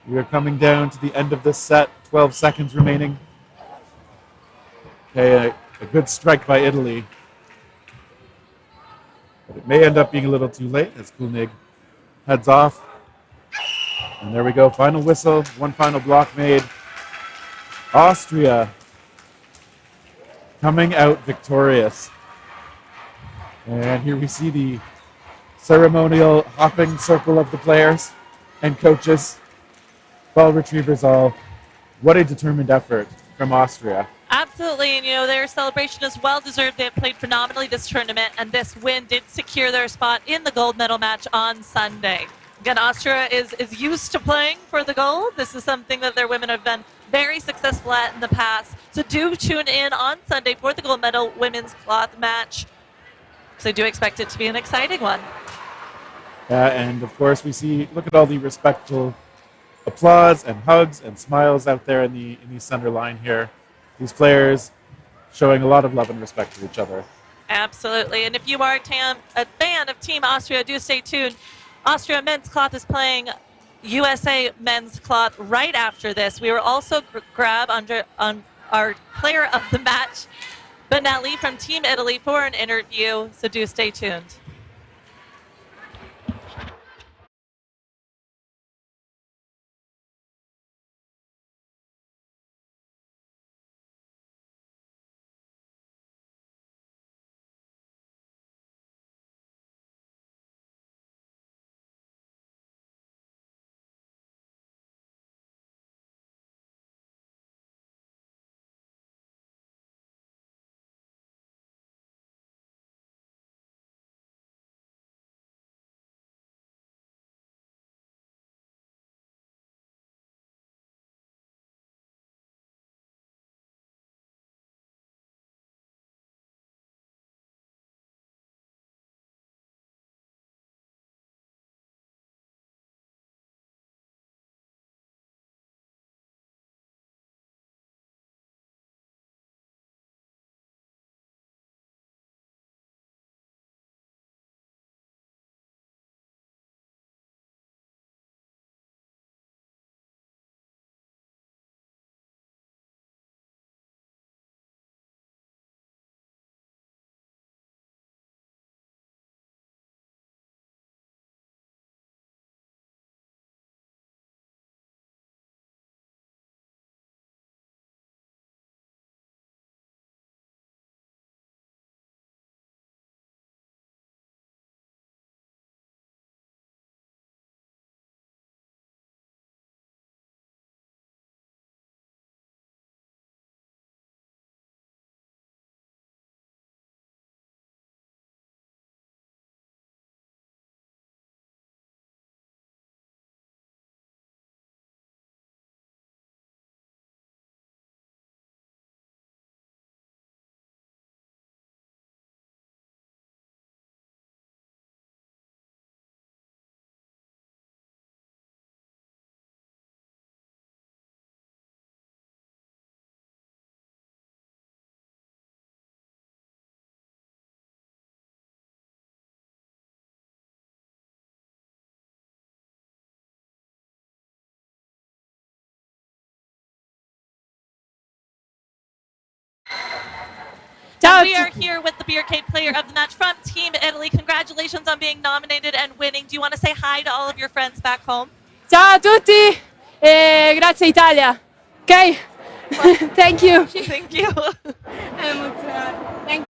we are coming down to the end of this set. 12 seconds remaining. Okay, a good strike by Italy. But it may end up being a little too late as Kulnig heads off. And there we go, final whistle, 1 final block made. Austria coming out victorious. And here we see the ceremonial hopping circle of the players and coaches, ball retrievers all. What a determined effort from Austria. Absolutely, and their celebration is well deserved. They have played phenomenally this tournament, and this win did secure their spot in the gold medal match on Sunday. Again, Austria is used to playing for the gold. This is something that their women have been very successful at in the past. So do tune in on Sunday for the gold medal women's cloth match. So I do expect it to be an exciting one. And of course, we see, look at all the respectful applause and hugs and smiles out there in the center line here. These players showing a lot of love and respect for each other. Absolutely. And if you are a fan of Team Austria, do stay tuned. Austria men's cloth is playing USA men's cloth right after this. We will also grab on our player of the match, Benelli from Team Italy, for an interview. So do stay tuned. Ciao. We are here with the Beer Cave Player of the Match from Team Italy. Congratulations on being nominated and winning. Do you want to say hi to all of your friends back home? Ciao a tutti e grazie Italia. Ok? Thank you. Thank you. Thank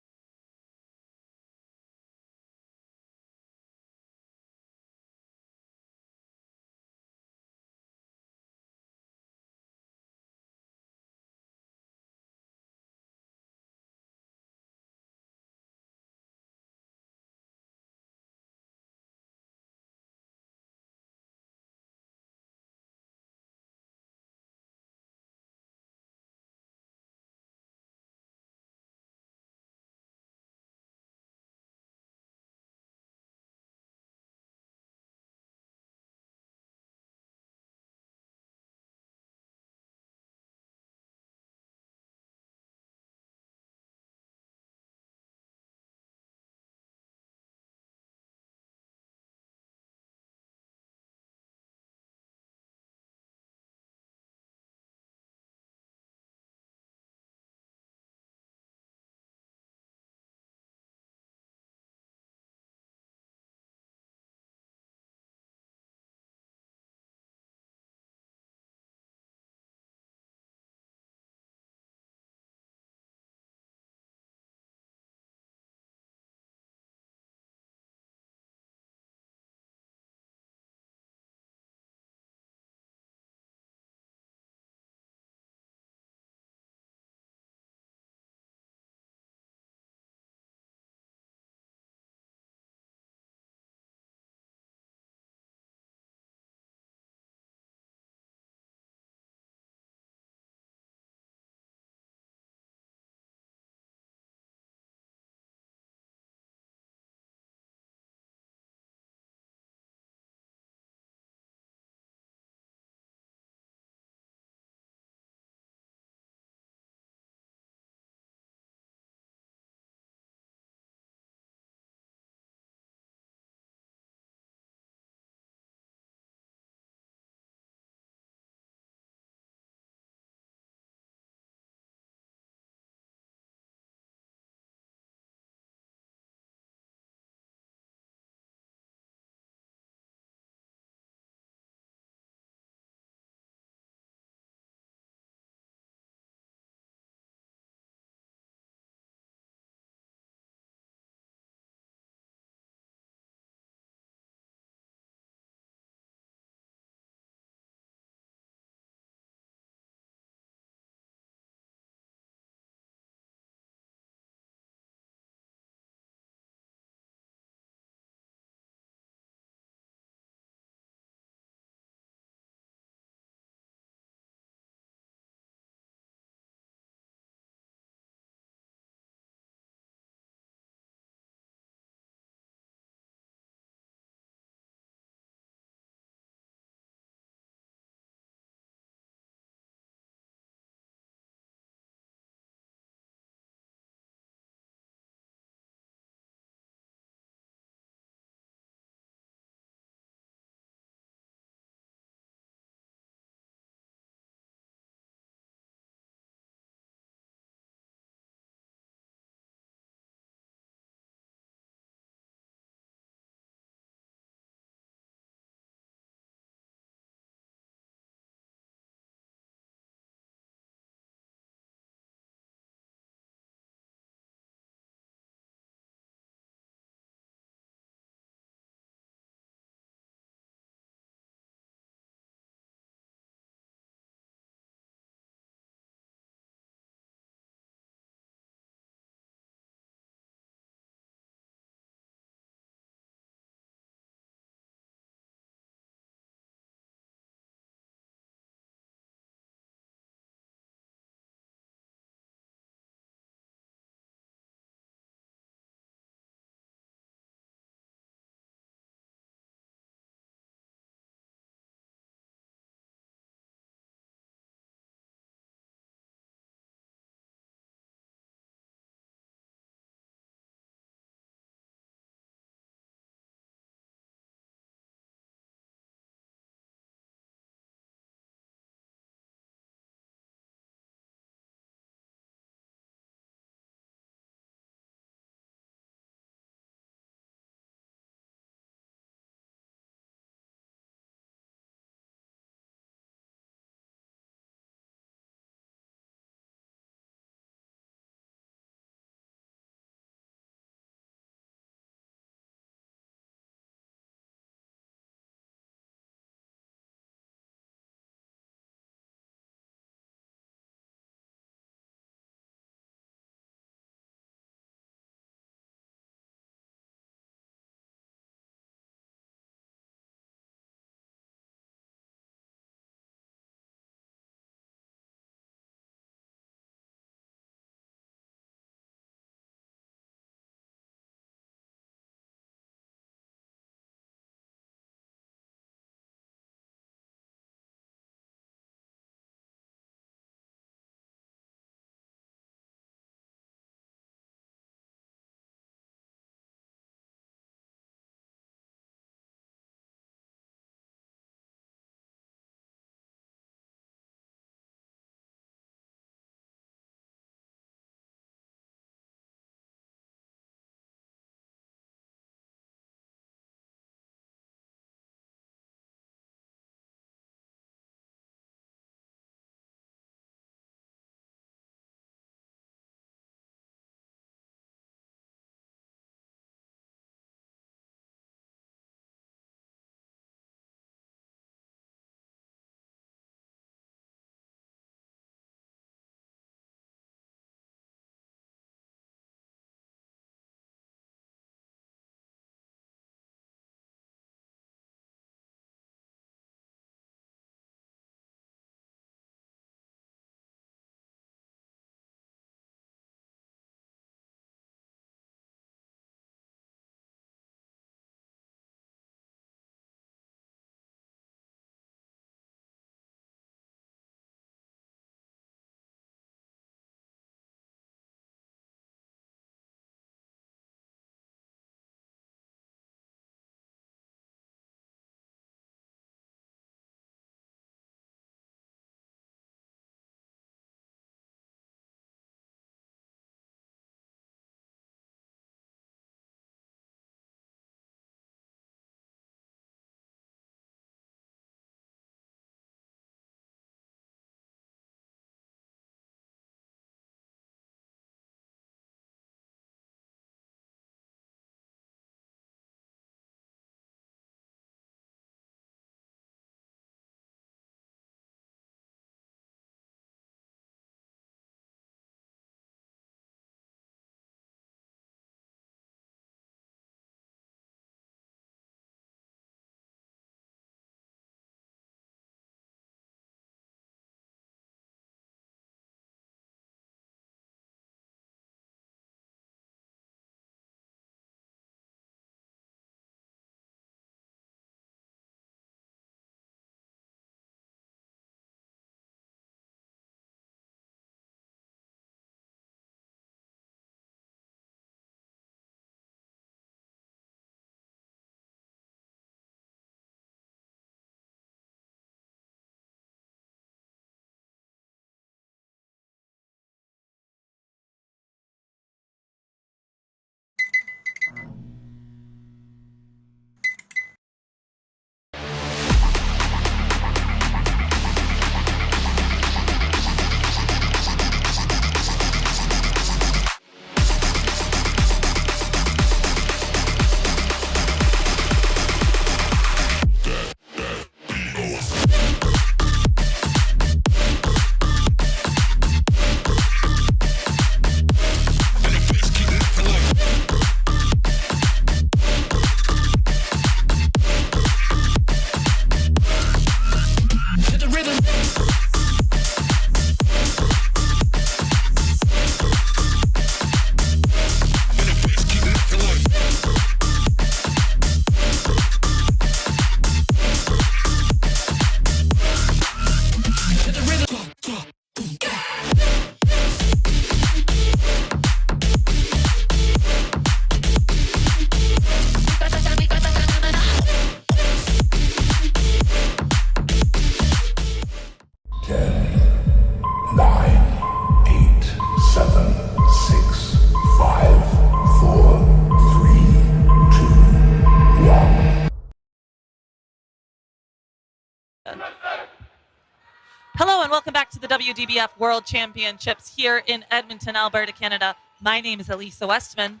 WDBF World Championships here in Edmonton, Alberta, Canada. My name is Elisa Westman.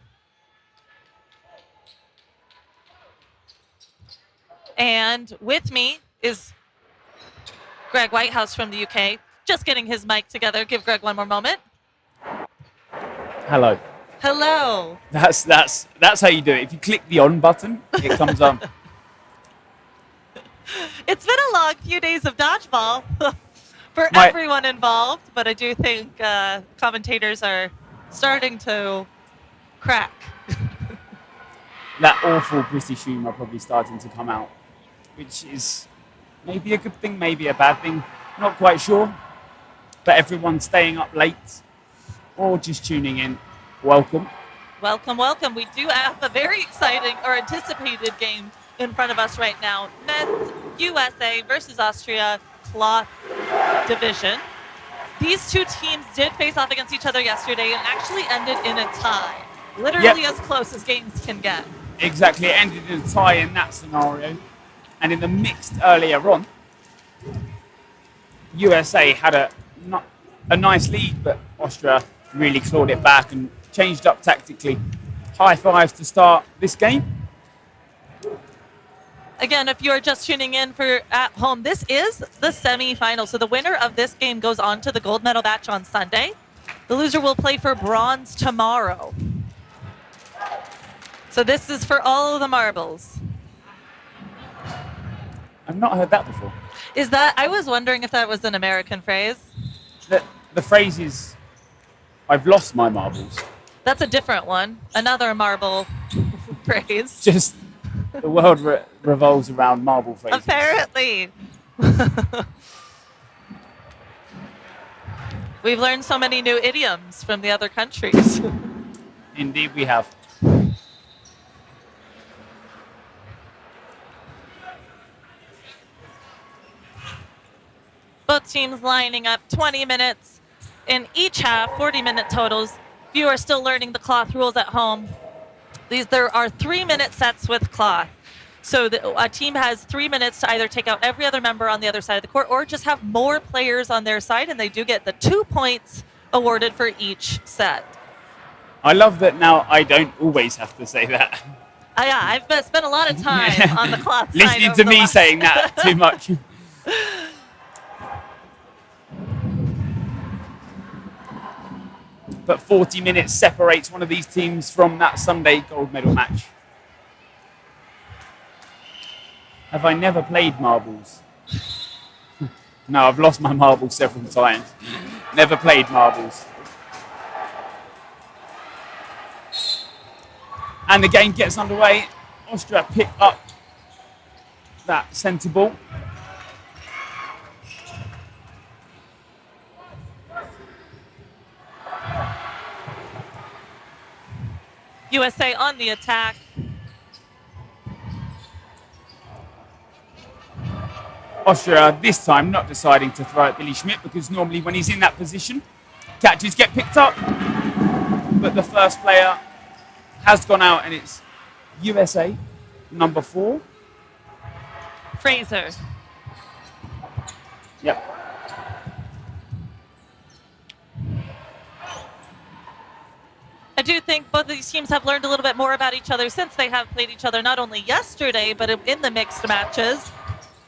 And with me is Greg Whitehouse from the UK. Just getting his mic together. Give Greg one more moment. Hello. Hello. That's how you do it. If you click the on button, it comes on. It's been a long few days of dodgeball for everyone involved, but I do think commentators are starting to crack. That awful British humour probably starting to come out, which is maybe a good thing, maybe a bad thing. Not quite sure. But everyone staying up late or just tuning in, welcome. Welcome, welcome. We do have a very exciting or anticipated game in front of us right now. Men's USA versus Austria cloth division. These two teams did face off against each other yesterday and actually ended in a tie. Literally as close as games can get. Exactly, it ended in a tie in that scenario. And in the mixed earlier on, USA had a nice lead, but Austria really clawed it back and changed up tactically. High fives to start this game. Again, if you're just tuning in for at home, this is the semi-final. So the winner of this game goes on to the gold medal match on Sunday. The loser will play for bronze tomorrow. So this is for all of the marbles. I've not heard that before. Is that, I was wondering if that was an American phrase. The phrase is, I've lost my marbles. That's a different one. Another marble phrase. Just the world revolves around marble phrases. Apparently. We've learned so many new idioms from the other countries. Indeed we have. Both teams lining up 20 minutes in each half, 40-minute totals. If you are still learning the cloth rules at home, there are 3-minute sets with cloth. So a team has 3 minutes to either take out every other member on the other side of the court or just have more players on their side, and they do get the 2 points awarded for each set. I love that now I don't always have to say that. Yeah, I've spent a lot of time on the cloth side. Listening to me saying that too much. But 40 minutes separates one of these teams from that Sunday gold medal match. Have I never played marbles? No, I've lost my marbles several times. Never played marbles. And the game gets underway. Austria pick up that centre ball. USA on the attack. Austria this time not deciding to throw at Billy Schmidt, because normally when he's in that position, catches get picked up. But the first player has gone out, and it's USA number 4. Fraser. Yep. I do think both of these teams have learned a little bit more about each other since they have played each other not only yesterday, but in the mixed matches.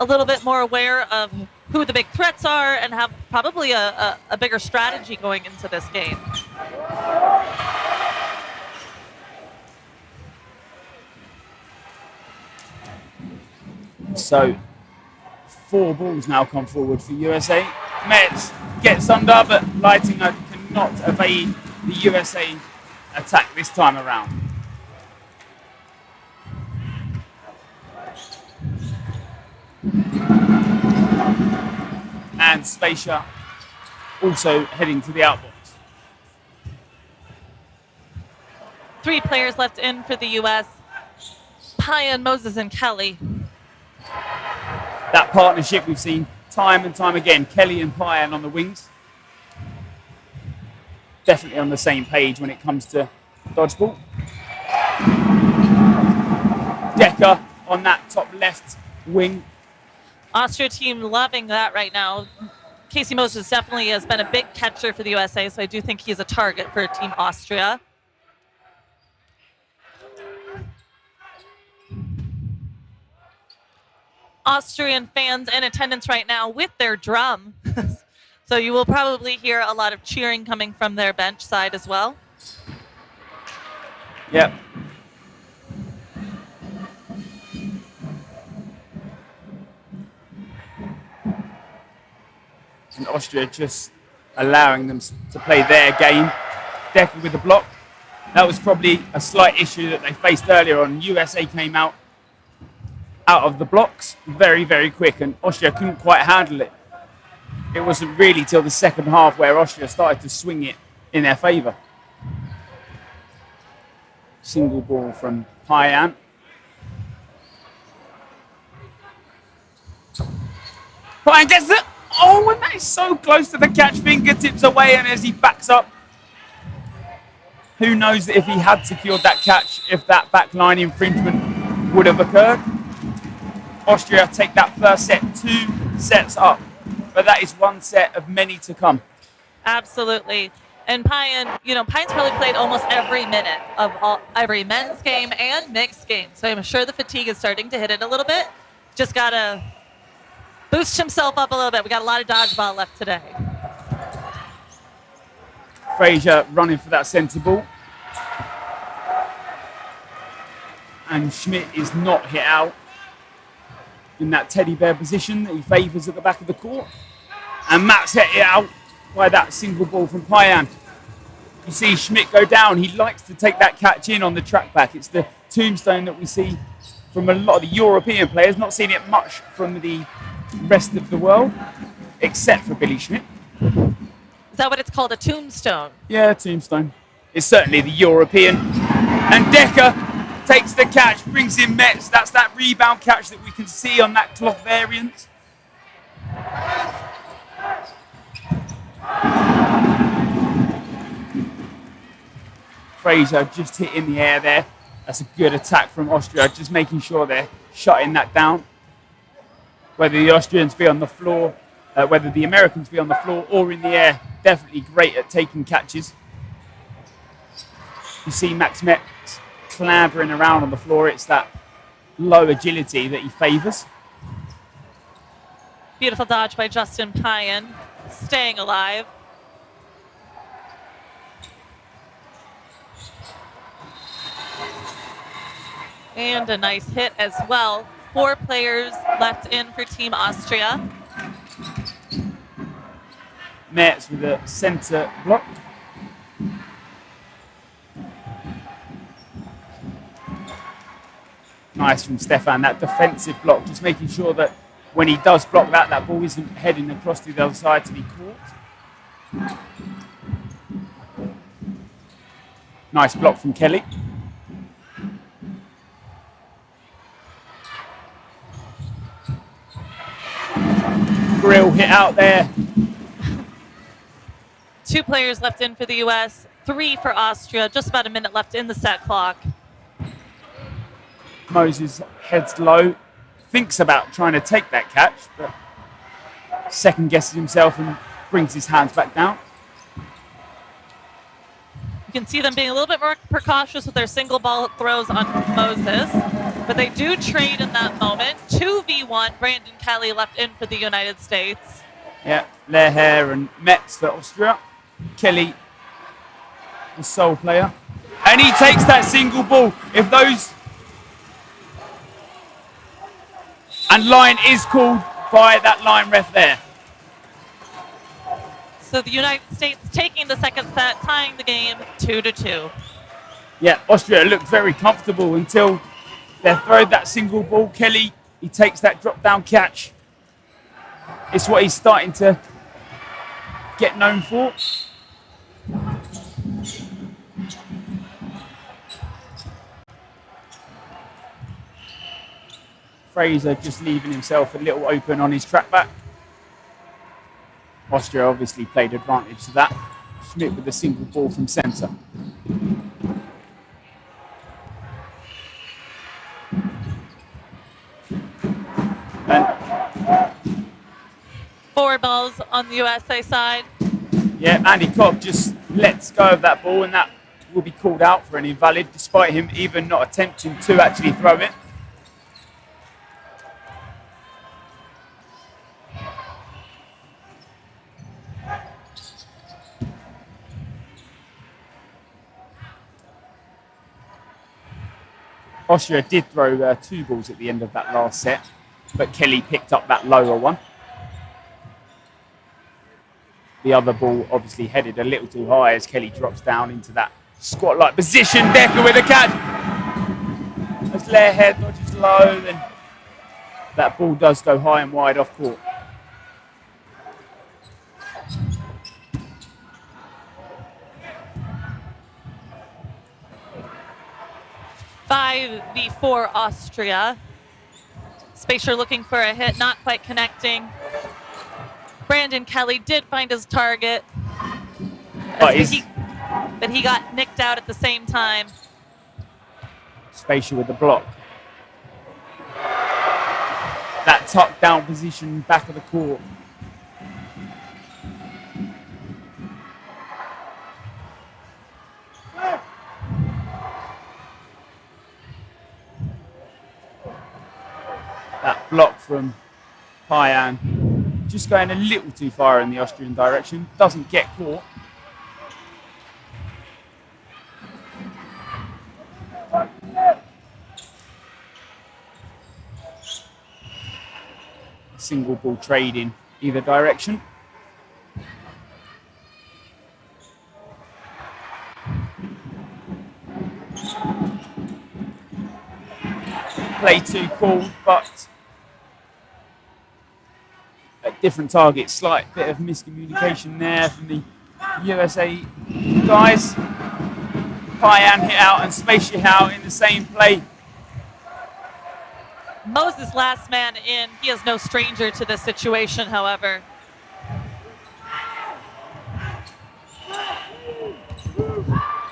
A little bit more aware of who the big threats are and have probably a bigger strategy going into this game. So 4 balls now come forward for USA. Metz gets under, but Leitinger cannot evade the USA attack this time around. And Spacia also heading to the outbox. 3 players left in for the US. Payan, Moses, and Kelly. That partnership we've seen time and time again. Kelly and Payan on the wings. Definitely on the same page when it comes to dodgeball. Decker on that top left wing. Austria team loving that right now. Casey Moses definitely has been a big catcher for the USA, so I do think he's a target for Team Austria. Austrian fans in attendance right now with their drum. So you will probably hear a lot of cheering coming from their bench side as well. Yep. And Austria just allowing them to play their game. Decker with the block. That was probably a slight issue that they faced earlier on. USA came out of the blocks very, very quick, and Austria couldn't quite handle it. It wasn't really till the second half where Austria started to swing it in their favour. Single ball from Payan. Payan gets it. Oh, and that is so close to the catch. Fingertips away, and as he backs up, who knows if he had secured that catch, if that backline infringement would have occurred. Austria take that first set 2 sets up, but that is one set of many to come. Absolutely. And Payan's probably played almost every minute of every men's game and mixed game. So I'm sure the fatigue is starting to hit it a little bit. Just got to boost himself up a little bit. We got a lot of dodgeball left today. Fraser running for that centre ball. And Schmidt is not hit out in that teddy bear position that he favours at the back of the court. And Matt's hit it out by that single ball from Payan. You see Schmidt go down. He likes to take that catch in on the track back. It's the tombstone that we see from a lot of the European players. Not seen it much from the rest of the world, except for Billy Schmidt. Is that what it's called, a tombstone? Yeah, tombstone. It's certainly the European. And Decker takes the catch, brings in Metz. That's that rebound catch that we can see on that cloth variant. Fraser just hit in the air there. That's a good attack from Austria, just making sure they're shutting that down. Whether the Austrians be on the floor, whether the Americans be on the floor or in the air, definitely great at taking catches. You see Max Metz clambering around on the floor. It's that low agility that he favours. Beautiful dodge by Justin Payan, staying alive. And a nice hit as well. 4 players left in for Team Austria. Metz with a centre block. Nice from Stefan, that defensive block, just making sure that when he does block that ball isn't heading across to the other side to be caught. Nice block from Kelly. Grill hit out there. 2 players left in for the U.S., 3 for Austria, just about a minute left in the set clock. Moses heads low, thinks about trying to take that catch, but second guesses himself and brings his hands back down. You can see them being a little bit more precautious with their single ball throws on Moses, but they do trade in that moment. 2v1, Brandon Kelly left in for the United States. Yeah, Leher and Metz for Austria. Kelly, the sole player. And he takes that single ball. If those... And line is called by that line ref there. So the United States taking the second set, tying the game 2-2. Yeah, Austria looked very comfortable until they throwed that single ball. Kelly, he takes that drop down catch. It's what he's starting to get known for. Fraser just leaving himself a little open on his track back. Austria obviously played advantage to that. Schmidt with a single ball from centre. And 4 balls on the USA side. Yeah, Andy Koch just lets go of that ball, and that will be called out for an invalid, despite him even not attempting to actually throw it. Austria did throw 2 balls at the end of that last set, but Kelly picked up that lower one. The other ball obviously headed a little too high as Kelly drops down into that squat-like position. Decker with a catch. As Lairhead dodges low, then that ball does go high and wide off court. V4 Austria. Spacer looking for a hit, not quite connecting. Brandon Kelly did find his target, but he got nicked out at the same time. Spacer with the block. That tucked down position back of the court. That block from Payan, just going a little too far in the Austrian direction, doesn't get caught. Single ball trade in either direction. Play 2 called, but at different targets. Slight bit of miscommunication there from the USA guys. Payan hit out and Spacer hit out in the same play. Moses last man in. He is no stranger to this situation, however.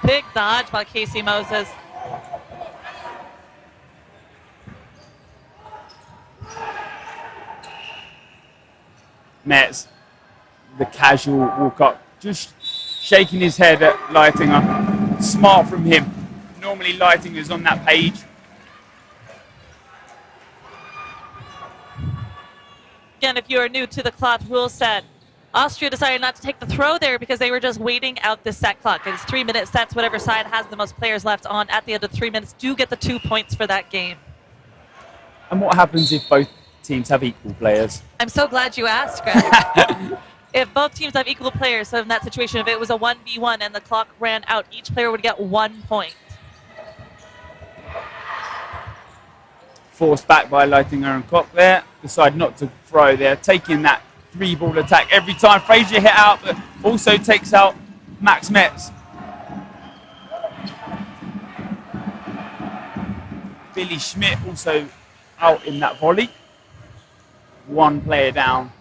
Big dodge by Casey Moses. Metz, the casual walk up, just shaking his head at Leitinger. Smart from him. Normally Leitinger's on that page. Again, if you are new to the cloth rule set, Austria decided not to take the throw there because they were just waiting out this set clock. It's 3-minute sets. Whatever side has the most players left on at the end of 3 minutes do get the 2 points for that game. And what happens if both teams have equal players? I'm so glad you asked, Greg. If both teams have equal players, so in that situation, if it was a 1v1 and the clock ran out, each player would get 1 point. Forced back by Leitinger and Koch there. Decide not to throw there. Taking that 3-ball attack every time. Frazier hit out, but also takes out Max Metz. Billy Schmidt also out in that volley. 1 player down.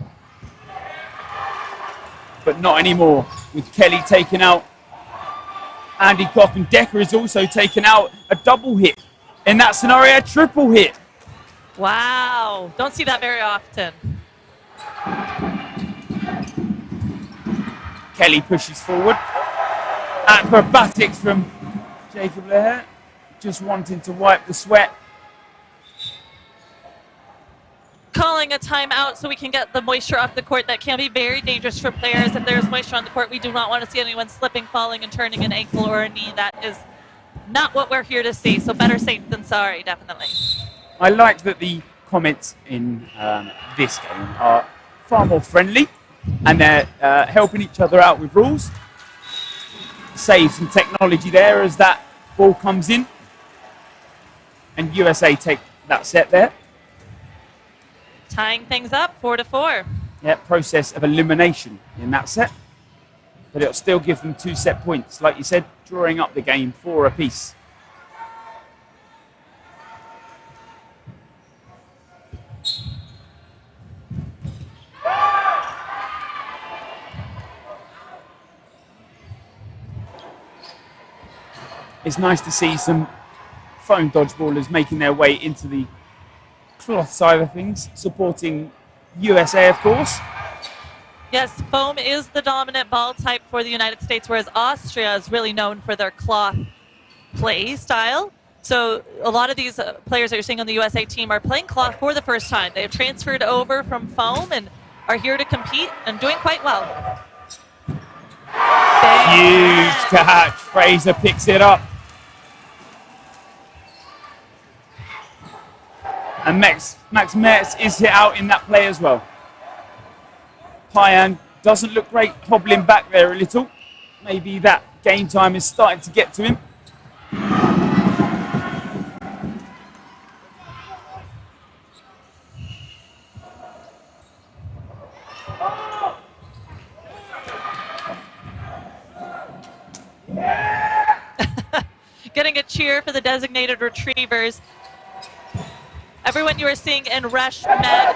But not anymore, with Kelly taken out. Andy Koch and Decker is also taken out. A double hit. In that scenario, a triple hit. Wow, don't see that very often. Kelly pushes forward. Acrobatics from Jacob Leher, just wanting to wipe the sweat. Calling a timeout so we can get the moisture off the court. That can be very dangerous for players. If there's moisture on the court, we do not want to see anyone slipping, falling, and turning an ankle or a knee. That is not what we're here to see. So better safe than sorry, definitely. I like that the comments in this game are far more friendly, and they're helping each other out with rules. Save some technology there as that ball comes in, and USA take that set there. Tying things up, 4-4. Yeah, process of elimination in that set, but it'll still give them 2 set points. Like you said, drawing up the game 4 apiece. It's nice to see some foam dodgeballers making their way into the cloth side of things, supporting USA, of course. Yes, foam is the dominant ball type for the United States, whereas Austria is really known for their cloth play style. So a lot of these players that you're seeing on the USA team are playing cloth for the first time. They've transferred over from foam and are here to compete and doing quite well. Huge catch. Fraser picks it up. And Max Mertz is hit out in that play as well. Payan doesn't look great, hobbling back there a little. Maybe that game time is starting to get to him. Getting a cheer for the designated retrievers. Everyone you are seeing in Rush Med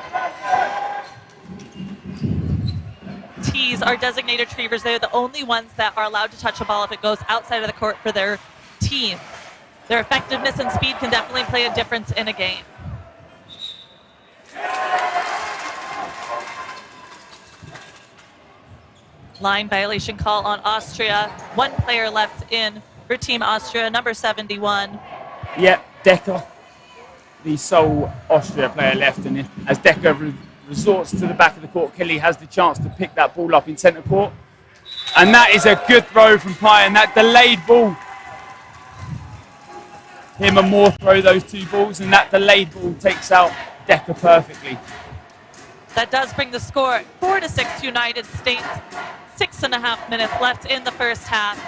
tees are designated retrievers. They're the only ones that are allowed to touch a ball if it goes outside of the court for their team. Their effectiveness and speed can definitely play a difference in a game. Line violation call on Austria. One player left in for Team Austria, number 71. Yep, Decker, the sole Austria player left. And as Decker resorts to the back of the court, Kelly has the chance to pick that ball up in centre court. And that is a good throw from Payan. That delayed ball. Him and Moore throw those two balls, and that delayed ball takes out Decker perfectly. That does bring the score 4-6 United States. 6.5 minutes left in the first half.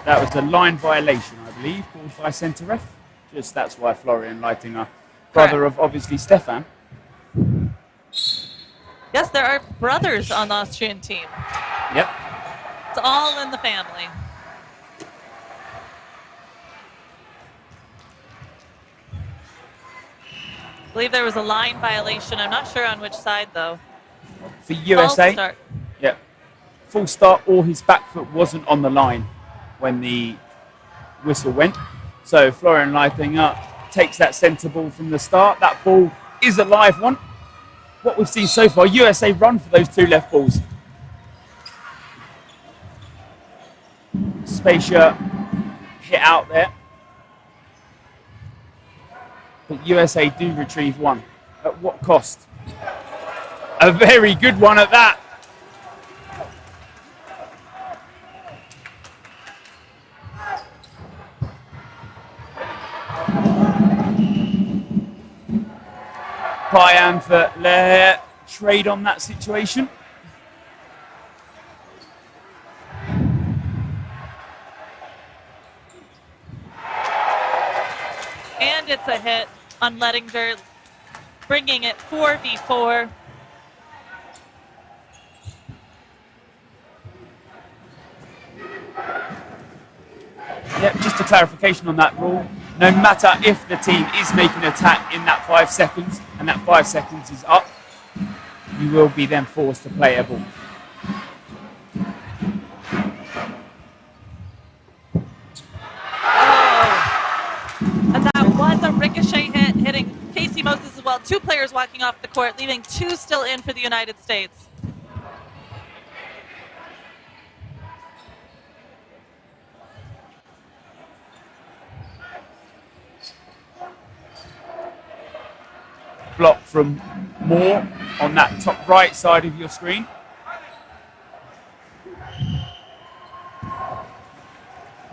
That was a line violation, I believe, called by centre ref. Just that's why Florian Leitinger, brother of obviously Stefan. Yes, there are brothers on the Austrian team. Yep. It's all in the family. I believe there was a line violation. I'm not sure on which side, though. For USA, False start. yep. Full start, or his back foot wasn't on the line when the whistle went. So Florian Leitinger takes that centre ball from the start. That ball is a live one. What we've seen so far, USA run for those two left balls. Spacia hit out there. But USA do retrieve one. At what cost? A very good one at that. Payan for Leher trade on that situation. And it's a hit on Lettinger, bringing it 4v4. Yep, just a clarification on that rule. No matter if the team is making an attack in that 5 seconds and that 5 seconds is up, you will be then forced to play a ball. And that was a ricochet hit, hitting Casey Moses as well. 2 players walking off the court, leaving 2 still in for the United States. Block from Moore on that top right side of your screen.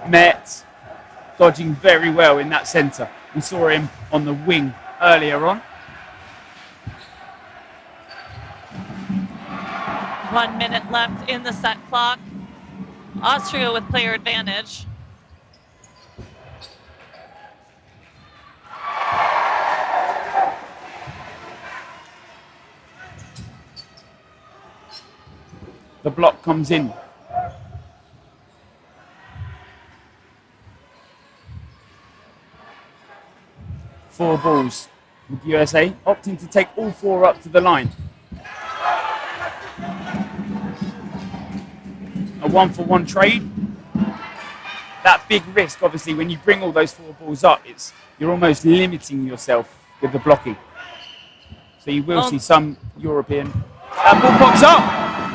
Mertz dodging very well in that centre. We saw him on the wing earlier on. 1 minute left in the set clock. Austria with player advantage. The block comes in. Four balls with USA, opting to take all 4 up to the line. A 1-for-1 trade. That big risk, obviously, when you bring all those 4 balls up, you're almost limiting yourself with the blocking. So you will see some European. That ball pops up.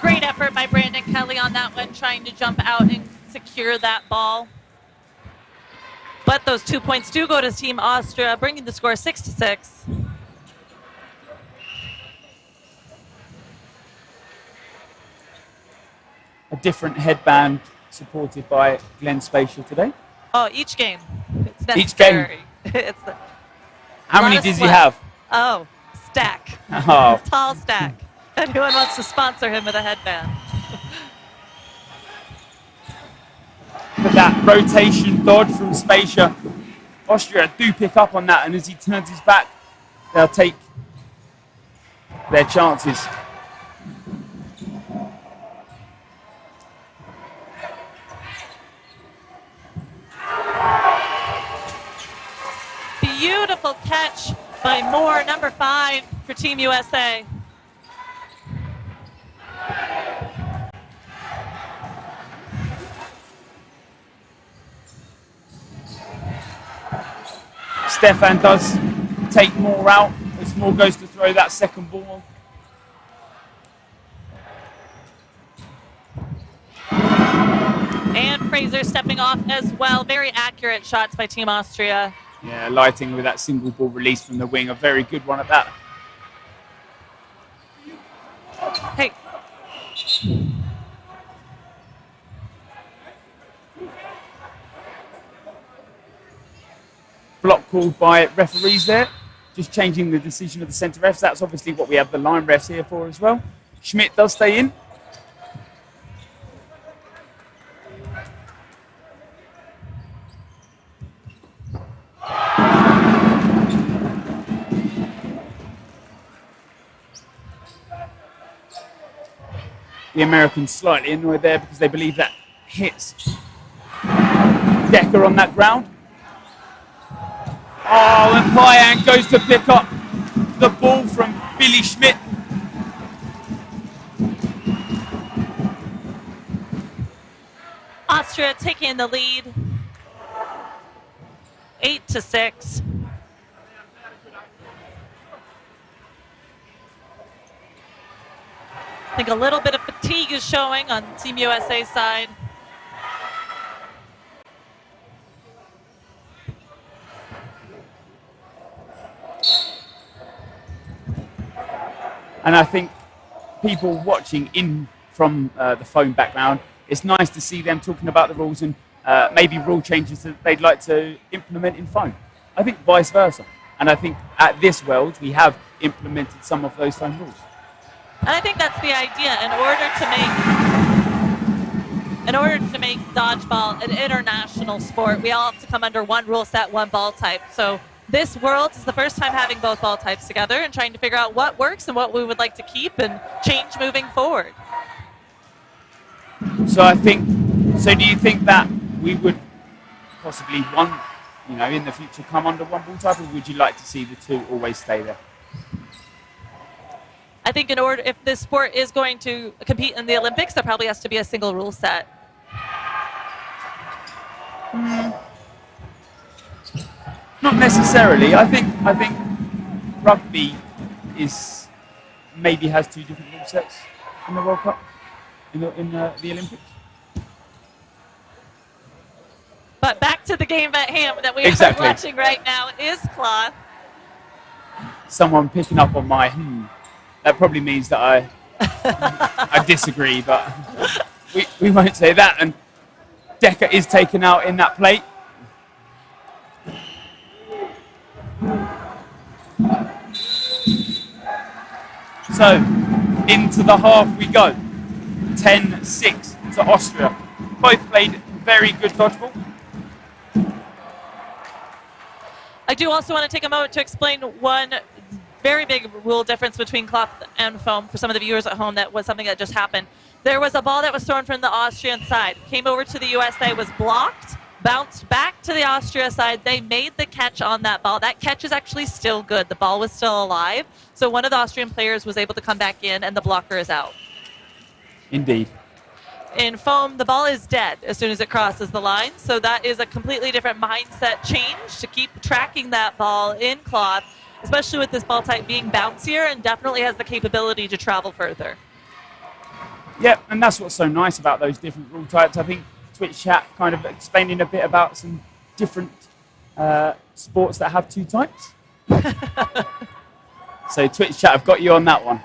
Great effort by Brandon Kelly on that one, trying to jump out and secure that ball. But those 2 points do go to Team Austria, bringing the score 6-6. A different headband supported by Glenn Spatial today. Oh, each game. It's Each game. necessary. It's the, How many lot of does he sweat. have? Oh, stack. Oh. Tall stack. Anyone wants to sponsor him with a headband. But that rotation dodge from Spacia. Austria do pick up on that, and as he turns his back, they'll take their chances. Beautiful catch by Moore, number 5 for Team USA. Stefan does take Moore out as Moore goes to throw that second ball. And Fraser stepping off as well. Very accurate shots by Team Austria. Yeah, lighting with that single ball release from the wing. A very good one at that. Hey. Block called by referees there. Just changing the decision of the centre refs. That's obviously what we have the line refs here for as well. Schmidt does stay in. The Americans slightly annoyed there because they believe that hits Decker on that ground. Oh, and Payan goes to pick up the ball from Billy Schmidt. Austria taking the lead. 8-6. I think a little bit of fatigue is showing on Team USA side. And I think people watching in from the phone background, it's nice to see them talking about the rules and maybe rule changes that they'd like to implement in phone. I think vice versa. And I think at this World, we have implemented some of those phone rules. And I think that's the idea. In order to make dodgeball an international sport, we all have to come under one rule set, one ball type. So this World is the first time having both ball types together and trying to figure out what works and what we would like to keep and change moving forward. So do you think that we would possibly in the future come under one ball type, or would you like to see the two always stay there? I think if this sport is going to compete in the Olympics, there probably has to be a single rule set. Not necessarily. I think rugby maybe has two different rule sets in the World Cup, in the Olympics. But back to the game at hand that we are watching right now is cloth. Someone picking up on my that probably means that I disagree, but we won't say that. And Decker is taken out in that plate. So into the half we go. 10-6 to Austria. Both played very good dodgeball. I do also want to take a moment to explain one very big rule difference between cloth and foam for some of the viewers at home. That was something that just happened. There was a ball that was thrown from the Austrian side, came over to the USA, was blocked, bounced back to the Austria side. They made the catch on that ball. That catch is actually still good. The ball was still alive. So one of the Austrian players was able to come back in and the blocker is out. Indeed. In foam, the ball is dead as soon as it crosses the line. So that is a completely different mindset change to keep tracking that ball in cloth, especially with this ball type being bouncier and definitely has the capability to travel further. Yeah, and that's what's so nice about those different rule types. I think Twitch chat kind of explaining a bit about some different sports that have 2 types. So Twitch chat, I've got you on that one.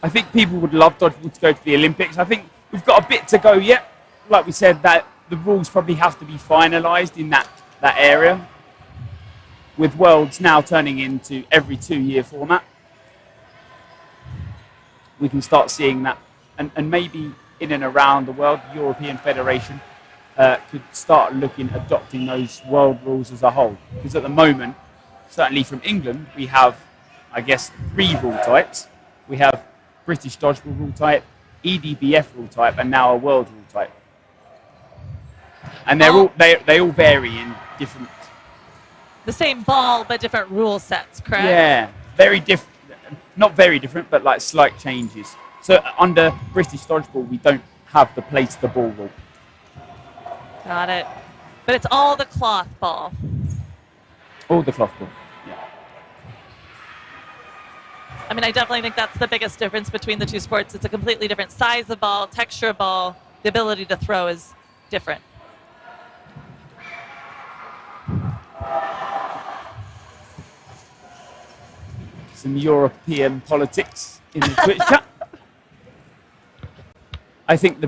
I think people would love dodgeball to go to the Olympics. I think we've got a bit to go yet. Like we said, that the rules probably have to be finalised in that area. With Worlds now turning into every 2-year format, we can start seeing that. And maybe in and around the world, the European Federation could start adopting those world rules as a whole. Because at the moment, certainly from England, we have, I guess, 3 rule types. We have British Dodgeball rule type, EDBF rule type, and now a world rule type. And they all vary in different. The same ball, but different rule sets, correct? Yeah, very different. Not very different, but like slight changes. So under British Dodgeball, we don't have the place the ball rule. Got it. But it's all the cloth ball. All the cloth ball. Yeah. I mean, I definitely think that's the biggest difference between the 2 sports. It's a completely different size of ball, texture of ball. The ability to throw is different. Some European politics in the Twitch chat. I think the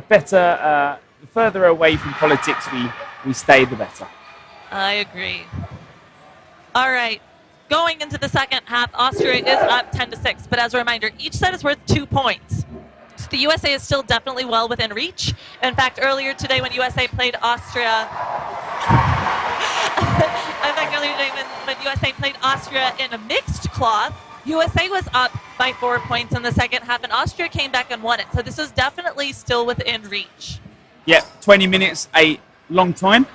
further away from politics we stay, the better. I agree. All right. Going into the second half, Austria is up 10-6. But as a reminder, each set is worth 2 points. So the USA is still definitely well within reach. In fact, earlier today when USA played Austria, when USA played Austria in a mixed cloth, USA was up by 4 points in the second half, and Austria came back and won it. So this is definitely still within reach. Yeah, 20 minutes, a long time.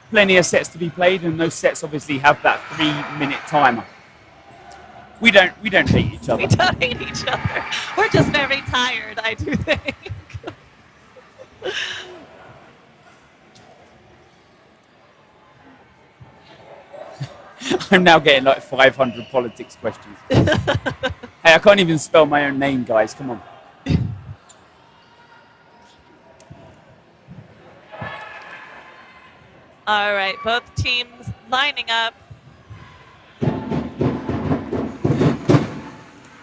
Plenty of sets to be played, and those sets obviously have that 3-minute timer. We don't hate each other. We don't hate each other. We're just very tired, I do think. I'm now getting like 500 politics questions. Hey, I can't even spell my own name, guys. Come on. All right, both teams lining up.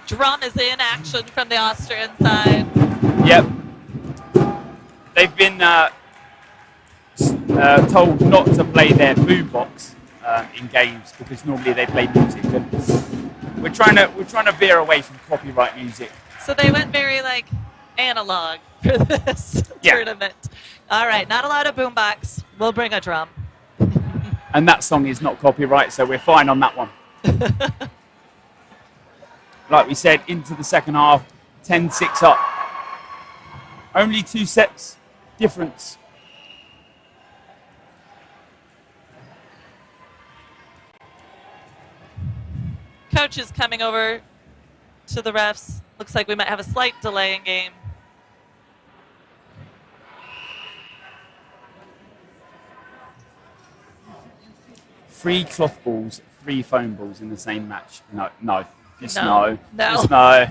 Drum is in action from the Austrian side. Yep. They've been told not to play their boombox in games because normally they play music, and we're trying to veer away from copyright music. So they went very like analog for this tournament. All right, not allowed a boombox. We'll bring a drum. And that song is not copyright, so we're fine on that one. Like we said, into the second half, 10-6 up. Only 2 sets difference. Coach is coming over to the refs. Looks like we might have a slight delay in game. Three cloth balls, 3 foam balls in the same match. No. Just no. Just no.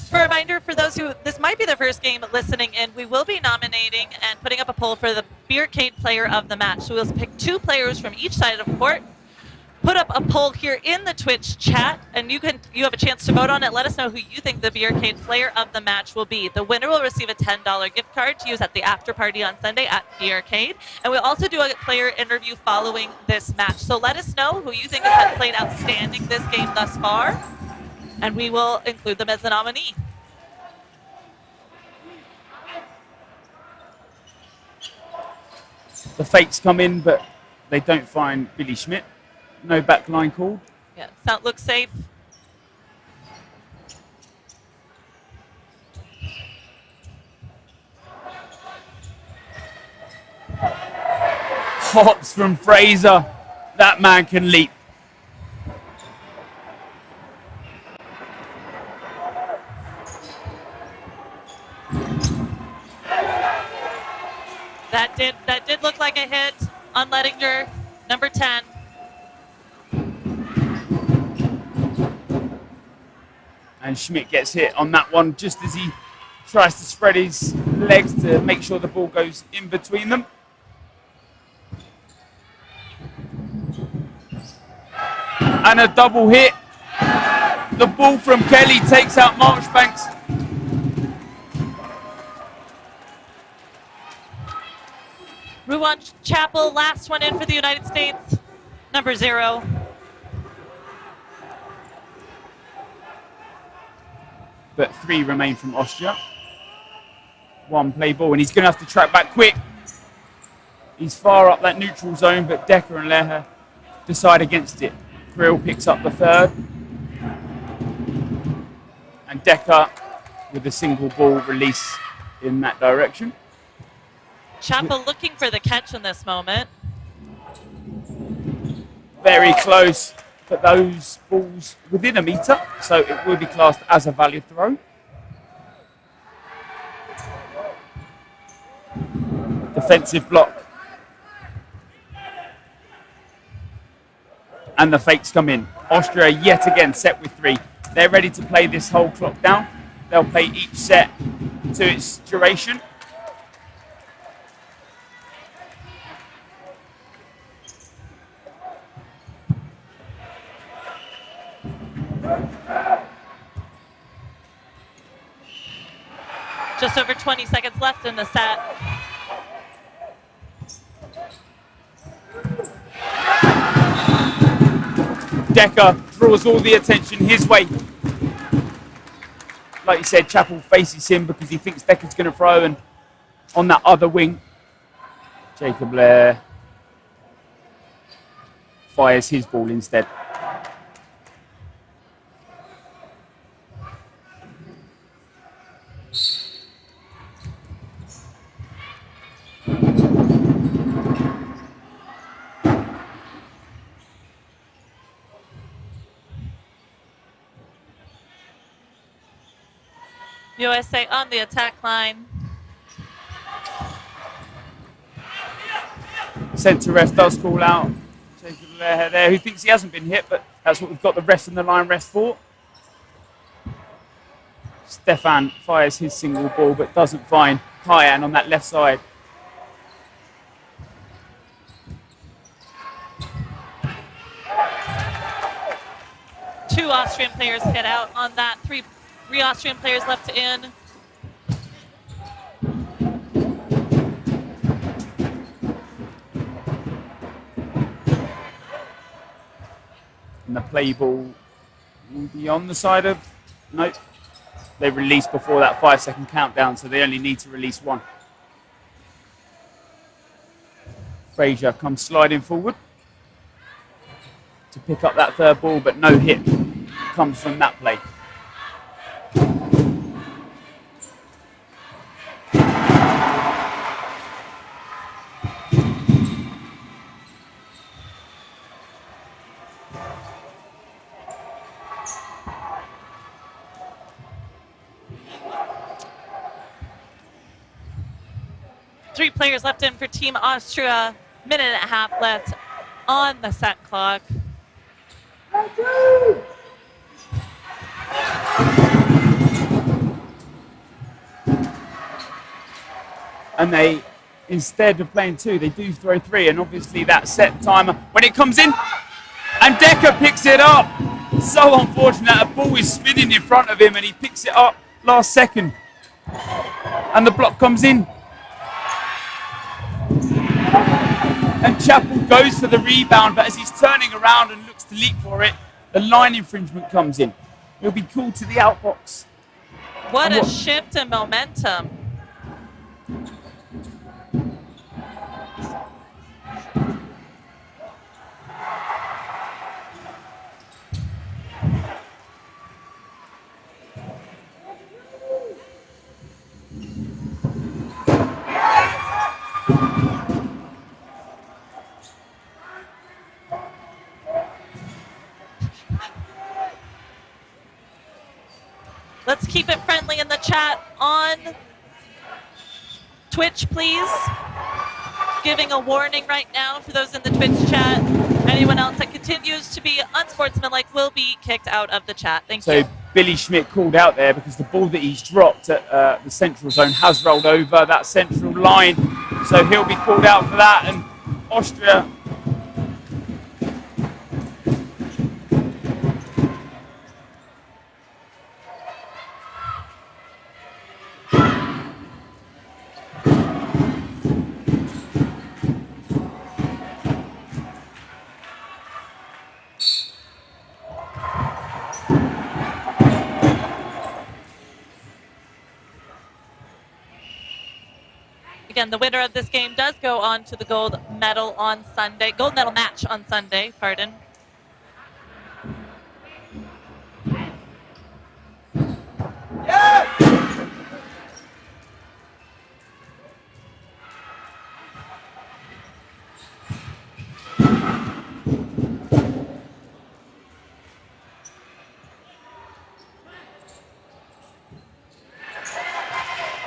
For a reminder, for those who, this might be their first game listening in, we will be nominating and putting up a poll for the Beercade Player of the Match. So we'll pick 2 players from each side of the court, put up a poll here in the Twitch chat, and you have a chance to vote on it. Let us know who you think the Beercade Player of the Match will be. The winner will receive a $10 gift card to use at the after party on Sunday at Beercade. And we'll also do a player interview following this match. So let us know who you think has played outstanding this game thus far, and we will include them as the nominee. The fakes come in, but they don't find Billy Schmidt. No backline called. Yeah, sound looks safe. Hops from Fraser. That man can leap. That did look like a hit on Lettinger, number 10. And Schmidt gets hit on that one just as he tries to spread his legs to make sure the ball goes in between them. And a double hit. The ball from Kelly takes out Marchbanks. Ruan Chappell, last one in for the United States, number 0. But 3 remain from Austria. 1 play ball, and he's going to have to track back quick. He's far up that neutral zone, but Decker and Leher decide against it. Grill picks up the 3rd. And Decker with a single ball release in that direction. Chappell looking for the catch in this moment. Very close, but those balls within a metre, so it will be classed as a valid throw. Defensive block. And the fakes come in. Austria yet again set with 3. They're ready to play this whole clock down. They'll play each set to its duration. Just over 20 seconds left in the set. Decker draws all the attention his way. Like you said, Chappell faces him because he thinks Decker's going to throw, and on that other wing, Jacob Blair fires his ball instead. USA on the attack line. Centre ref does call out Jacob Blair there, who thinks he hasn't been hit, but that's what we've got the rest in the line rest for. Stefan fires his single ball, but doesn't find Hyan on that left side. Two Austrian players hit out on that. Three Austrian players left in. And the play ball will be on the side of... Nope. They released before that 5-second countdown, so they only need to release one. Frazier comes sliding forward to pick up that third ball, but no hit comes from that play. Three players left in for Team Austria. Minute and a half left on the set clock. And they, instead of playing two, they do throw three, and obviously that set timer, when it comes in, and Decker picks it up. So unfortunate, a ball is spinning in front of him and he picks it up last second. And the block comes in. And Chappell goes for the rebound, but as he's turning around and looks to leap for it, the line infringement comes in. He'll be called to the outbox. What a shift in momentum. Let's keep it friendly in the chat on Twitch, please. Giving a warning right now for those in the Twitch chat. Anyone else that continues to be unsportsmanlike will be kicked out of the chat. Thank So you. Billy Schmidt called out there because the ball that he's dropped at the central zone has rolled over that central line. So he'll be called out for that. And Austria Again, the winner of this game does go on to the gold medal match on Sunday, pardon.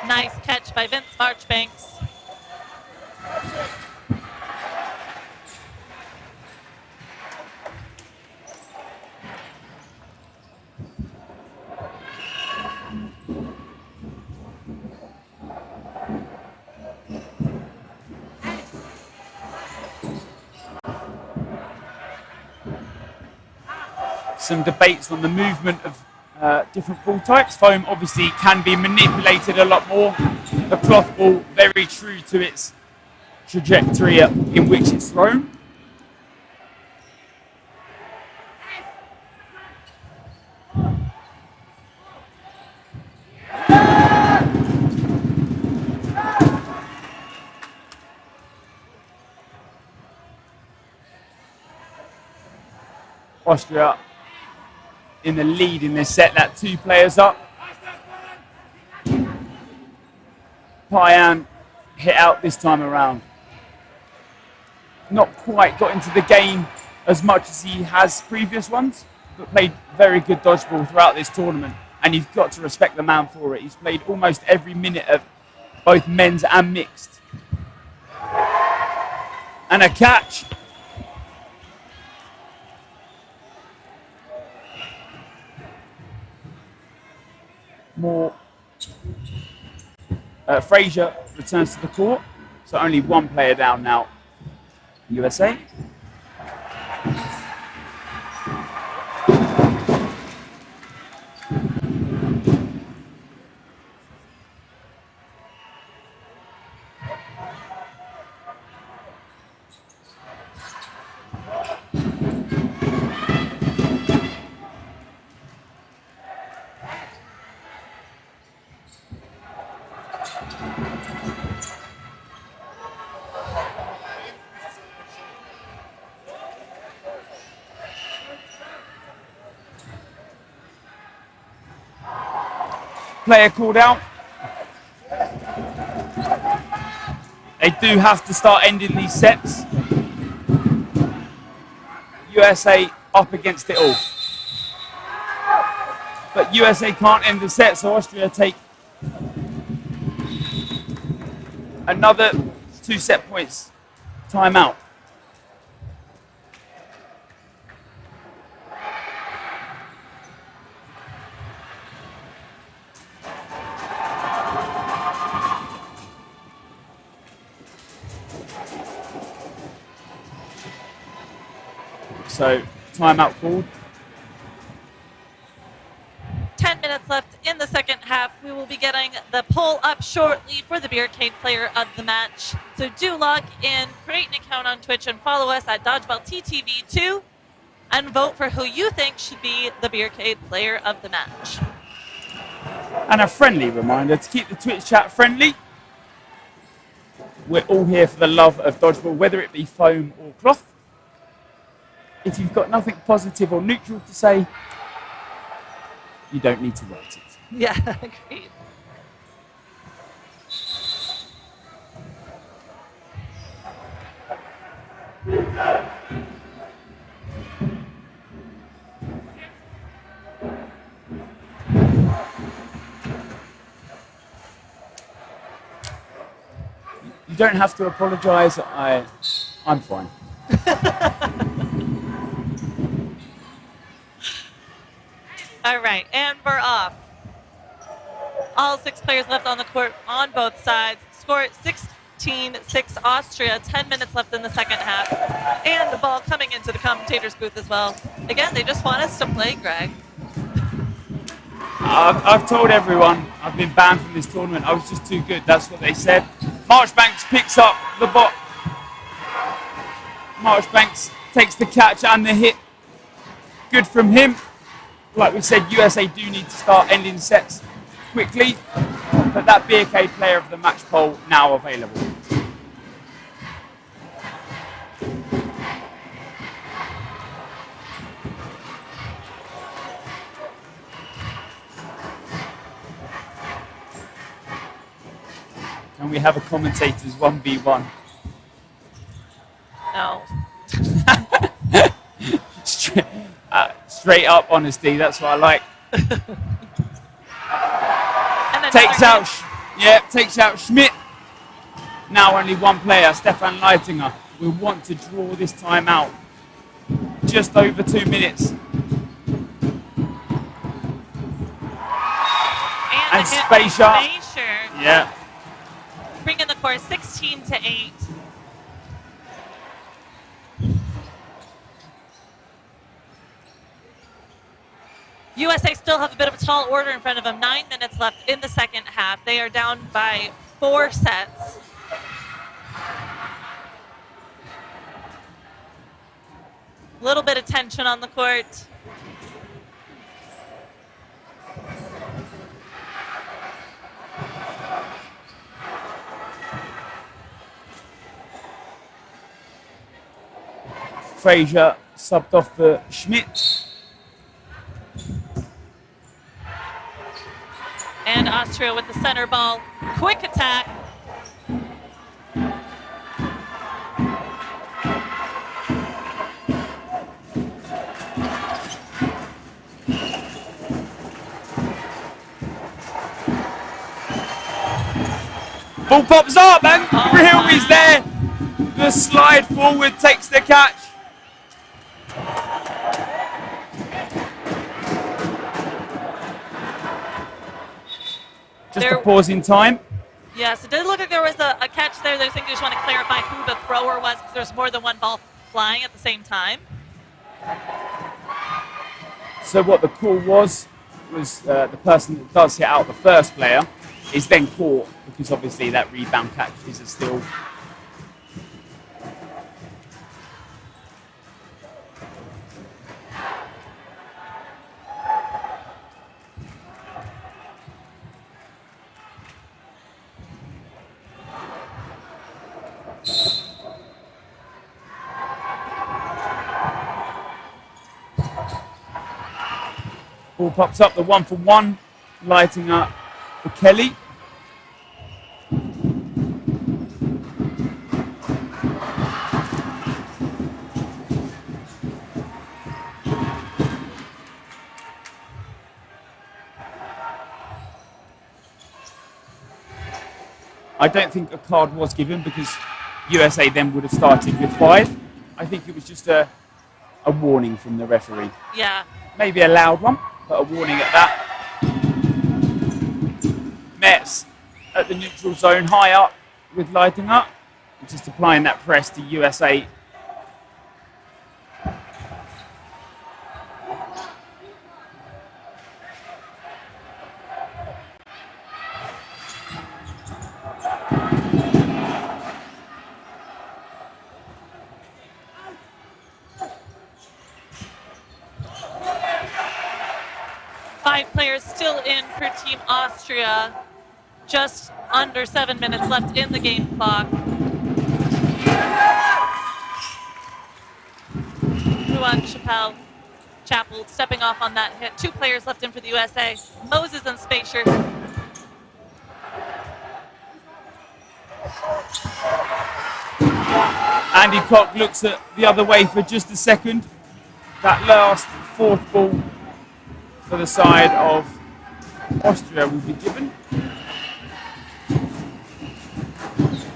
Nice catch by Vince Marchbanks. some debates on the movement of different ball types. Foam obviously can be manipulated a lot more. The cloth ball very true to its trajectory in which it's thrown. Austria in the lead in this set, that 2 players up. Payan hit out this time around. Not quite got into the game as much as he has previous ones, but played very good dodgeball throughout this tournament. And you've got to respect the man for it. He's played almost every minute of both men's and mixed. And a catch. More. Frazier returns to the court, so only 1 player down now. USA. Player called out. They do have to start ending these sets. USA up against it all. But USA can't end the set, so Austria take another 2 set points timeout. So, timeout called. 10 minutes left in the second half. We will be getting the poll up shortly for the Beercade Player of the Match. So do log in, create an account on Twitch, and follow us at Dodgeball TTV2, and vote for who you think should be the Beercade Player of the Match. And a friendly reminder to keep the Twitch chat friendly. We're all here for the love of dodgeball, whether it be foam or cloth. If you've got nothing positive or neutral to say, you don't need to write it. Yeah, agreed. You don't have to apologise. I'm fine. All right, and we're off. All 6 players left on the court on both sides. Score 16-6 Austria, 10 minutes left in the second half. And the ball coming into the commentator's booth as well. Again, they just want us to play, Greg. I've told everyone I've been banned from this tournament. I was just too good. That's what they said. Marchbanks picks up the ball. Marchbanks takes the catch and the hit. Good from him. Like we said, USA do need to start ending sets quickly. But that BK player of the match poll now available. Can we have a commentator's 1v1? No. Straight up honesty, that's what I like. And takes out Schmidt. Now only one player, Stefan Leitinger, will want to draw this time out. Just over 2 minutes. And Spacer. Yeah. Bring in the score 16-8. USA still have a bit of a tall order in front of them. 9 minutes left in the second half. They are down by 4 sets. A little bit of tension on the court. Frazier subbed off for Schmidt. And Austria with the center ball. Quick attack. Ball pops up and Real is there. The slide forward takes the catch. Just a pause in time. Yes, it did look like there was a catch there. I think they just want to clarify who the thrower was because there's more than one ball flying at the same time. So what the call was the person that does hit out the first player is then caught because obviously that rebound catch is still. Ball pops up, the 1-for-1, lighting up for Kelly. I don't think a card was given because USA then would have started with 5. I think it was just a warning from the referee. Yeah. Maybe a loud one, but a warning at that. Metz at the neutral zone, high up with lighting up, just applying that press to USA. Players still in for Team Austria. Just under 7 minutes left in the game clock. Ruan Chapel stepping off on that hit. 2 players left in for the USA. Moses and Spacer. Andy Koch looks at the other way for just a second. That last 4th ball for the side of Austria will be given.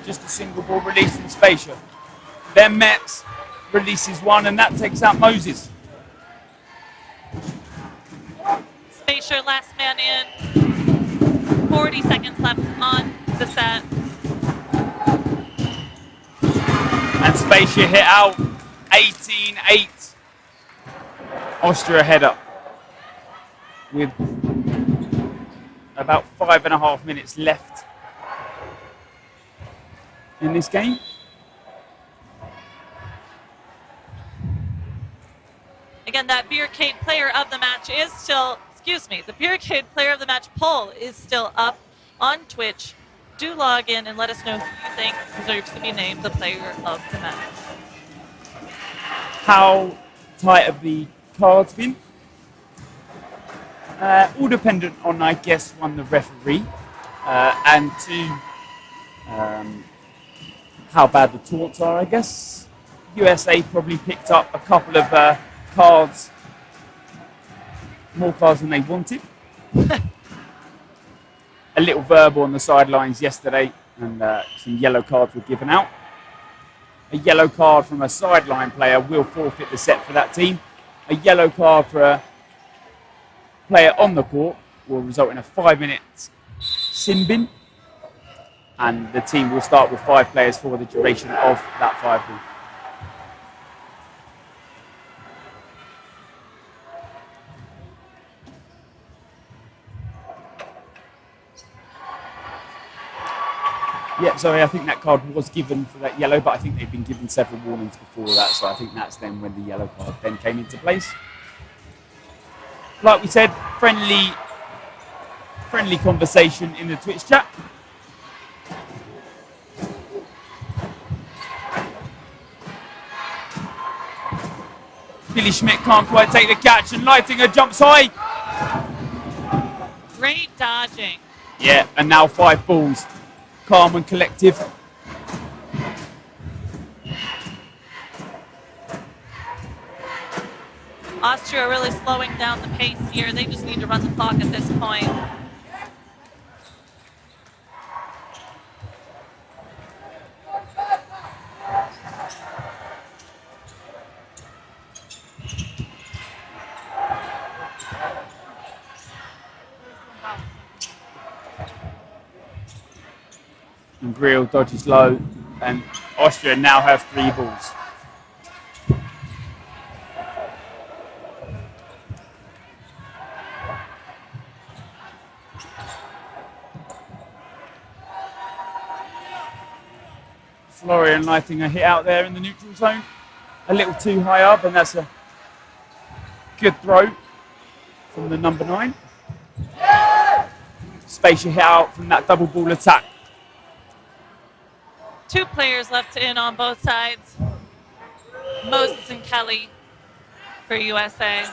Just a single ball release from Spacer. Then Metz releases one and that takes out Moses. Spaceshare last man in. 40 seconds left on the set. And Spaceshare hit out 18-8. Austria header with about 5.5 minutes left in this game. Again, that Beercade player of the match is still, the Beercade player of the match poll is still up on Twitch. Do log in and let us know who you think deserves to be named the player of the match. How tight have the cards been? All dependent on, I guess, one, the referee, and two, how bad the taunts are, I guess. USA probably picked up a couple of cards, more cards than they wanted. A little verbal on the sidelines yesterday, and some yellow cards were given out. A yellow card from a sideline player will forfeit the set for that team. A yellow card for a player on the court will result in a 5-minute sin bin, and the team will start with 5 players for the duration of that 5 bin. Yeah, sorry, I think that card was given for that yellow, but I think they've been given several warnings before that, so I think that's then when the yellow card then came into place. Like we said, friendly conversation in the Twitch chat. Billy Schmidt can't quite take the catch, and Leitinger jumps high. Great dodging. Yeah, and now 5 balls. Calm and collective. Austria really slowing down the pace here. They just need to run the clock at this point. And Grill dodges low, and Austria now have 3 balls. Florian Leitinger hit out there in the neutral zone. A little too high up, and that's a good throw from the number 9. Spaceship hit out from that double ball attack. 2 players left in on both sides. Moses and Kelly for USA.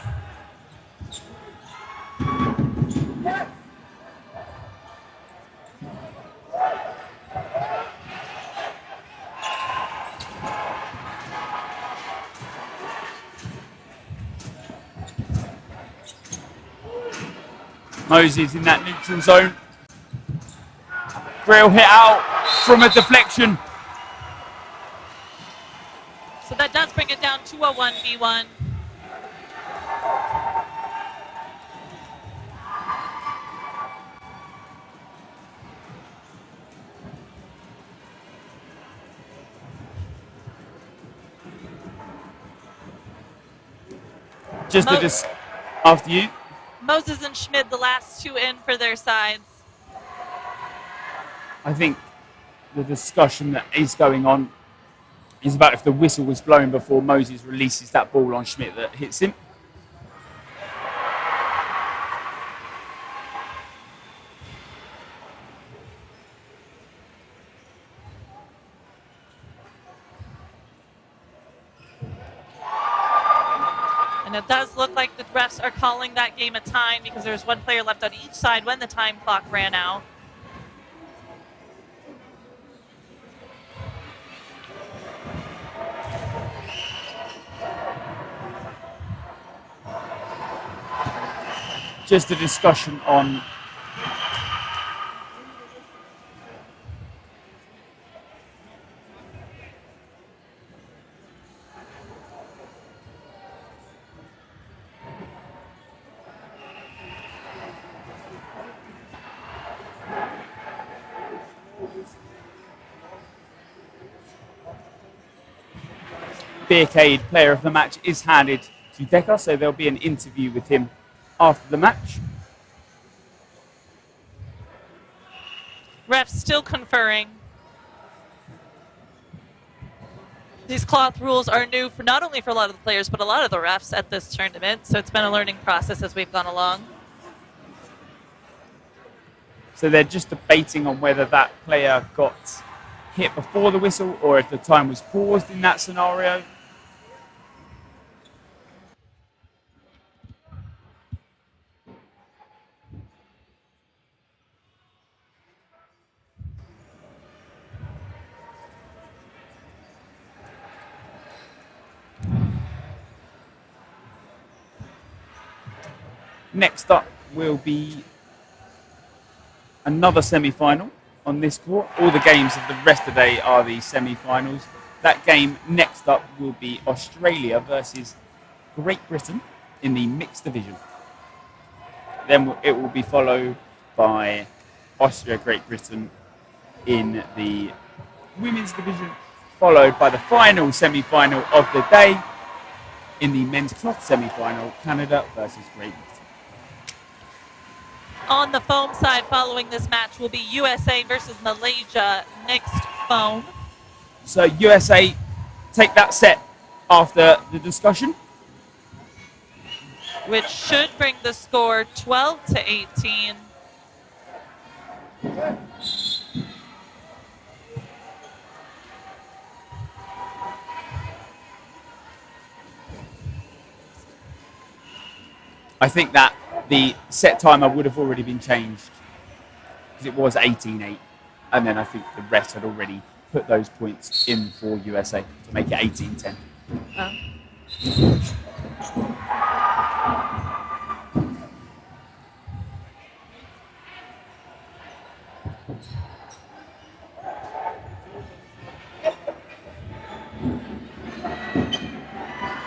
Moses in that neutral zone. Grill hit out from a deflection. So that does bring it down to a 1v1. Just after you. Moses and Schmid, the last 2 in for their sides. I think the discussion that is going on is about if the whistle was blown before Moses releases that ball on Schmidt that hits him. And it does look like the refs are calling that game a time because there's 1 player left on each side when the time clock ran out. Just a discussion on Beercade Player of the Match is handed to Decker, so there'll be an interview with him after the match. Refs still conferring. These cloth rules are new for not only for a lot of the players, but a lot of the refs at this tournament. So it's been a learning process as we've gone along. So they're just debating on whether that player got hit before the whistle or if the time was paused in that scenario. Next up will be another semi-final on this court. All the games of the rest of the day are the semi-finals. That game next up will be Australia versus Great Britain in the mixed division. Then it will be followed by Austria, Great Britain in the women's division, followed by the final semi-final of the day in the men's cloth semi-final, Canada versus Great Britain. On the foam side following this match will be USA versus Malaysia mixed foam. So USA take that set after the discussion. Which should bring the score 12 to 18. I think that the set timer would have already been changed because it was 18-8, and then I think the rest had already put those points in for USA to make it 18-10.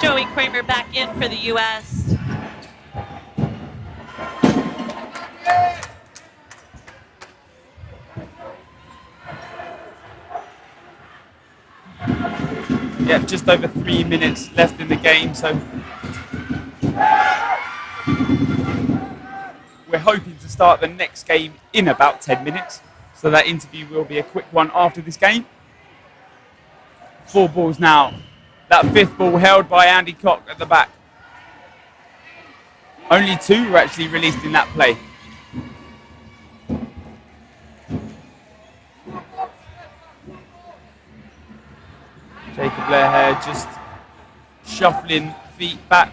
Joey Kramer back in for the U.S. Yeah, just over 3 minutes left in the game, so we're hoping to start the next game in about 10 minutes. So that interview will be a quick one after this game. 4 balls now. That 5th ball held by Andy Cock at the back. Only 2 were actually released in that play. Jacob Blairhead just shuffling feet back.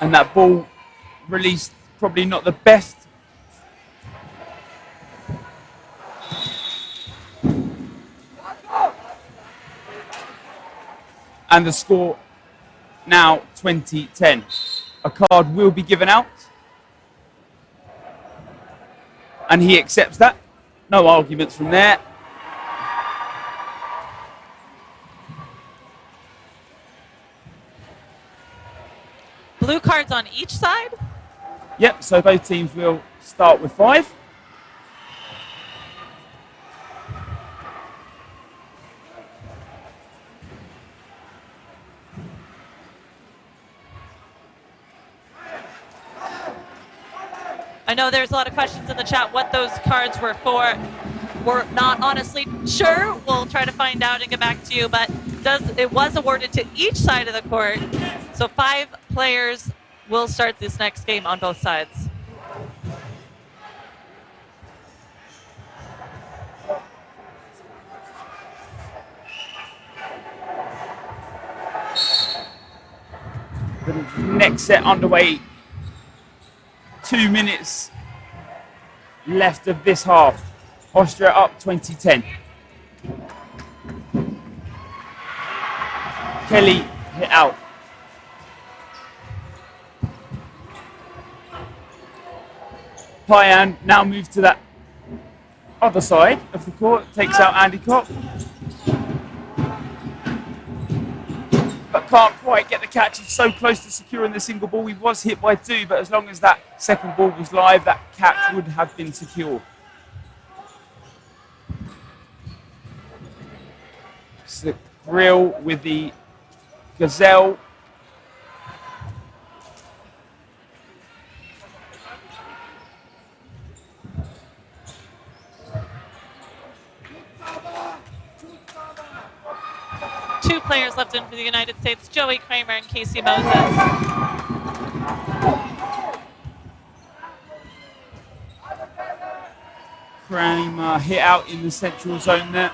And that ball released probably not the best. And the score now 20-10. A card will be given out. And he accepts that. No arguments from there. Blue cards on each side? Yep, so both teams will start with 5. I know there's a lot of questions in the chat what those cards were for. We're not honestly sure. We'll try to find out and get back to you, but it was awarded to each side of the court. So 5 players will start this next game on both sides. The next set underway. 2 minutes left of this half. Austria up 20-10. Kelly hit out. Payan now moves to that other side of the court, takes out Andy Cock. But can't quite get the catch. He's so close to securing the single ball. He was hit by 2, but as long as that second ball was live, that catch would have been secure. It's the grill with the gazelle. Two players left in for the United States, Joey Kramer and Casey Moses. Kramer hit out in the central zone there.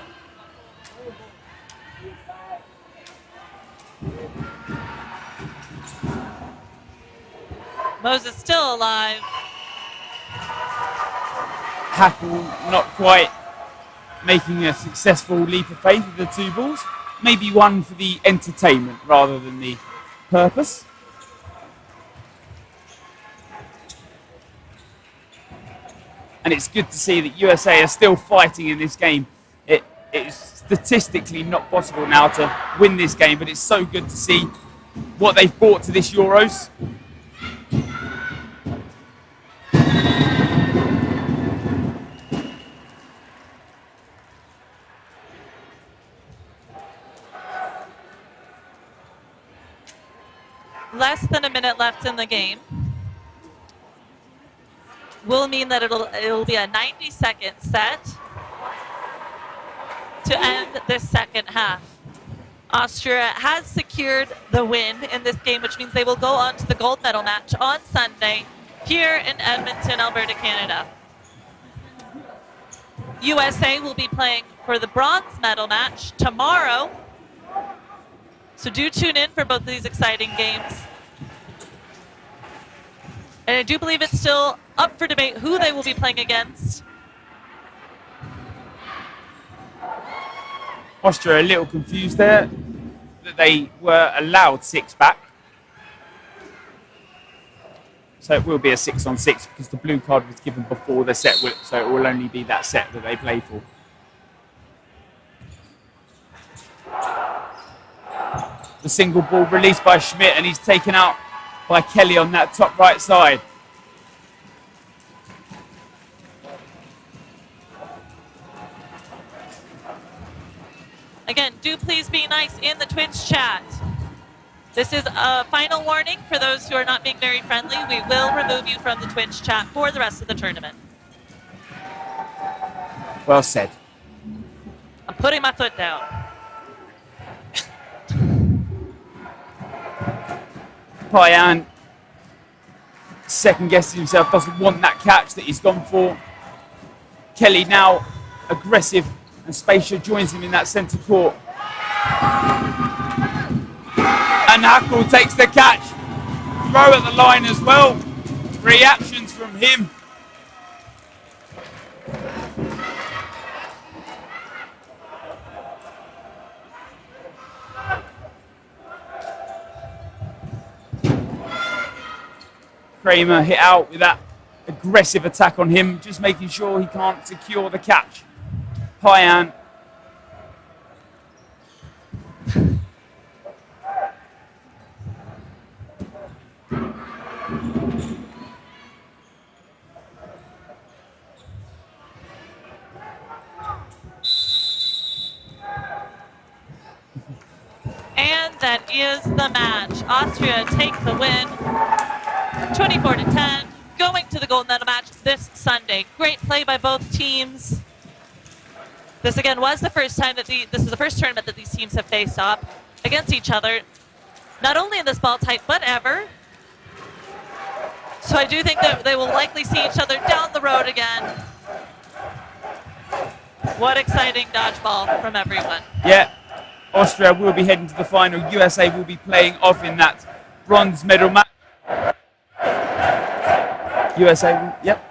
Moses still alive. Hackle not quite making a successful leap of faith with the two balls. Maybe one for the entertainment rather than the purpose. And it's good to see that USA are still fighting in this game. It's statistically not possible now to win this game, but it's so good to see what they've brought to this Euros. Less than a minute left in the game. Will mean that it'll be a 90-second set to end this second half. Austria has secured the win in this game, which means they will go on to the gold medal match on Sunday here in Edmonton, Alberta, Canada. USA will be playing for the bronze medal match tomorrow. So do tune in for both of these exciting games. And I do believe it's still up for debate who they will be playing against. Austria a little confused there that they were allowed 6 back. So it will be a 6-on-6 because the blue card was given before the set, so it will only be that set that they play for. The single ball released by Schmidt, and he's taken out by Kelly on that top right side. Again, do please be nice in the Twitch chat. This is a final warning for those who are not being very friendly. We will remove you from the Twitch chat for the rest of the tournament. Well said. I'm putting my foot down. Payan second guessing himself, doesn't want that catch that he's gone for. Kelly now aggressive, and Spacia joins him in that centre court. And Hackle takes the catch. Throw at the line as well. Reactions from him. Kramer hit out with that aggressive attack on him, just making sure he can't secure the catch. Payan. And that is the match. Austria take the win, 24-10, going to the gold medal match this Sunday. Great play by both teams. This again was the first time that this is the first tournament that these teams have faced off against each other, not only in this ball type but ever. So I do think that they will likely see each other down the road again. What exciting dodgeball from everyone. Yeah, Austria will be heading to the final. USA will be playing off in that bronze medal match. USA, yep.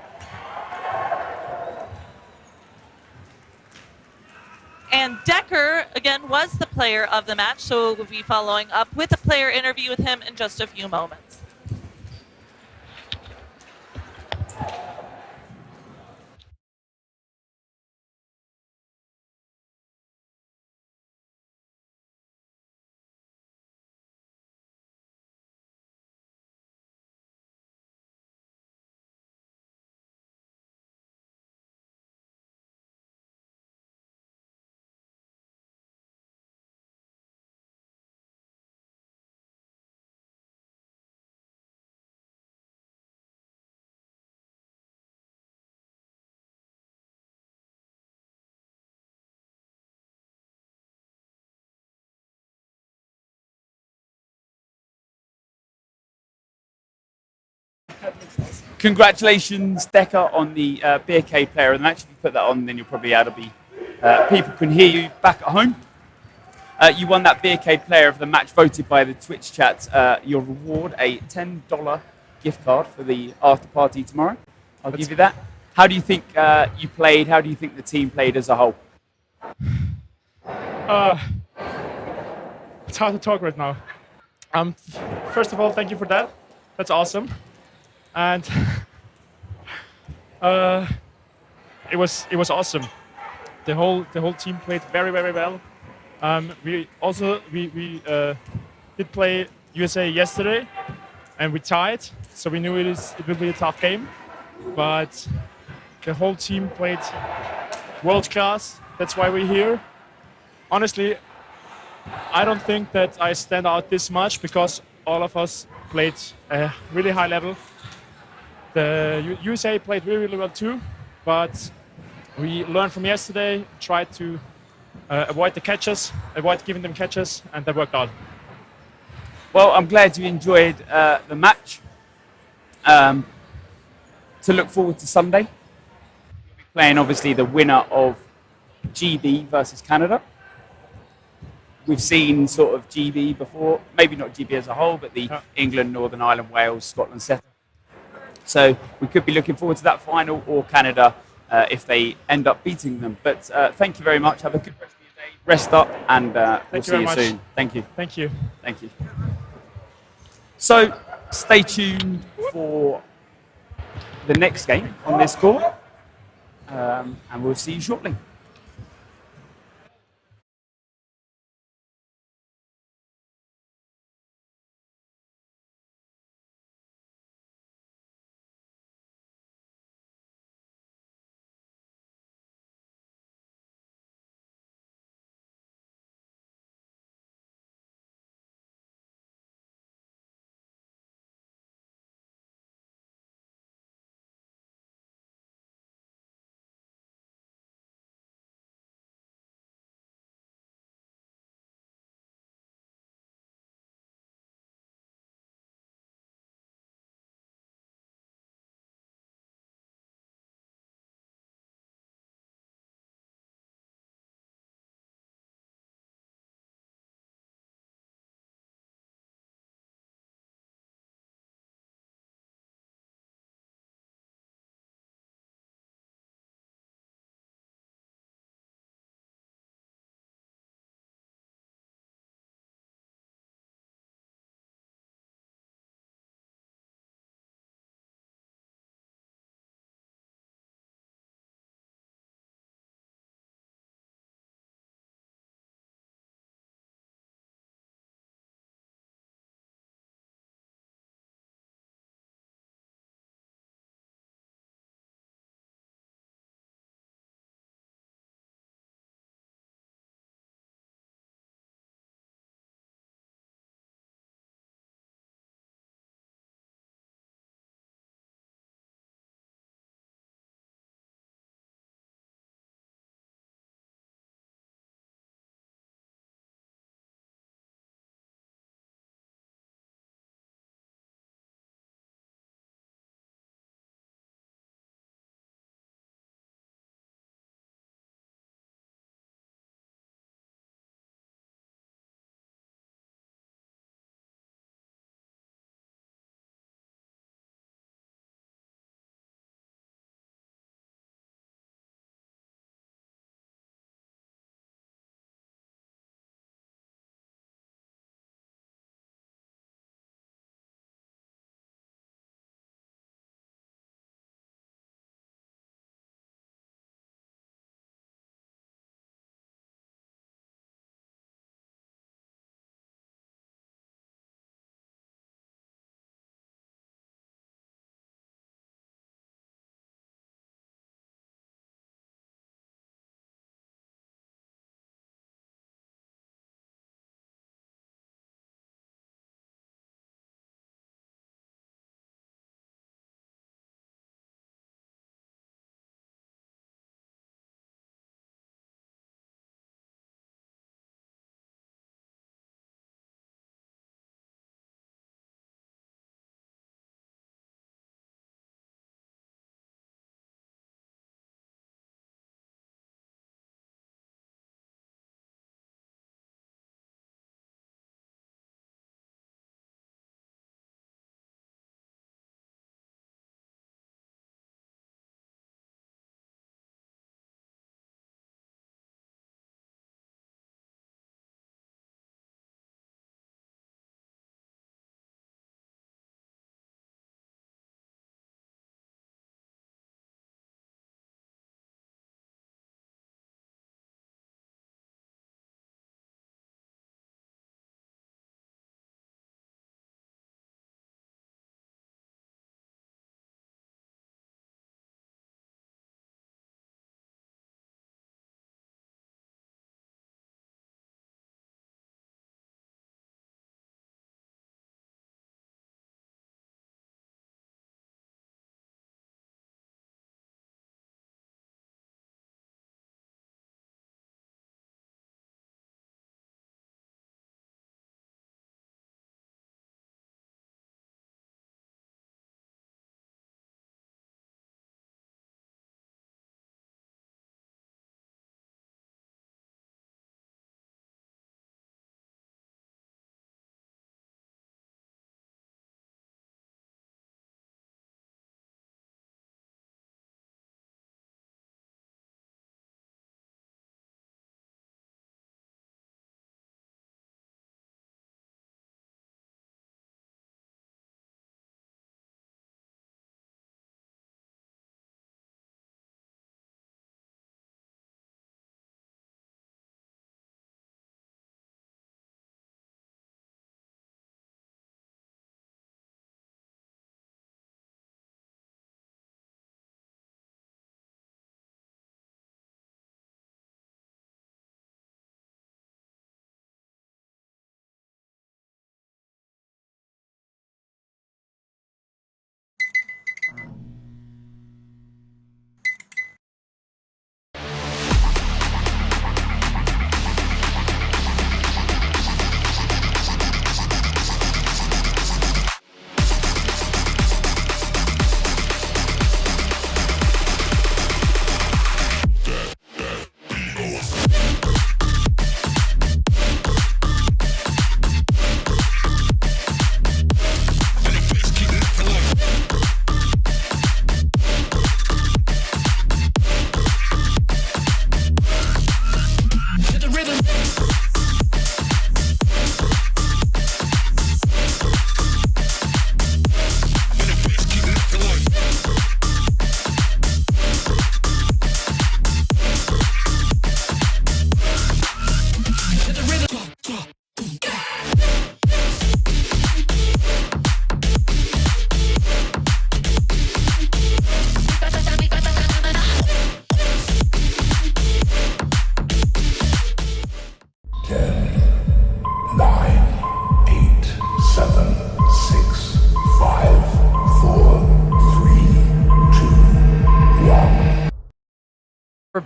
And Decker, again, was the player of the match, so we'll be following up with a player interview with him in just a few moments. Congratulations, Decker, on the BK player. And actually, if you put that on, then you'll probably be able to be. People can hear you back at home. You won that BK player of the match voted by the Twitch chat. Your reward, a $10 gift card for the after party tomorrow. I'll give you that. How do you think you played? How do you think the team played as a whole? It's hard to talk right now. First of all, thank you for that. That's awesome. And it was awesome. The whole team played very well. We did play USA yesterday, and we tied, so we knew it will be a tough game. But the whole team played world class. That's why we're here. Honestly, I don't think that I stand out this much because all of us played a really high level. The USA played really well too, but we learned from yesterday, tried to avoid the catches, avoid giving them catches, and that worked out. Well, I'm glad you enjoyed the match. To look forward to Sunday, you'll be playing obviously the winner of GB versus Canada. We've seen sort of GB before, maybe not GB as a whole, but the England, Northern Ireland, Wales, Scotland set. So we could be looking forward to that final, or Canada if they end up beating them. But thank you very much. Have a good rest of your day. Rest up, and we'll see you soon. Thank you. Thank you. Thank you. So stay tuned for the next game on this court, and we'll see you shortly.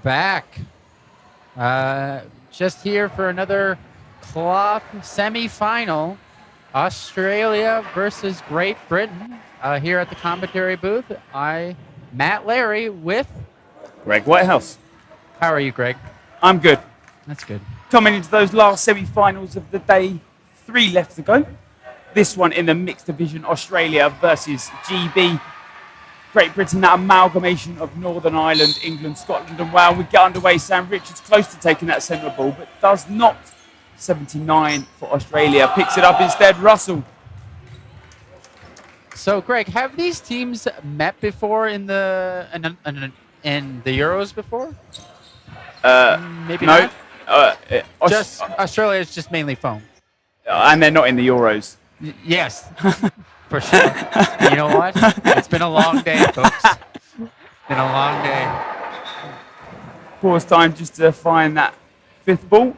back. Just here for another cloth semi-final. Australia versus Great Britain. Here at the commentary booth, Matt Larry with... Greg Whitehouse. How are you, Greg? I'm good. That's good. Coming into those last semi-finals of the day, 3 left to go. This one in the mixed division, Australia versus GB. Great Britain, that amalgamation of Northern Ireland, England, Scotland and Wales. We get underway. Sam Richards close to taking that centre ball, but does not. 79 for Australia. Picks it up instead, Russell. So, Greg, have these teams met before in the Euros before? Maybe no. not. Just Australia is just mainly foam. And they're not in the Euros. Yes, for sure. You know what? It's been a long day, folks. It's been a long day. Pause time just to find that 5th ball.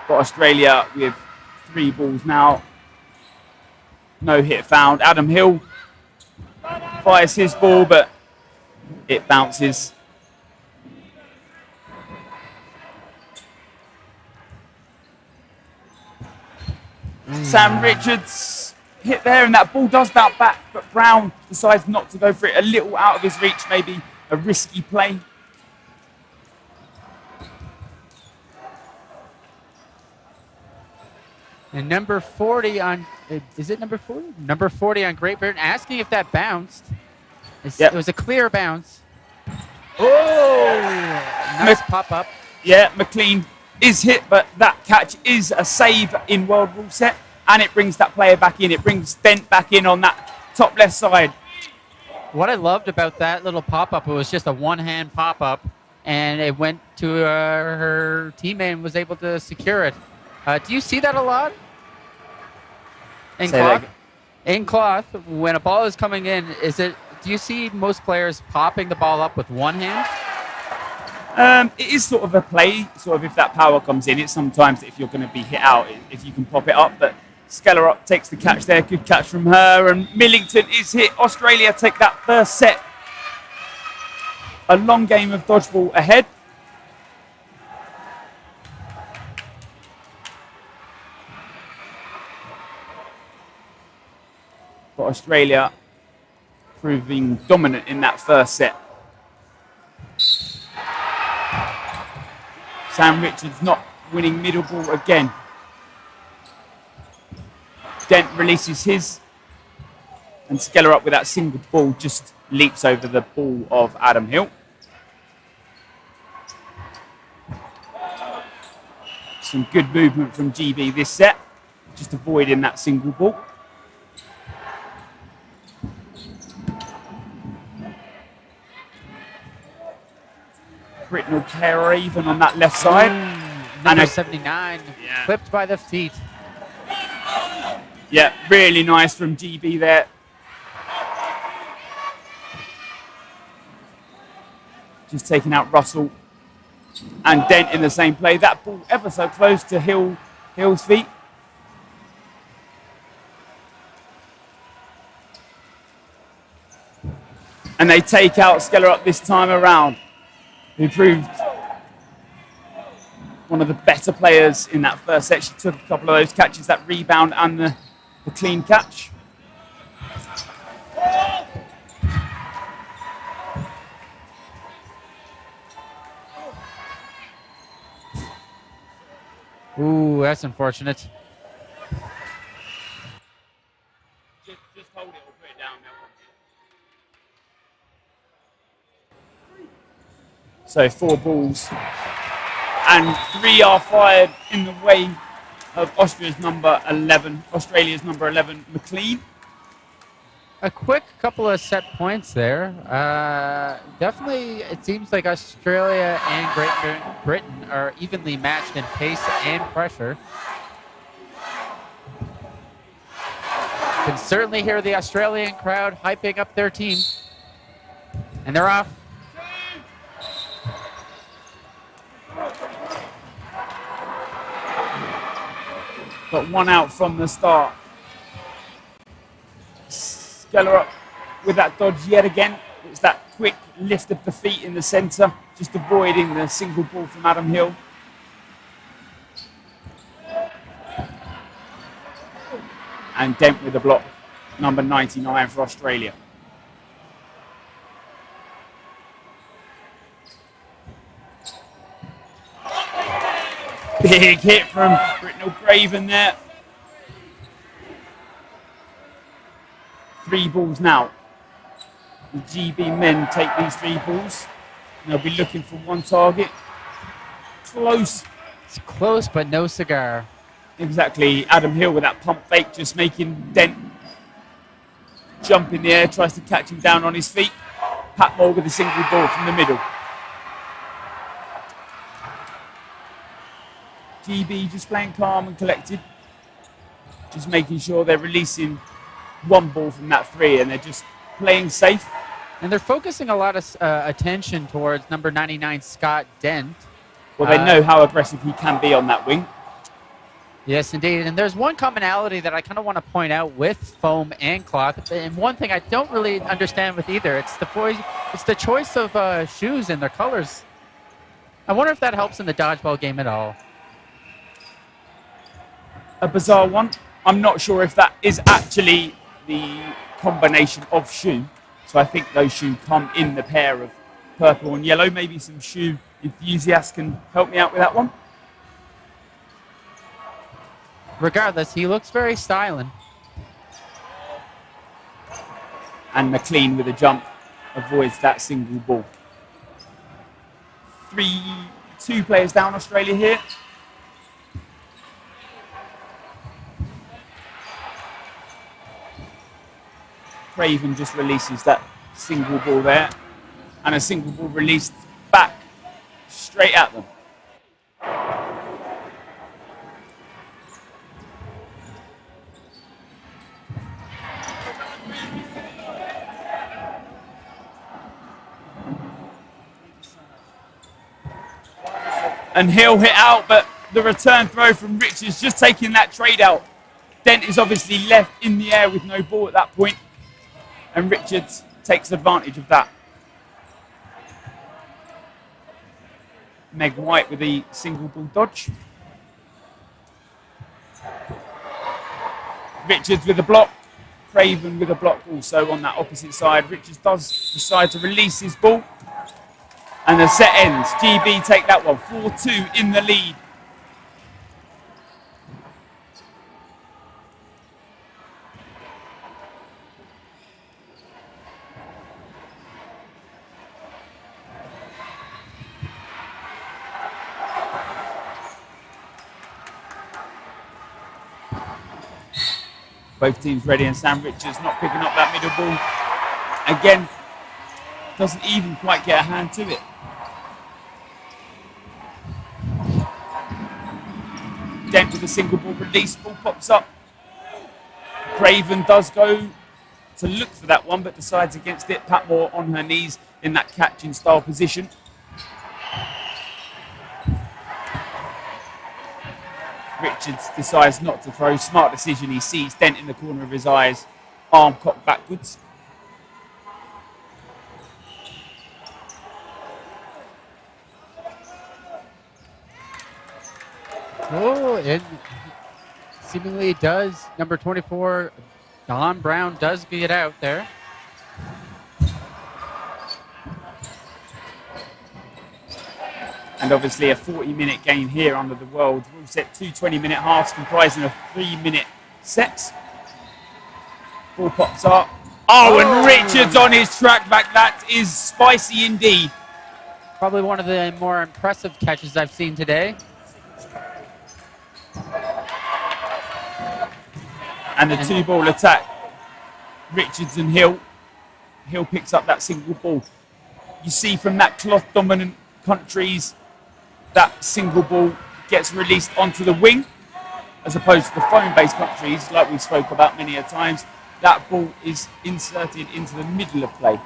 Got Australia with 3 balls now. No hit found. Adam Hill fires his ball, but it bounces. Sam Richards hit there, and that ball does bounce back, but Brown decides not to go for it. A little out of his reach, maybe a risky play. And number 40 on, is it number 40? Number 40 on Great Britain, asking if that bounced. It was a clear bounce. Oh, nice pop-up. Yeah, McLean is hit, but that catch is a save in World Rule Set, and it brings that player back in. It brings Dent back in on that top left side. What I loved about that little pop-up, it was just a one-hand pop-up, and it went to her teammate and was able to secure it. Do you see that a lot? In cloth? In cloth, when a ball is coming in, do you see most players popping the ball up with one hand? It is sort of a play, sort of if that power comes in. It's sometimes if you're going to be hit out, if you can pop it up. But Skellerup takes the catch there. Good catch from her. And Millington is hit. Australia take that first set. A long game of dodgeball ahead. But Australia proving dominant in that first set. Sam Richards not winning middle ball again. Dent releases his, and Skellerup with that single ball just leaps over the ball of Adam Hill. Some good movement from GB this set, just avoiding that single ball. Britain will carry even on that left side. Number 79, clipped by the feet. Yeah, really nice from GB there. Just taking out Russell and Dent in the same play. That ball ever so close to Hill's feet. And they take out Skellerup this time around, who proved one of the better players in that first set. She took a couple of those catches, that rebound and the clean catch. Ooh, that's unfortunate. Just hold it or put it down. So 4 balls and 3 are fired in the way of Australia's number 11, McLean. A quick couple of set points there. Definitely, it seems like Australia and Great Britain are evenly matched in pace and pressure. Can certainly hear the Australian crowd hyping up their team. And they're off. Got 1 out from the start. Geller up with that dodge yet again. It's that quick lift of the feet in the centre, just avoiding the single ball from Adam Hill. And Dent with the block, number 99 for Australia. Big hit from Britnell Craven there. 3 balls now. The GB men take these 3 balls. And they'll be looking for one target. Close. It's close, but no cigar. Exactly. Adam Hill with that pump fake, just making Dent jump in the air, tries to catch him down on his feet. Pat Moore with a single ball from the middle. GB just playing calm and collected. Just making sure they're releasing one ball from that 3 and they're just playing safe. And they're focusing a lot of attention towards number 99, Scott Dent. Well, they know how aggressive he can be on that wing. Yes, indeed. And there's one commonality that I kind of want to point out with foam and cloth. And one thing I don't really understand with either. It's the choice of shoes and their colors. I wonder if that helps in the dodgeball game at all. A bizarre one. I'm not sure if that is actually the combination of shoe. So I think those shoes come in the pair of purple and yellow. Maybe some shoe enthusiasts can help me out with that one. Regardless, he looks very styling. And McLean with a jump avoids that single ball. 2 players down, Australia here. Craven just releases that single ball there. And a single ball released back straight at them. And Hill hit out, but the return throw from Richards just taking that trade out. Dent is obviously left in the air with no ball at that point, and Richards takes advantage of that. Meg White with the single ball dodge. Richards with a block. Craven with a block also on that opposite side. Richards does decide to release his ball. And the set ends. GB take that one. 4-2 in the lead. Both teams ready, and Sam Richards not picking up that middle ball. Again, doesn't even quite get a hand to it. Dent with a single ball release, ball pops up. Craven does go to look for that one, but decides against it. Patmore on her knees in that catching style position. Richards decides not to throw. Smart decision. He sees Dent in the corner of his eyes. Arm cocked backwards. Oh, it seemingly does. Number 24, Don Brown, does get out there. And obviously a 40-minute game here under the world rule set. 2 20-minute halves comprising of 3-minute sets. Ball pops up. Oh, and Richards on his track back. That is spicy indeed. Probably one of the more impressive catches I've seen today. And the 2-ball attack. Richards and Hill. Hill picks up that single ball. You see from that cloth-dominant countries, that single ball gets released onto the wing, as opposed to the foam-based countries, like we spoke about many a times. That ball is inserted into the middle of play.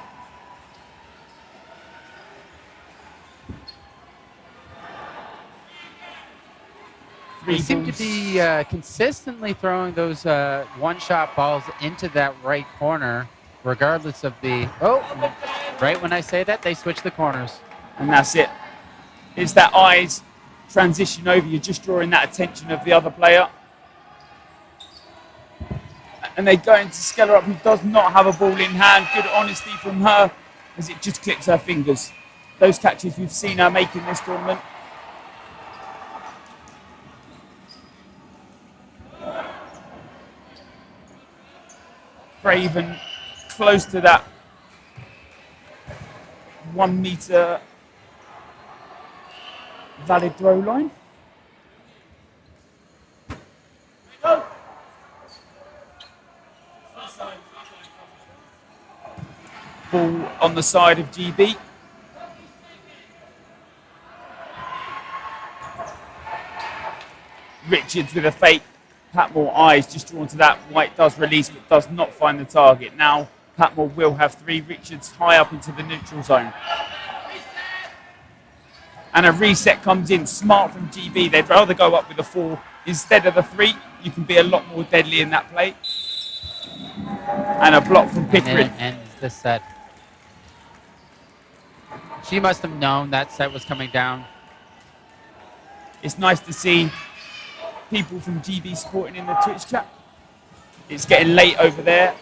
They seem to be consistently throwing those one-shot balls into that right corner. regardless of the... Oh, right when I say that, they switch the corners. And that's it. It's that eyes transition over. You're just drawing that attention of the other player. And they go into Skeller up, who does not have a ball in hand. Good honesty from her as it just clips her fingers. Those catches we've seen her make in this tournament. Craven close to that 1 meter valid throw line. Ball on the side of GB. Richards with a fake. Patmore eyes just drawn to that. White does release but does not find the target. Now Patmore will have 3. Richards high up into the neutral zone. And a reset comes in. Smart from GB. They'd rather go up with a 4 instead of the 3. You can be a lot more deadly in that play. And a block from Pickering. And it ends the set. She must have known that set was coming down. It's nice to see people from GB supporting in the Twitch chat. It's getting late over there.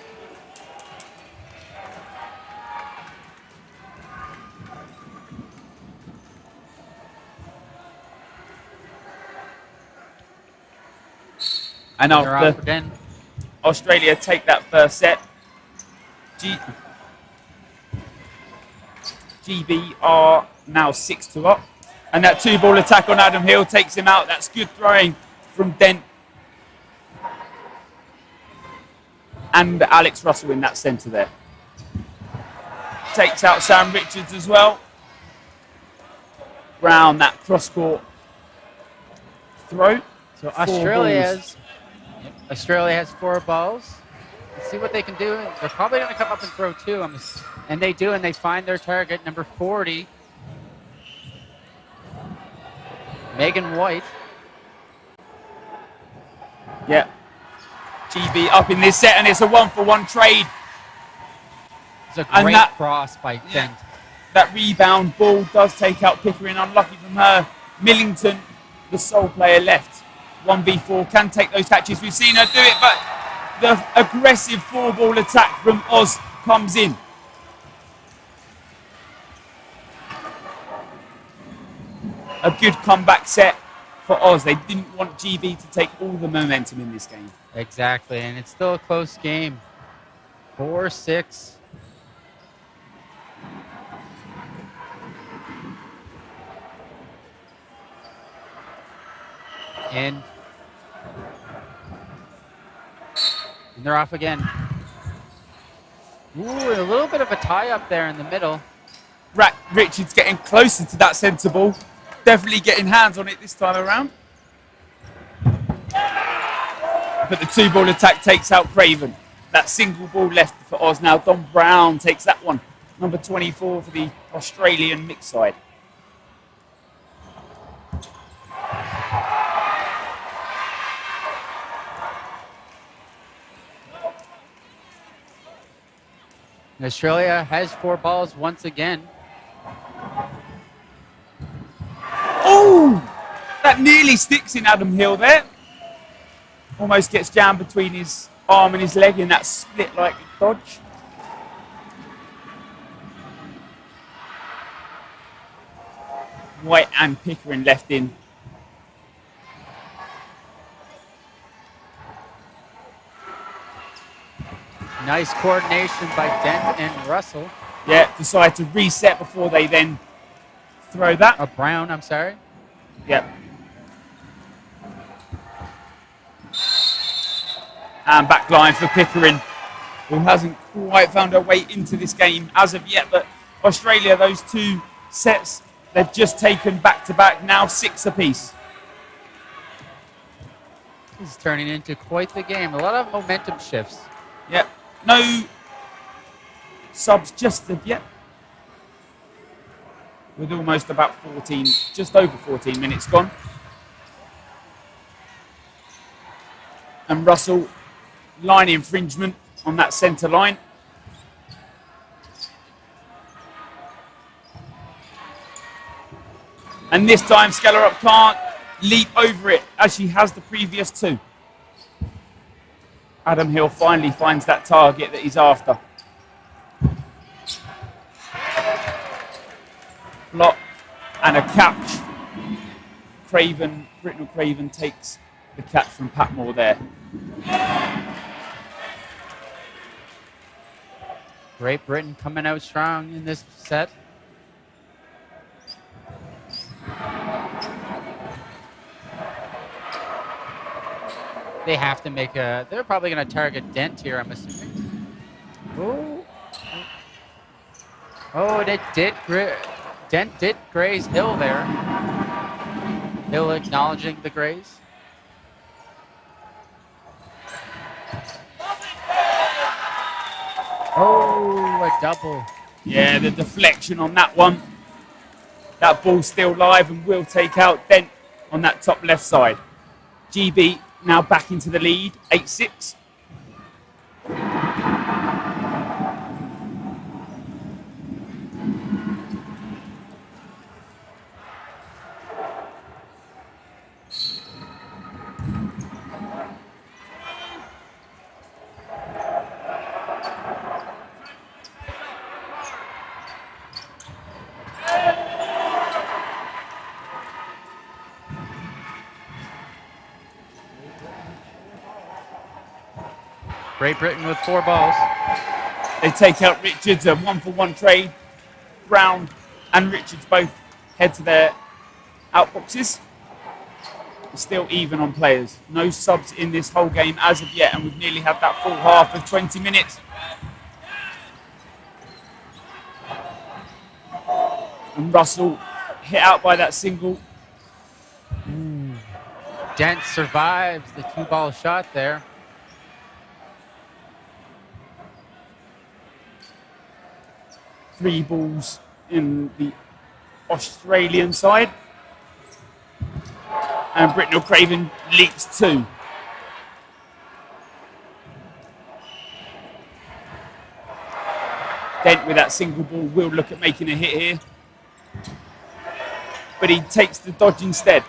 And after Australia take that first set, GB are now 6-2 up. And that 2-ball attack on Adam Hill takes him out. That's good throwing from Dent and Alex Russell in that centre there. Takes out Sam Richards as well. Brown, that cross-court throw. So Australia has 4 balls. Let's see what they can do. They're probably going to come up and throw 2. And they do, and they find their target, number 40. Megan White. Yeah. GB up in this set, and it's a 1-for-1 trade. It's a great cross by Dent. That rebound ball does take out Pickering. Unlucky from her. Millington, the sole player left. 1v4, can take those catches. We've seen her do it, but the aggressive 4-ball attack from Oz comes in. A good comeback set for Oz. They didn't want GB to take all the momentum in this game. Exactly, and it's still a close game. 4-6. And they're off again. Ooh, a little bit of a tie up there in the middle. Richards getting closer to that centre ball. Definitely getting hands on it this time around. But the 2-ball attack takes out Craven. That single ball left for Oz now. Don Brown takes that one. Number 24 for the Australian mixed side. And Australia has 4 balls once again. Oh! That nearly sticks in Adam Hill there. Almost gets jammed between his arm and his leg in that split-like dodge. White and Pickering left in. Nice coordination by Dent and Russell. Yeah, decide to reset before they then throw that. Brown, I'm sorry. Yep. And back line for Pickering, who hasn't quite found her way into this game as of yet. But Australia, those 2 sets, they've just taken back-to-back, now 6 apiece. This is turning into quite the game. A lot of momentum shifts. Yep. No subs just of yet. With almost about 14, just over 14 minutes gone. And Russell, line infringement on that centre line. And this time, Skellerup can't leap over it as she has the previous two. Adam Hill finally finds that target that he's after. Block and a catch. Britnell Craven takes the catch from Patmore there. Great Britain coming out strong in this set. They have to make a... They're probably going to target Dent here, I'm assuming. Oh, Dent did graze Hill there. Hill acknowledging the graze. Oh, a double. Yeah, the deflection on that one. That ball's still live and will take out Dent on that top left side. GB now back into the lead, 8-6. Great Britain with 4 balls. They take out Richards, a 1-for-1 trade. Brown and Richards both head to their outboxes. Still even on players. No subs in this whole game as of yet, and we've nearly had that full half of 20 minutes. And Russell hit out by that single. Dent survives the 2-ball shot there. Three balls in the Australian side. And Britnell Craven leaps 2. Dent with that single ball will look at making a hit here. But he takes the dodge instead.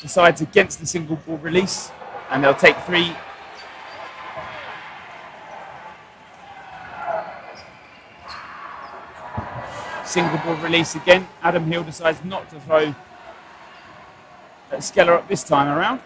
Decides against the single ball release. And they'll take 3. Single ball release again. Adam Hill decides not to throw at Skellerup this time around.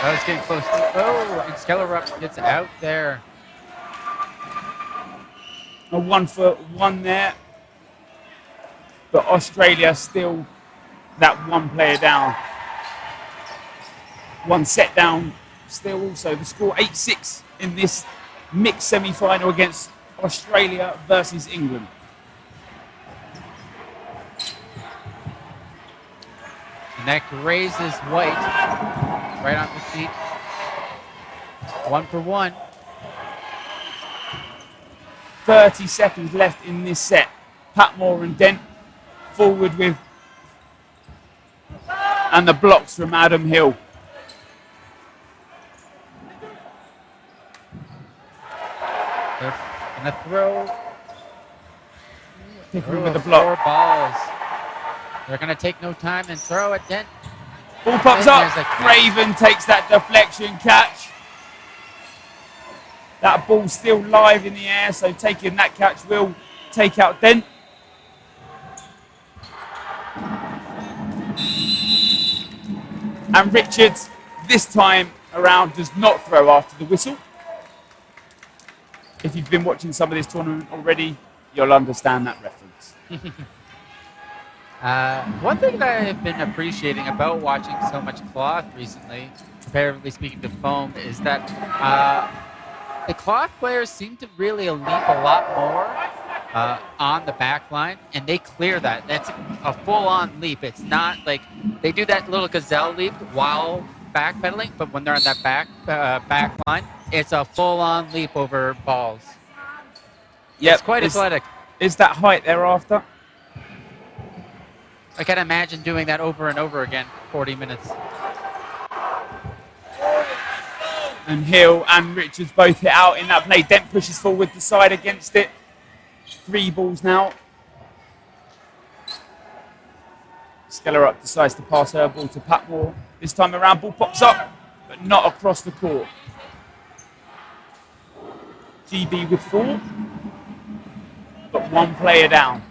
That was getting close. Oh, and Skellerup gets out there. A 1-for-1 there. But Australia still that one player down. One set down still also. The score 8-6 in this mixed semi-final against Australia versus England. Neck raises White right on the feet. 1-for-1. 30 seconds left in this set. Patmore and Dent forward with, and the blocks from Adam Hill. They're gonna throw. Pickering with the block. 4 balls. They're gonna take no time and throw at Dent. Ball pops And up. there's a catch. Craven takes that deflection catch. That ball's still live in the air, so taking that catch will take out Dent. And Richards, this time around, does not throw after the whistle. If you've been watching some of this tournament already, you'll understand that reference. One thing that I've been appreciating about watching so much cloth recently, comparatively speaking to foam, is that the cloth players seem to really leap a lot more on the back line, and they clear that. That's a full-on leap. It's not like they do that little gazelle leap while backpedaling, but when they're on that back line, it's a full-on leap over balls. Yep, It's quite athletic. Is that height they're after? I can't imagine doing that over and over again for 40 minutes. And Hill and Richards both hit out in that play. Dent pushes forward, the side against it. 3 balls now. Skellerup decides to pass her ball to Patmore. This time around, ball pops up, but not across the court. GB with 4, but 1 player down.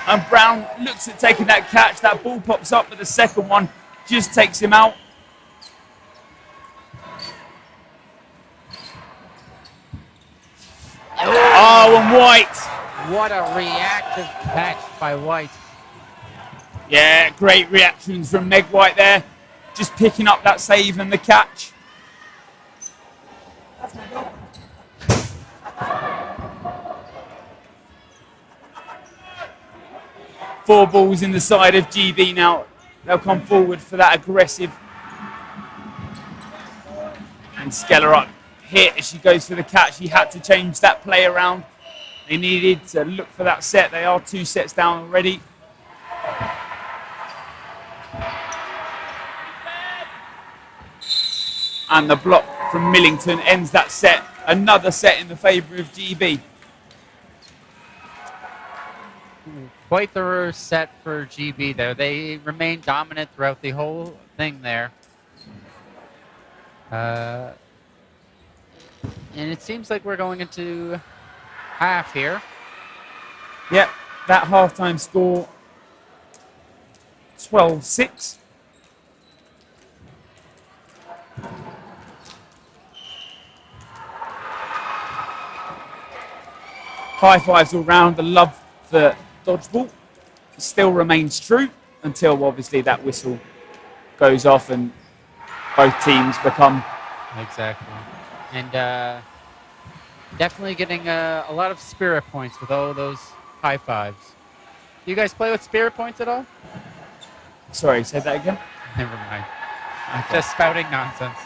And Brown looks at taking that catch. That ball pops up, but the second one just takes him out. Oh, and White. What a reactive catch by White. Yeah, great reactions from Meg White there. Just picking up that save and the catch. Four balls in the side of GB now. They'll come forward for that aggressive. And Skellerup hit as she goes for the catch. He had to change that play around. They needed to look for that set. They are 2 sets down already. And the block from Millington ends that set. Another set in the favour of GB. Quite the set for GB there. They remained dominant throughout the whole thing there. And it seems like we're going into half here. Yep, that halftime score 12-6. High fives all round. The love for dodgeball still remains true until obviously that whistle goes off and both teams become... Exactly. And definitely getting a lot of spirit points with all those high fives. Do you guys play with spirit points at all? Sorry, say that again? Never mind. Just spouting nonsense.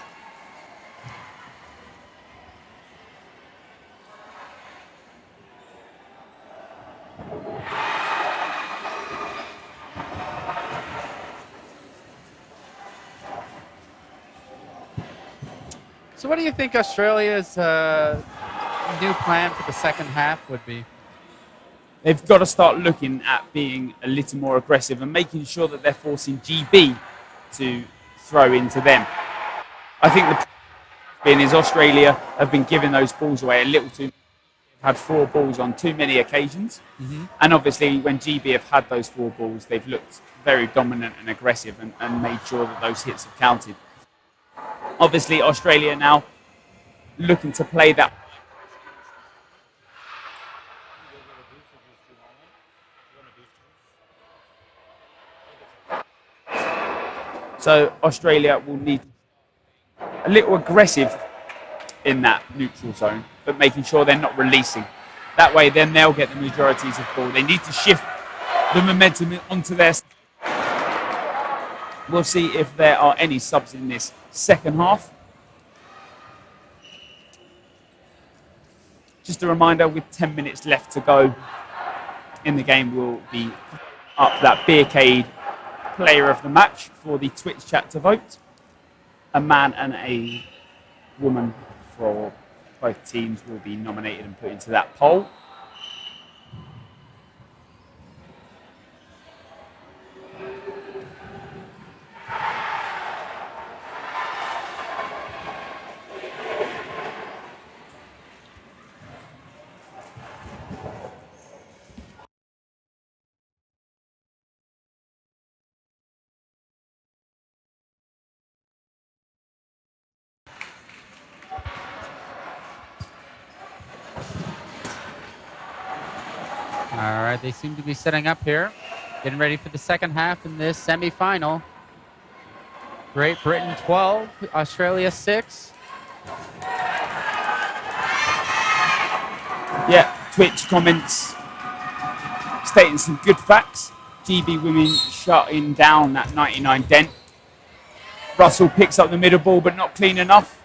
So what do you think Australia's new plan for the second half would be? They've got to start looking at being a little more aggressive and making sure that they're forcing GB to throw into them. I think the problem is Australia have been giving those balls away a little too much. They've had 4 balls on too many occasions. And obviously when GB have had those 4 balls, they've looked very dominant and aggressive and made sure that those hits have counted. Obviously, Australia now looking to play that. So Australia will need a little aggressive in that neutral zone, but making sure they're not releasing. That way, then they'll get the majorities of ball. They need to shift the momentum onto their... We'll see if there are any subs in this second half. Just a reminder, with 10 minutes left to go in the game, we'll be up that Beercade player of the match for the Twitch chat to vote. A man and a woman for both teams will be nominated and put into that poll. All right, they seem to be setting up here, getting ready for the second half in this semifinal. Great Britain 12, Australia 6. Yeah, Twitch comments stating some good facts. GB women shutting down that 99 Dent. Russell picks up the middle ball, but not clean enough.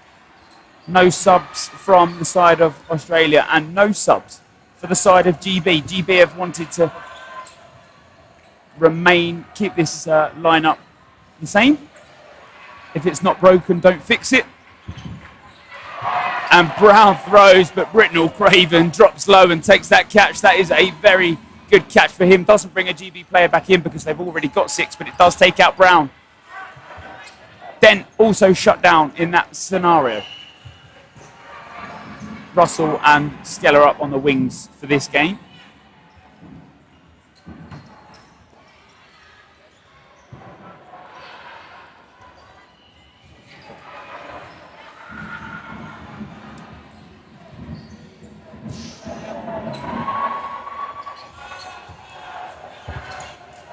No subs from the side of Australia and no subs for the side of GB. GB have wanted to keep this lineup the same. If it's not broken, don't fix it. And Brown throws, but Britnell Craven drops low and takes that catch. That is a very good catch for him. Doesn't bring a GB player back in because they've already got 6, but it does take out Brown. Then also shut down in that scenario. Russell and Skeller up on the wings for this game.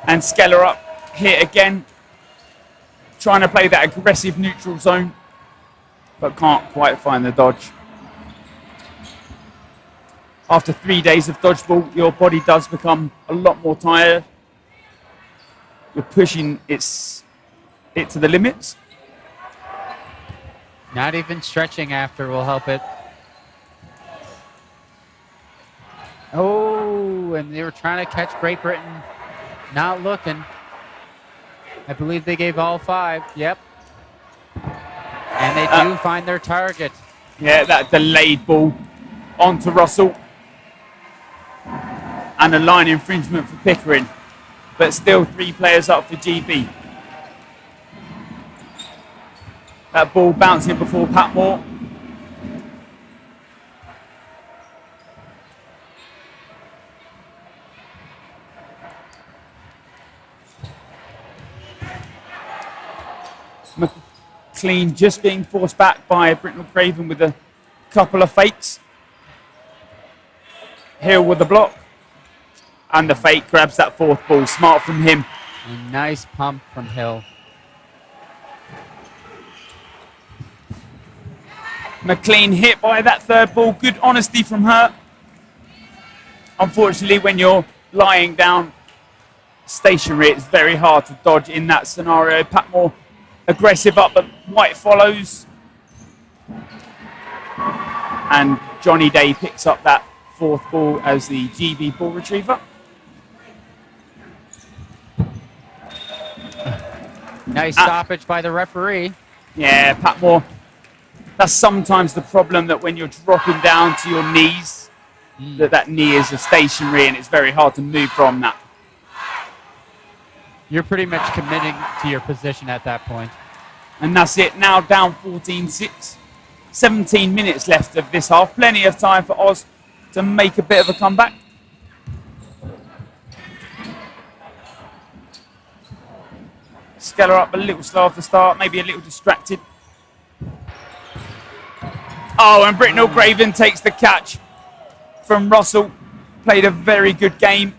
And Skeller up here again, trying to play that aggressive neutral zone, but can't quite find the dodge. After 3 days of dodgeball, your body does become a lot more tired. You're pushing it to the limits. Not even stretching after will help it. Oh, and they were trying to catch Great Britain. Not looking. I believe they gave all 5. Yep. And they do find their target. Yeah, that delayed ball onto Russell. And a line infringement for Pickering. But still 3 players up for GB. That ball bouncing before Patmore. McLean just being forced back by Britnell Craven with a couple of fakes. Hill with the block. And the fake grabs that 4th ball. Smart from him. A nice pump from Hill. McLean hit by that 3rd ball. Good honesty from her. Unfortunately, when you're lying down stationary, it's very hard to dodge in that scenario. Patmore aggressive up, but White follows. And Johnny Day picks up that 4th ball as the GB ball retriever. Nice stoppage by the referee. Yeah, Patmore. That's sometimes the problem, that when you're dropping down to your knees, that knee is a stationary and it's very hard to move from that. You're pretty much committing to your position at that point. And that's it. Now down 14-6. 17 minutes left of this half. Plenty of time for Oz to make a bit of a comeback. Skeller up a little slow off the start, maybe a little distracted. Oh, and Britnell Craven takes the catch from Russell. Played a very good game.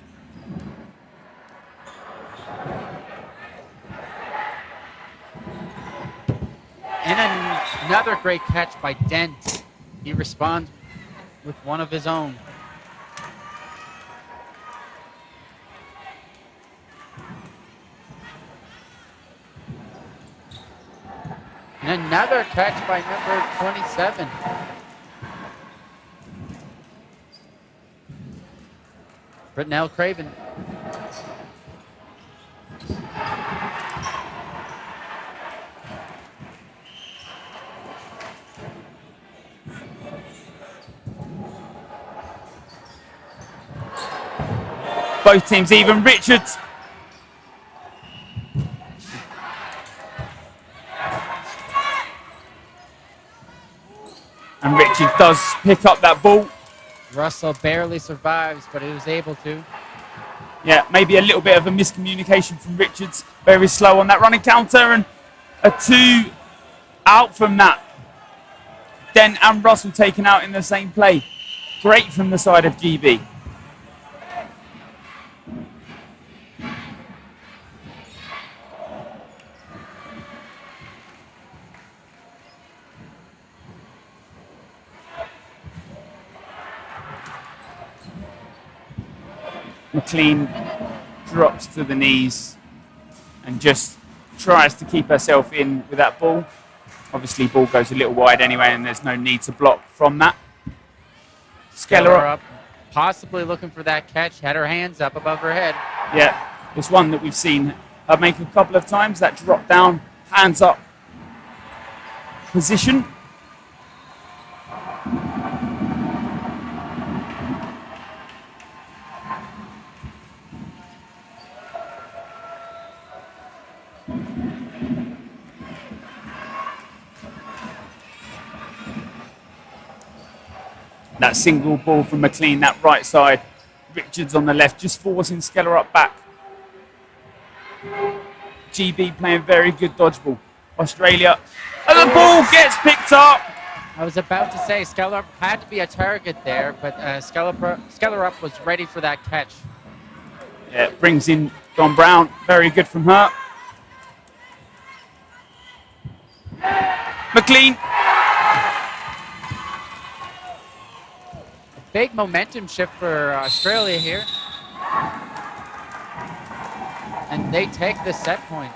And another great catch by Dent. He responds with one of his own. And another catch by number 27. Britnell Craven. Both teams even. Richards. And Richards does pick up that ball. Russell barely survives, but he was able to. Yeah, maybe a little bit of a miscommunication from Richards. Very slow on that running counter, and a 2 out from that. Dent and Russell taken out in the same play. Great from the side of GB. McLean drops to the knees and just tries to keep herself in with that ball. Obviously, ball goes a little wide anyway, and there's no need to block from that. Skeller up. Possibly looking for that catch. Had her hands up above her head. Yeah, It's one that we've seen her make a couple of times, that drop down, hands up position. That single ball from McLean, that right side. Richards on the left, just forcing Skeller up back. GB playing very good dodgeball. Australia, and the ball gets picked up. I was about to say Skellerup had to be a target there, but Skellerup was ready for that catch. Yeah, it brings in Don Brown. Very good from her. McLean. Big momentum shift for Australia here. And they take the set point.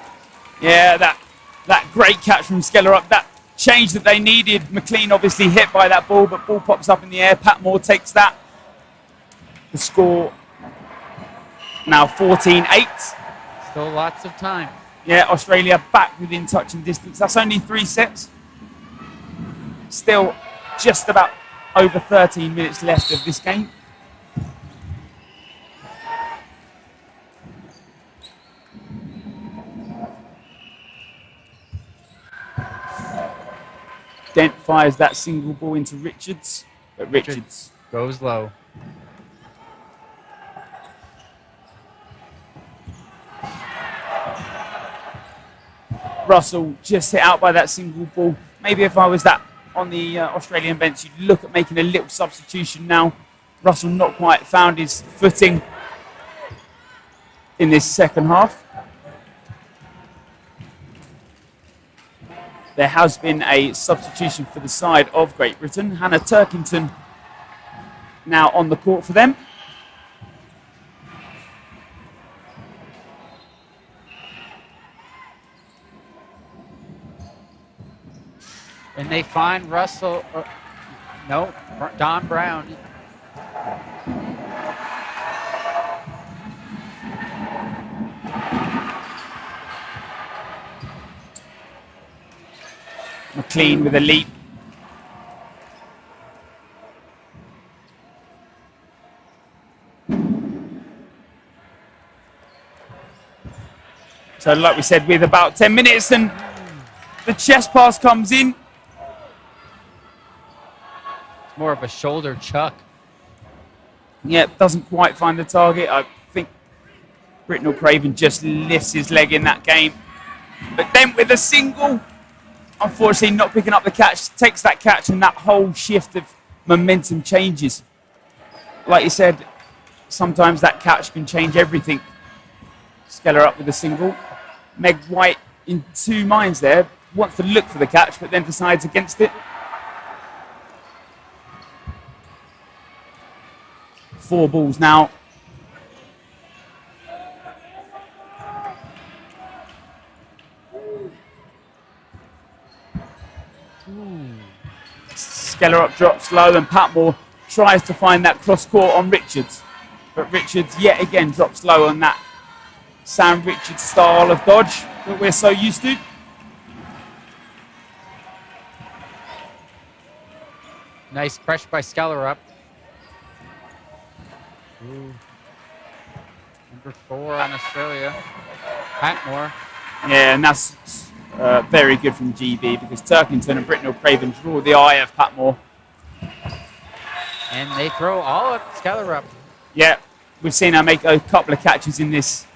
Yeah, that great catch from Skellerup. That change that they needed. McLean obviously hit by that ball, but ball pops up in the air. Patmore takes that. The score now 14-8. Still lots of time. Yeah, Australia back within touching distance. That's only 3 sets. Still just about over 13 minutes left of this game. Dent fires that single ball into Richards, but Richards goes low. Russell just hit out by that single ball. Maybe if I was that on the Australian bench, you'd look at making a little substitution now. Russell not quite found his footing in this second half. There has been a substitution for the side of Great Britain. Hannah Turkington now on the court for them. And they find Russell, no, Don Brown. McLean with a leap. So like we said, with about 10 minutes and the chest pass comes in. It's more of a shoulder chuck. Yeah, doesn't quite find the target. I think Britnell Craven just lifts his leg in that game. But then with a single, unfortunately not picking up the catch, takes that catch and that whole shift of momentum changes. Like you said, sometimes that catch can change everything. Skeller up with a single. Meg White in two minds there, wants to look for the catch but then decides against it. 4 balls now. Skellerup drops low and Patmore tries to find that cross court on Richards. But Richards yet again drops low on that Sam Richards style of dodge that we're so used to. Nice pressure by Skellerup. Number 4 on Australia. Patmore. Yeah, and that's very good from GB because Turkington and Britnell Craven draw the eye of Patmore. And they throw all at Skellerup. Yeah, we've seen her make a couple of catches in this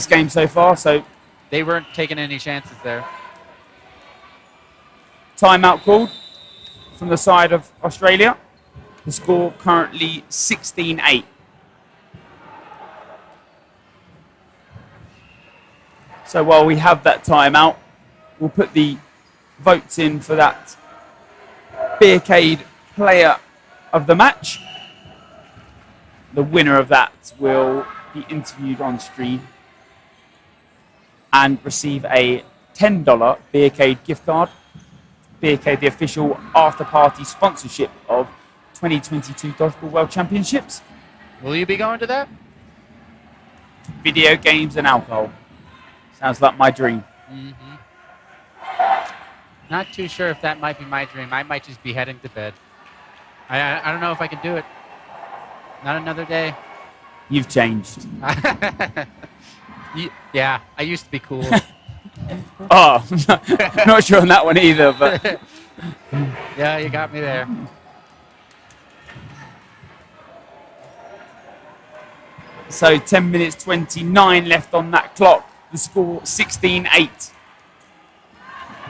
game so far. So they weren't taking any chances there. Timeout called from the side of Australia. The score currently 16-8. So while we have that timeout, we'll put the votes in for that Beercade player of the match. The winner of that will be interviewed on stream and receive a $10 Beercade gift card. Beercade, the official after-party sponsorship of 2022 Dodgeball World Championships. Will you be going to that? video games and alcohol. Sounds like my dream. Not too sure if that might be my dream. I might just be heading to bed. I don't know if I can do it. Not another day. You've changed. Yeah, I used to be cool. Oh, not sure on that one either, but yeah, you got me there. so 10 minutes 29 left on that clock. The score 16-8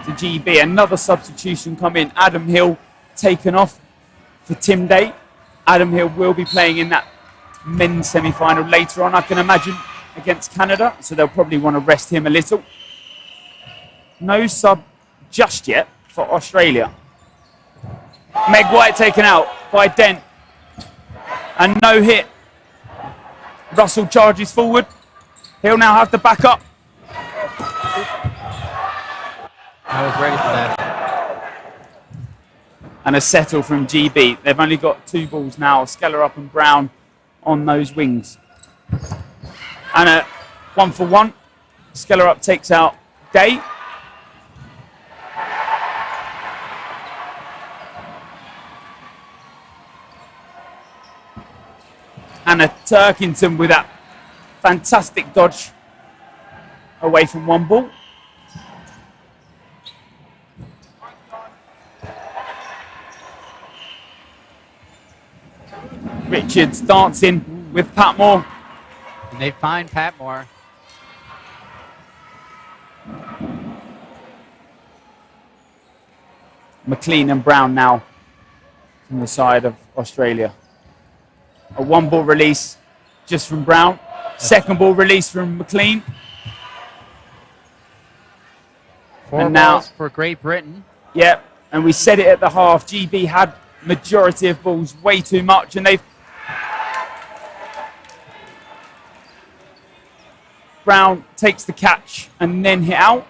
to GB. Another substitution come in. Adam Hill taken off for Tim Day. Adam Hill will be playing in that men's semi-final later on, I can imagine, against Canada. So they'll probably want to rest him a little. No sub just yet for Australia. Meg White taken out by Dent. And no hit. Russell charges forward. He'll now have to back up. I was ready for that. And a settle from GB. They've only got 2 balls now. Skellerup and Brown on those wings. And a 1-for-1. Skellerup takes out Day. And a Turkington with that fantastic dodge away from 1 ball. Richards dancing with Patmore. And they find Patmore. McLean and Brown now from the side of Australia. A 1-ball release just from Brown. 2nd ball release from McLean. 4 and now, balls for Great Britain. Yep, and we said it at the half. GB had majority of balls, way too much, and they've... Brown takes the catch and then hit out.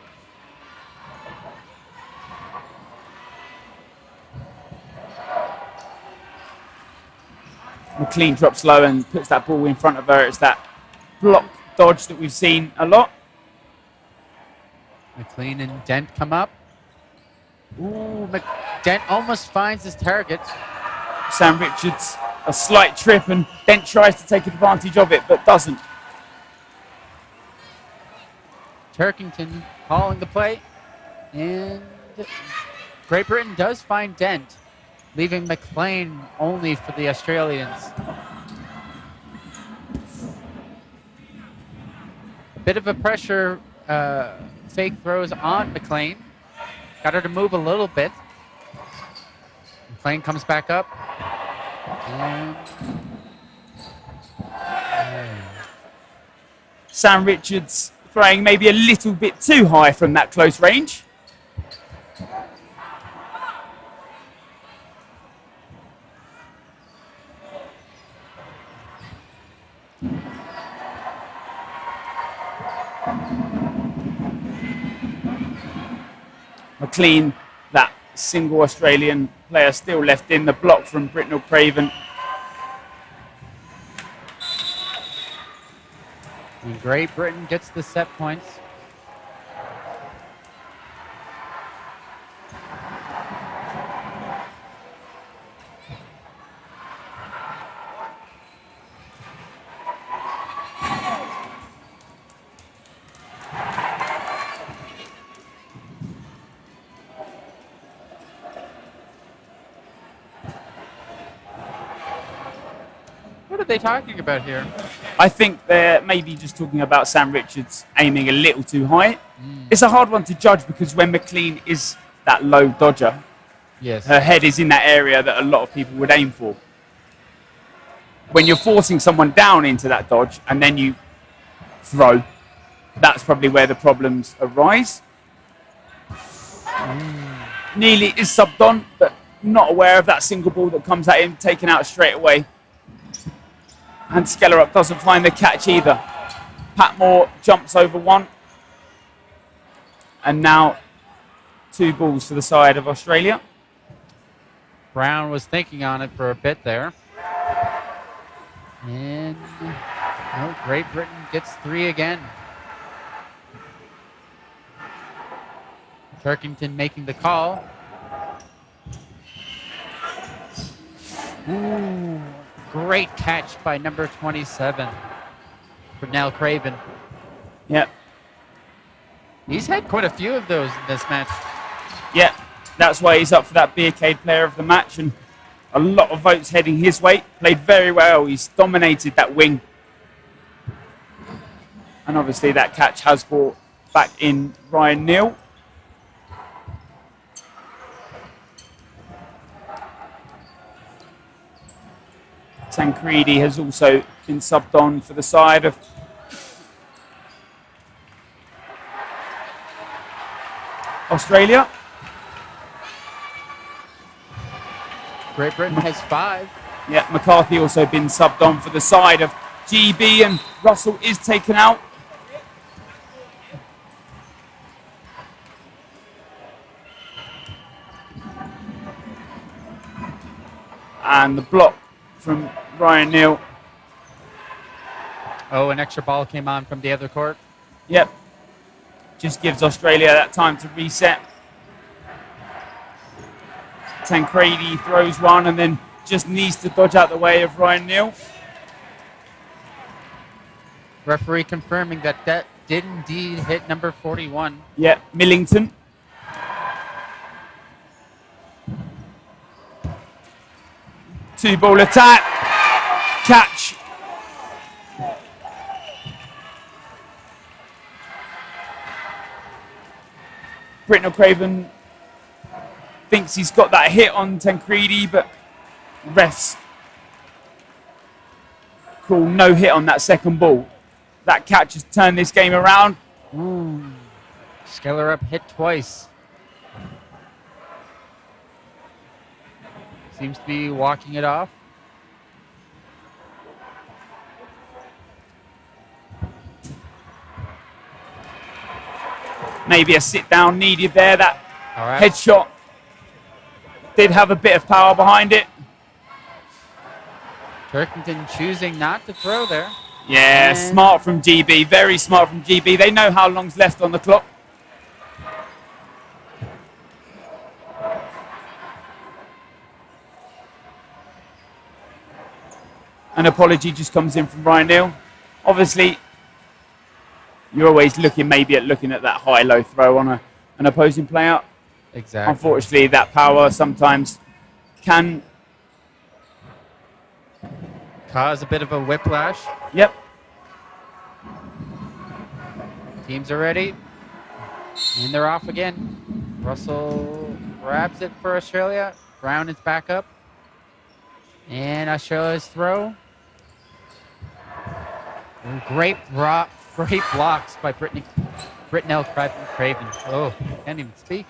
McLean drops low and puts that ball in front of her. It's that block dodge that we've seen a lot. McLean and Dent come up. Ooh, Dent almost finds his target. Sam Richards, a slight trip, and Dent tries to take advantage of it, but doesn't. Turkington calling the play. And Great Britain does find Dent, leaving McLean only for the Australians. A bit of a pressure fake throws on McLean. Got her to move a little bit. McLean comes back up. And Sam Richards throwing maybe a little bit too high from that close range. McLean, that single Australian player still left in. The block from Britnell Craven. And Great Britain gets the set points. What are they talking about here? I think they're maybe just talking about Sam Richards aiming a little too high. It's a hard one to judge because when McLean is that low dodger, yes, her head is in that area that a lot of people would aim for. When you're forcing someone down into that dodge and then you throw, that's probably where the problems arise. Neely is subbed on, but not aware of that single ball that comes at him, taken out straight away. And Skellerup doesn't find the catch either. Patmore jumps over 1. And now 2 balls to the side of Australia. Brown was thinking on it for a bit there. And No, Great Britain gets 3 again. Turkington making the call. Ooh, great catch by number 27, Brunel Craven. Yep. He's had quite a few of those in this match. Yep. That's why he's up for that Beercade Player of the Match, and a lot of votes heading his way. Played very well. He's dominated that wing. And obviously that catch has brought back in Ryan Neal. Tancredi has also been subbed on for the side of Australia. Great Britain has 5. Yeah, McCarthy also been subbed on for the side of GB, and Russell is taken out. And the block from Ryan Neal. Oh, an extra ball came on from the other court. Yep. Just gives Australia that time to reset. Tancredi throws one and then just needs to dodge out the way of Ryan Neal. Referee confirming that that did indeed hit number 41. Yep, Millington. Two-ball attack. Catch. Britnell Craven thinks he's got that hit on Tancredi, but refs call no hit on that second ball. That catch has turned this game around. Ooh. Skellerup hit twice. Seems to be walking it off. Maybe a sit down needed there. That All right. headshot did have a bit of power behind it. Turkington choosing not to throw there. Yeah, And smart from GB. Very smart from GB. They know how long's left on the clock. An apology just comes in from Ryan Neal. Obviously, you're always looking at that high-low throw on an opposing player. Exactly. Unfortunately, that power sometimes can cause a bit of a whiplash. Yep. Teams are ready. And they're off again. Russell grabs it for Australia. Brown is back up. And Australia's throw. And great blocks by Britnell Craven. Oh, can't even speak.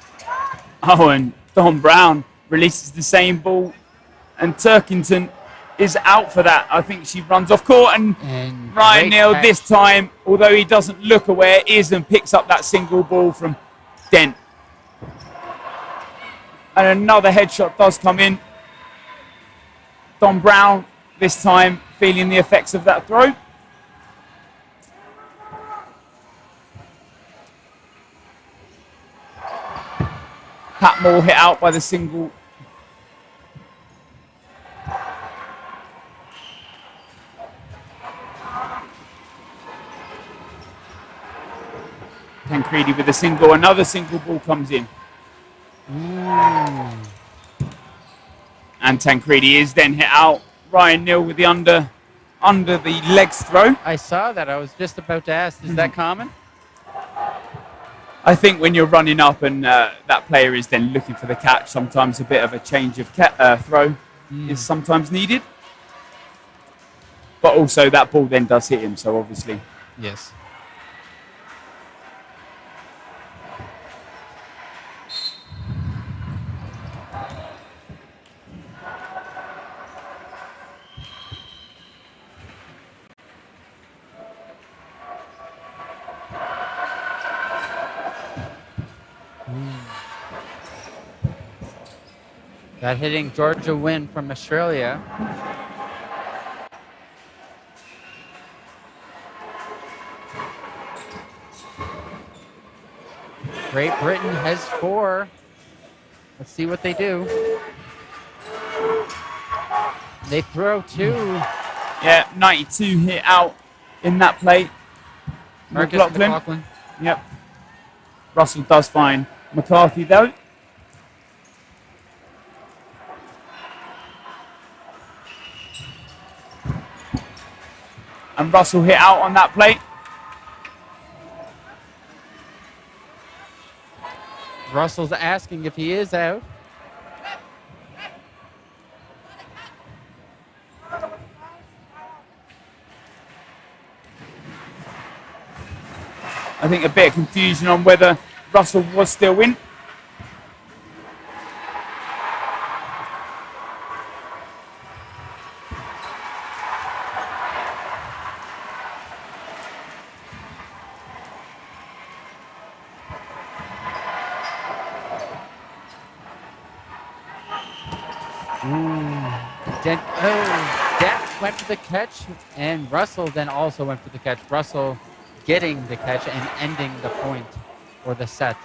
Oh, and Don Brown releases the same ball, and Turkington is out for that. I think she runs off court, and Ryan great Neal catch. this time, although he doesn't look aware, is and picks up that single ball from Dent. And another headshot does come in. Don Brown this time feeling the effects of that throw. Pat Moore hit out by the single. Tancredi with a single. Another single ball comes in. Ooh. And Tancredi is then hit out. Ryan Neal with the under the legs throw. I saw that. I was just about to ask, is that common? I think when you're running up and that player is then looking for the catch, sometimes a bit of a change of throw is sometimes needed. But also that ball then does hit him, so obviously. Yes. That hitting Georgia win from Australia. Great Britain has 4. Let's see what they do. They throw 2. Yeah, 92 hit out in that play. Marcus McLaughlin. Yep. Russell does find McCarthy though. And Russell hit out on that play. Russell's asking if he is out. I think a bit of confusion on whether Russell was still in. Dent went for the catch, and Russell then also went for the catch. Russell getting the catch and ending the point or the set.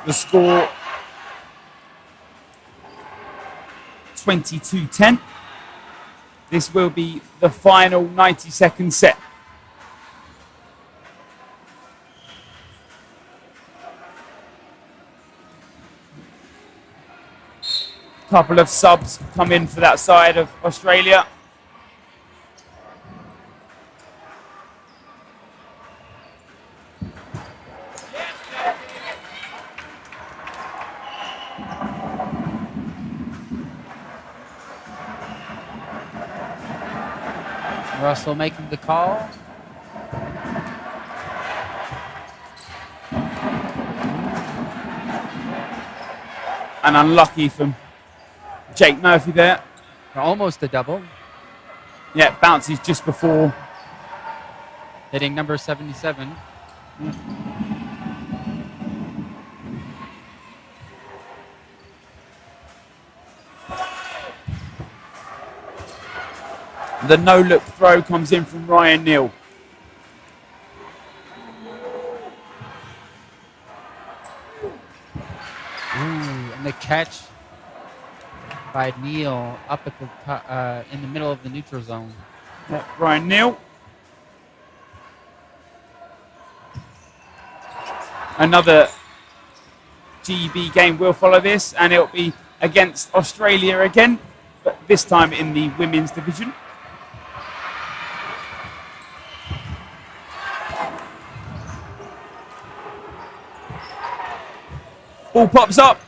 The score 22-10. This will be the final 90-second set. Couple of subs come in for that side of Australia. Russell making the call. And unlucky from Jake Murphy there. Almost a double. Yeah, bounces just before. Hitting number 77. The no-look throw comes in from Ryan Neal. And the catch by Neal up at the in the middle of the neutral zone. Yeah, Ryan Neal. Another GB game will follow this, and it'll be against Australia again, but this time in the women's division. Ball pops up.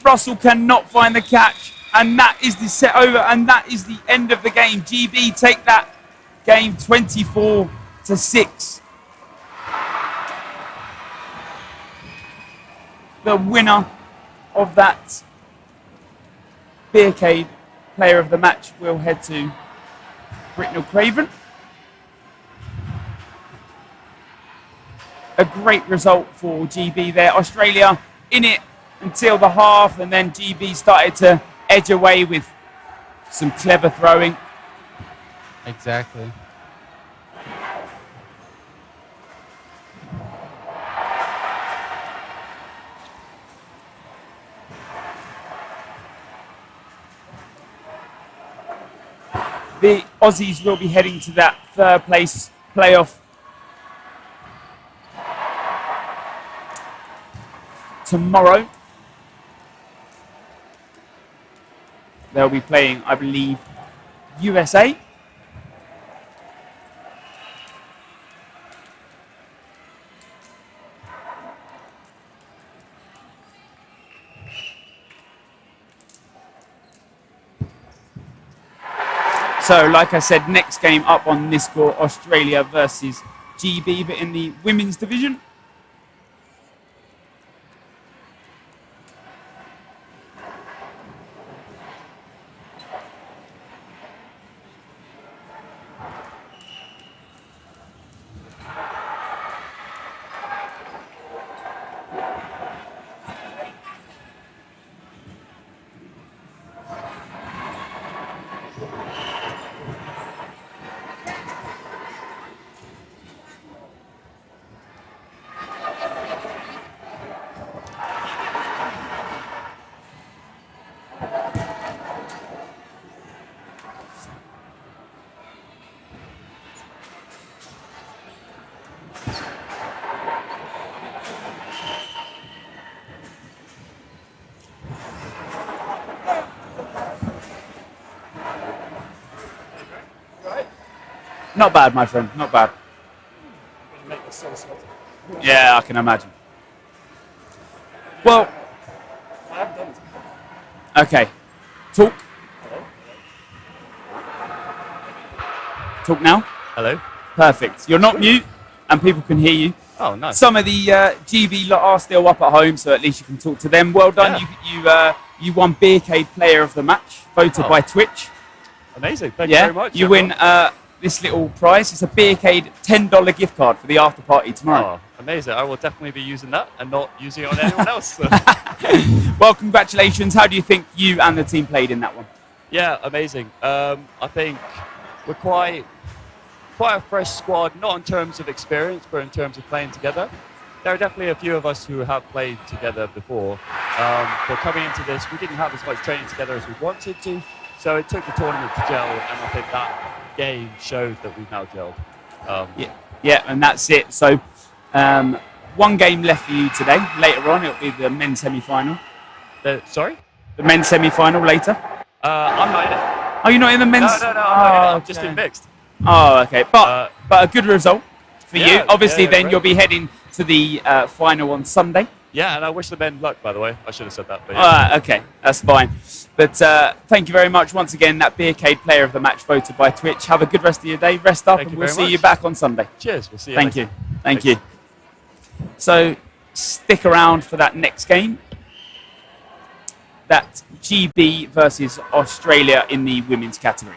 Russell cannot find the catch, and that is the set over, and that is the end of the game. GB take that game 24-6. The winner of that Beercade player of the match will head to Britnell Craven. A great result for GB there. Australia in it until the half, and then GB started to edge away with some clever throwing. Exactly. The Aussies will be heading to that third place playoff tomorrow. They'll be playing, I believe, USA. So, like I said, next game up on this score, Australia versus GB, but in the women's division. Not bad, my friend. Not bad. Yeah, I can imagine. Well, okay. Talk. Talk now. Hello. Perfect. You're not mute, and people can hear you. Oh, nice. Some of the GB lot are still up at home, so at least you can talk to them. Well done. Yeah. You won Beercade Player of the Match, voted by Twitch. Amazing. Thank you very much. You win this little prize. It's a Beercade $10 gift card for the after party tomorrow. Oh, amazing. I will definitely be using that and not using it on anyone else. So. Well, congratulations. How do you think you and the team played in that one? Yeah, amazing. I think we're quite a fresh squad, not in terms of experience, but in terms of playing together. There are definitely a few of us who have played together before, but coming into this, we didn't have as much training together as we wanted to, so it took the tournament to gel, and I think that game showed that we've now gelled. Yeah, and that's it. So, one game left for you today. Later on, it'll be the men's semi-final. Sorry? The men's semi-final later. I'm not in it. Oh, you're not in the men's? No, I'm not in it. I'm just in mixed. Oh, okay. But a good result for you. Obviously, then great. you'll be heading to the final on Sunday. Yeah, and I wish the men luck, by the way. I should have said that. But yeah. Okay, that's fine. But thank you very much once again. That Beercade Player of the Match voted by Twitch. Have a good rest of your day. Rest up, Thank and you we'll very see much. you back on Sunday. Cheers. We'll see you Thank later. you. Thank you. So stick around for that next game. That's GB versus Australia in the women's category.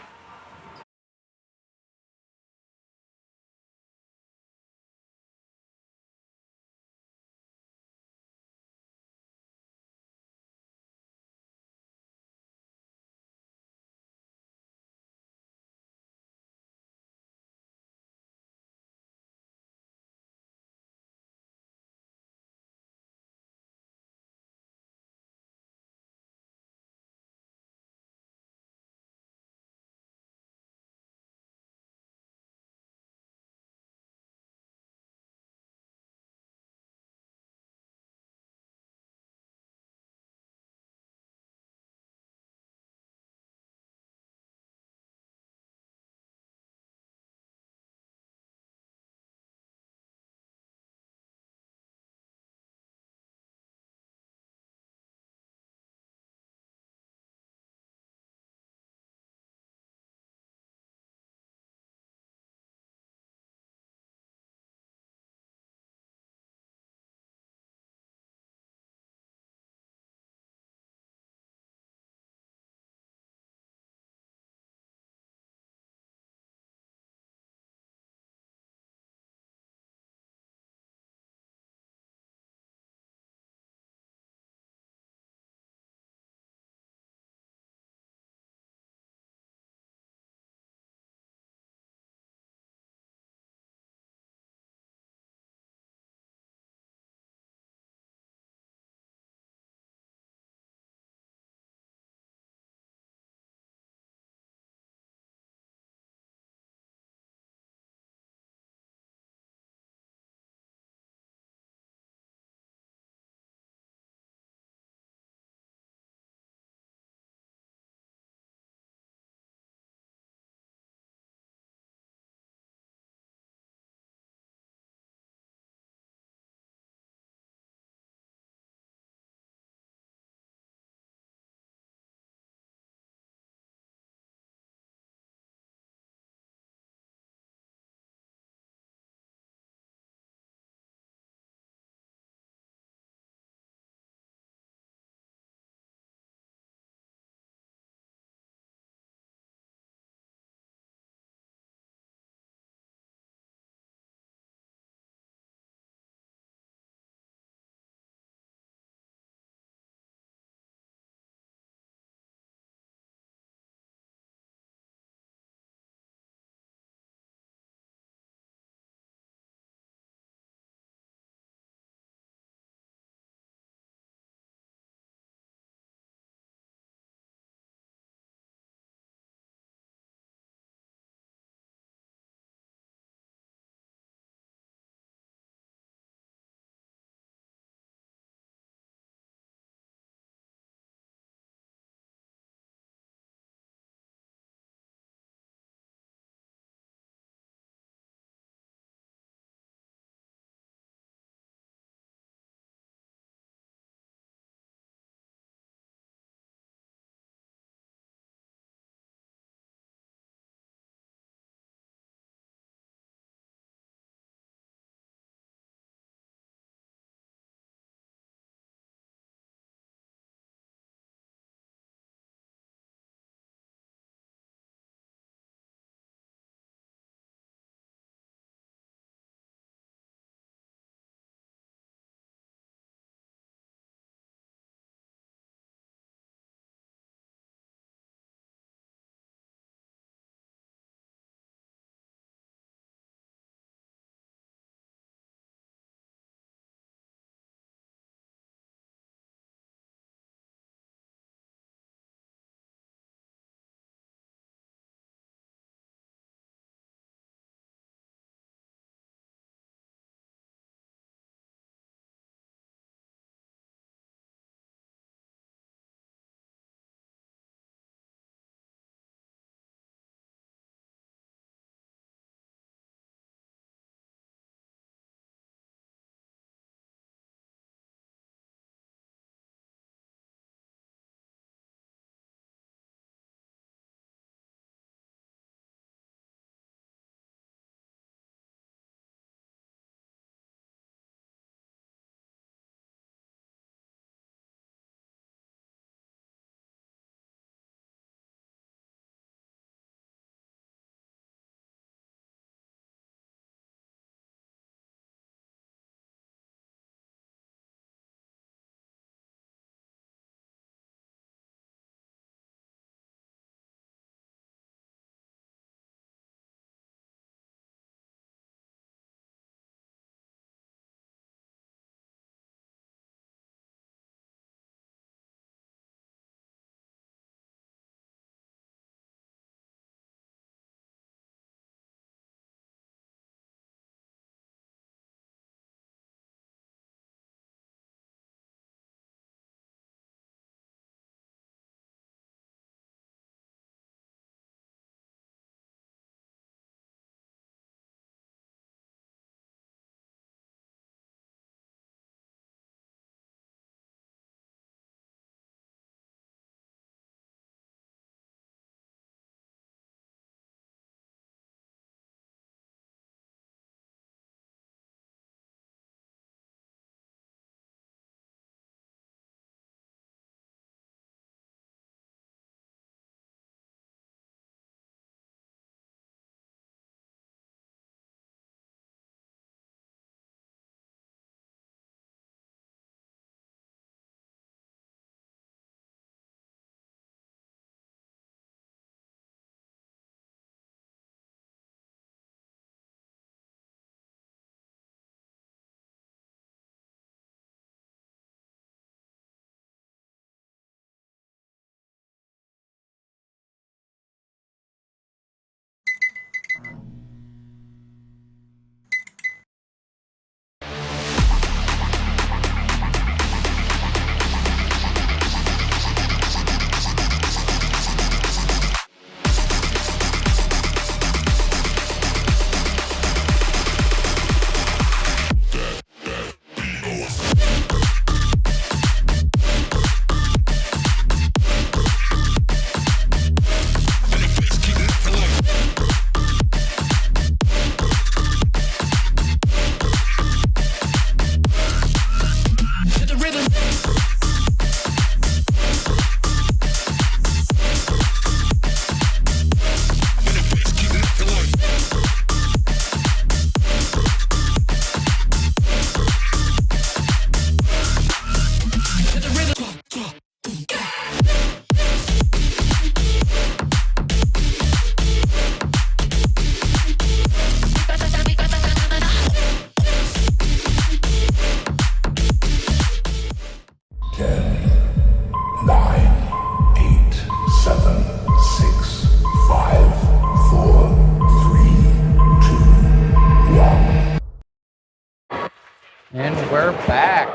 And we're back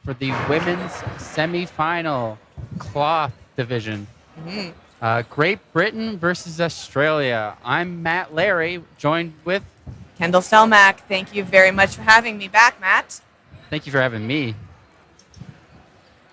for the women's semifinal cloth division. Great Britain versus Australia. I'm Matt Larry, joined with Kendall Stelmack, thank you very much for having me back, Matt. Thank you for having me.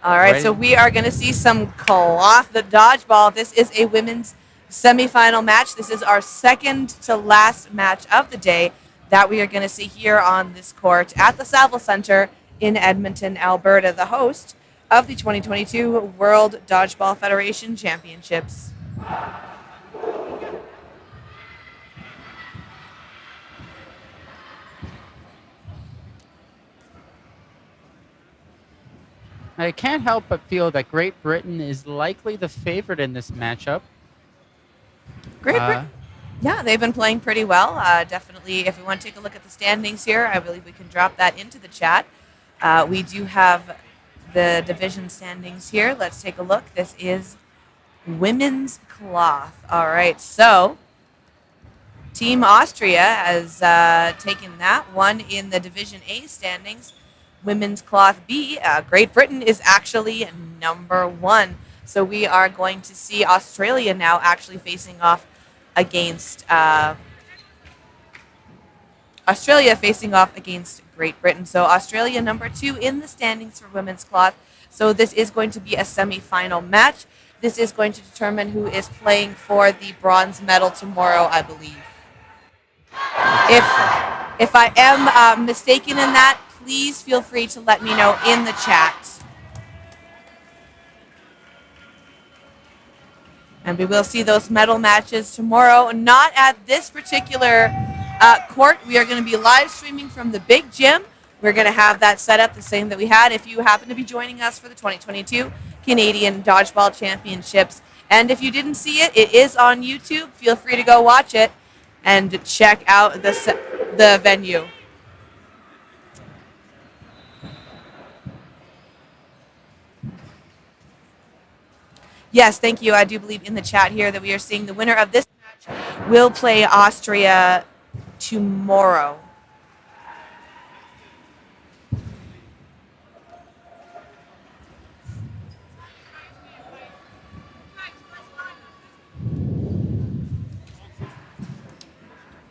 All right, so we are going to see some cloth, the dodgeball. This is a women's semifinal match. This is our second to last match of the day that we are going to see here on this court at the Saville Center in Edmonton, Alberta, the host of the 2022 World Dodgeball Federation Championships. I can't help but feel that Great Britain is likely the favorite in this matchup. Great Britain. Yeah, they've been playing pretty well. Definitely, if we want to take a look at the standings here, I believe we can drop that into the chat. We do have the division standings here. Let's take a look. This is women's cloth. All right, so Team Austria has taken that one in the Division A standings. Women's cloth B, Great Britain is actually number 1. So we are going to see Australia now actually facing off against Great Britain. So Australia number 2 in the standings for women's cloth. So this is going to be a semi-final match. This is going to determine who is playing for the bronze medal tomorrow, I believe. If I am mistaken in that, please feel free to let me know in the chat. And we will see those medal matches tomorrow, not at this particular court. We are going to be live streaming from the big gym. We're going to have that set up the same that we had if you happen to be joining us for the 2022 Canadian Dodgeball Championships. And if you didn't see it, it is on YouTube. Feel free to go watch it and check out the venue. Yes, thank you. I do believe in the chat here that we are seeing the winner of this match will play Austria tomorrow.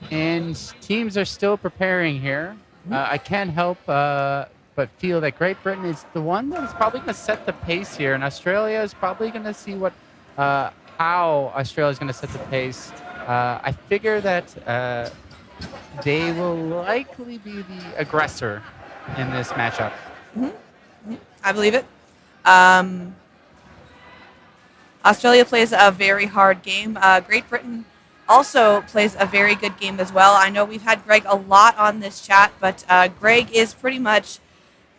And teams are still preparing here. I can't help but feel that Great Britain is the one that is probably going to set the pace here, and Australia is probably going to see how Australia is going to set the pace. I figure that they will likely be the aggressor in this matchup. I believe it. Australia plays a very hard game. Great Britain also plays a very good game as well. I know we've had Greg a lot on this chat, but Greg is pretty much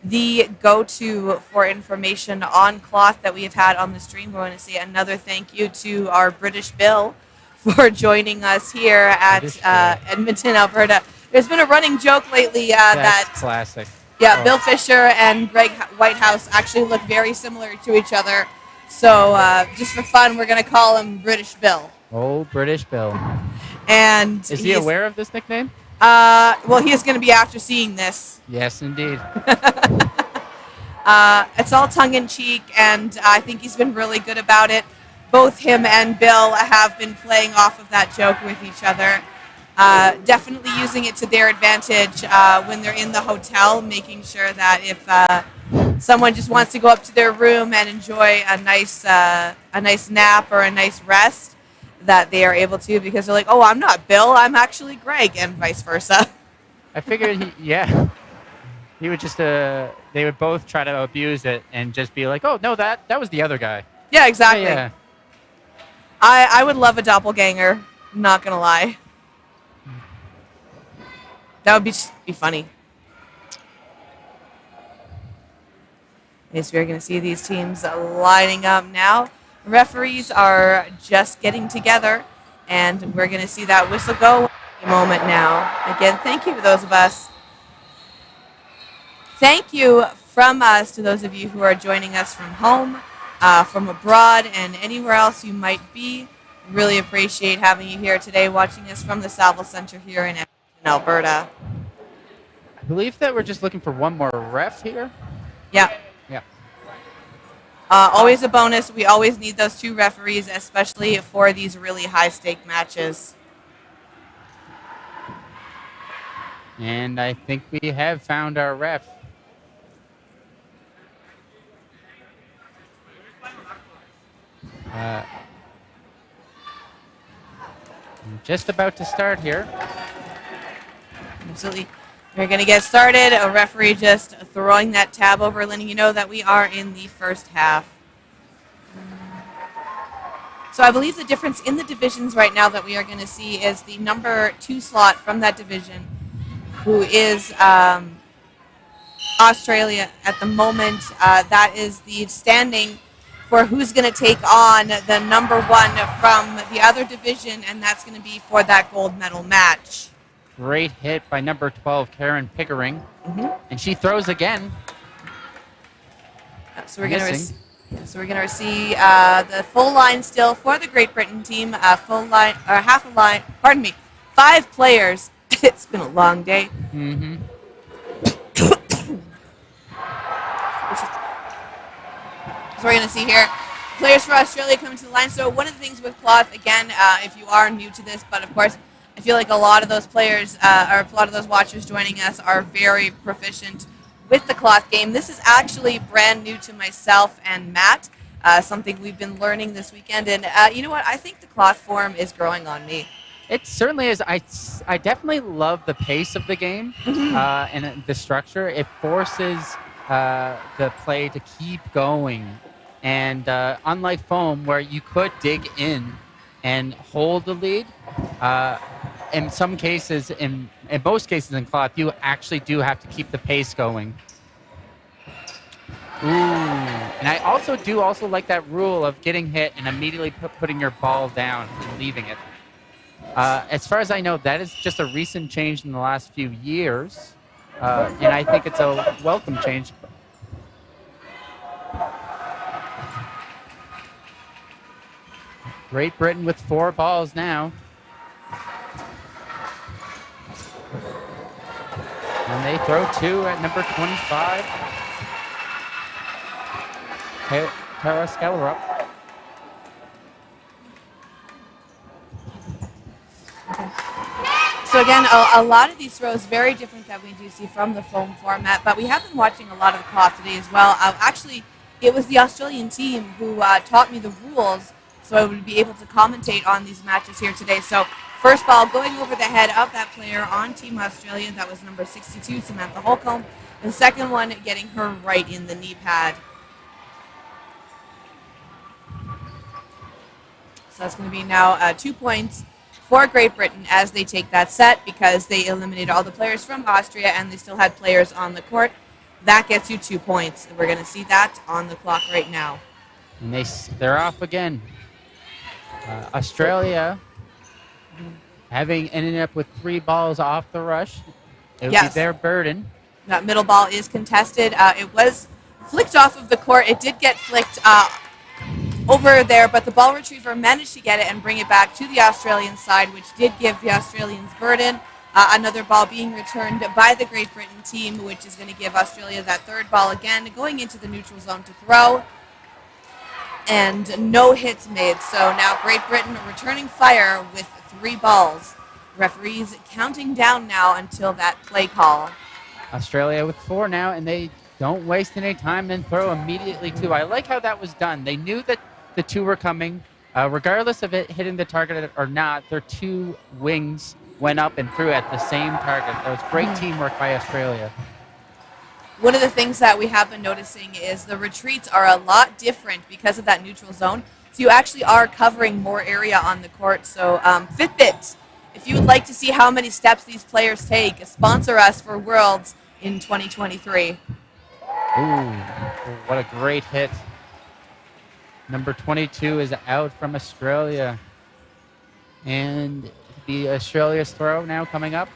the go-to for information on cloth that we have had on the stream. We want to say another thank you to our British Bill for joining us here at Edmonton, Alberta. There's been a running joke lately That's classic. Yeah, Bill Fisher and Greg Whitehouse actually look very similar to each other. So just for fun, we're going to call him British Bill. Oh, British Bill. And is he aware of this nickname? Well, he is going to be after seeing this. Yes, indeed. It's all tongue-in-cheek, and I think he's been really good about it. Both him and Bill have been playing off of that joke with each other. Definitely using it to their advantage when they're in the hotel, making sure that if someone just wants to go up to their room and enjoy a nice nap or a nice rest, that they are able to, because they're like, oh, I'm not Bill, I'm actually Greg, and vice versa. I figured he would just they would both try to abuse it and just be like, oh no, that was the other guy. Yeah, exactly. Yeah. I would love a doppelganger, not gonna lie. That would be funny. Yes, we're gonna see these teams lining up now. Referees are just getting together, and we're going to see that whistle go in a moment now. Again, thank you to those of us. Thank you from us to those of you who are joining us from home, from abroad, and anywhere else you might be. Really appreciate having you here today, watching us from the Saville Center here in Edmonton, Alberta. believe that we're just looking for one more ref here. Yeah. Yeah. Always a bonus. We always need those 2 referees, especially for these really high-stake matches. And I think we have found our ref. I'm just about to start here. Absolutely. We're going to get started. A referee just throwing that tab over, letting you know that we are in the first half. So I believe the difference in the divisions right now that we are going to see is the number 2 slot from that division, who is Australia at the moment. That is the standing for who's going to take on the number 1 from the other division, and that's going to be for that gold medal match. Great hit by number 12, Karen Pickering. And she throws again. So we're going to receive the full line still for the Great Britain team. Full line or half a line. Pardon me. 5 players. It's been a long day. So we're going to see here players for Australia coming to the line. So one of the things with cloth, again, if you are new to this, but of course, I feel like a lot of those players or a lot of those watchers joining us are very proficient with the cloth game. This is actually brand new to myself and Matt, something we've been learning this weekend. And you know what? I think the cloth form is growing on me. It certainly is. I definitely love the pace of the game and the structure. It forces the play to keep going. And unlike foam, where you could dig in and hold the lead, in some cases, in most cases in cloth, you actually do have to keep the pace going. Ooh. And I also like that rule of getting hit and immediately putting your ball down and leaving it. As far as I know, that is just a recent change in the last few years. And I think it's a welcome change. Great Britain with 4 balls now. And they throw 2 at number 25. Tara Skellerup. So again, a lot of these throws very different that we do see from the foam format, but we have been watching a lot of the cloth today as well. Actually, it was the Australian team who taught me the rules, so I would be able to commentate on these matches here today. So first ball going over the head of that player on Team Australia. That was number 62, Samantha Holcomb. The second one getting her right in the knee pad. So that's going to be now 2 points for Great Britain as they take that set because they eliminated all the players from Austria and they still had players on the court. That gets you 2 points. We're going to see that on the clock right now. And they're off again. Australia ended up with 3 balls off the rush. It would be their burden. That middle ball is contested. It was flicked off of the court. It did get flicked over there, but the ball retriever managed to get it and bring it back to the Australian side, which did give the Australians burden. Another ball being returned by the Great Britain team, which is going to give Australia that third ball again, going into the neutral zone to throw. And no hits made. So now Great Britain returning fire with 3 balls. Referees counting down now until that play call. Australia with 4 now, and they don't waste any time and throw immediately 2. I like how that was done. They knew that the 2 were coming. Regardless of it hitting the target or not, their 2 wings went up and threw at the same target. That was great teamwork by Australia. One of the things that we have been noticing is the retreats are a lot different because of that neutral zone. So you actually are covering more area on the court. So Fitbit, if you would like to see how many steps these players take, sponsor us for Worlds in 2023. Ooh, what a great hit. Number 22 is out from Australia. And the Australia's throw now coming up.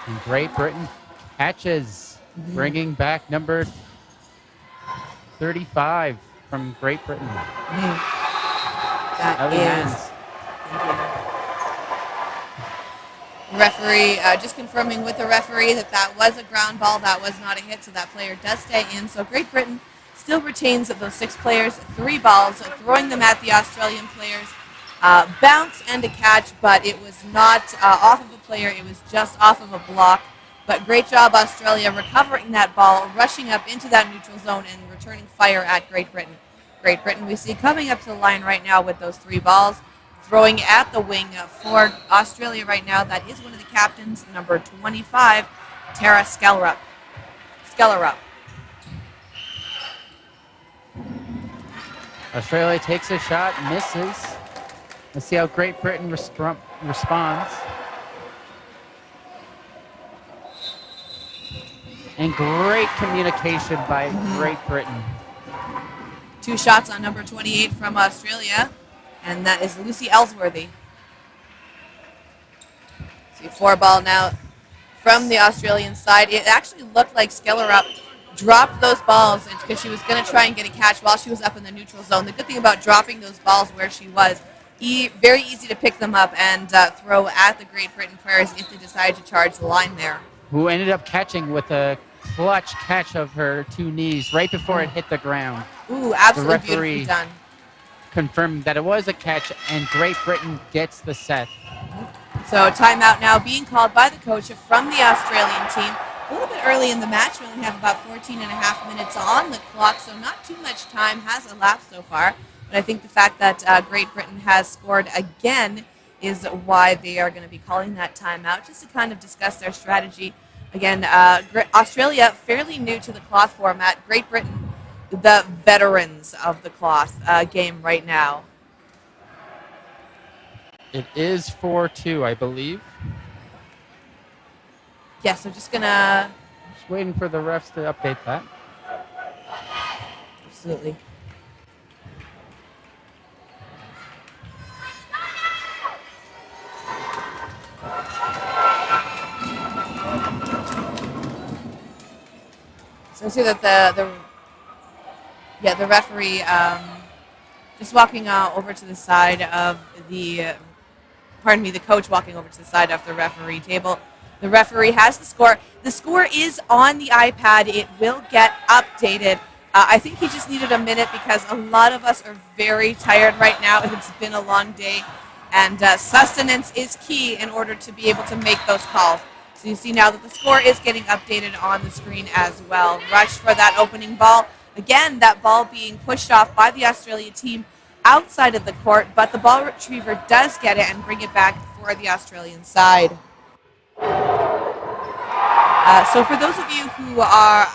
And Great Britain catches, bringing back number 35 from Great Britain. That Ellie is. Mans. Referee just confirming with the referee that that was a ground ball, that was not a hit, so that player does stay in. So Great Britain still retains those 6 players, 3 balls, throwing them at the Australian players. Bounce and a catch, but it was not off of a player, it was just off of a block. But great job, Australia, recovering that ball, rushing up into that neutral zone and returning fire at Great Britain. Great Britain we see coming up to the line right now with those 3 balls. Throwing at the wing for Australia right now, that is one of the captains, number 25, Tara Skellerup. Australia takes a shot, misses. Let's see how Great Britain responds. And great communication by Great Britain. 2 shots on number 28 from Australia, and that is Lucy Ellsworthy. See, 4 ball now from the Australian side. It actually looked like Skellerup dropped those balls because she was going to try and get a catch while she was up in the neutral zone. The good thing about dropping those balls where she was, very easy to pick them up and throw at the Great Britain players if they decide to charge the line there. Who ended up catching with a clutch catch of her 2 knees right before it hit the ground. Ooh, absolutely the referee beautifully done. Confirmed that it was a catch, and Great Britain gets the set. So timeout now being called by the coach from the Australian team. A little bit early in the match. We only have about 14 and a half minutes on the clock, so not too much time has elapsed so far. But I think the fact that Great Britain has scored again is why they are going to be calling that timeout, just to kind of discuss their strategy. Again, Australia, fairly new to the cloth format. Great Britain, the veterans of the cloth game right now. It is 4-2, I believe. Yeah, so just gonna... Just waiting for the refs to update that. Absolutely. So I see that the referee just walking over to the side of the, the coach walking over to the side of the referee table. The referee has the score. The score is on the iPad. It will get updated. I think he just needed a minute because a lot of us are very tired right now. It's been a long day, and sustenance is key in order to be able to make those calls. So you see now that the score is getting updated on the screen as well. Rush for that opening ball. Again, that ball being pushed off by the Australia team outside of the court, but the ball retriever does get it and bring it back for the Australian side. So for those of you who are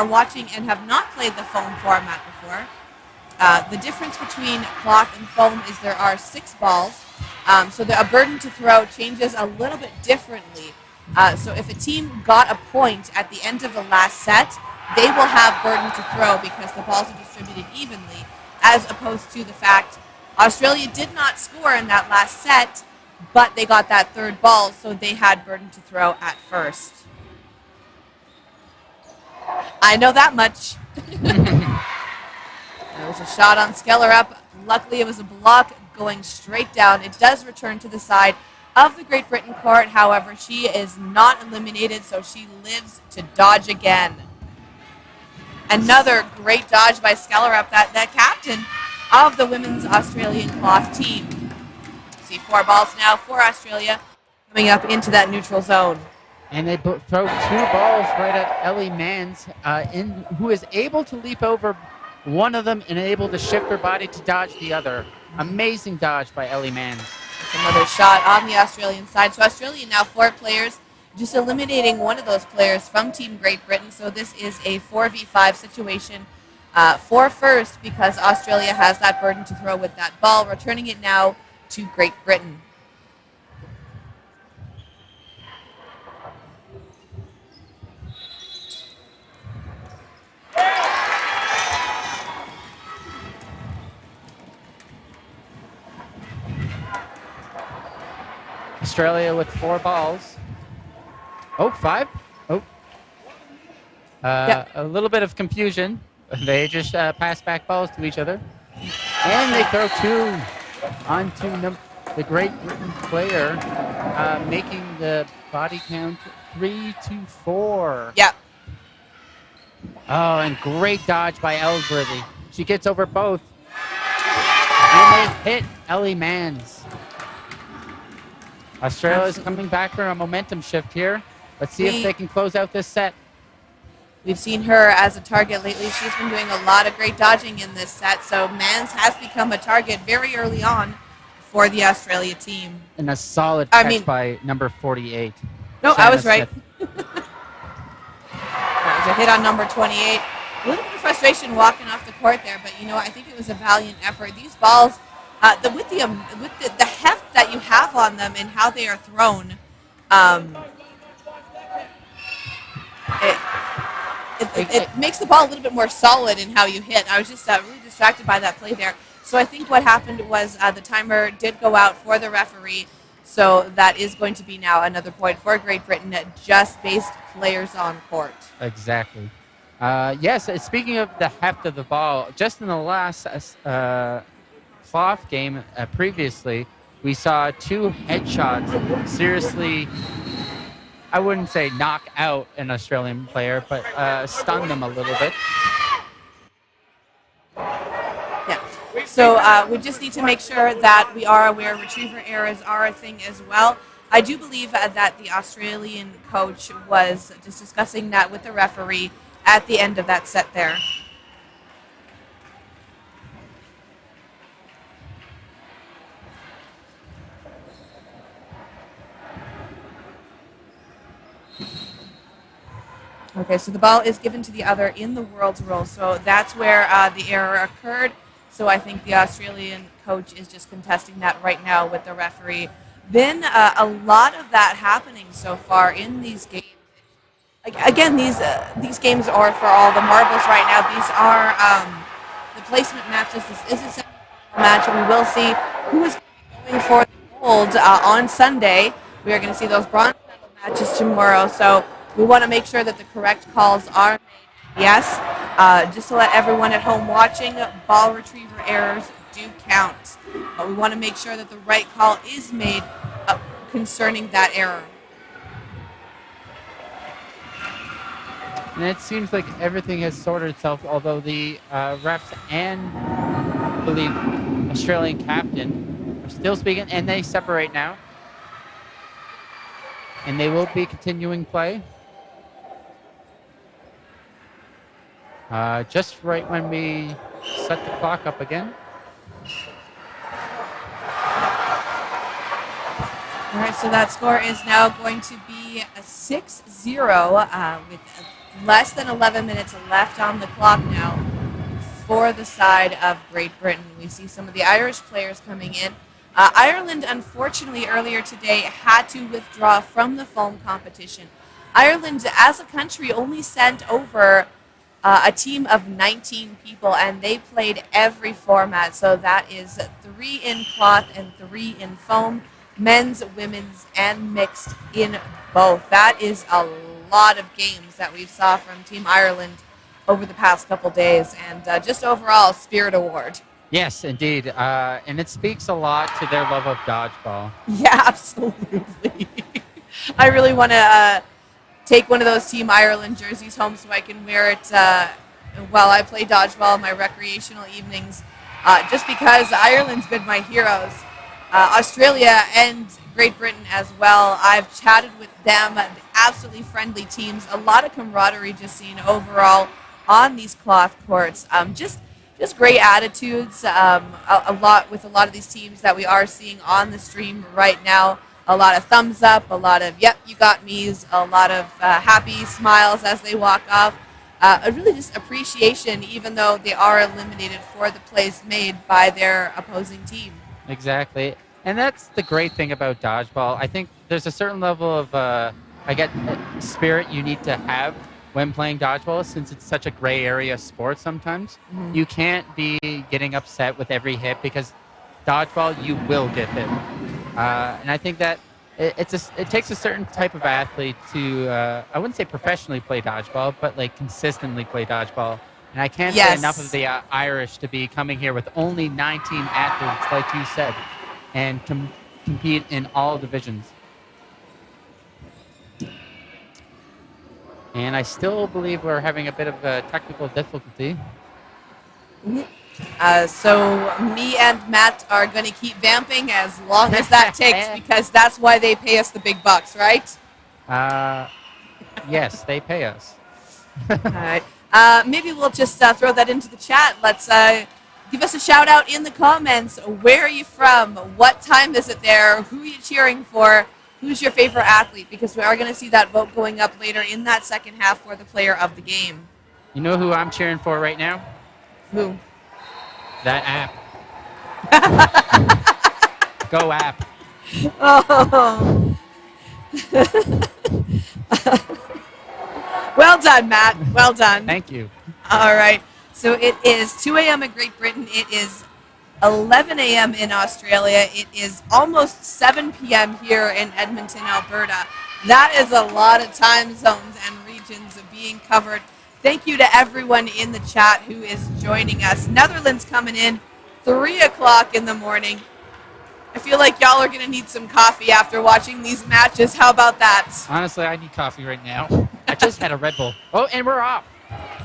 watching and have not played the foam format before, the difference between cloth and foam is there are 6 balls. So a burden to throw changes a little bit differently. So if a team got a point at the end of the last set, they will have burden to throw because the balls are distributed evenly, as opposed to the fact Australia did not score in that last set, but they got that 3rd ball, so they had burden to throw at first. I know that much. There was a shot on Skellerup. Luckily, it was a block going straight down. It does return to the side of the Great Britain court. However, she is not eliminated, so she lives to dodge again. Another great dodge by Skellerup, that captain of the women's Australian cloth team. See 4 balls now for Australia coming up into that neutral zone. And they throw 2 balls right at Ellie Manns, who is able to leap over one of them and able to shift her body to dodge the other. Amazing dodge by Ellie Manns. That's another shot on the Australian side. So Australia now 4 players, just eliminating one of those players from Team Great Britain. So this is a 4v5 situation for first because Australia has that burden to throw with that ball, returning it now to Great Britain. Australia with 4 balls. Oh, 5? Oh. Yep. A little bit of confusion. They just pass back balls to each other. And they throw 2 onto the Great Britain player making the body count 3-4. Yep. Oh, and great dodge by Ellsworthy. She gets over both. And they hit Ellie Mans. Australia is coming back for a momentum shift here. Let's see if they can close out this set. We've seen her as a target lately. She's been doing a lot of great dodging in this set, so Mans has become a target very early on for the Australia team. And a solid catch by number 48. No, Shanna I was right. Smith. That was a hit on number 28. A little bit of frustration walking off the court there, but I think it was a valiant effort. These balls, with the heft that you have on them and how they are thrown, it makes the ball a little bit more solid in how you hit. I was just really distracted by that play there. So I think what happened was the timer did go out for the referee. So that is going to be now another point for Great Britain, just based players on court. Exactly. Yes, speaking of the heft of the ball, just in the last cloth game previously, we saw 2 headshots seriously, I wouldn't say knock out an Australian player, but stun them a little bit. Yeah. So we just need to make sure that we are aware retriever errors are a thing as well. I do believe that the Australian coach was just discussing that with the referee at the end of that set there. Okay, so the ball is given to the other in the world's roll. So that's where the error occurred. So I think the Australian coach is just contesting that right now with the referee. Been a lot of that happening so far in these games. Again, these games are for all the marbles right now. These are the placement matches. This is a semifinal match, and we will see who is going for the gold on Sunday. We are going to see those bronze medal matches tomorrow. So we want to make sure that the correct calls are made. Yes, just to let everyone at home watching, ball retriever errors do count. But we want to make sure that the right call is made concerning that error. And it seems like everything has sorted itself, although the refs and, I believe, Australian captain are still speaking, and they separate now. And they will be continuing play. Just right when we set the clock up again. All right, so that score is now going to be a 6-0 with less than 11 minutes left on the clock now for the side of Great Britain. We see some of the Irish players coming in. Ireland, unfortunately, earlier today had to withdraw from the foam competition. Ireland, as a country, only sent over a team of 19 people, and they played every format. So that is 3 in cloth and 3 in foam, men's, women's, and mixed in both. That is a lot of games that we saw from Team Ireland over the past couple days, and just overall, Spirit Award. Yes, indeed. And it speaks a lot to their love of dodgeball. Yeah, absolutely. I really want to take one of those Team Ireland jerseys home so I can wear it while I play dodgeball in my recreational evenings, just because Ireland's been my heroes. Australia and Great Britain as well. I've chatted with them, absolutely friendly teams, a lot of camaraderie just seen overall on these cloth courts. Just great attitudes, a lot with a lot of these teams that we are seeing on the stream right now. A lot of thumbs up, a lot of, yep, you got me's, a lot of happy smiles as they walk off. A really just appreciation, even though they are eliminated for the plays made by their opposing team. Exactly. And that's the great thing about dodgeball. I think there's a certain level of, spirit you need to have when playing dodgeball, since it's such a gray area sport sometimes. Mhm. You can't be getting upset with every hit, because dodgeball, you will get hit. And I think that it takes a certain type of athlete to, I wouldn't say professionally play dodgeball, but like consistently play dodgeball. And I can't say enough of the Irish to be coming here with only 19 athletes, like you said, and compete in all divisions. And I still believe we're having a bit of a technical difficulty. So me and Matt are going to keep vamping as long as that takes, because that's why they pay us the big bucks, right? Yes, they pay us. All right. Maybe we'll just throw that into the chat. Let's give us a shout out in the comments. Where are you from? What time is it there? Who are you cheering for? Who's your favorite athlete? Because we are going to see that vote going up later in that second half for the player of the game. You know who I'm cheering for right now? Who? That app. Go app. Oh. Well done, Matt. Well done. Thank you. All right. So it is 2 a.m. in Great Britain. It is 11 a.m. in Australia. It is almost 7 p.m. here in Edmonton, Alberta. That is a lot of time zones and regions being covered. Thank you to everyone in the chat who is joining us. Netherlands coming in 3 o'clock in the morning. I feel like y'all are going to need some coffee after watching these matches. How about that? Honestly, I need coffee right now. I just had a Red Bull. Oh, and we're off.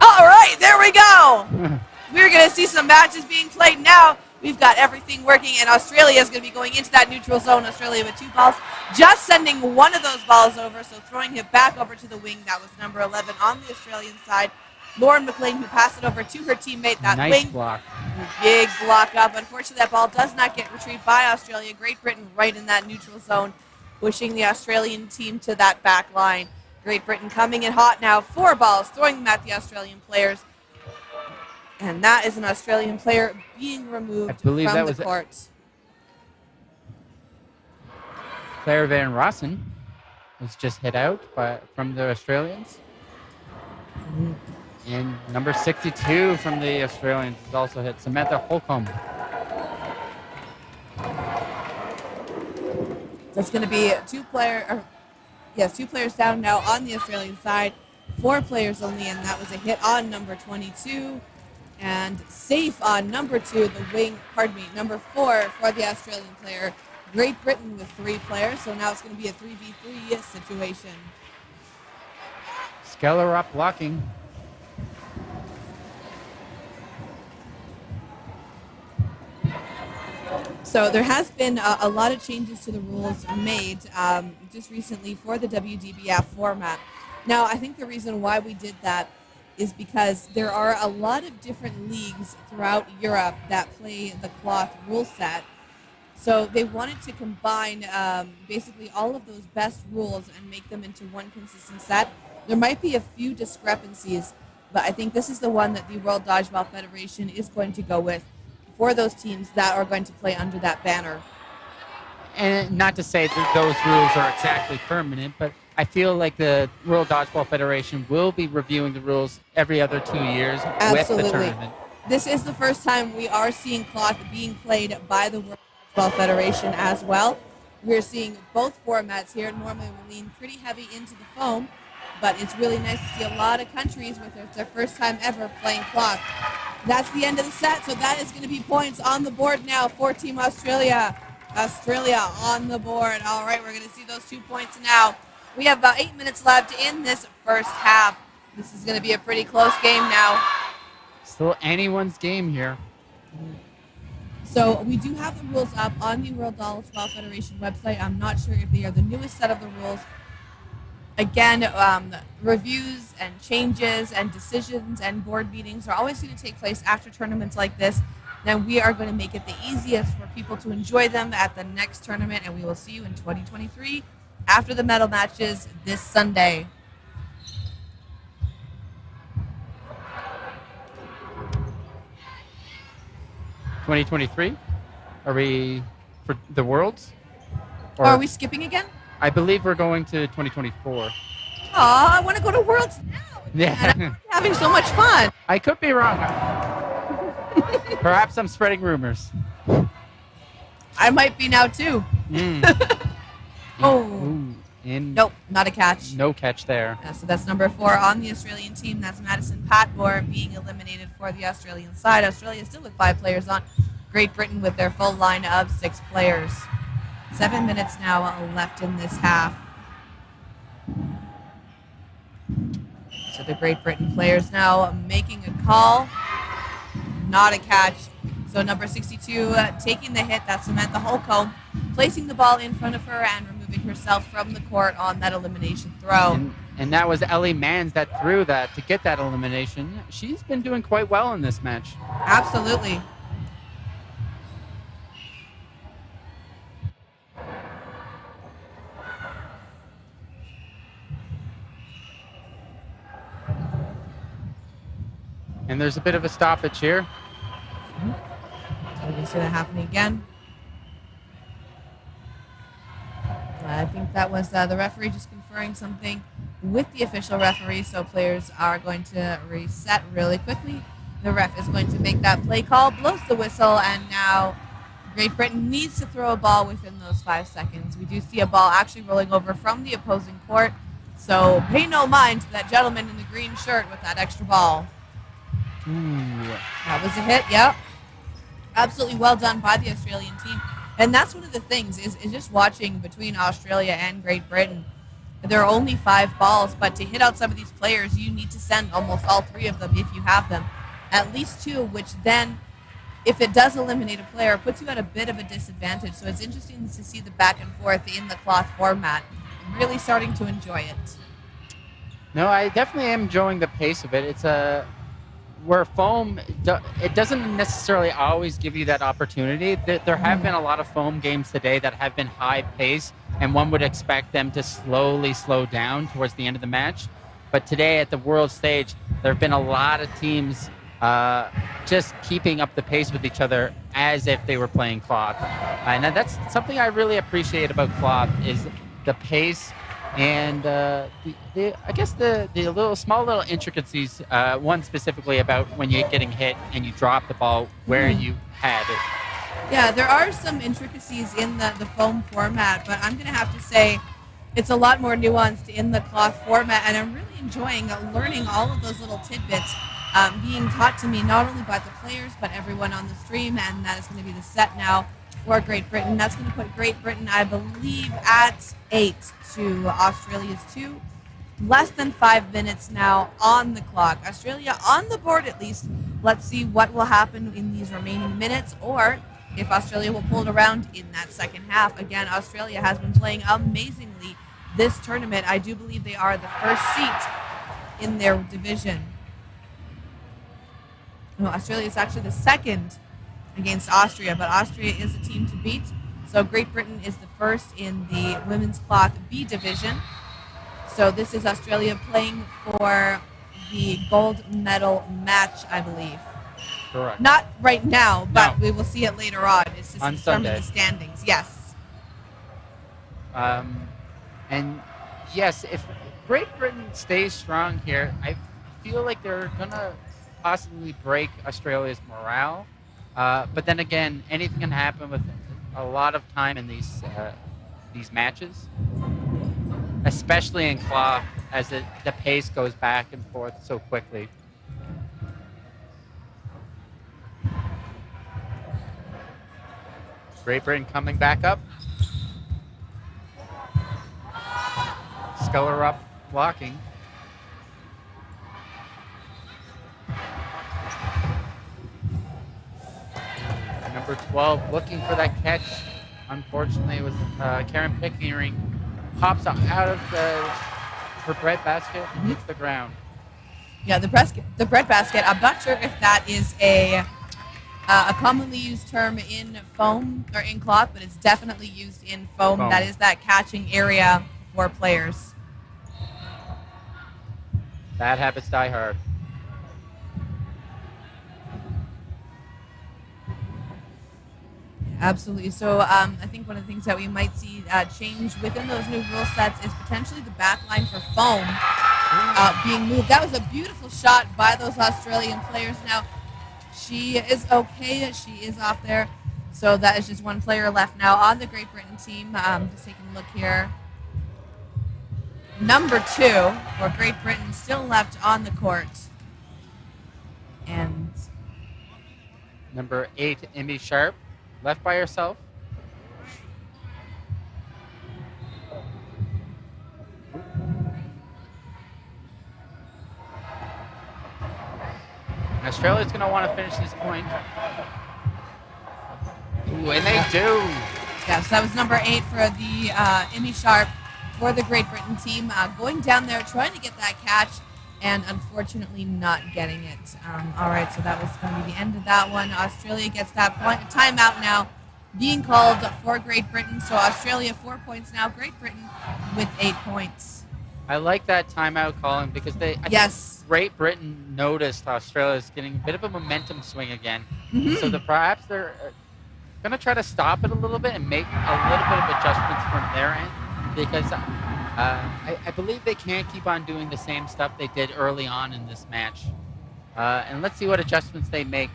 All right, there we go. We're going to see some matches being played now. We've got everything working, and Australia is going to be going into that neutral zone. Australia with 2 balls, just sending one of those balls over, so throwing it back over to the wing. That was number 11 on the Australian side. Lauren McLean, who passed it over to her teammate. That nice wing block. Big block up. Unfortunately, that ball does not get retrieved by Australia. Great Britain right in that neutral zone, pushing the Australian team to that back line. Great Britain coming in hot now. 4 balls, throwing them at the Australian players. And that is an Australian player being removed from the court. Claire Van Rossen was just hit out from the Australians. And number 62 from the Australians is also hit. Samantha Holcomb. That's going to be 2 players down now on the Australian side. 4 players only, and that was a hit on number 22. And safe on number 2, number 4 for the Australian player. Great Britain with 3 players, so now it's going to be a 3v3 situation. Skellerup blocking. So there has been a lot of changes to the rules made just recently for the WDBF format. Now, I think the reason why we did that is because there are a lot of different leagues throughout Europe that play the cloth rule set. So they wanted to combine basically all of those best rules and make them into one consistent set. There might be a few discrepancies, but I think this is the one that the World Dodgeball Federation is going to go with for those teams that are going to play under that banner. And not to say that those rules are exactly permanent, but I feel like the World Dodgeball Federation will be reviewing the rules every other 2 years with the tournament. This is the first time we are seeing cloth being played by the World Dodgeball Federation as well. We're seeing both formats here. Normally we lean pretty heavy into the foam, but it's really nice to see a lot of countries with their first time ever playing cloth. That's the end of the set, so that is going to be points on the board now for Team Australia. Australia on the board. All right, we're going to see those 2 points now. We have about 8 minutes left in this first half. This is going to be a pretty close game now. Still anyone's game here. So we do have the rules up on the World Dodgeball Federation website. I'm not sure if they are the newest set of the rules. Again, reviews and changes and decisions and board meetings are always going to take place after tournaments like this. Then we are going to make it the easiest for people to enjoy them at the next tournament, and we will see you in 2023 after the medal matches this Sunday. (2023) Are we for the Worlds? Or are we skipping again? I believe we're going to 2024. Aw, I want to go to Worlds now. Yeah. I'm having so much fun. I could be wrong. Perhaps I'm spreading rumors. I might be now too. Oh. Ooh, Nope, not a catch. No catch there. So that's number 4 on the Australian team. That's Madison Patmore being eliminated for the Australian side. Australia still with 5 players on. Great Britain with their full line of 6 players. 7 minutes now left in this half. So the Great Britain players now making a call. Not a catch. So number 62 taking the hit. That's Samantha Holcomb, placing the ball in front of her and removing herself from the court on that elimination throw. And that was Ellie Mans that threw that to get that elimination. She's been doing quite well in this match. Absolutely. And there's a bit of a stoppage here. So we can see that happening again. I think that was the referee just conferring something with the official referee, so players are going to reset really quickly. The ref is going to make that play call, blows the whistle, and now Great Britain needs to throw a ball within those 5 seconds. We do see a ball actually rolling over from the opposing court, so pay no mind to that gentleman in the green shirt with that extra ball. Ooh. That was a hit, yep. Absolutely well done by the Australian team. And that's one of the things is just watching between Australia and Great Britain. There are only 5 balls, but to hit out some of these players, you need to send almost all 3 of them if you have them. At least 2, which then, if it does eliminate a player, puts you at a bit of a disadvantage. So it's interesting to see the back and forth in the cloth format. I'm really starting to enjoy it. No, I definitely am enjoying the pace of it. It's where foam, it doesn't necessarily always give you that opportunity. There have been a lot of foam games today that have been high pace, and one would expect them to slowly slow down towards the end of the match. But today at the world stage, there have been a lot of teams just keeping up the pace with each other as if they were playing cloth. And that's something I really appreciate about cloth is the pace and I guess the small little intricacies, one specifically about when you're getting hit and you drop the ball where you had it. Yeah, there are some intricacies in the foam format, but I'm going to have to say it's a lot more nuanced in the cloth format, and I'm really enjoying learning all of those little tidbits being taught to me, not only by the players, but everyone on the stream, and that is going to be the set now for Great Britain. That's going to put Great Britain, I believe, at 8 to Australia's 2. Less than 5 minutes now on the clock. Australia on the board at least. Let's see what will happen in these remaining minutes, or if Australia will pull it around in that second half. Again, Australia has been playing amazingly this tournament. I do believe they are the first seat in their division. No, Australia is actually the second against Austria, but Austria is a team to beat. So Great Britain is the first in the women's cloth B division. So this is Australia playing for the gold medal match, I believe. Correct. Not right now, but we will see it later on. It's just On determine Sunday. the standings. Yes. And yes, if Great Britain stays strong here, I feel like they're gonna possibly break Australia's morale. But then again, anything can happen with a lot of time in these matches, especially in cloth, as the pace goes back and forth so quickly. Great Britain coming back up. Sculler up, blocking. Number 12 looking for that catch. Unfortunately, it was Karen Pickering pops out of her bread basket and hits the ground. Yeah, the bread basket. I'm not sure if that is a commonly used term in foam or in cloth, but it's definitely used in foam. That is that catching area for players. Bad habits die hard. Absolutely. So I think one of the things that we might see change within those new rule sets is potentially the back line for foam being moved. That was a beautiful shot by those Australian players. Now, she is okay. She is off there. So that is just one player left now on the Great Britain team. Just taking a look here. Number 2 for Great Britain still left on the court. And Number 8, Amy Sharp, left by herself. Australia's going to want to finish this point. Ooh, and they do. Yeah, so that was number 8 for the Emmy Sharp for the Great Britain team. Going down there, trying to get that catch, and unfortunately not getting it. All right, so that was going to be the end of that one. Australia gets that point. Timeout now being called for Great Britain. So Australia 4 points now. Great Britain with 8 points. I like that timeout calling because I think Great Britain noticed Australia's getting a bit of a momentum swing again. So perhaps they're going to try to stop it a little bit and make a little bit of adjustments from their end because I believe they can't keep on doing the same stuff they did early on in this match. And let's see what adjustments they make.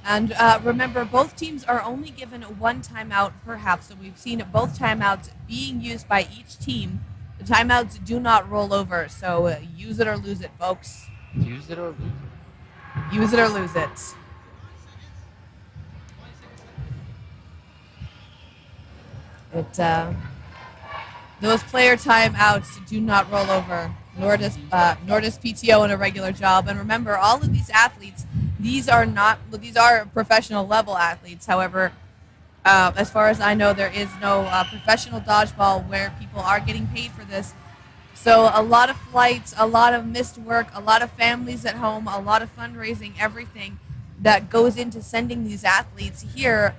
And remember, both teams are only given 1 timeout per half. So we've seen both timeouts being used by each team. The timeouts do not roll over. So use it or lose it, folks. Use it or lose it. Use it or lose it. Those player timeouts do not roll over, nor does PTO in a regular job. And remember, all of these athletes, these are professional level athletes. However, as far as I know, there is no professional dodgeball where people are getting paid for this. So a lot of flights, a lot of missed work, a lot of families at home, a lot of fundraising, everything that goes into sending these athletes here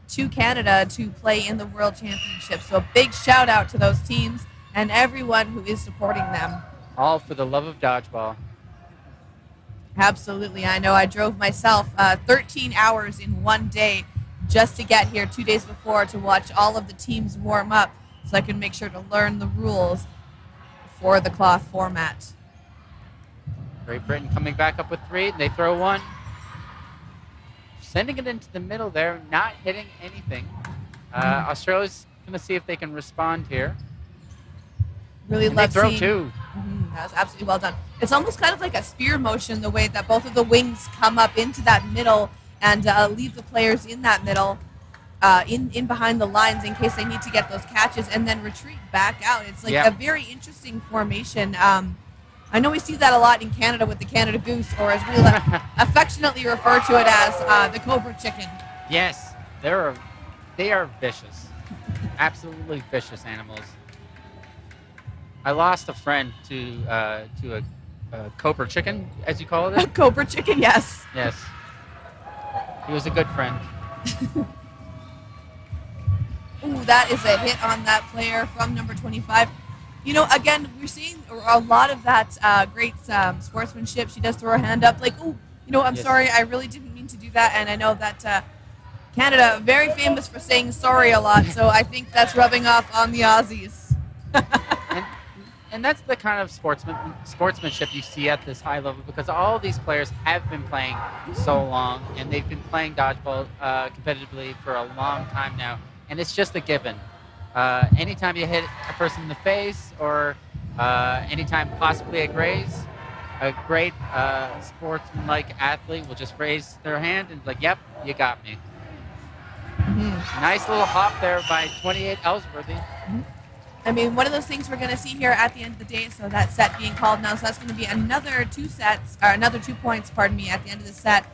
to Canada to play in the World Championships. So a big shout out to those teams and everyone who is supporting them. All for the love of dodgeball. Absolutely. I know I drove myself 13 hours in one day just to get here 2 days before to watch all of the teams warm up so I can make sure to learn the rules for the cloth format. Great Britain coming back up with 3. They throw 1. Sending it into the middle there, not hitting anything. Australia's going to see if they can respond here. Really and love they throw seeing, 2. That was absolutely well done. It's almost kind of like a spear motion, the way that both of the wings come up into that middle and leave the players in that middle, in behind the lines in case they need to get those catches and then retreat back out. It's like a very interesting formation. I know we see that a lot in Canada with the Canada Goose, or as we affectionately refer to it as the Cobra Chicken. Yes, they are vicious. Absolutely vicious animals. I lost a friend to a Cobra Chicken, as you call it. Cobra Chicken, yes. Yes. He was a good friend. Ooh, that is a hit on that player from number 25. You know, again, we're seeing a lot of that great sportsmanship. She does throw her hand up like, ooh, I'm sorry, I really didn't mean to do that. And I know that Canada, very famous for saying sorry a lot, so I think that's rubbing off on the Aussies. And that's the kind of sportsmanship you see at this high level because all of these players have been playing so long, and they've been playing dodgeball competitively for a long time now, and it's just a given. Anytime you hit a person in the face or anytime possibly a graze, a great sportsman-like athlete will just raise their hand and be like, yep, you got me. Nice little hop there by 28 Ellsworthy. I mean, one of those things we're going to see here at the end of the day, so that set being called now, so that's going to be another 2 points, at the end of the set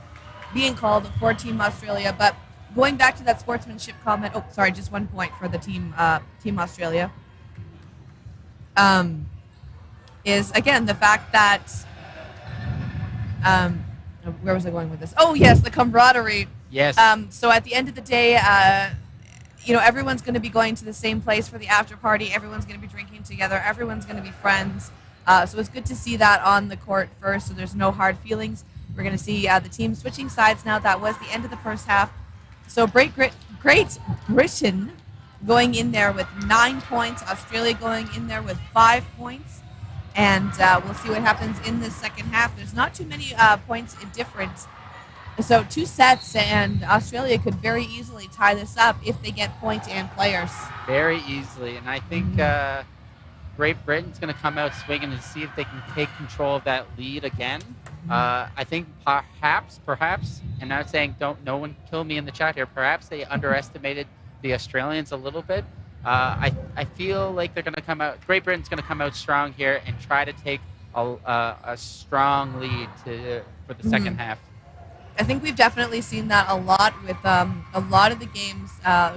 being called for Team Australia. But going back to that sportsmanship comment, just 1 point for the Team Australia, is, again, the fact that, where was I going with this? Oh, yes, the camaraderie. Yes. So at the end of the day, everyone's going to be going to the same place for the after party. Everyone's going to be drinking together. Everyone's going to be friends. So it's good to see that on the court first, so there's no hard feelings. We're going to see the team switching sides now. That was the end of the first half. So Great Britain going in there with 9 points. Australia going in there with 5 points. And we'll see what happens in the second half. There's not too many points in difference. So 2 sets, and Australia could very easily tie this up if they get point and players. Very easily. And I think Great Britain's going to come out swinging and see if they can take control of that lead again. I think perhaps, and I'm saying no one kill me in the chat here, perhaps they underestimated the Australians a little bit. I feel like they're going to come out, Great Britain's going to come out strong here and try to take a strong lead for the second half. I think we've definitely seen that a lot with a lot of the games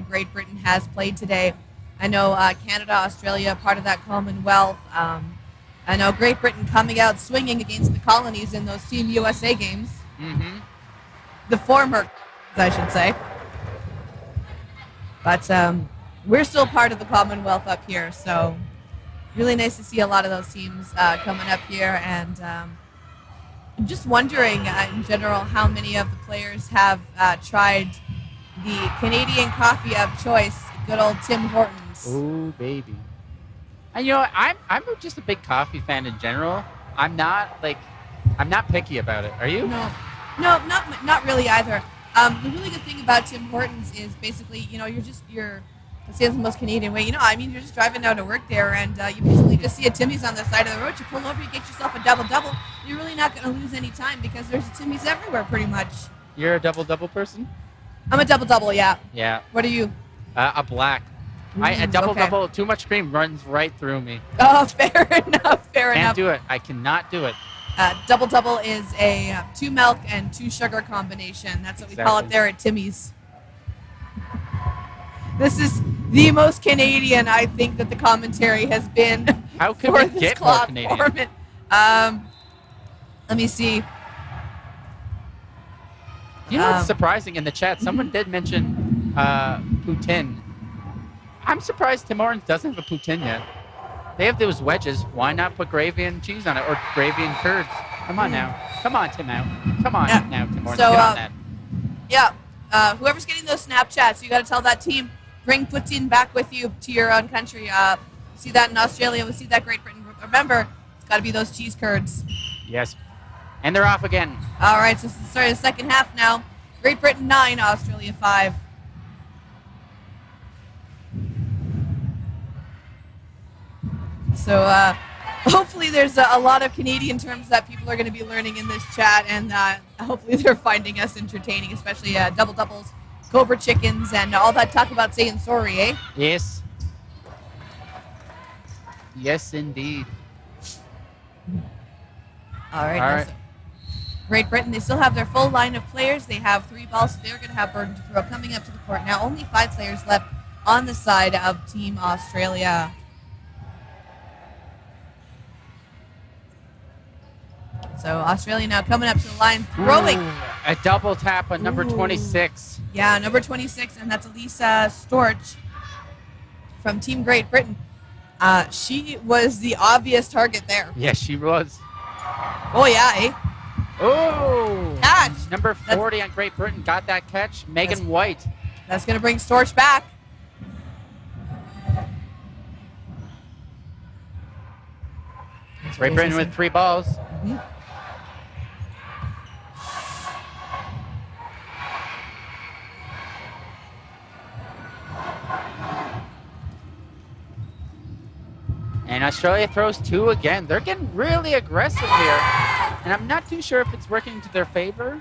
Great Britain has played today. I know Canada, Australia, part of that Commonwealth. I know Great Britain coming out swinging against the colonies in those Team USA games. Mm-hmm. The former, I should say. But we're still part of the Commonwealth up here, so really nice to see a lot of those teams coming up here. And I'm just wondering, in general, how many of the players have tried the Canadian coffee of choice, good old Tim Hortons. Oh, baby. And I'm just a big coffee fan in general. I'm not picky about it. Are you? No, not really either. The really good thing about Tim Hortons is basically, you're it sounds the most Canadian way. You're just driving down to work there, and you basically just see a Timmy's on the side of the road. You pull over, you get yourself a double-double. You're really not going to lose any time because there's Timmy's everywhere, pretty much. You're a double-double person? I'm a double-double, yeah. Yeah. What are you? A black. A double-double, too much cream runs right through me. Oh, fair enough, Can't do it. I cannot do it. Double-double is a 2 milk and 2 sugar combination. That's what we call it there at Timmy's. This is the most Canadian I think that the commentary has been. How could we get more Canadian? Format. Let me see. You know what's surprising in the chat? Someone did mention poutine. I'm surprised Tim Hortons doesn't have a poutine yet. They have those wedges. Why not put gravy and cheese on it, or gravy and curds? Come on now. Come on, Tim. Now. Come on now, Tim Hortons. Get on that. Yeah. Whoever's getting those Snapchats, you got to tell that team, bring poutine back with you to your own country. We see that in Australia. We see that Great Britain. Remember, it's got to be those cheese curds. Yes. And they're off again. All right, so this is the start of the second half now. Great Britain 9, Australia 5. So hopefully there's a lot of Canadian terms that people are going to be learning in this chat, and hopefully they're finding us entertaining, especially double-doubles, Cobra chickens, and all that talk about saying sorry, eh? Yes. Yes, indeed. All right. So Great Britain, they still have their full line of players. They have 3 balls, so they're going to have burden to throw coming up to the court. Now only 5 players left on the side of Team Australia. So Australia now coming up to the line, throwing. Ooh, a double tap on number 26. Yeah, number 26, and that's Elisa Storch from Team Great Britain. She was the obvious target there. Yes, she was. Oh, yeah, eh? Oh! Catch! Number 40 on Great Britain got that catch. Megan White. That's going to bring Storch back. Great Britain with 3 balls. Mm-hmm. And Australia throws 2 again. They're getting really aggressive here. And I'm not too sure if it's working to their favor.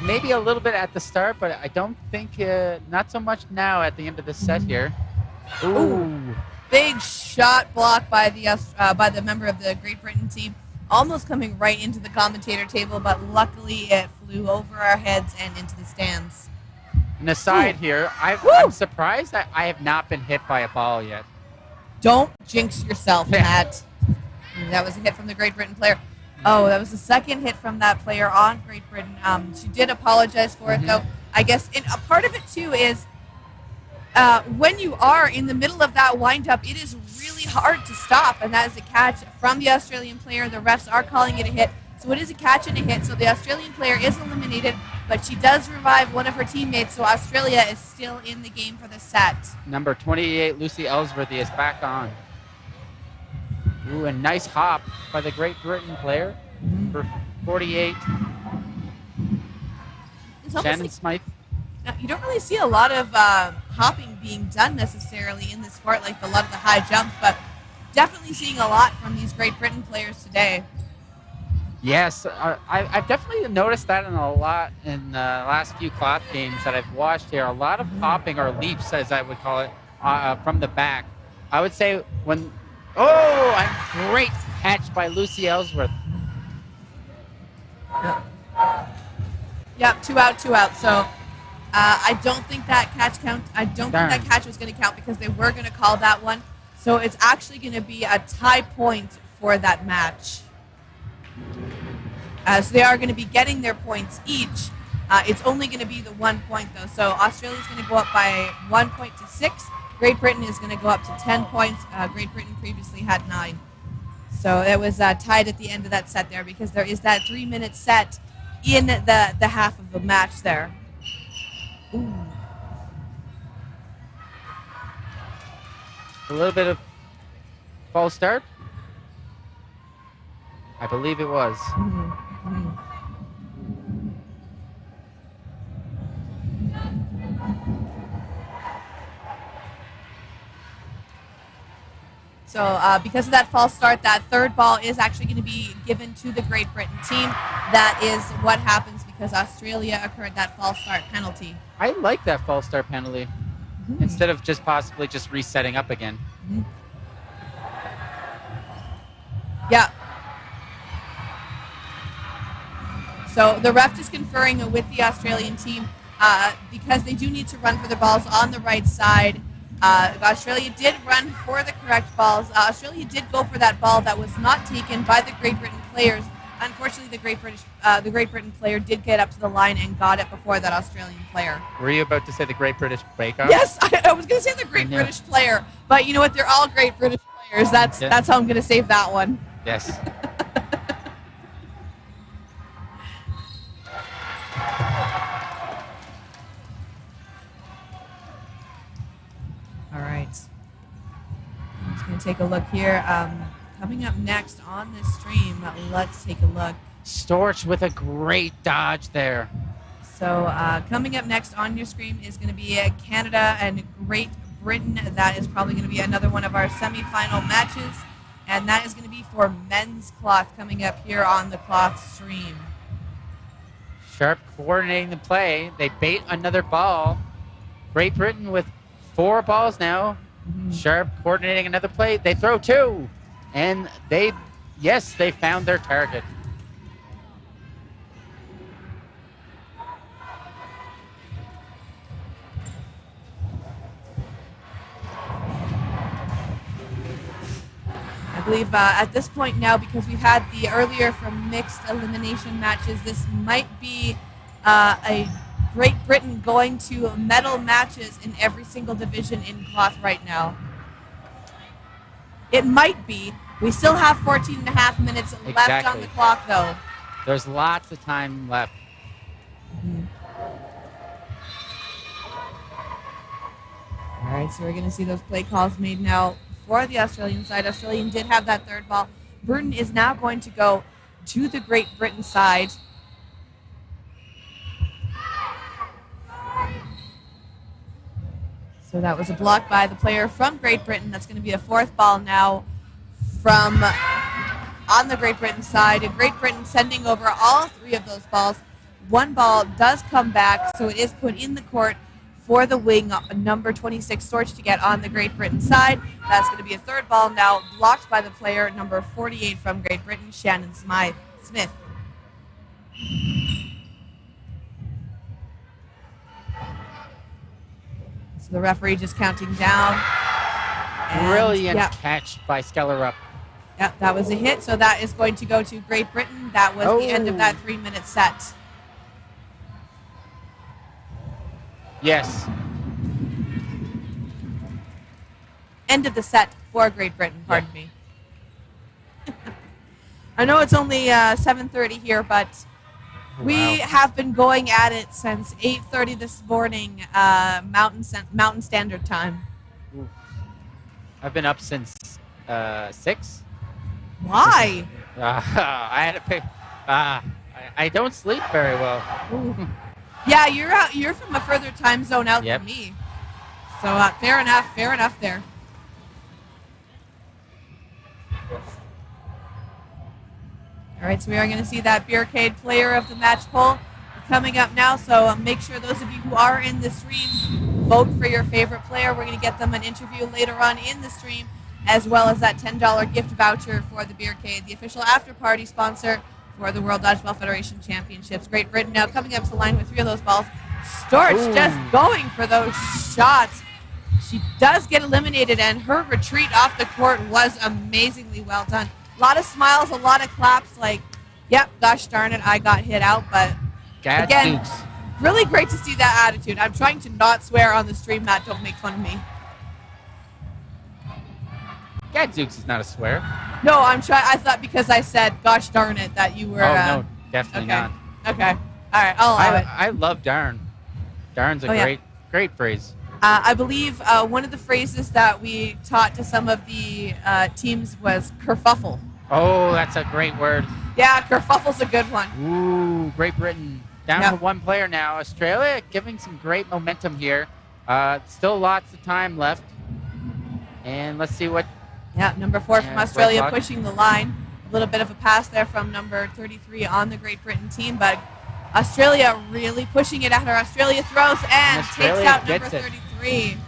Maybe a little bit at the start, but I don't think, not so much now at the end of the set here. Ooh. Big shot block by the member of the Great Britain team. Almost coming right into the commentator table, but luckily it flew over our heads and into the stands. And aside here, I'm surprised that I have not been hit by a ball yet. Don't jinx yourself, Matt. That was a hit from the Great Britain player. Oh, that was the second hit from that player on Great Britain. She did apologize for it, though. I guess a part of it, too, is when you are in the middle of that windup, it is really hard to stop, and that is a catch from the Australian player. The refs are calling it a hit, so it is a catch and a hit. So the Australian player is eliminated, but she does revive one of her teammates, so Australia is still in the game for the set. Number 28, Lucy Ellsworthy, is back on. Ooh, a nice hop by the Great Britain player for 48. Shannon Smythe. You don't really see a lot of hopping being done necessarily in this sport, like a lot of the high jumps, but definitely seeing a lot from these Great Britain players today. Yes, I've definitely noticed that in the last few cloth games that I've watched here. A lot of hopping, or leaps, as I would call it, from the back. I would say when Oh, and great catch by Lucy Ellsworth. Yep, 2 out, 2 out. So I don't think that catch count. I don't Darn. think that catch was going to count because they were going to call that one. So it's actually going to be a tie point for that match. So they are going to be getting their points each. It's only going to be the 1 point though. So Australia's going to go up by 1 point to 6. Great Britain is going to go up to 10 points. Great Britain previously had 9. So it was tied at the end of that set there because there is that 3-minute set in the half of the match there. Ooh. A little bit of false start. I believe it was. So because of that false start, that third ball is actually going to be given to the Great Britain team. That is what happens because Australia incurred that false start penalty. I like that false start penalty instead of just possibly just resetting up again. Yeah. So the ref is conferring with the Australian team because they do need to run for the balls on the right side. Australia did run for the correct balls. Australia did go for that ball that was not taken by the Great Britain players. Unfortunately, the Great Britain player did get up to the line and got it before that Australian player. Were you about to say the Great British Bake Off? Yes, I was going to say the Great British player, but you know what? They're all great British players. That's how I'm going to save that one. Yes. All right. I'm just going to take a look here. Coming up next on this stream, let's take a look. Storch with a great dodge there. So coming up next on your screen is going to be Canada and Great Britain. That is probably going to be another one of our semifinal matches. And that is going to be for men's cloth coming up here on the cloth stream. Sharp coordinating the play. They bait another ball. Great Britain with 4 balls now. Sharp coordinating another play. They throw 2. And they found their target. I believe at this point now, because we've had the earlier from mixed elimination matches, this might be a Great Britain going to medal matches in every single division in cloth right now. It might be. We still have 14 and a half minutes left on the clock, though. There's lots of time left. All right, so we're going to see those play calls made now for the Australian side. Australian did have that third ball. Burton is now going to go to the Great Britain side. So that was a block by the player from Great Britain. That's going to be a 4th ball now from on the Great Britain side. And Great Britain sending over all 3 of those balls. 1 ball does come back, so it is put in the court for the wing, number 26, Storch, to get on the Great Britain side. That's going to be a 3rd ball now, blocked by the player, number 48 from Great Britain, Shannon Smith. So the referee just counting down. Brilliant catch by Skellerup. Yep, that was a hit, so that is going to go to Great Britain. That was the end of that 3-minute set. Yes. End of the set for Great Britain, pardon me. I know it's only 7:30 here, but we have been going at it since 8:30 this morning, Mountain Standard Time. Oof. I've been up since 6. Why? I had to pick. I don't sleep very well. Yeah, you're from a further time zone out than me. So fair enough there. All right, so we are going to see that Beercade player of the match poll coming up now. So make sure those of you who are in the stream vote for your favorite player. We're going to get them an interview later on in the stream. as well as that $10 gift voucher for the Beercade, the official after-party sponsor for the World Dodgeball Federation Championships. Great Britain now coming up to the line with 3 of those balls. Storch just going for those shots. She does get eliminated, and her retreat off the court was amazingly well done. A lot of smiles, a lot of claps, like, yep, gosh darn it, I got hit out. But again, really great to see that attitude. I'm trying to not swear on the stream, Matt. Don't make fun of me. Gadzooks is not a swear. No, I'm trying. I thought because I said "gosh darn it" that you were. Oh no, definitely not. Okay, all right, I'll allow it. I love darn. Darn's a great phrase. I believe one of the phrases that we taught to some of the teams was kerfuffle. Oh, that's a great word. Yeah, kerfuffle's a good one. Ooh, Great Britain down to 1 player now. Australia giving some great momentum here. Still lots of time left, and let's see what. Yeah, number 4 from Australia pushing the line. A little bit of a pass there from number 33 on the Great Britain team, but Australia really pushing it at her. Australia throws and takes out number 33.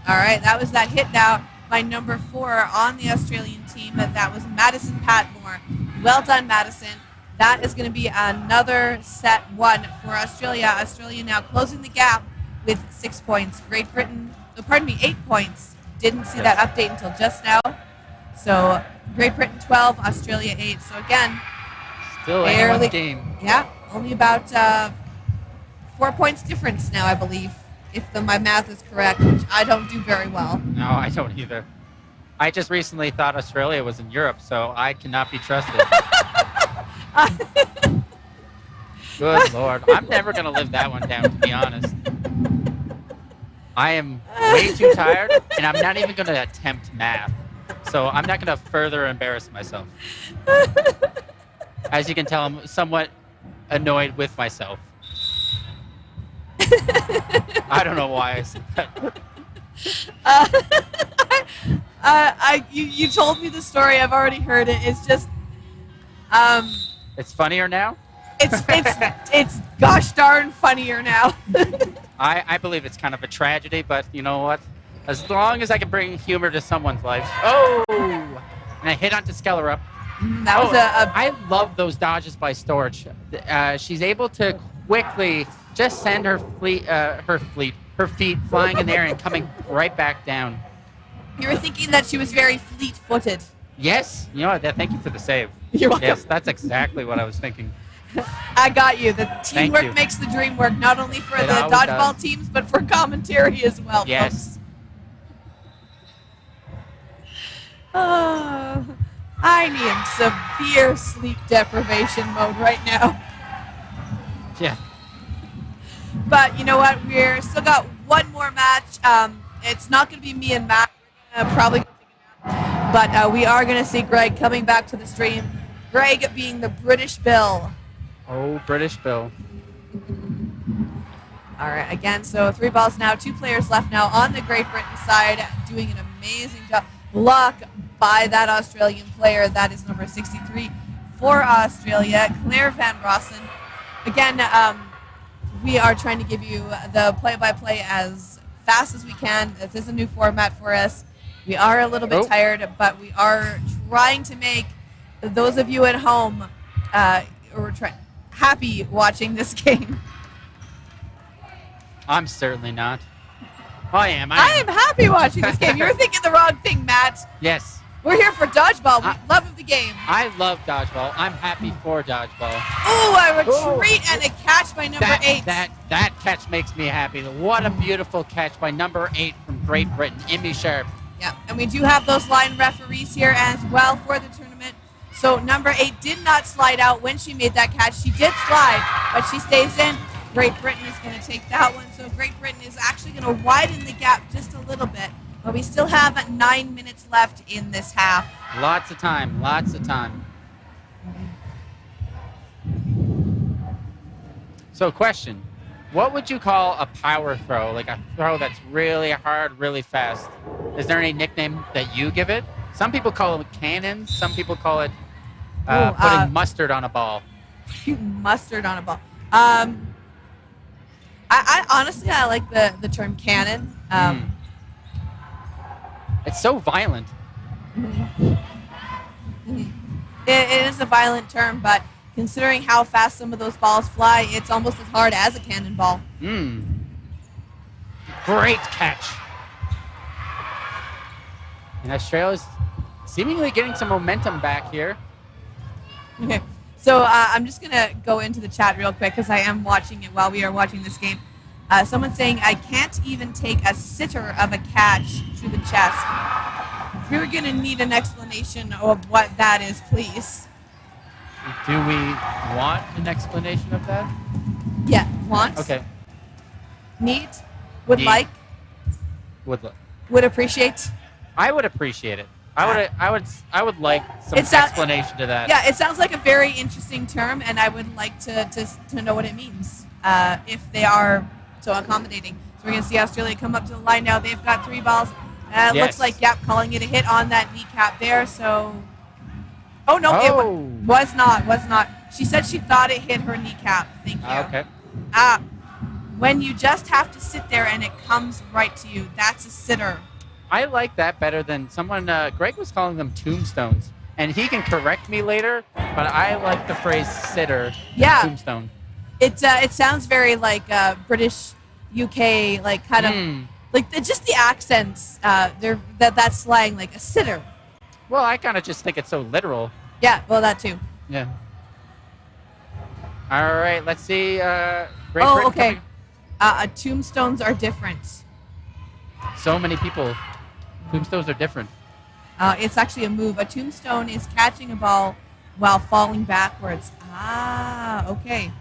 All right, that was that hit now by number 4 on the Australian team. That was Madison Patmore. Well done, Madison. That is going to be another set 1 for Australia. Australia now closing the gap with 6 points. Great Britain, 8 points. Didn't see that update until just now. So Great Britain 12, Australia 8. So again, still anyone's game. Yeah, only about 4 points difference now, I believe, if my math is correct, which I don't do very well. No, I don't either. I just recently thought Australia was in Europe, so I cannot be trusted. Good Lord. I'm never going to live that one down, to be honest. I am way too tired, and I'm not even going to attempt math. So I'm not going to further embarrass myself. As you can tell, I'm somewhat annoyed with myself. I don't know why I said that. You told me the story. I've already heard it. It's just... It's funnier now? It's gosh darn funnier now. I believe it's kind of a tragedy, but you know what? As long as I can bring humor to someone's life. Oh! And I hit onto Skellerup. That was I love those dodges by Storch. She's able to quickly just send her feet flying in the air and coming right back down. You were thinking that she was very fleet-footed. Yes. You know what? Thank you for the save. You're welcome. Yes, that's exactly what I was thinking. I got you. The teamwork makes the dream work, not only for the dodgeball teams, but for commentary as well, yes. folks. Oh, I need severe sleep deprivation mode right now. Yeah. But you know what? We're still got one more match. It's not going to be me and Matt. Probably going to take a nap. But we are going to see Greg coming back to the stream. Greg being the British Bill. Oh, British Bill. All right, again, so 3 balls now, 2 players left now on the Great Britain side, doing an amazing job. Block by that Australian player. That is number 63 for Australia, Claire Van Rossen. Again, we are trying to give you the play-by-play as fast as we can. This is a new format for us. We are a little bit tired, but we are trying to make those of you at home happy watching this game. I'm certainly not. I am happy watching this game. You're thinking the wrong thing, Matt. Yes. We're here for dodgeball. Love of the game. I love dodgeball. I'm happy for dodgeball. Ooh, a retreat and a catch by number 8. That catch makes me happy. What a beautiful catch by number 8 from Great Britain, Imi Sharp. Yeah, and we do have those line referees here as well for the tournament. So number 8 did not slide out when she made that catch. She did slide, but she stays in. Great Britain is going to take that one. So Great Britain is actually going to widen the gap just a little bit. But we still have 9 minutes left in this half. Lots of time, lots of time. So question, what would you call a power throw? Like a throw that's really hard, really fast. Is there any nickname that you give it? Some people call it cannons. Some people call it putting mustard on a ball. Mustard on a ball. I honestly, I like the term cannon. It's so violent. It is a violent term, but considering how fast some of those balls fly, it's almost as hard as a cannonball. Great catch. And Australia's seemingly getting some momentum back here. Okay, so I'm just going to go into the chat real quick because I am watching it while we are watching this game. Someone's saying, I can't even take a sitter of a catch to the chest. We're going to need an explanation of what that is, please. Do we want an explanation of that? Yeah, want. Okay. Need. Would Need. like. Would appreciate. I would appreciate it. I would like some It sounds- explanation to that. Yeah, it sounds like a very interesting term, and I would like to know what it means if they are so accommodating. So we're going to see Australia come up to the line now. They've got 3 balls. It looks like, calling it a hit on that kneecap there. So, oh no, it was not. She said she thought it hit her kneecap. Thank you. Okay. When you just have to sit there and it comes right to you, that's a sitter. I like that better than someone. Greg was calling them tombstones, and he can correct me later. But I like the phrase sitter. Yeah. Tombstone. It sounds very like British, UK, like kind of like just the accents. That's slang, like a sitter. Well, I kind of just think it's so literal. Yeah, well, that too. Yeah. All right, let's see. Great Britain okay. Tombstones are different. So many people. Tombstones are different. It's actually a move. A tombstone is catching a ball while falling backwards. Okay.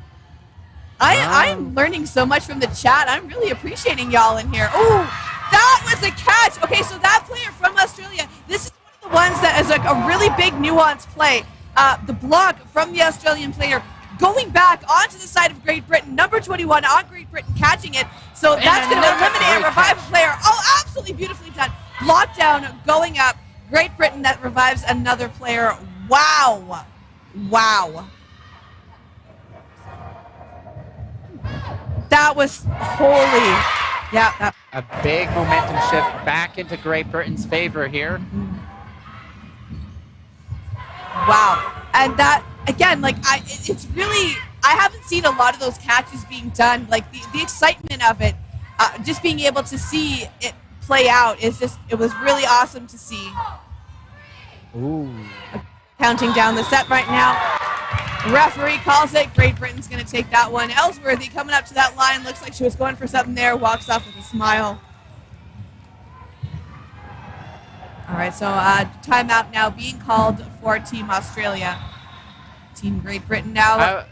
I'm learning so much from the chat. I'm really appreciating y'all in here. Oh, that was a catch. Okay, so that player from Australia, this is one of the ones that is like a really big nuanced play. The block from the Australian player going back onto the side of Great Britain, number 21 on Great Britain, catching it. So that's going to eliminate and revive a player. Oh, absolutely beautifully done. Lockdown going up. Great Britain that revives another player. Wow. That was holy. Yeah. A big momentum shift back into Great Britain's favor here. Wow. And that, again, like, it's really, I haven't seen a lot of those catches being done. Like, the excitement of it, just being able to see it play out is just, it was really awesome to see. Ooh. Counting down the set right now. Referee calls it. Great Britain's going to take that one. Ellsworthy coming up to that line. Looks like she was going for something there. Walks off with a smile. All right, so timeout now being called for Team Australia. Team Great Britain now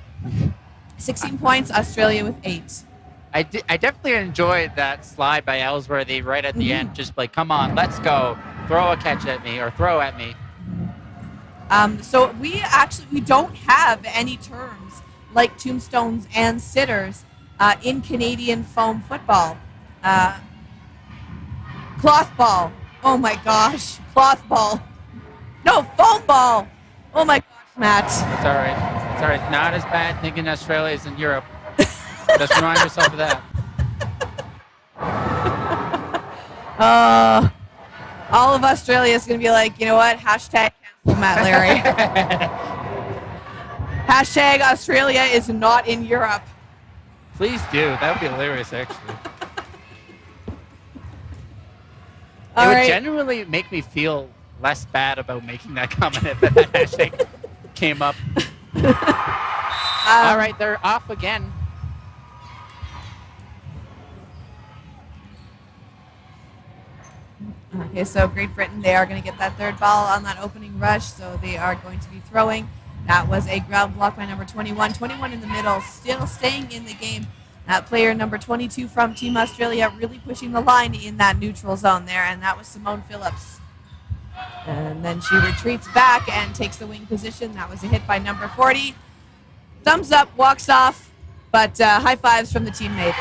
16 points, Australia with 8. I definitely enjoyed that slide by Ellsworthy right at the end. Just like, come on, let's go. Throw a catch at me or throw at me. So we don't have any terms like tombstones and sitters in Canadian foam football. Cloth ball. Oh my gosh. Cloth ball. No, foam ball. Oh my gosh, Matt. It's all right. It's all right. Not as bad thinking Australia is in Europe. Just remind yourself of that. All of Australia is going to be like, you know what? Hashtag cancel Matt Larry. Hashtag Australia is not in Europe. Please do. That would be hilarious, actually. It would genuinely make me feel less bad about making that comment if that hashtag came up. All right, they're off again. Okay, so Great Britain, they are going to get that third ball on that opening rush, so they are going to be throwing. That was a ground block by number 21. 21 in the middle, still staying in the game. That player, number 22 from Team Australia, really pushing the line in that neutral zone there, and that was Simone Phillips. And then she retreats back and takes the wing position. That was a hit by number 40. Thumbs up, walks off, but high fives from the teammates.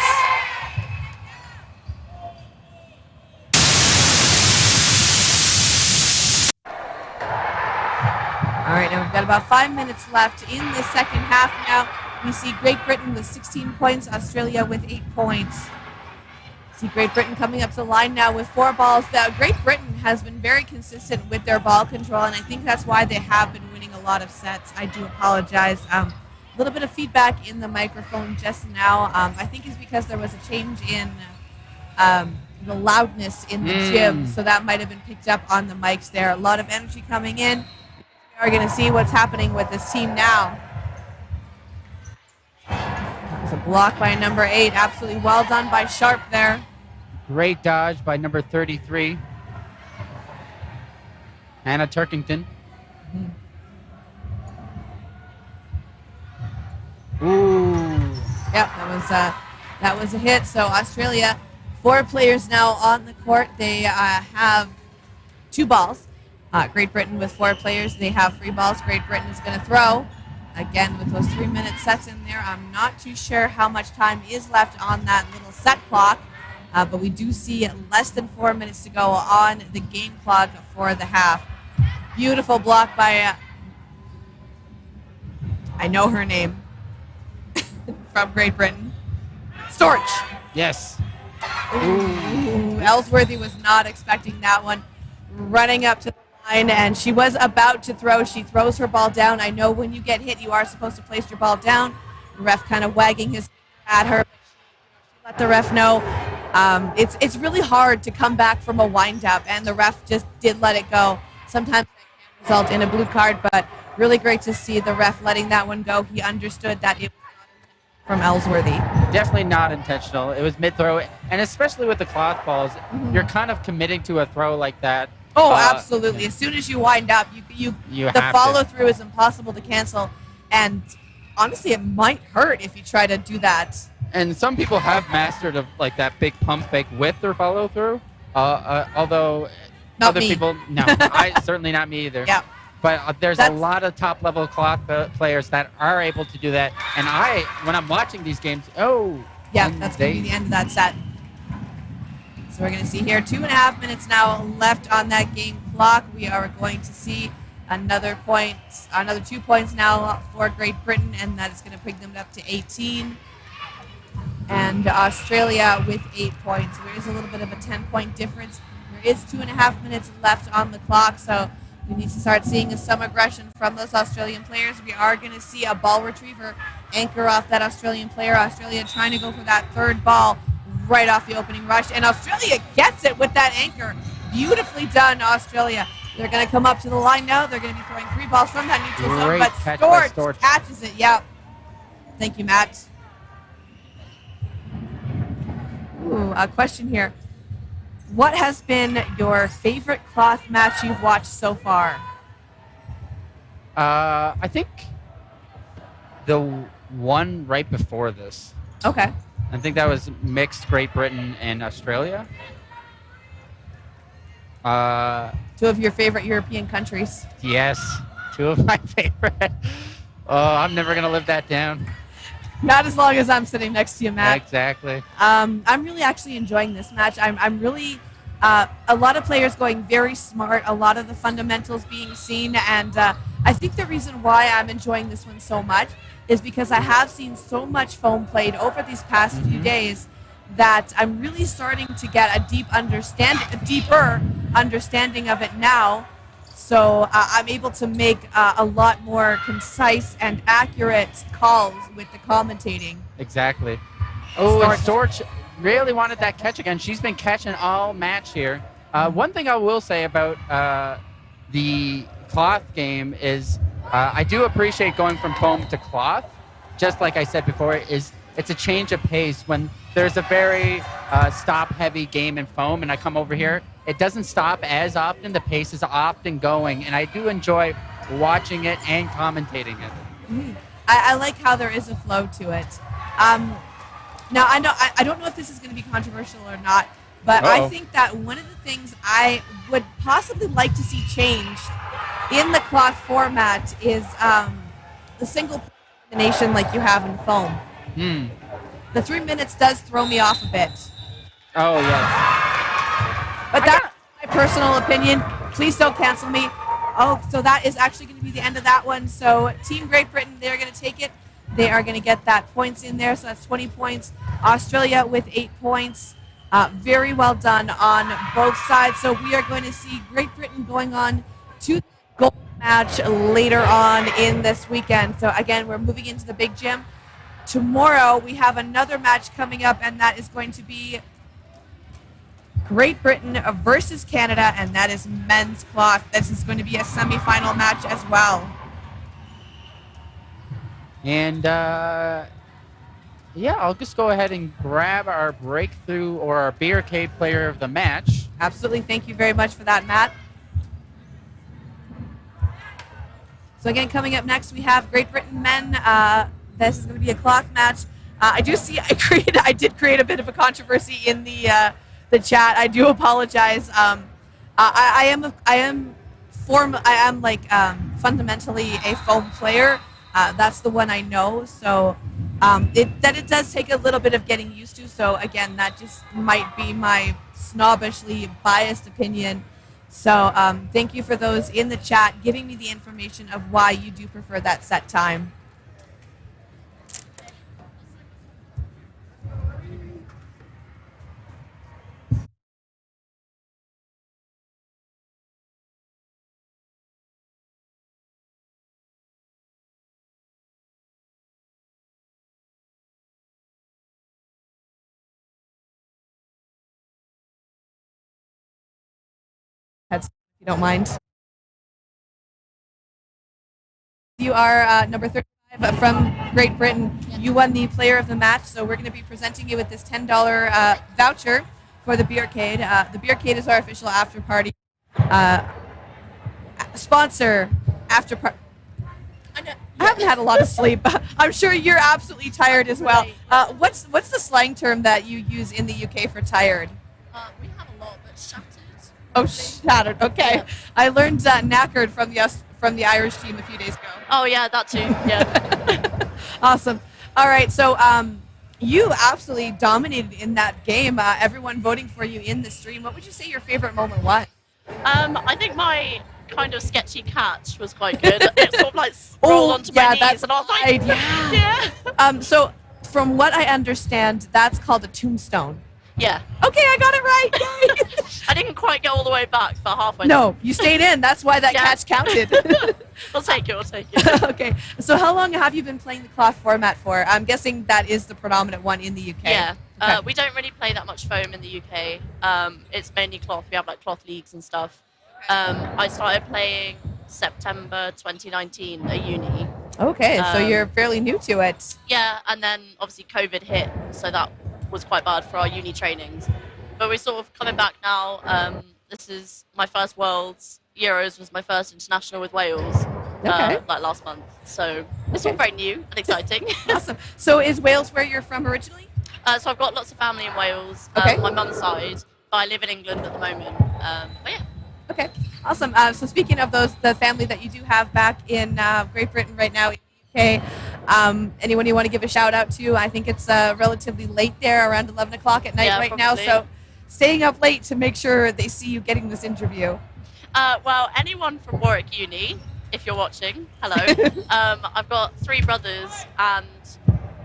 All right, now we've got about 5 minutes left in the second half now. We see Great Britain with 16 points, Australia with 8 points. See Great Britain coming up to the line now with 4 balls. Great Britain has been very consistent with their ball control, and I think that's why they have been winning a lot of sets. I do apologize. A little bit of feedback in the microphone just now. I think is because there was a change in the loudness in the gym, so that might have been picked up on the mics there. A lot of energy coming in. We are going to see what's happening with this team now. It's a block by number 8. Absolutely well done by Sharp there. Great dodge by number 33, Hannah Turkington. Ooh. Yep, that was a hit. So Australia, 4 players now on the court. They have 2 balls. Great Britain with 4 players. They have 3 balls. Great Britain is going to throw. Again, with those 3-minute sets in there, I'm not too sure how much time is left on that little set clock. But we do see less than 4 minutes to go on the game clock for the half. Beautiful block by, I know her name, from Great Britain. Storch. Yes. Ooh, Ellsworthy was not expecting that one. Running up to the line, and she was about to throw. She throws her ball down. I know when you get hit, you are supposed to place your ball down. The ref kind of wagging his at her. She let the ref know. It's really hard to come back from a wind-up, and the ref just did let it go. Sometimes that can result in a blue card, but really great to see the ref letting that one go. He understood that it was from Ellsworthy. Definitely not intentional. It was mid-throw, and especially with the cloth balls, you're kind of committing to a throw like that. Oh, absolutely. As soon as you wind up, You the have follow-through is impossible to cancel, and honestly, it might hurt if you try to do that. And some people have mastered like that big pump fake with their follow through. Although Not other me. people, no, certainly not me either. Yeah. But there's a lot of top level cloth players that are able to do that. And when I'm watching these games, Yeah, that's going to be the end of that set. So we're going to see here 2.5 minutes now left on that game clock. We are going to see another 2 points now for Great Britain, and that is going to bring them up to 18. And Australia with 8 points. There is a little bit of a 10-point difference. There is 2.5 minutes left on the clock, so we need to start seeing some aggression from those Australian players. We are going to see a ball retriever anchor off that Australian player. Australia trying to go for that 3rd ball right off the opening rush, and Australia gets it with that anchor. Beautifully done, Australia. They're going to come up to the line now. They're going to be throwing 3 balls from that neutral zone, but catch by Storch. catches it. Yep. Thank you, Matt. Ooh, a question here. What has been your favorite cloth match you've watched so far? I think the one right before this. Okay. I think that was mixed Great Britain and Australia. 2 of your favorite European countries. Yes, 2 of my favorite. Oh, I'm never going to live that down. Not as long as I'm sitting next to you, Matt. Exactly. I'm really actually enjoying this match. I'm really, a lot of players going very smart, a lot of the fundamentals being seen, and I think the reason why I'm enjoying this one so much is because I have seen so much foam played over these past few days that I'm really starting to get a deeper understanding of it now. So I'm able to make a lot more concise and accurate calls with the commentating. Exactly. Oh, and Storch really wanted that catch again. She's been catching all match here. One thing I will say about the cloth game is I do appreciate going from foam to cloth. Just like I said before, it's a change of pace. When there's a very stop-heavy game in foam and I come over here, it doesn't stop as often. The pace is often going, and I do enjoy watching it and commentating it. I like how there is a flow to it. Now, I don't know if this is going to be controversial or not, but I think that one of the things I would possibly like to see changed in the cloth format is the single elimination like you have in foam. The 3 minutes does throw me off a bit. Oh, yes. But that's my personal opinion. Please don't cancel me. Oh, so that is actually going to be the end of that one. So Team Great Britain, they're going to take it. They are going to get that points in there. So that's 20 points. Australia with 8 points. Very well done on both sides. So we are going to see Great Britain going on to the gold match later on in this weekend. So again, we're moving into the big gym. Tomorrow we have another match coming up, and that is going to be Great Britain versus Canada, and that is men's cloth. This is going to be a semifinal match as well. And yeah, I'll just go ahead and grab our breakthrough or our Barricade player of the match. Absolutely. Thank you very much for that, Matt. So again, coming up next, we have Great Britain men. This is going to be a cloth match. I do see I did create a bit of a controversy in the chat. I do apologize. I am fundamentally a foam player. That's the one I know. So it does take a little bit of getting used to. So again, that just might be my snobbishly biased opinion. So thank you for those in the chat giving me the information of why you do prefer that set time. If you don't mind. You are number 35 from Great Britain. You won the player of the match, so we're going to be presenting you with this $10 voucher for the Beercade. The Beercade is our official after party sponsor. After party. I haven't had a lot of sleep. I'm sure you're absolutely tired as well. What's the slang term that you use in the UK for tired? We have a lot, but shattered. Oh, shattered. Okay. Yeah. I learned knackered from the Irish team a few days ago. Oh, yeah, that too. Yeah. Awesome. All right. So you absolutely dominated in that game. Everyone voting for you in the stream. What would you say your favorite moment was? I think my kind of sketchy catch was quite good. It sort of like rolled onto my knees, and I was like, yeah. So from what I understand, that's called a tombstone. Yeah. Okay, I got it right. I didn't quite get all the way back, but halfway. No, you stayed in. That's why that catch counted. We'll take it. Okay. So how long have you been playing the cloth format for? I'm guessing that is the predominant one in the UK. Yeah. Okay. We don't really play that much foam in the UK. It's mainly cloth. We have like cloth leagues and stuff. I started playing September 2019 at uni. Okay, so you're fairly new to it. Yeah, and then obviously COVID hit, so that was quite bad for our uni trainings. But we're sort of coming back now. This is my first Worlds. Euros was my first international with Wales, like last month. So it's all very new and exciting. Awesome. So is Wales where you're from originally? So I've got lots of family in Wales, my mum's side, but I live in England at the moment. But yeah. Okay, awesome. So speaking of the family that you do have back in Great Britain right now in the UK, anyone you want to give a shout out to? I think it's relatively late there, around 11 o'clock at night now. So staying up late to make sure they see you getting this interview. Well, anyone from Warwick Uni, if you're watching, hello. I've got 3 brothers and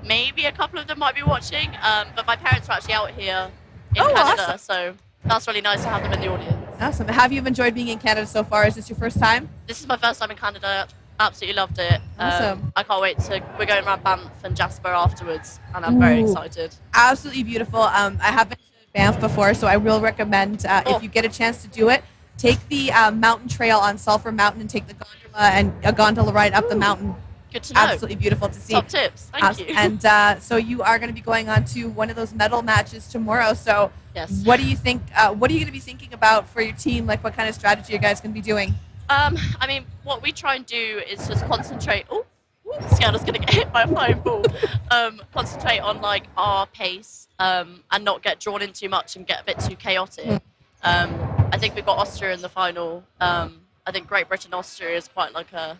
maybe a couple of them might be watching, but my parents are actually out here in Canada, awesome. So that's really nice to have them in the audience. Awesome. Have you enjoyed being in Canada so far? Is this your first time? This is my first time in Canada. Absolutely loved it. Awesome. I can't wait we're going around Banff and Jasper afterwards, and I'm very excited. Absolutely beautiful. I have been to Banff before, so I will recommend if you get a chance to do it, take the mountain trail on Sulphur Mountain and take the gondola and a gondola ride up the mountain. Good to know. Absolutely beautiful to see. Top tips. Thank you. And so you are going to be going on to one of those medal matches tomorrow. So yes. What do you think? What are you going to be thinking about for your team? Like, what kind of strategy you guys going to be doing? I mean, what we try and do is just concentrate. Oh, scared I was going to get hit by a flying ball. Concentrate on like our pace and not get drawn in too much and get a bit too chaotic. I think we've got Austria in the final. I think Great Britain Austria is quite like a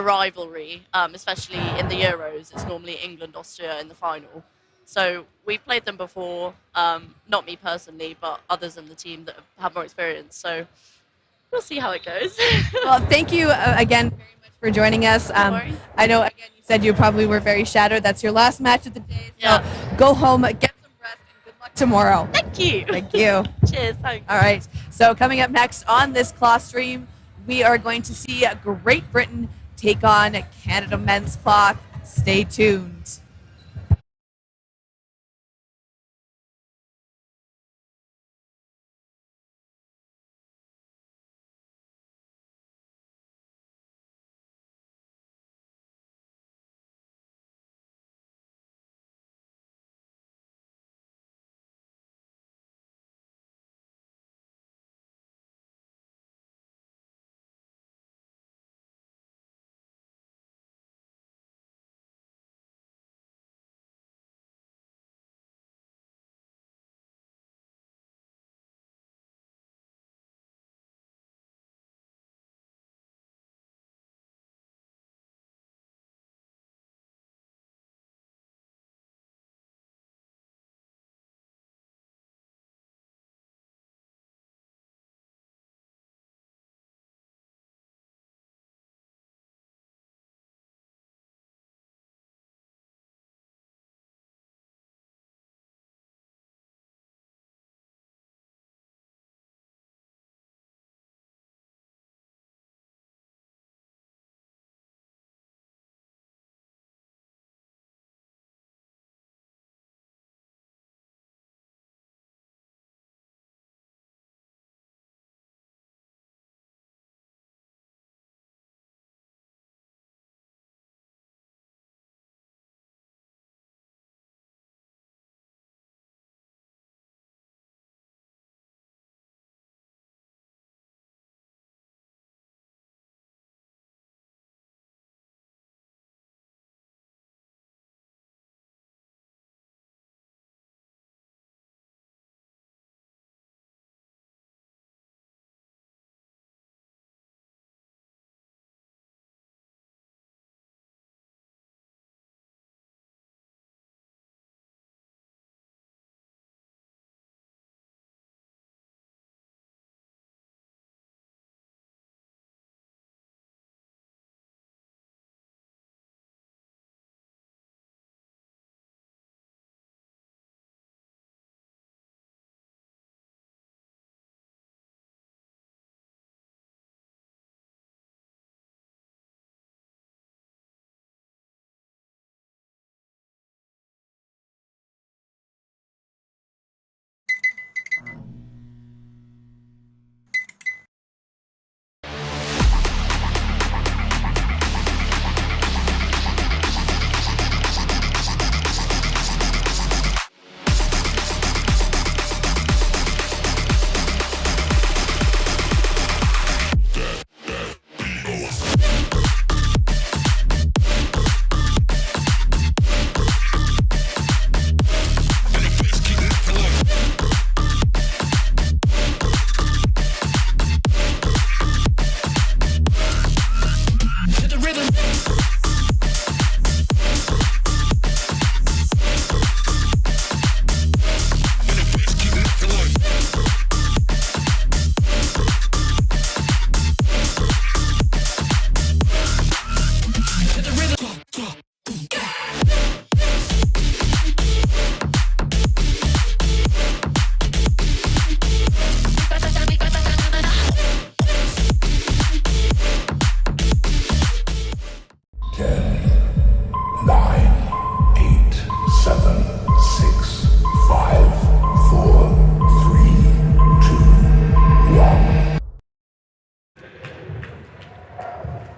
rivalry, especially in the Euros. It's normally England Austria in the final. So we've played them before, not me personally, but others in the team that have more experience. So we'll see how it goes. Well, thank you again very much for joining us. I know, again, you said you probably were very shattered. That's your last match of the day. So go home, get some rest, and good luck tomorrow. Thank you. Thank you. Cheers. Thanks. All right. So coming up next on this cloth stream, we are going to see Great Britain take on Canada men's cloth. Stay tuned.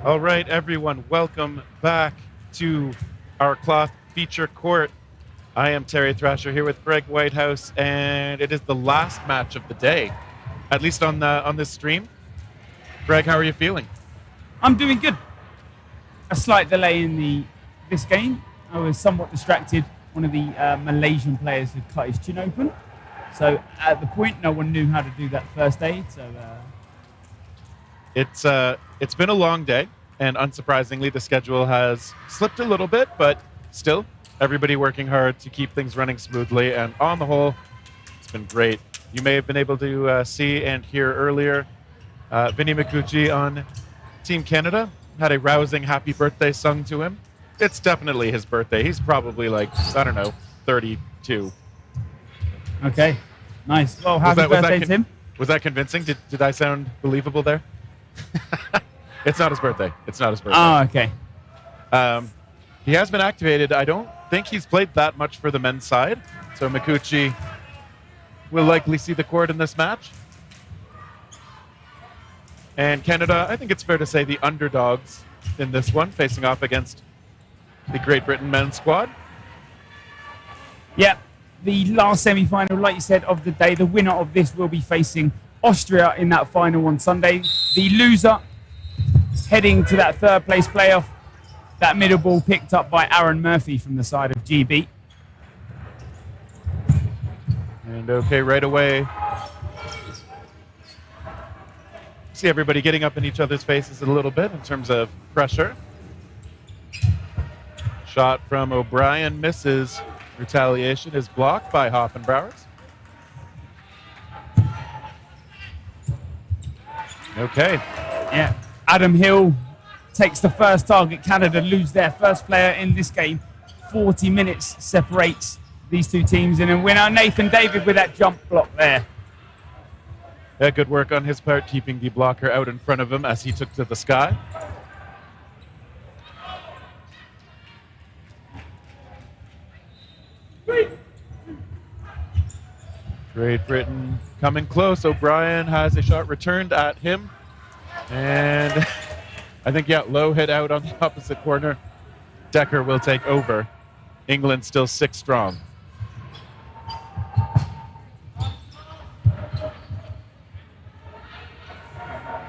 All right, everyone, welcome back to our cloth feature court. I am Terry Thrasher here with Greg Whitehouse, and it is the last match of the day, at least on this stream. Greg, how are you feeling? I'm doing good. A slight delay in this game. I was somewhat distracted. One of the Malaysian players had cut his chin open. So at the point, no one knew how to do that first aid. So it's been a long day, and unsurprisingly, the schedule has slipped a little bit, but still, everybody working hard to keep things running smoothly. And on the whole, it's been great. You may have been able to see and hear earlier, Vinny Mikuchi on Team Canada had a rousing happy birthday sung to him. It's definitely his birthday. He's probably like, I don't know, 32. Okay, nice. Well, happy birthday, Tim. Was that convincing? Did I sound believable there? It's not his birthday. It's not his birthday. Oh, okay. He has been activated. I don't think he's played that much for the men's side. So Mikuchi will likely see the court in this match. And Canada, I think it's fair to say the underdogs in this one, facing off against the Great Britain men's squad. Yeah, the last semi-final, like you said, of the day. The winner of this will be facing Austria in that final on Sunday. The loser heading to that third place playoff. That middle ball picked up by Aaron Murphy from the side of GB. And okay, right away, see everybody getting up in each other's faces a little bit in terms of pressure. Shot from O'Brien misses. Retaliation is blocked by Hoffenbrauers. Okay. Yeah, Adam Hill takes the first target. Canada lose their first player in this game. 40 minutes separates these two teams. And then winner Nathan David with that jump block there. Yeah, good work on his part, keeping the blocker out in front of him as he took to the sky. Great Britain coming close. O'Brien has a shot returned at him. And I think, yeah, low hit out on the opposite corner. Decker will take over. England still 6 strong.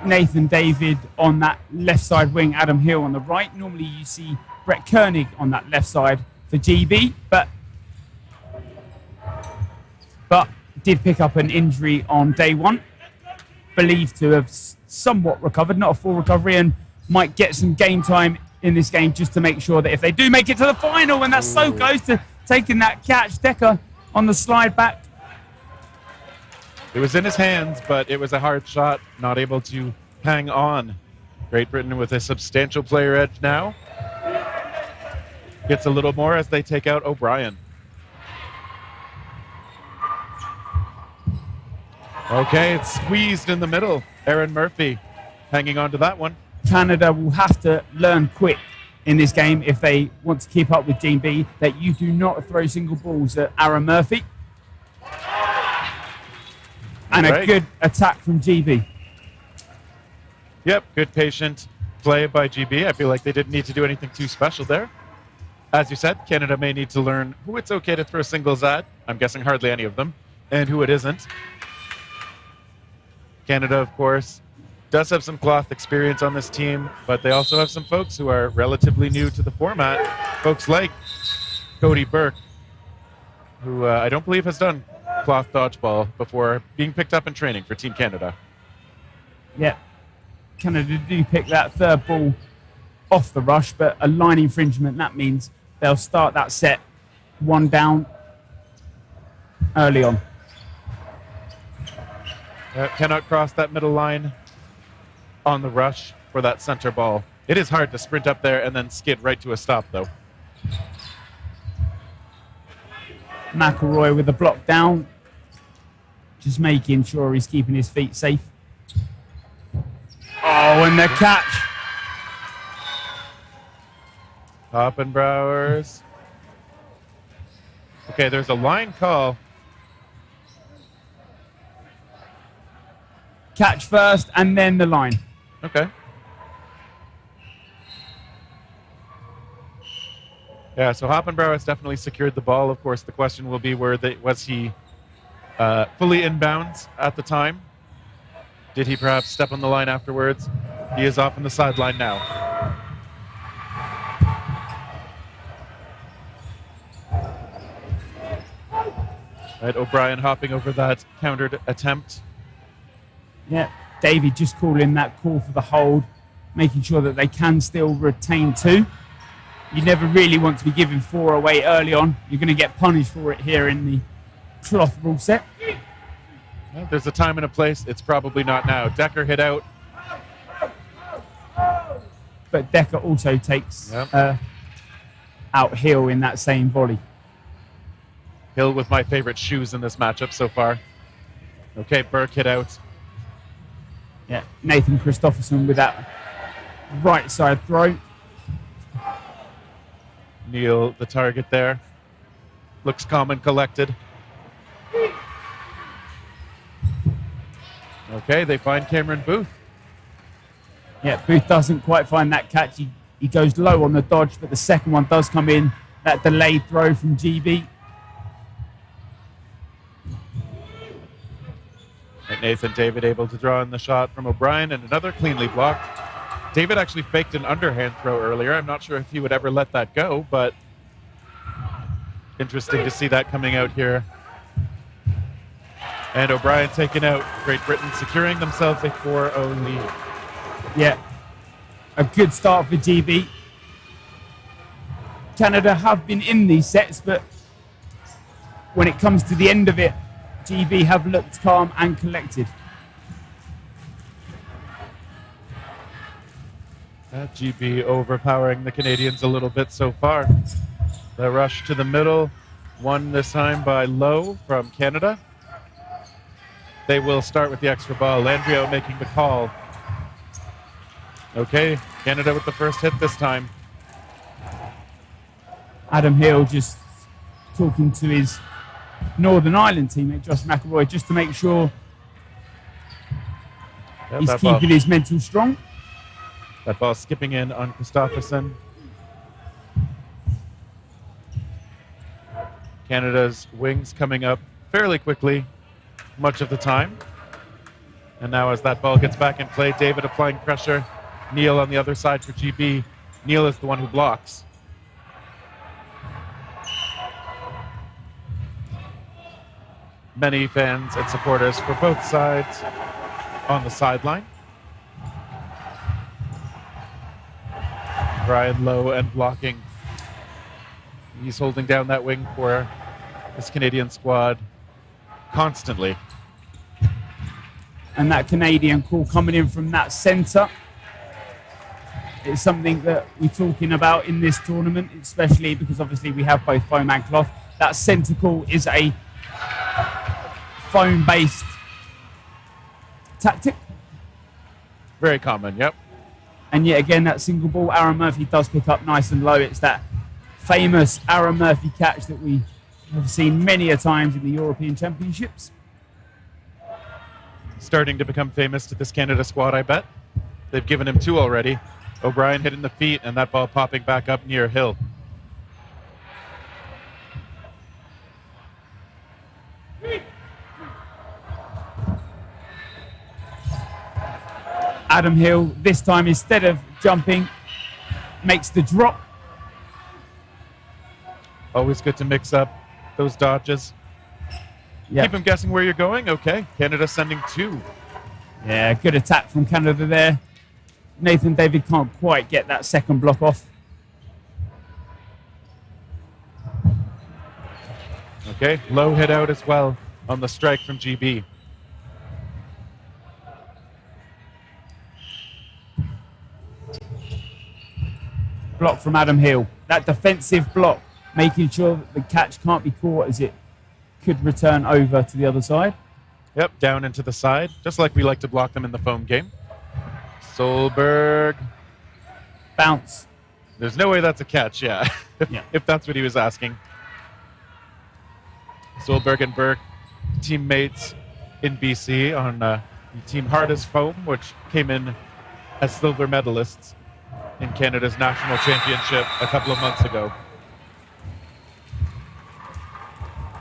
Nathan David on that left side wing, Adam Hill on the right. Normally you see Brett Koenig on that left side for GB, but did pick up an injury on day one. Believed to have somewhat recovered, not a full recovery, and might get some game time in this game just to make sure that if they do make it to the final, and that's so close to taking that catch, Decker on the slide back. It was in his hands, but it was a hard shot, not able to hang on. Great Britain with a substantial player edge now. Gets a little more as they take out O'Brien. Okay, it's squeezed in the middle. Aaron Murphy hanging on to that one. Canada will have to learn quick in this game if they want to keep up with GB that you do not throw single balls at Aaron Murphy. And a good attack from GB. Yep, good patient play by GB. I feel like they didn't need to do anything too special there. As you said, Canada may need to learn who it's okay to throw singles at. I'm guessing hardly any of them. And who it isn't. Canada, of course, does have some cloth experience on this team, but they also have some folks who are relatively new to the format. Folks like Cody Burke, who I don't believe has done cloth dodgeball before being picked up in training for Team Canada. Yeah, Canada do pick that third ball off the rush, but a line infringement, that means they'll start that set 1 down early on. Cannot cross that middle line on the rush for that center ball. It is hard to sprint up there and then skid right to a stop, though. McElroy with the block down, just making sure he's keeping his feet safe. Oh, and the catch. Hoppenbrauers. Okay, there's a line call. Catch first and then the line. Okay. Yeah, so Hoppenbauer has definitely secured the ball. Of course, the question will be was he fully inbounds at the time? Did he perhaps step on the line afterwards? He is off on the sideline now. Right, O'Brien hopping over that countered attempt. Yeah, David just calling that call for the hold, making sure that they can still retain 2. You never really want to be giving 4 away early on. You're going to get punished for it here in the cloth rule set. Well, there's a time and a place. It's probably not now. Decker hit out. But Decker also takes out Hill in that same volley. Hill with my favorite shoes in this matchup so far. Okay, Burke hit out. Yeah, Nathan Christopherson with that right side throw. Neil, the target there. Looks calm and collected. Okay, they find Cameron Booth. Yeah, Booth doesn't quite find that catch. He goes low on the dodge, but the second one does come in. That delayed throw from GB. And Nathan David able to draw in the shot from O'Brien, and another cleanly blocked. David actually faked an underhand throw earlier. I'm not sure if he would ever let that go, but interesting to see that coming out here. And O'Brien taken out. Great Britain securing themselves a 4-0 lead. Yeah, a good start for GB. Canada have been in these sets, but when it comes to the end of it, GB have looked calm and collected. GB overpowering the Canadians a little bit so far. The rush to the middle, won this time by Lowe from Canada. They will start with the extra ball. Landrio making the call. Okay, Canada with the first hit this time. Adam Hill just talking to his Northern Ireland teammate Josh McElroy just to make sure he's keeping his mental strong. That ball skipping in on Christopherson. Canada's wings coming up fairly quickly much of the time. And now as that ball gets back in play, David applying pressure. Neil on the other side for GB. Neil is the one who blocks. Many fans and supporters for both sides on the sideline. Brian Lowe and blocking. He's holding down that wing for this Canadian squad constantly. And that Canadian call coming in from that centre. It's something that we're talking about in this tournament, especially because obviously we have both foam and cloth. That centre call is a foam-based tactic. Very common, yep. And yet again, that single ball, Aaron Murphy does pick up nice and low. It's that famous Aaron Murphy catch that we have seen many a times in the European Championships. Starting to become famous to this Canada squad, I bet. They've given him two already. O'Brien hitting the feet and that ball popping back up near Hill. Adam Hill, this time instead of jumping, makes the drop. Always good to mix up those dodges. Yep. Keep him guessing where you're going. Okay, Canada sending two. Yeah, good attack from Canada there. Nathan David can't quite get that second block off. Okay, low hit out as well on the strike from GB. Block from Adam Hill. That defensive block, making sure that the catch can't be caught as it could return over to the other side. Yep, down into the side, just like we like to block them in the foam game. Solberg. Bounce. There's no way that's a catch, yeah. If that's what he was asking. Solberg and Burke, teammates in BC on Team Hardest Foam, which came in as silver medalists in Canada's national championship a couple of months ago.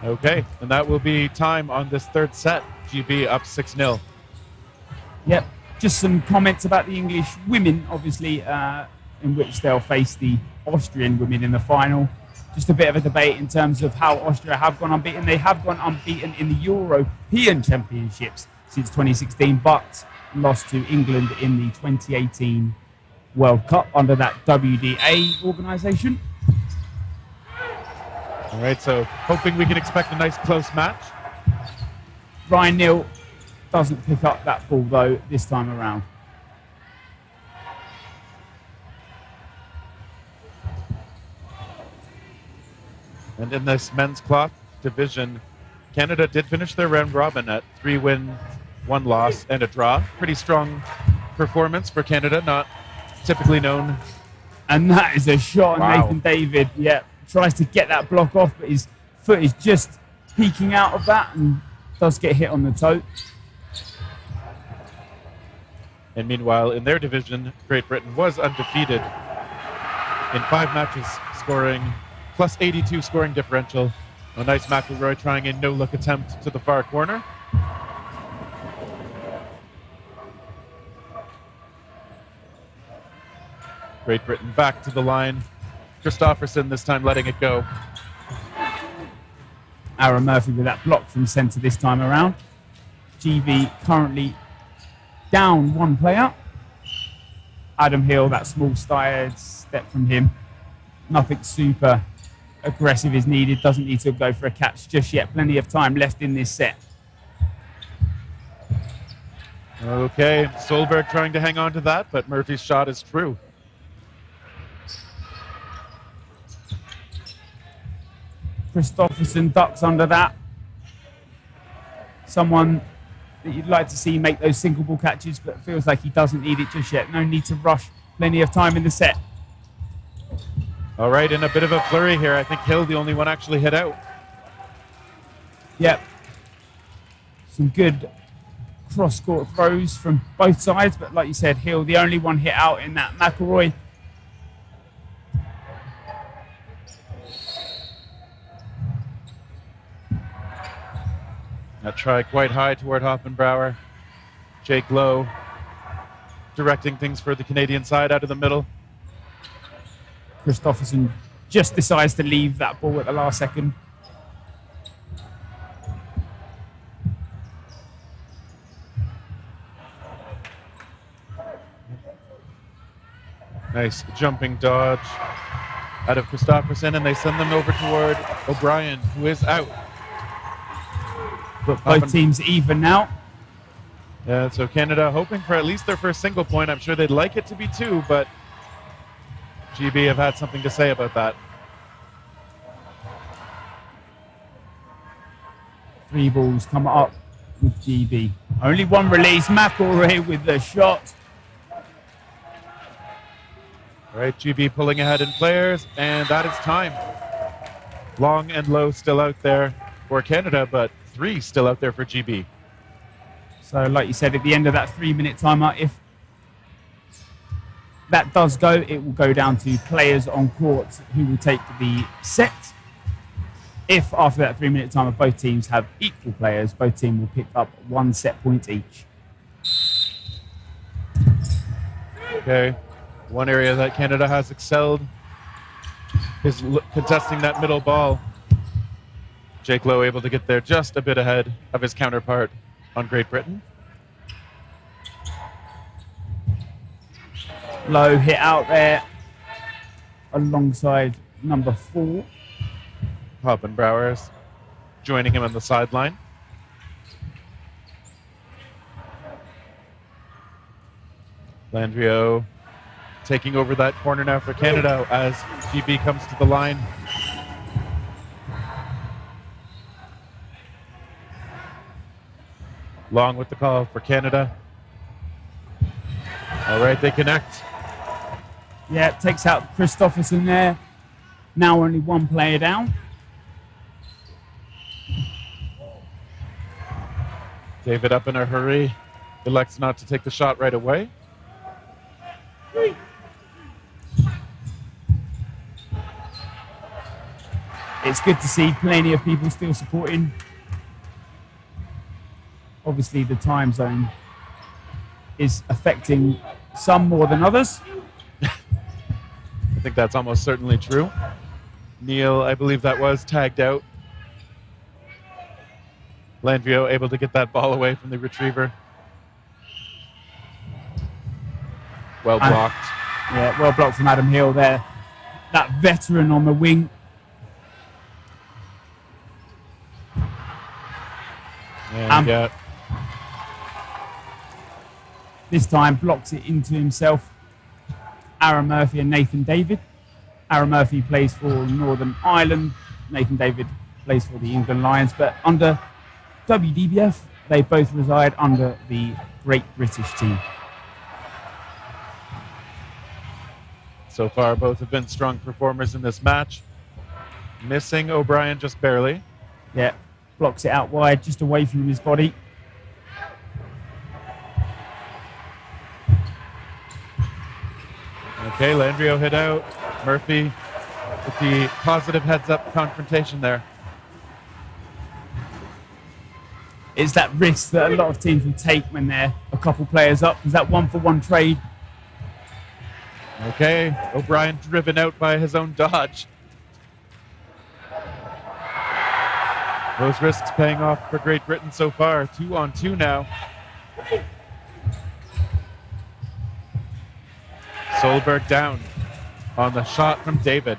Okay, and that will be time on this third set. GB up 6-0. Yep, just some comments about the English women, obviously, in which they'll face the Austrian women in the final. Just a bit of a debate in terms of how Austria have gone unbeaten. They have gone unbeaten in the European Championships since 2016, but lost to England in the 2018 World Cup under that WDA organisation. All right, so hoping we can expect a nice close match. Ryan Neal doesn't pick up that ball, though, this time around. And in this men's cloth, division, Canada did finish their round robin at 3 wins, 1 loss, and a draw. Pretty strong performance for Canada, not typically known. And that is a shot on Wow. Nathan David. Yeah, tries to get that block off, but his foot is just peeking out of that and does get hit on the toe. And meanwhile, in their division, Great Britain was undefeated in 5 matches, scoring plus 82 scoring differential. A nice McElroy trying a no-look attempt to the far corner. Great Britain back to the line. Christopherson this time letting it go. Aaron Murphy with that block from centre this time around. GB currently down 1 player. Adam Hill, that small side step from him. Nothing super aggressive is needed. Doesn't need to go for a catch just yet. Plenty of time left in this set. Okay, Solberg trying to hang on to that, but Murphy's shot is true. Christopherson ducks under that. Someone that you'd like to see make those single ball catches, but feels like he doesn't need it just yet. No need to rush. Plenty of time in the set. All right, in a bit of a flurry here. I think Hill, the only one actually hit out. Yep. Some good cross-court throws from both sides, but like you said, Hill, the only one hit out in that. McElroy. That try quite high toward Hoffenbauer. Jake Lowe directing things for the Canadian side out of the middle. Christopherson just decides to leave that ball at the last second. Nice jumping dodge out of Christopherson, and they send them over toward O'Brien, who is out. But both teams even now. Yeah, so Canada hoping for at least their first single point. I'm sure they'd like it to be 2, but GB have had something to say about that. 3 balls come up with GB. Only 1 release. McElroy with the shot. All right, GB pulling ahead in players, and that is time. Long and low still out there for Canada, but 3 still out there for GB. So like you said, at the end of that 3-minute timer, if that does go, it will go down to players on court who will take the set. If after that 3-minute timer both teams have equal players, both teams will pick up 1 set point each. Okay, one area that Canada has excelled is contesting that middle ball. Jake Lowe able to get there just a bit ahead of his counterpart on Great Britain. Lowe hit out there alongside number 4. Hoffenbauer's joining him on the sideline. Landrio taking over that corner now for Canada as GB comes to the line. Long with the call for Canada. All right, they connect. Yeah, takes out Christopherson there. Now only 1 player down. David up in a hurry. Elects not to take the shot right away. It's good to see plenty of people still supporting. Obviously, the time zone is affecting some more than others. I think that's almost certainly true. Neil, I believe that was tagged out. Landrio able to get that ball away from the retriever. Well blocked. Yeah, well blocked from Adam Hill there. That veteran on the wing. And this time blocks it into himself. Aaron Murphy and Nathan David. Aaron Murphy plays for Northern Ireland. Nathan David plays for the England Lions, but under WDBF, they both reside under the Great British team. So far, both have been strong performers in this match. Missing O'Brien just barely. Yeah, blocks it out wide, just away from his body. Okay, Landrio hit out. Murphy with the positive heads-up confrontation there. It's that risk that a lot of teams will take when they're a couple players up. Is that one-for-one trade? Okay, O'Brien driven out by his own dodge. Those risks paying off for Great Britain so far. 2-on-2 now. Solberg down on the shot from David.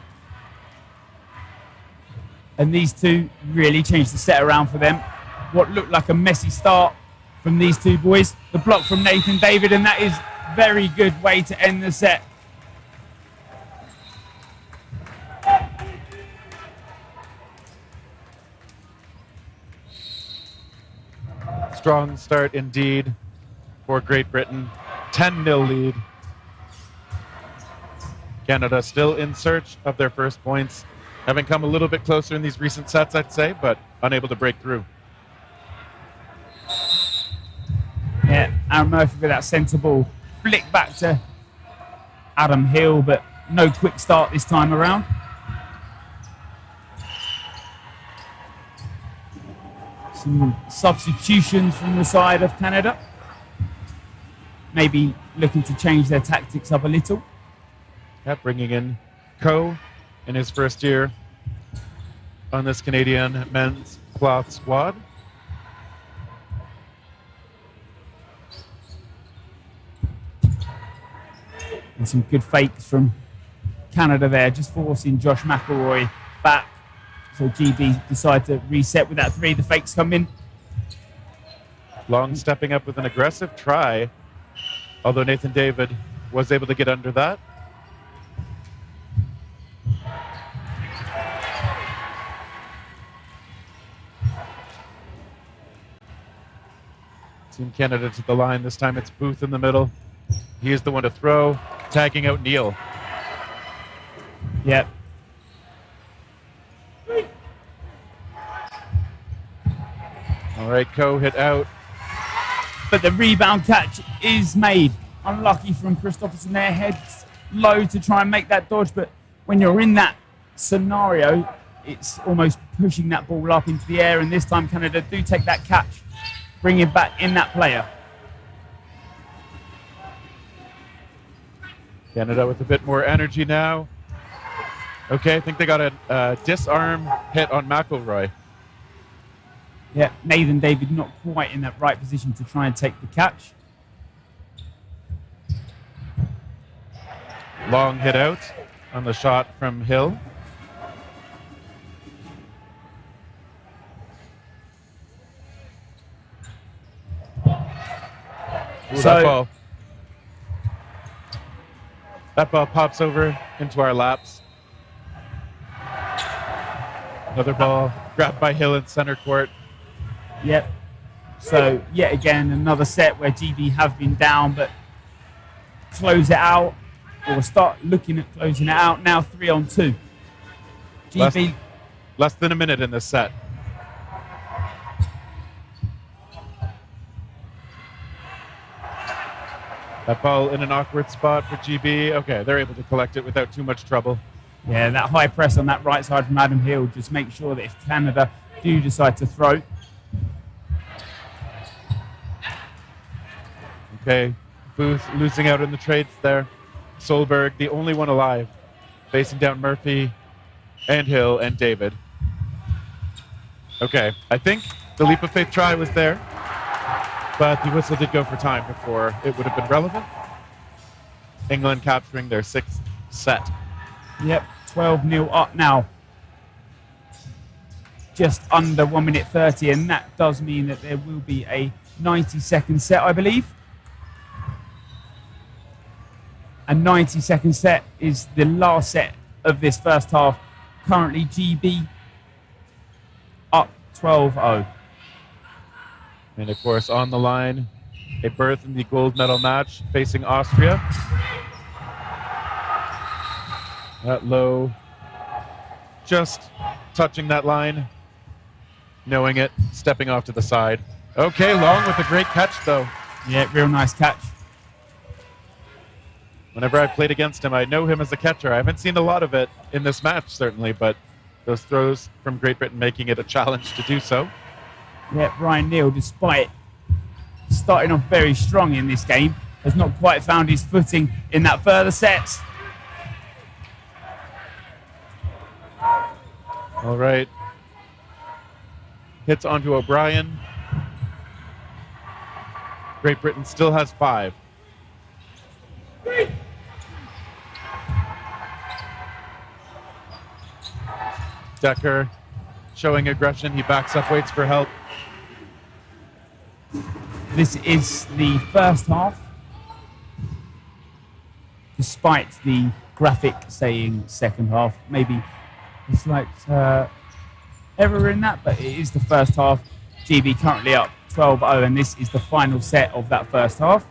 And these two really changed the set around for them. What looked like a messy start from these two boys. The block from Nathan David, and that is a very good way to end the set. Strong start indeed for Great Britain. 10-0 lead. Canada still in search of their first points. Having come a little bit closer in these recent sets, I'd say, but unable to break through. Yeah, Aaron Murphy with that centre ball. Flick back to Adam Hill, but no quick start this time around. Some substitutions from the side of Canada. Maybe looking to change their tactics up a little. Yeah, bringing in Coe in his first year on this Canadian men's cloth squad. And some good fakes from Canada there, just forcing Josh McElroy back. So GB decide to reset with that three. The fakes come in. Long stepping up with an aggressive try, although Nathan David was able to get under that. Team Canada to the line. This time it's Booth in the middle. He is the one to throw, tagging out Neal. Yep. All right, Coe hit out. But the rebound catch is made. Unlucky from Christopherson there. Heads low to try and make that dodge. But when you're in that scenario, it's almost pushing that ball up into the air. And this time Canada do take that catch, bring it back in that player. Canada with a bit more energy now. Okay, I think they got a disarm hit on McElroy. Yeah, Nathan David not quite in that right position to try and take the catch. Long hit out on the shot from Hill. Ooh, that ball pops over into our laps. Another ball grabbed by Hill in center court. Yep. So yet again, another set where GB have been down, but close it out or start looking at closing it out. Now 3-on-2. GB. Less than a minute in this set. That ball in an awkward spot for GB. Okay, they're able to collect it without too much trouble. Yeah, that high press on that right side from Adam Hill just make sure that if Canada do decide to throw. Okay, Booth losing out in the trades there. Solberg, the only one alive, facing down Murphy and Hill and David. Okay, I think the leap of faith try was there, but the whistle did go for time before it would have been relevant. England capturing their sixth set. Yep, 12-0 up now. Just under 1 minute 30, and that does mean that there will be a 90-second set, I believe. A 90-second set is the last set of this first half. Currently, GB 12-0. And of course, on the line, a berth in the gold medal match facing Austria. That low, just touching that line, knowing it, stepping off to the side. Okay, Long with a great catch, though. Yeah, real nice catch. Whenever I've played against him, I know him as a catcher. I haven't seen a lot of it in this match, certainly, but those throws from Great Britain making it a challenge to do so. Yeah, Ryan Neal, despite starting off very strong in this game, has not quite found his footing in that further sets. All right. Hits onto O'Brien. Great Britain still has 5. Decker showing aggression. He backs up, waits for help. This is the first half. Despite the graphic saying second half, maybe a slight error in that, but it is the first half. GB currently up 12-0, and this is the final set of that first half.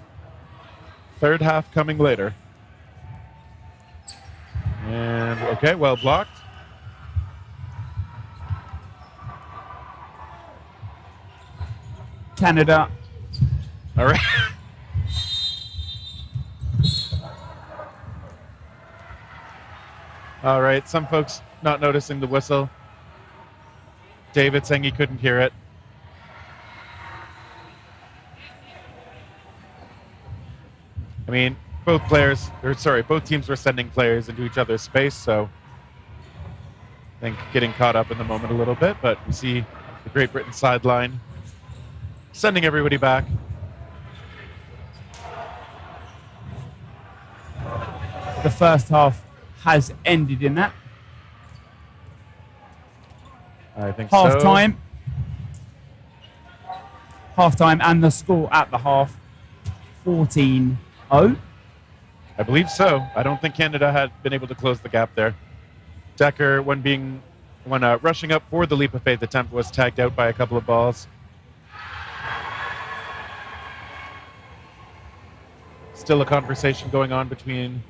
Third half coming later. And okay, well blocked. Canada. All right. All right, some folks not noticing the whistle. David saying he couldn't hear it. I mean, both teams were sending players into each other's space, so I think getting caught up in the moment a little bit, but we see the Great Britain sideline sending everybody back. The first half has ended in that. I think half so. Half time, and the score at the half, 14-0. I believe so. I don't think Canada had been able to close the gap there. Decker, when rushing up for the leap of faith attempt, was tagged out by a couple of balls. Still a conversation going on between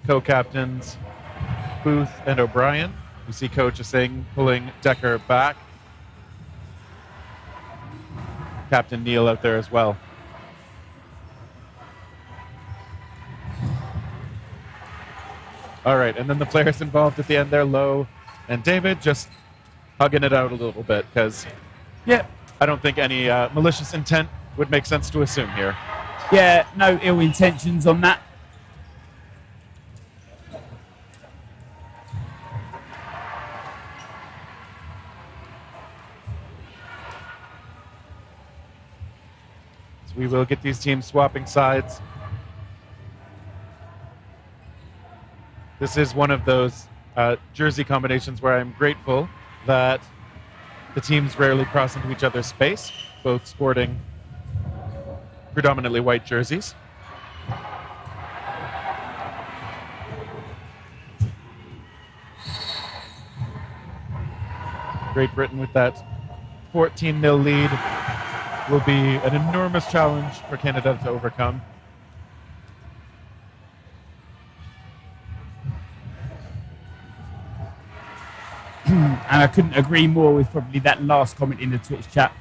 co-captains Booth and O'Brien. We see Coach is saying, pulling Decker back. Captain Neal out there as well. All right, and then the players involved at the end there, Lowe and David, just hugging it out a little bit because I don't think any malicious intent would make sense to assume here. Yeah, no ill intentions on that. So we will get these teams swapping sides. This is one of those jersey combinations where I'm grateful that the teams rarely cross into each other's space, both sporting predominantly white jerseys. Great Britain with that 14-0 lead will be an enormous challenge for Canada to overcome. And I couldn't agree more with probably that last comment in the Twitch chat.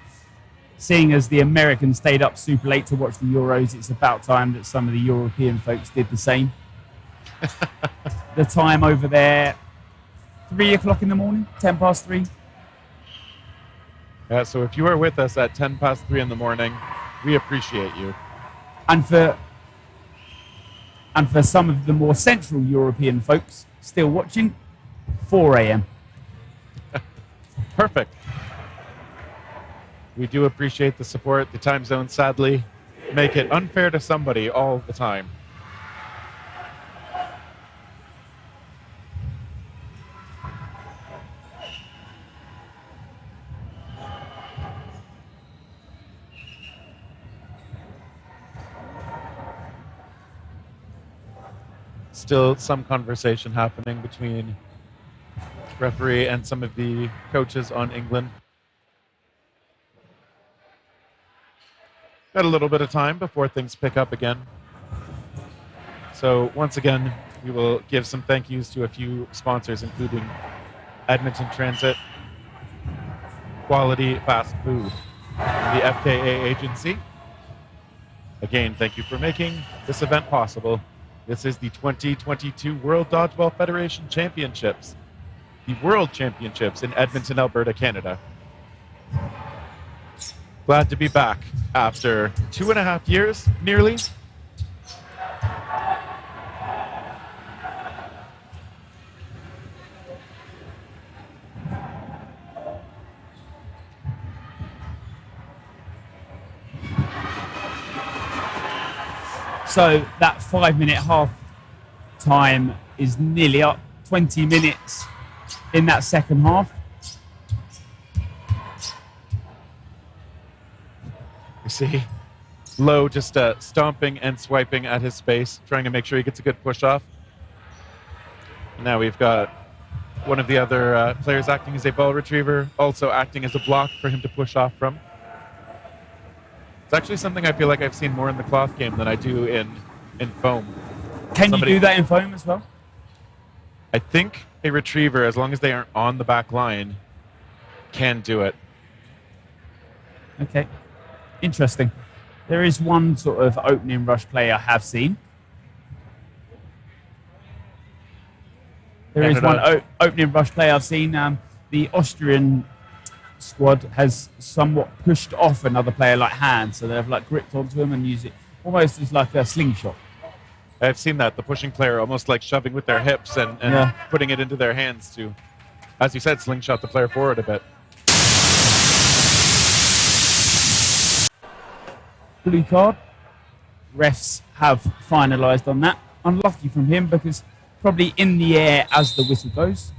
Seeing as the Americans stayed up super late to watch the Euros, it's about time that some of the European folks did the same. The time over there, 3 o'clock in the morning, 10 past 3. Yeah, so if you are with us at 10 past 3 in the morning, we appreciate you. And for some of the more central European folks still watching, 4 a.m. Perfect. We do appreciate the support. The time zones, sadly, make it unfair to somebody all the time. Still some conversation happening between referee and some of the coaches on England. Got a little bit of time before things pick up again. So once again, we will give some thank yous to a few sponsors, including Edmonton Transit, Quality Fast Food, and the FKA Agency. Again, thank you for making this event possible. This is the 2022 World Dodgeball Federation Championships, the World Championships in Edmonton, Alberta, Canada. Glad to be back after 2.5 years, nearly. So that 5-minute half time is nearly up. 20 minutes in that second half. You see Lowe just stomping and swiping at his space, trying to make sure he gets a good push off. And now we've got one of the other players acting as a ball retriever, also acting as a block for him to push off from. It's actually something I feel like I've seen more in the cloth game than I do in foam. Can you do that in foam as well? I think a retriever, as long as they aren't on the back line, can do it. Okay. Interesting. There is one sort of opening rush play I have seen. There is one opening rush play I've seen. The Austrian squad has somewhat pushed off another player like Hans, so they've like gripped onto him and use it almost as like a slingshot. I've seen that, the pushing player almost like shoving with their hips and putting it into their hands to, as you said, slingshot the player forward a bit. Blue card. Refs have finalised on that. Unlucky from him because probably in the air as the whistle goes.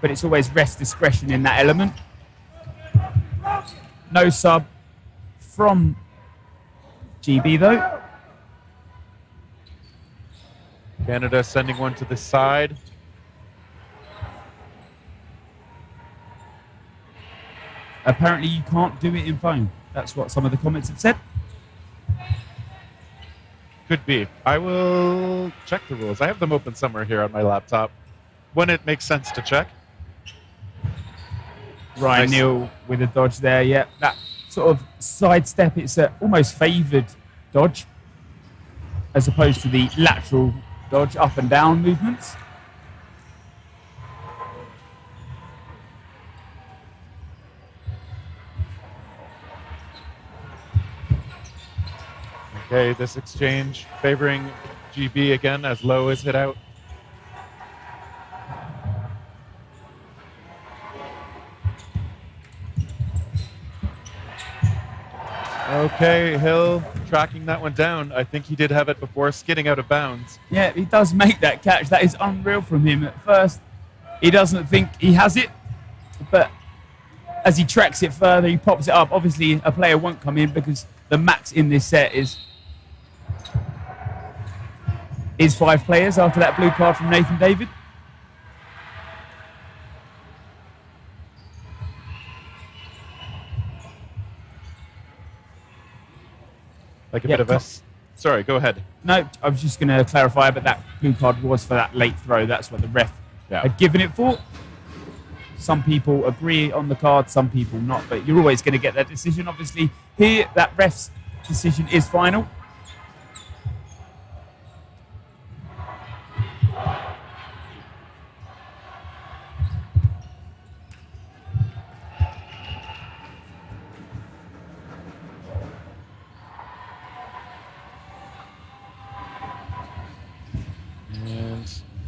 But it's always ref's discretion in that element. No sub from GB though. Canada sending one to the side. Apparently you can't do it in foam. That's what some of the comments have said. Could be. I will check the rules. I have them open somewhere here on my laptop when it makes sense to check. Ryan Neal with a dodge there, yeah. That sort of sidestep, it's a almost favoured dodge as opposed to the lateral dodge, up and down movements. Okay, this exchange favoring GB again as Lowe is hit out. Okay, Hill tracking that one down. I think he did have it before, skidding out of bounds. Yeah, he does make that catch. That is unreal from him. At first, he doesn't think he has it, but as he tracks it further, he pops it up. Obviously, a player won't come in because the max in this set is 5 players after that blue card from Nathan David. Like a bit of us. Sorry, go ahead. No, I was just going to clarify, but that blue card was for that late throw. That's what the ref had given it for. Some people agree on the card, some people not, but you're always going to get that decision. Obviously, here, that ref's decision is final.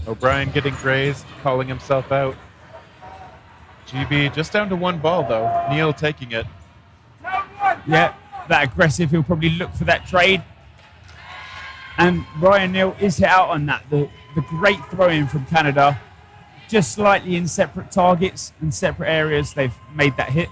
O'Brien getting grazed, calling himself out. GB just down to 1 ball, though. Neal taking it. Yeah, that aggressive. He'll probably look for that trade. And Ryan Neal is hit out on that. The great throw-in from Canada. Just slightly in separate targets and separate areas, they've made that hit.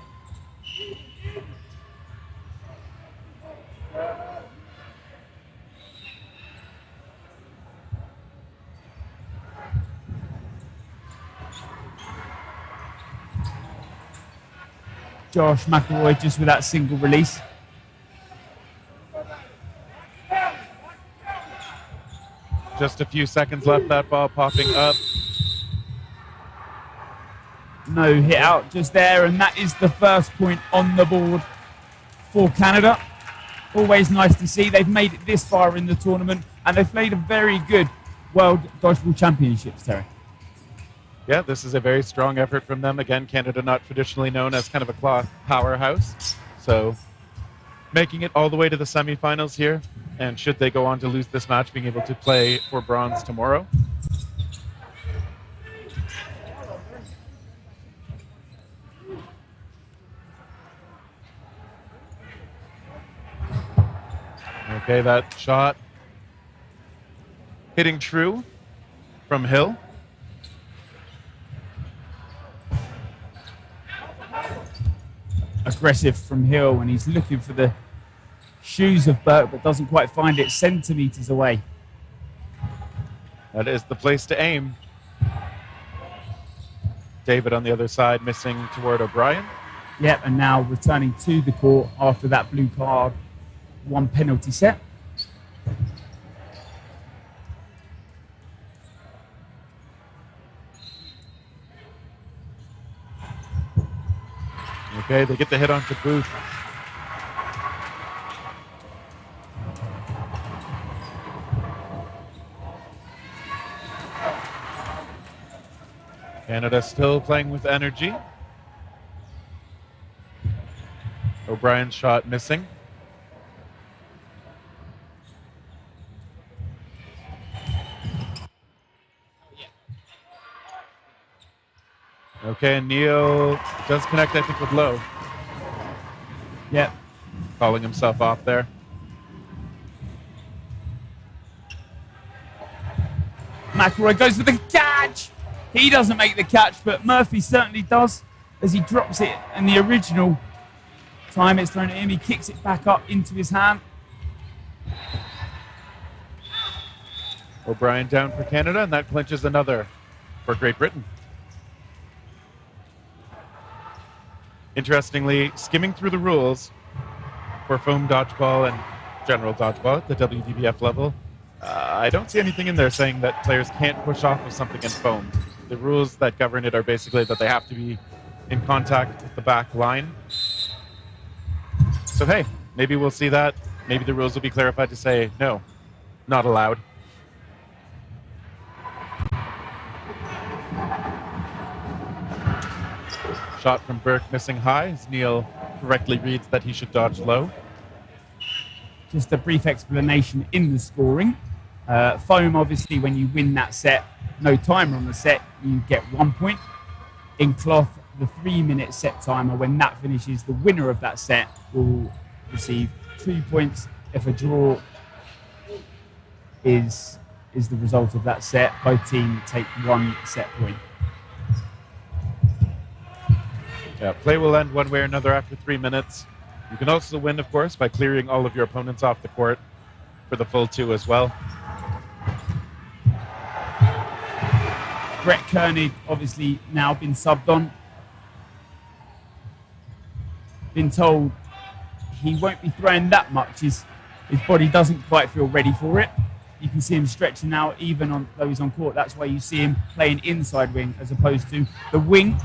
Josh McElroy just with that single release. Just a few seconds left, that ball popping up. No hit out just there, and that is the first point on the board for Canada. Always nice to see. They've made it this far in the tournament, and they've played a very good World Dodgeball Championships, Terry. Yeah, this is a very strong effort from them. Again, Canada not traditionally known as kind of a cloth powerhouse. So making it all the way to the semifinals here. And should they go on to lose this match, being able to play for bronze tomorrow. Okay, that shot hitting true from Hill. Aggressive from Hill, and he's looking for the shoes of Burke, but doesn't quite find it, centimetres away. That is the place to aim. David on the other side, missing toward O'Brien. Yep, and now returning to the court after that blue card, 1 penalty set. Okay, they get the hit onto Booth. Canada still playing with energy. O'Brien's shot missing. Okay, and Neil does connect, I think, with Lowe. Yep. Calling himself off there. McElroy goes for the catch. He doesn't make the catch, but Murphy certainly does as he drops it. And the original time it's thrown at him, he kicks it back up into his hand. O'Brien down for Canada, and that clinches another for Great Britain. Interestingly, skimming through the rules for foam dodgeball and general dodgeball at the WDBF level, I don't see anything in there saying that players can't push off of something in foam. The rules that govern it are basically that they have to be in contact with the back line. So hey, maybe we'll see that. Maybe the rules will be clarified to say, no, not allowed. Shot from Burke missing high as Neil correctly reads that he should dodge low. Just a brief explanation in the scoring. Foam, obviously, when you win that set, no timer on the set, you get 1 point. In cloth, the 3-minute set timer, when that finishes, the winner of that set will receive 2 points. If a draw is the result of that set, both teams take 1 set point. Yeah, play will end one way or another after 3 minutes. You can also win, of course, by clearing all of your opponents off the court for the full 2 as well. Brett Koenig, obviously, now been subbed on. Been told he won't be throwing that much. His body doesn't quite feel ready for it. You can see him stretching out even on those on court. That's why you see him playing inside wing as opposed to the wing.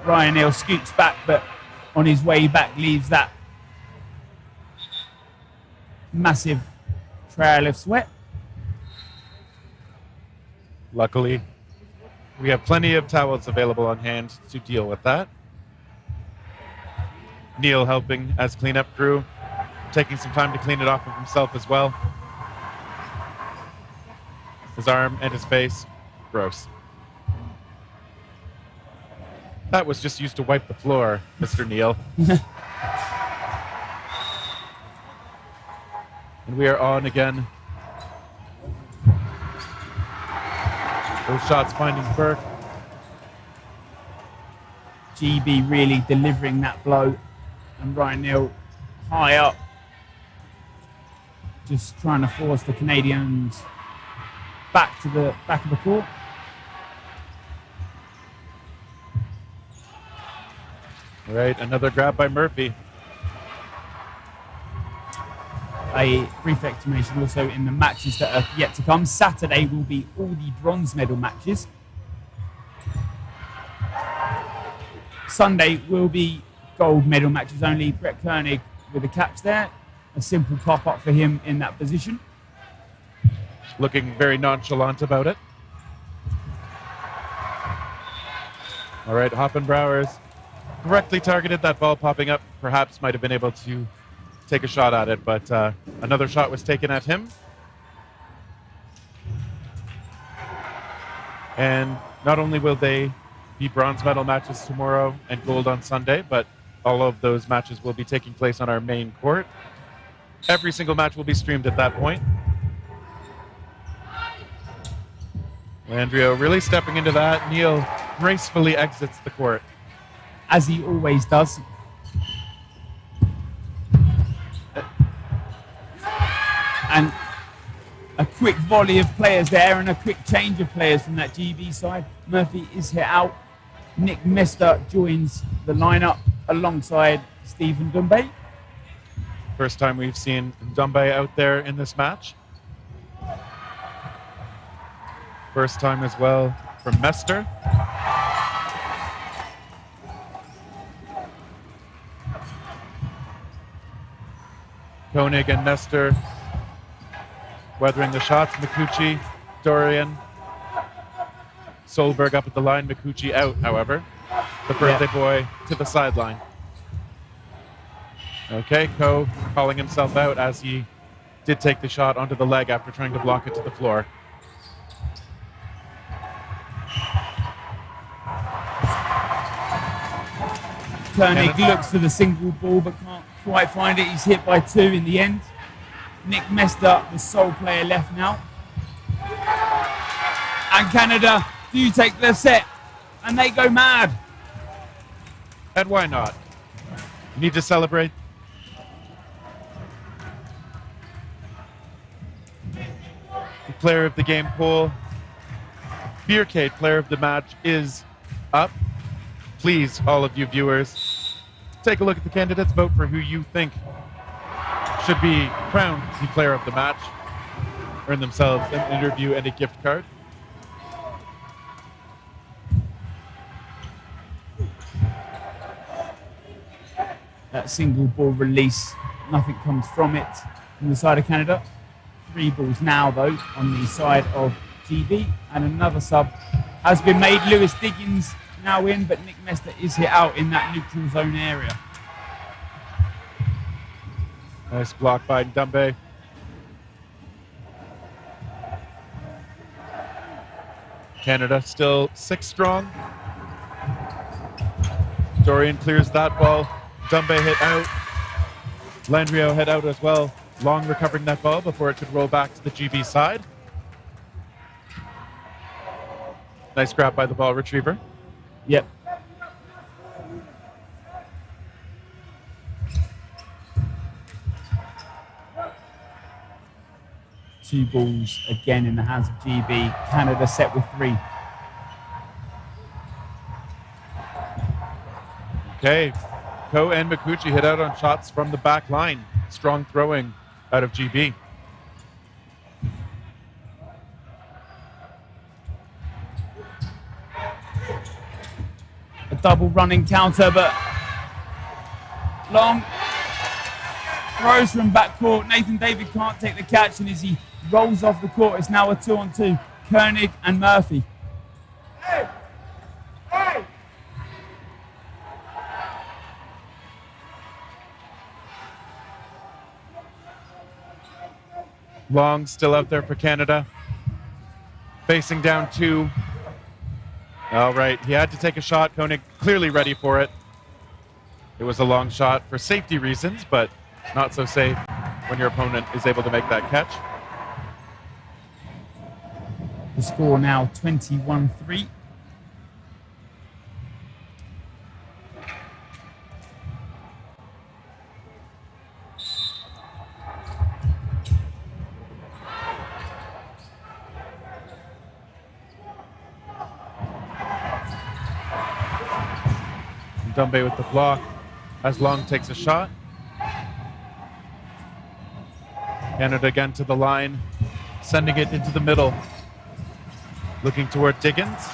Ryan Neal scoots back, but on his way back leaves that massive trail of sweat. Luckily, we have plenty of towels available on hand to deal with that. Neil helping as cleanup crew, taking some time to clean it off of himself as well. His arm and his face, gross. That was just used to wipe the floor, Mr. Neil. And we are on again. Those shots finding Burke. GB really delivering that blow. And Ryan Neal high up. Just trying to force the Canadians back to the back of the court. All right, another grab by Murphy. a brief explanation also in the matches that are yet to come. Saturday will be all the bronze medal matches. Sunday will be gold medal matches only. Brett Koenig with the caps there. A simple pop-up for him in that position. Looking very nonchalant about it. All right, Hoppenbrauer's correctly targeted that ball popping up. Perhaps might have been able to take a shot at it, but another shot was taken at him. And not only will they be bronze medal matches tomorrow and gold on Sunday, but all of those matches will be taking place on our main court. Every single match will be streamed at that point. Landrio really stepping into that. Neil gracefully exits the court. As he always does. And a quick volley of players there and a quick change of players from that GB side. Murphy is hit out. Nick Mester joins the lineup alongside Stephen Dumbe. First time we've seen Dumbe out there in this match. First time as well from Mester. Koenig and Mester weathering the shots. Mikuchi, Dorian, Solberg up at the line. Mikuchi out, however. The birthday boy to the sideline. Okay, Ko calling himself out as he did take the shot onto the leg after trying to block it to the floor. Koenig looks for the single ball but can't quite find it. He's hit by two in the end. Nick Mester, the sole player left now. And Canada do take the set and they go mad. And why not? You need to celebrate. The player of the game poll, Beercade player of the match is up. Please, all of you viewers, take a look at the candidates, vote for who you think should be crowned the player of the match, earn themselves an interview and a gift card. That single ball release, nothing comes from it from the side of Canada. 3 balls now, though, on the side of GB. And another sub has been made. Lewis Diggins now in, but Nick Mester is hit out in that neutral zone area. Nice block by Dumbe. Canada still 6 strong. Dorian clears that ball. Dumbe hit out. Landrio hit out as well. Long recovering that ball before it could roll back to the GB side. Nice grab by the ball retriever. Yep. Two balls again in the hands of GB. Canada set with 3. Okay. Ko and Mikuchi hit out on shots from the back line. Strong throwing out of GB. A double running counter, but Long throws from backcourt. Nathan David can't take the catch, and as he rolls off the court, it's now a 2-on-2. Koenig and Murphy. Hey! Hey! Long still out there for Canada. Facing down 2. All right, he had to take a shot. Koenig clearly ready for it. It was a long shot for safety reasons, but not so safe when your opponent is able to make that catch. The score now 21-3. Dumbe with the block as Long takes a shot. Canada again to the line, sending it into the middle. Looking toward Diggins.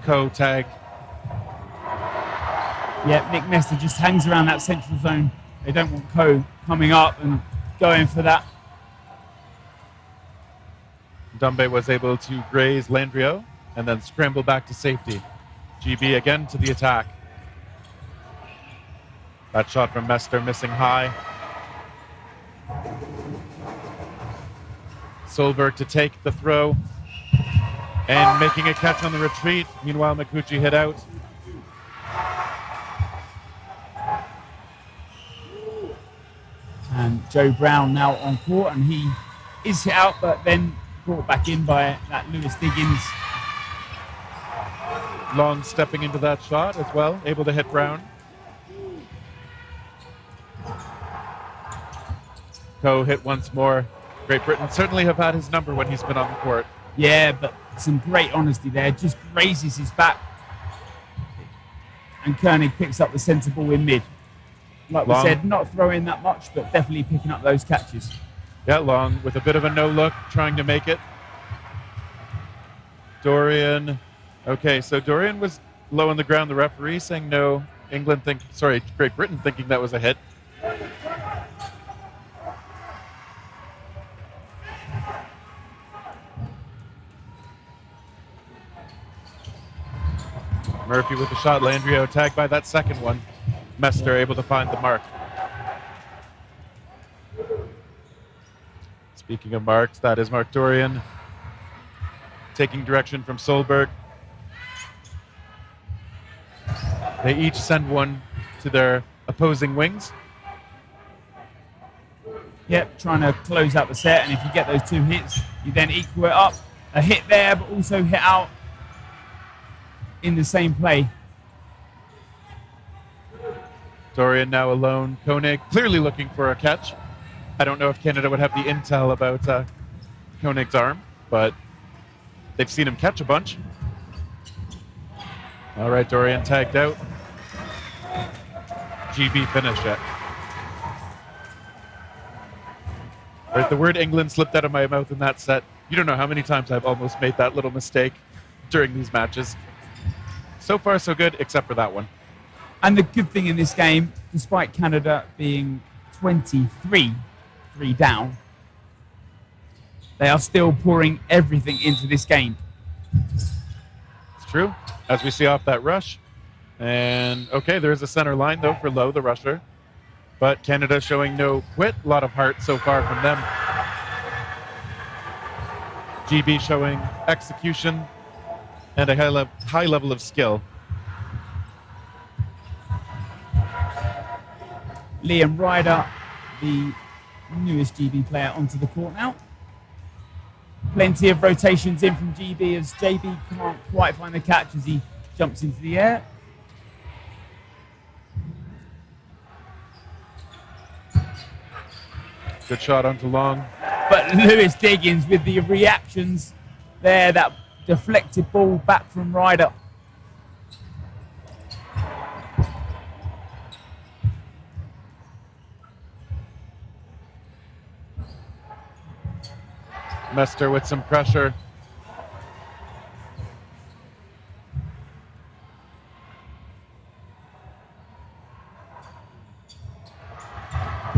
Coe tagged. Yeah, Nick Nestor just hangs around that central zone. They don't want Coe coming up and going for that. Dumbe was able to graze Landrio and then scramble back to safety. GB again to the attack. That shot from Mester missing high. Solberg to take the throw and making a catch on the retreat. Meanwhile, Mikuchi hit out. And Joe Brown now on court, and he is hit out, but then brought back in by that Lewis Diggins. Long stepping into that shot as well, able to hit Brown. Coe hit once more. Great Britain certainly have had his number when he's been on the court. Yeah, but some great honesty there. Just raises his back. And Koenig picks up the centre ball in mid. Like we said, not throwing that much, but definitely picking up those catches. Yeah, Long with a bit of a no look, trying to make it. Dorian. Okay, so Dorian was low on the ground. The referee saying no. Great Britain thinking that was a hit. Murphy with the shot. Landrio tagged by that second one. Mester able to find the mark. Speaking of marks, that is Mark Dorian taking direction from Solberg. They each send one to their opposing wings. Yep, trying to close out the set, and if you get those two hits, you then equal it up. A hit there, but also hit out in the same play. Dorian now alone. Koenig clearly looking for a catch. I don't know if Canada would have the intel about Koenig's arm, but they've seen him catch a bunch. All right, Dorian tagged out. GB finish it. Right, the word England slipped out of my mouth in that set. You don't know how many times I've almost made that little mistake during these matches. So far, so good, except for that one. And the good thing in this game, despite Canada being 23 down, they are still pouring everything into this game. It's true, as we see off that rush. And, okay, there's a center line, though, for Lowe, the rusher. But Canada showing no quit. A lot of heart so far from them. GB showing execution and a high level of skill. Liam Ryder, the newest GB player, onto the court now. Plenty of rotations in from GB as JB can't quite find the catch as he jumps into the air. Good shot onto Long. But Lewis Diggins with the reactions there, that deflected ball back from Ryder. Mester with some pressure.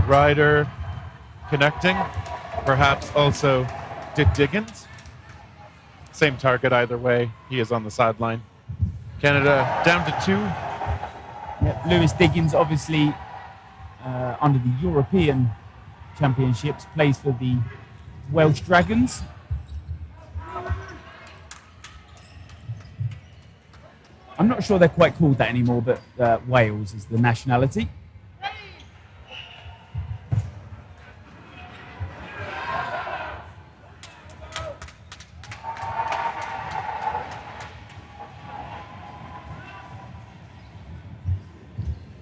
Ryder connecting, perhaps also Diggins. Same target either way. He is on the sideline. Canada down to 2. Yep, Lewis Diggins, obviously under the European Championships, plays for the Welsh Dragons. I'm not sure they're quite called that anymore, but Wales is the nationality.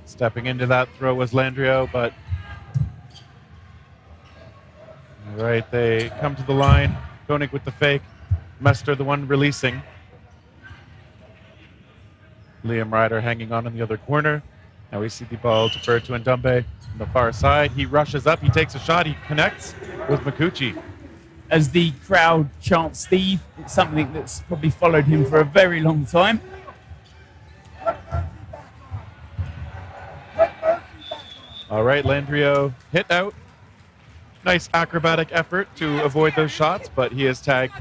Stepping into that throw was Landrio, but all right, they come to the line. Koenig with the fake. Mester the one releasing. Liam Ryder hanging on in the other corner. Now we see the ball deferred to Ndumbe on the far side. He rushes up, he takes a shot, he connects with Mikuchi. As the crowd chants Steve, it's something that's probably followed him for a very long time. All right, Landrio hit out. Nice acrobatic effort to avoid those shots, but he is tagged.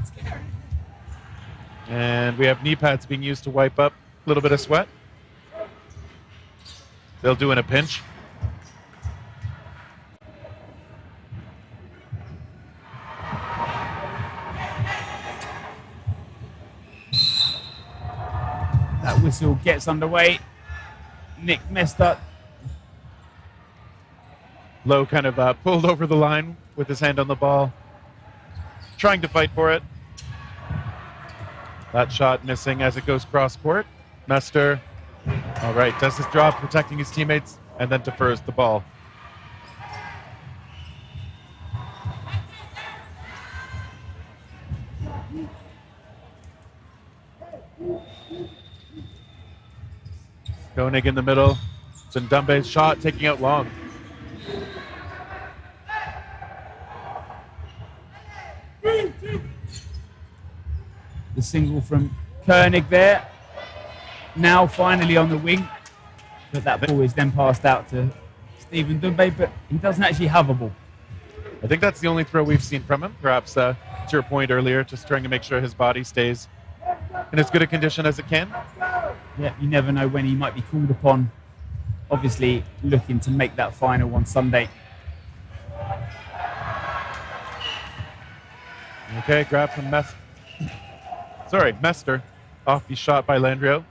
And we have knee pads being used to wipe up a little bit of sweat. They'll do in a pinch. That whistle gets underway. Nick messed up. Lowe kind of pulled over the line with his hand on the ball, trying to fight for it. That shot missing as it goes cross court. Mester, all right, does his job protecting his teammates and then defers the ball. Koenig in the middle. It's Ndumbe's shot taking out long. The single from Koenig there. Now finally on the wing. But that ball is then passed out to Stephen Ndumbe, but he doesn't actually have a ball. I think that's the only throw we've seen from him. Perhaps to your point earlier, just trying to make sure his body stays in as good a condition as it can. Yeah, you never know when he might be called upon. Obviously looking to make that final on Sunday. Okay, grab from Mester. Off the shot by Landrio.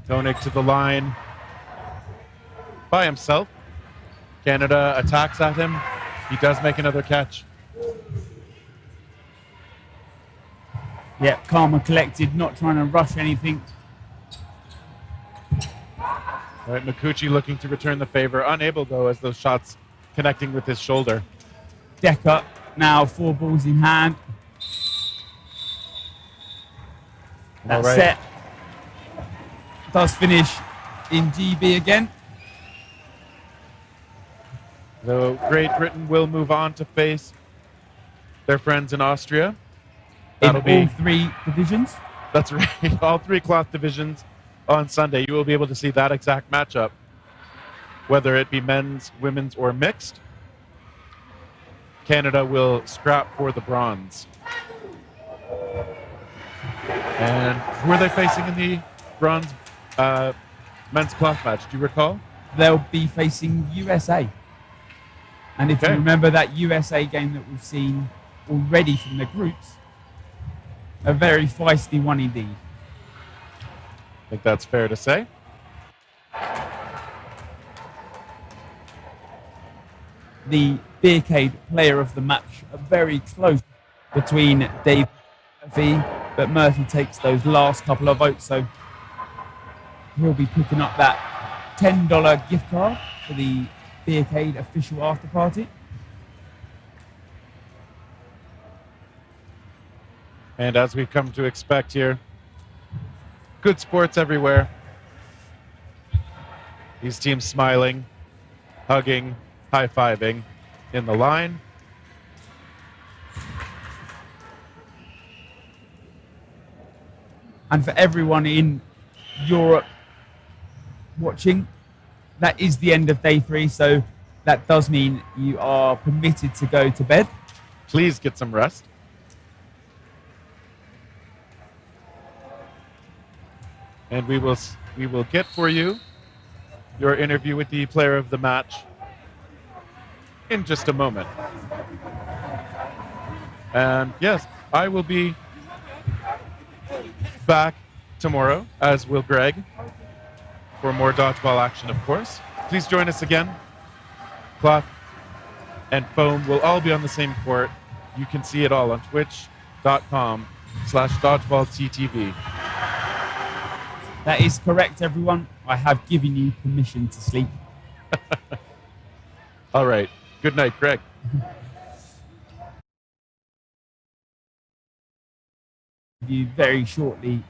Koenig to the line by himself. Canada attacks at him. He does make another catch. Yeah, calm and collected, not trying to rush anything. All right, Mikuchi looking to return the favor. Unable, though, as those shots connecting with his shoulder. Decker now 4 balls in hand. That right. set does finish in GB again. So Great Britain will move on to face their friends in Austria. That'll in all 3 divisions. That's right, all 3 cloth divisions on Sunday. You will be able to see that exact matchup, whether it be men's, women's, or mixed. Canada will scrap for the bronze. And who are they facing in the bronze men's cloth match? Do you recall? They'll be facing USA. And if you remember that USA game that we've seen already from the groups, a very feisty one indeed. I think that's fair to say. The Beercade player of the match, very close between Dave and Murphy, but Murphy takes those last couple of votes, so he'll be picking up that $10 gift card for the Beercade official after party. And as we've come to expect here, good sports everywhere. These teams smiling, hugging, high-fiving in the line. And for everyone in Europe watching, that is the end of day 3, so that does mean you are permitted to go to bed. Please get some rest. And we will get for you your interview with the player of the match in just a moment. And yes, I will be back tomorrow, as will Greg, for more dodgeball action, of course. Please join us again. Cloth and foam will all be on the same court. You can see it all on twitch.com/dodgeballttv. That is correct, everyone. I have given you permission to sleep. All right. Good night, Greg. interview very shortly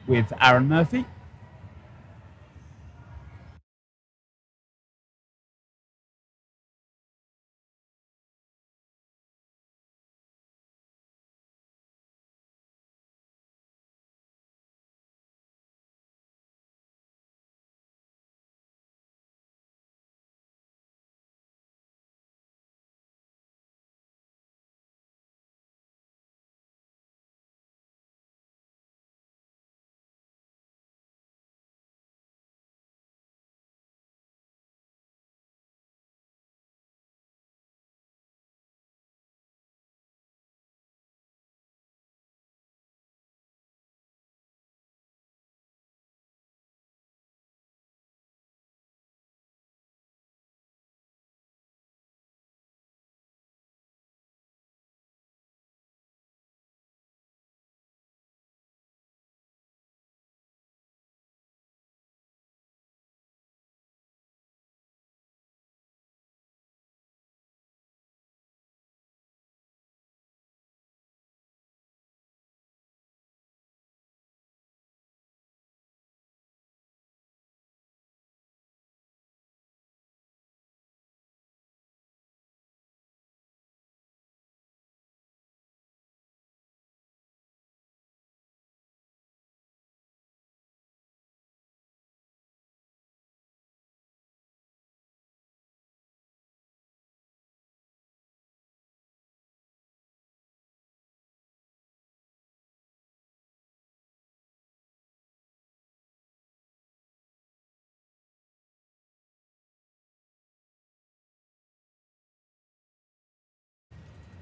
with Aaron Murphy.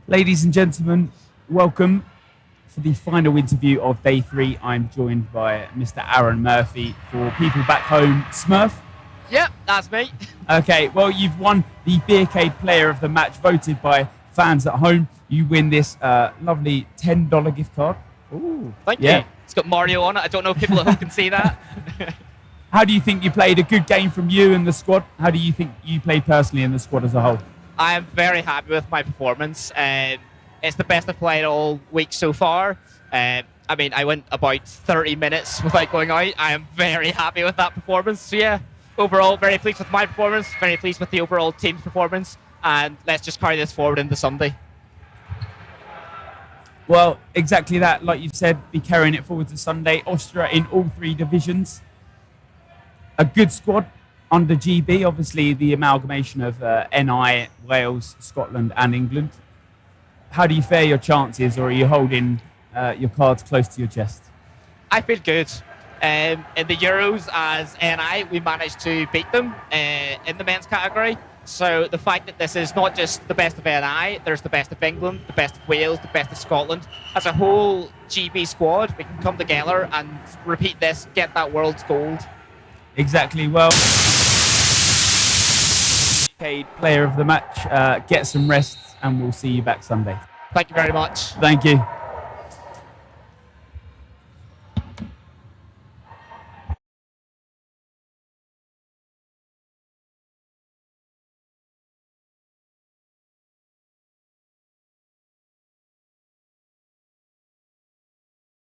Ladies and gentlemen, welcome for the final interview of day 3. I'm joined by Mr. Aaron Murphy. For people back home, Smurf. Yep, that's me. Okay, well, you've won the Beercade Player of the Match, voted by fans at home. You win this lovely $10 gift card. Ooh, thank you. It's got Mario on it. I don't know if people at home can see that. How do you think you played? A good game from you and the squad? How do you think you played personally in the squad as a whole? I am very happy with my performance. It's the best I've played all week so far. I mean, I went about 30 minutes without going out. I am very happy with that performance. So yeah, overall, very pleased with my performance, very pleased with the overall team's performance, and let's just carry this forward into Sunday. Well, exactly that. Like you've said, be carrying it forward to Sunday. Austria in all 3 divisions. A good squad under GB, obviously the amalgamation of NI, Wales, Scotland and England. How do you fare your chances, or are you holding your cards close to your chest? I feel good. In the Euros as NI, we managed to beat them in the men's category. So the fact that this is not just the best of NI, there's the best of England, the best of Wales, the best of Scotland. As a whole GB squad, we can come together and repeat this, get that world's gold. Exactly. Well, Player of the Match, get some rest, and we'll see you back Sunday. Thank you very much. Thank you.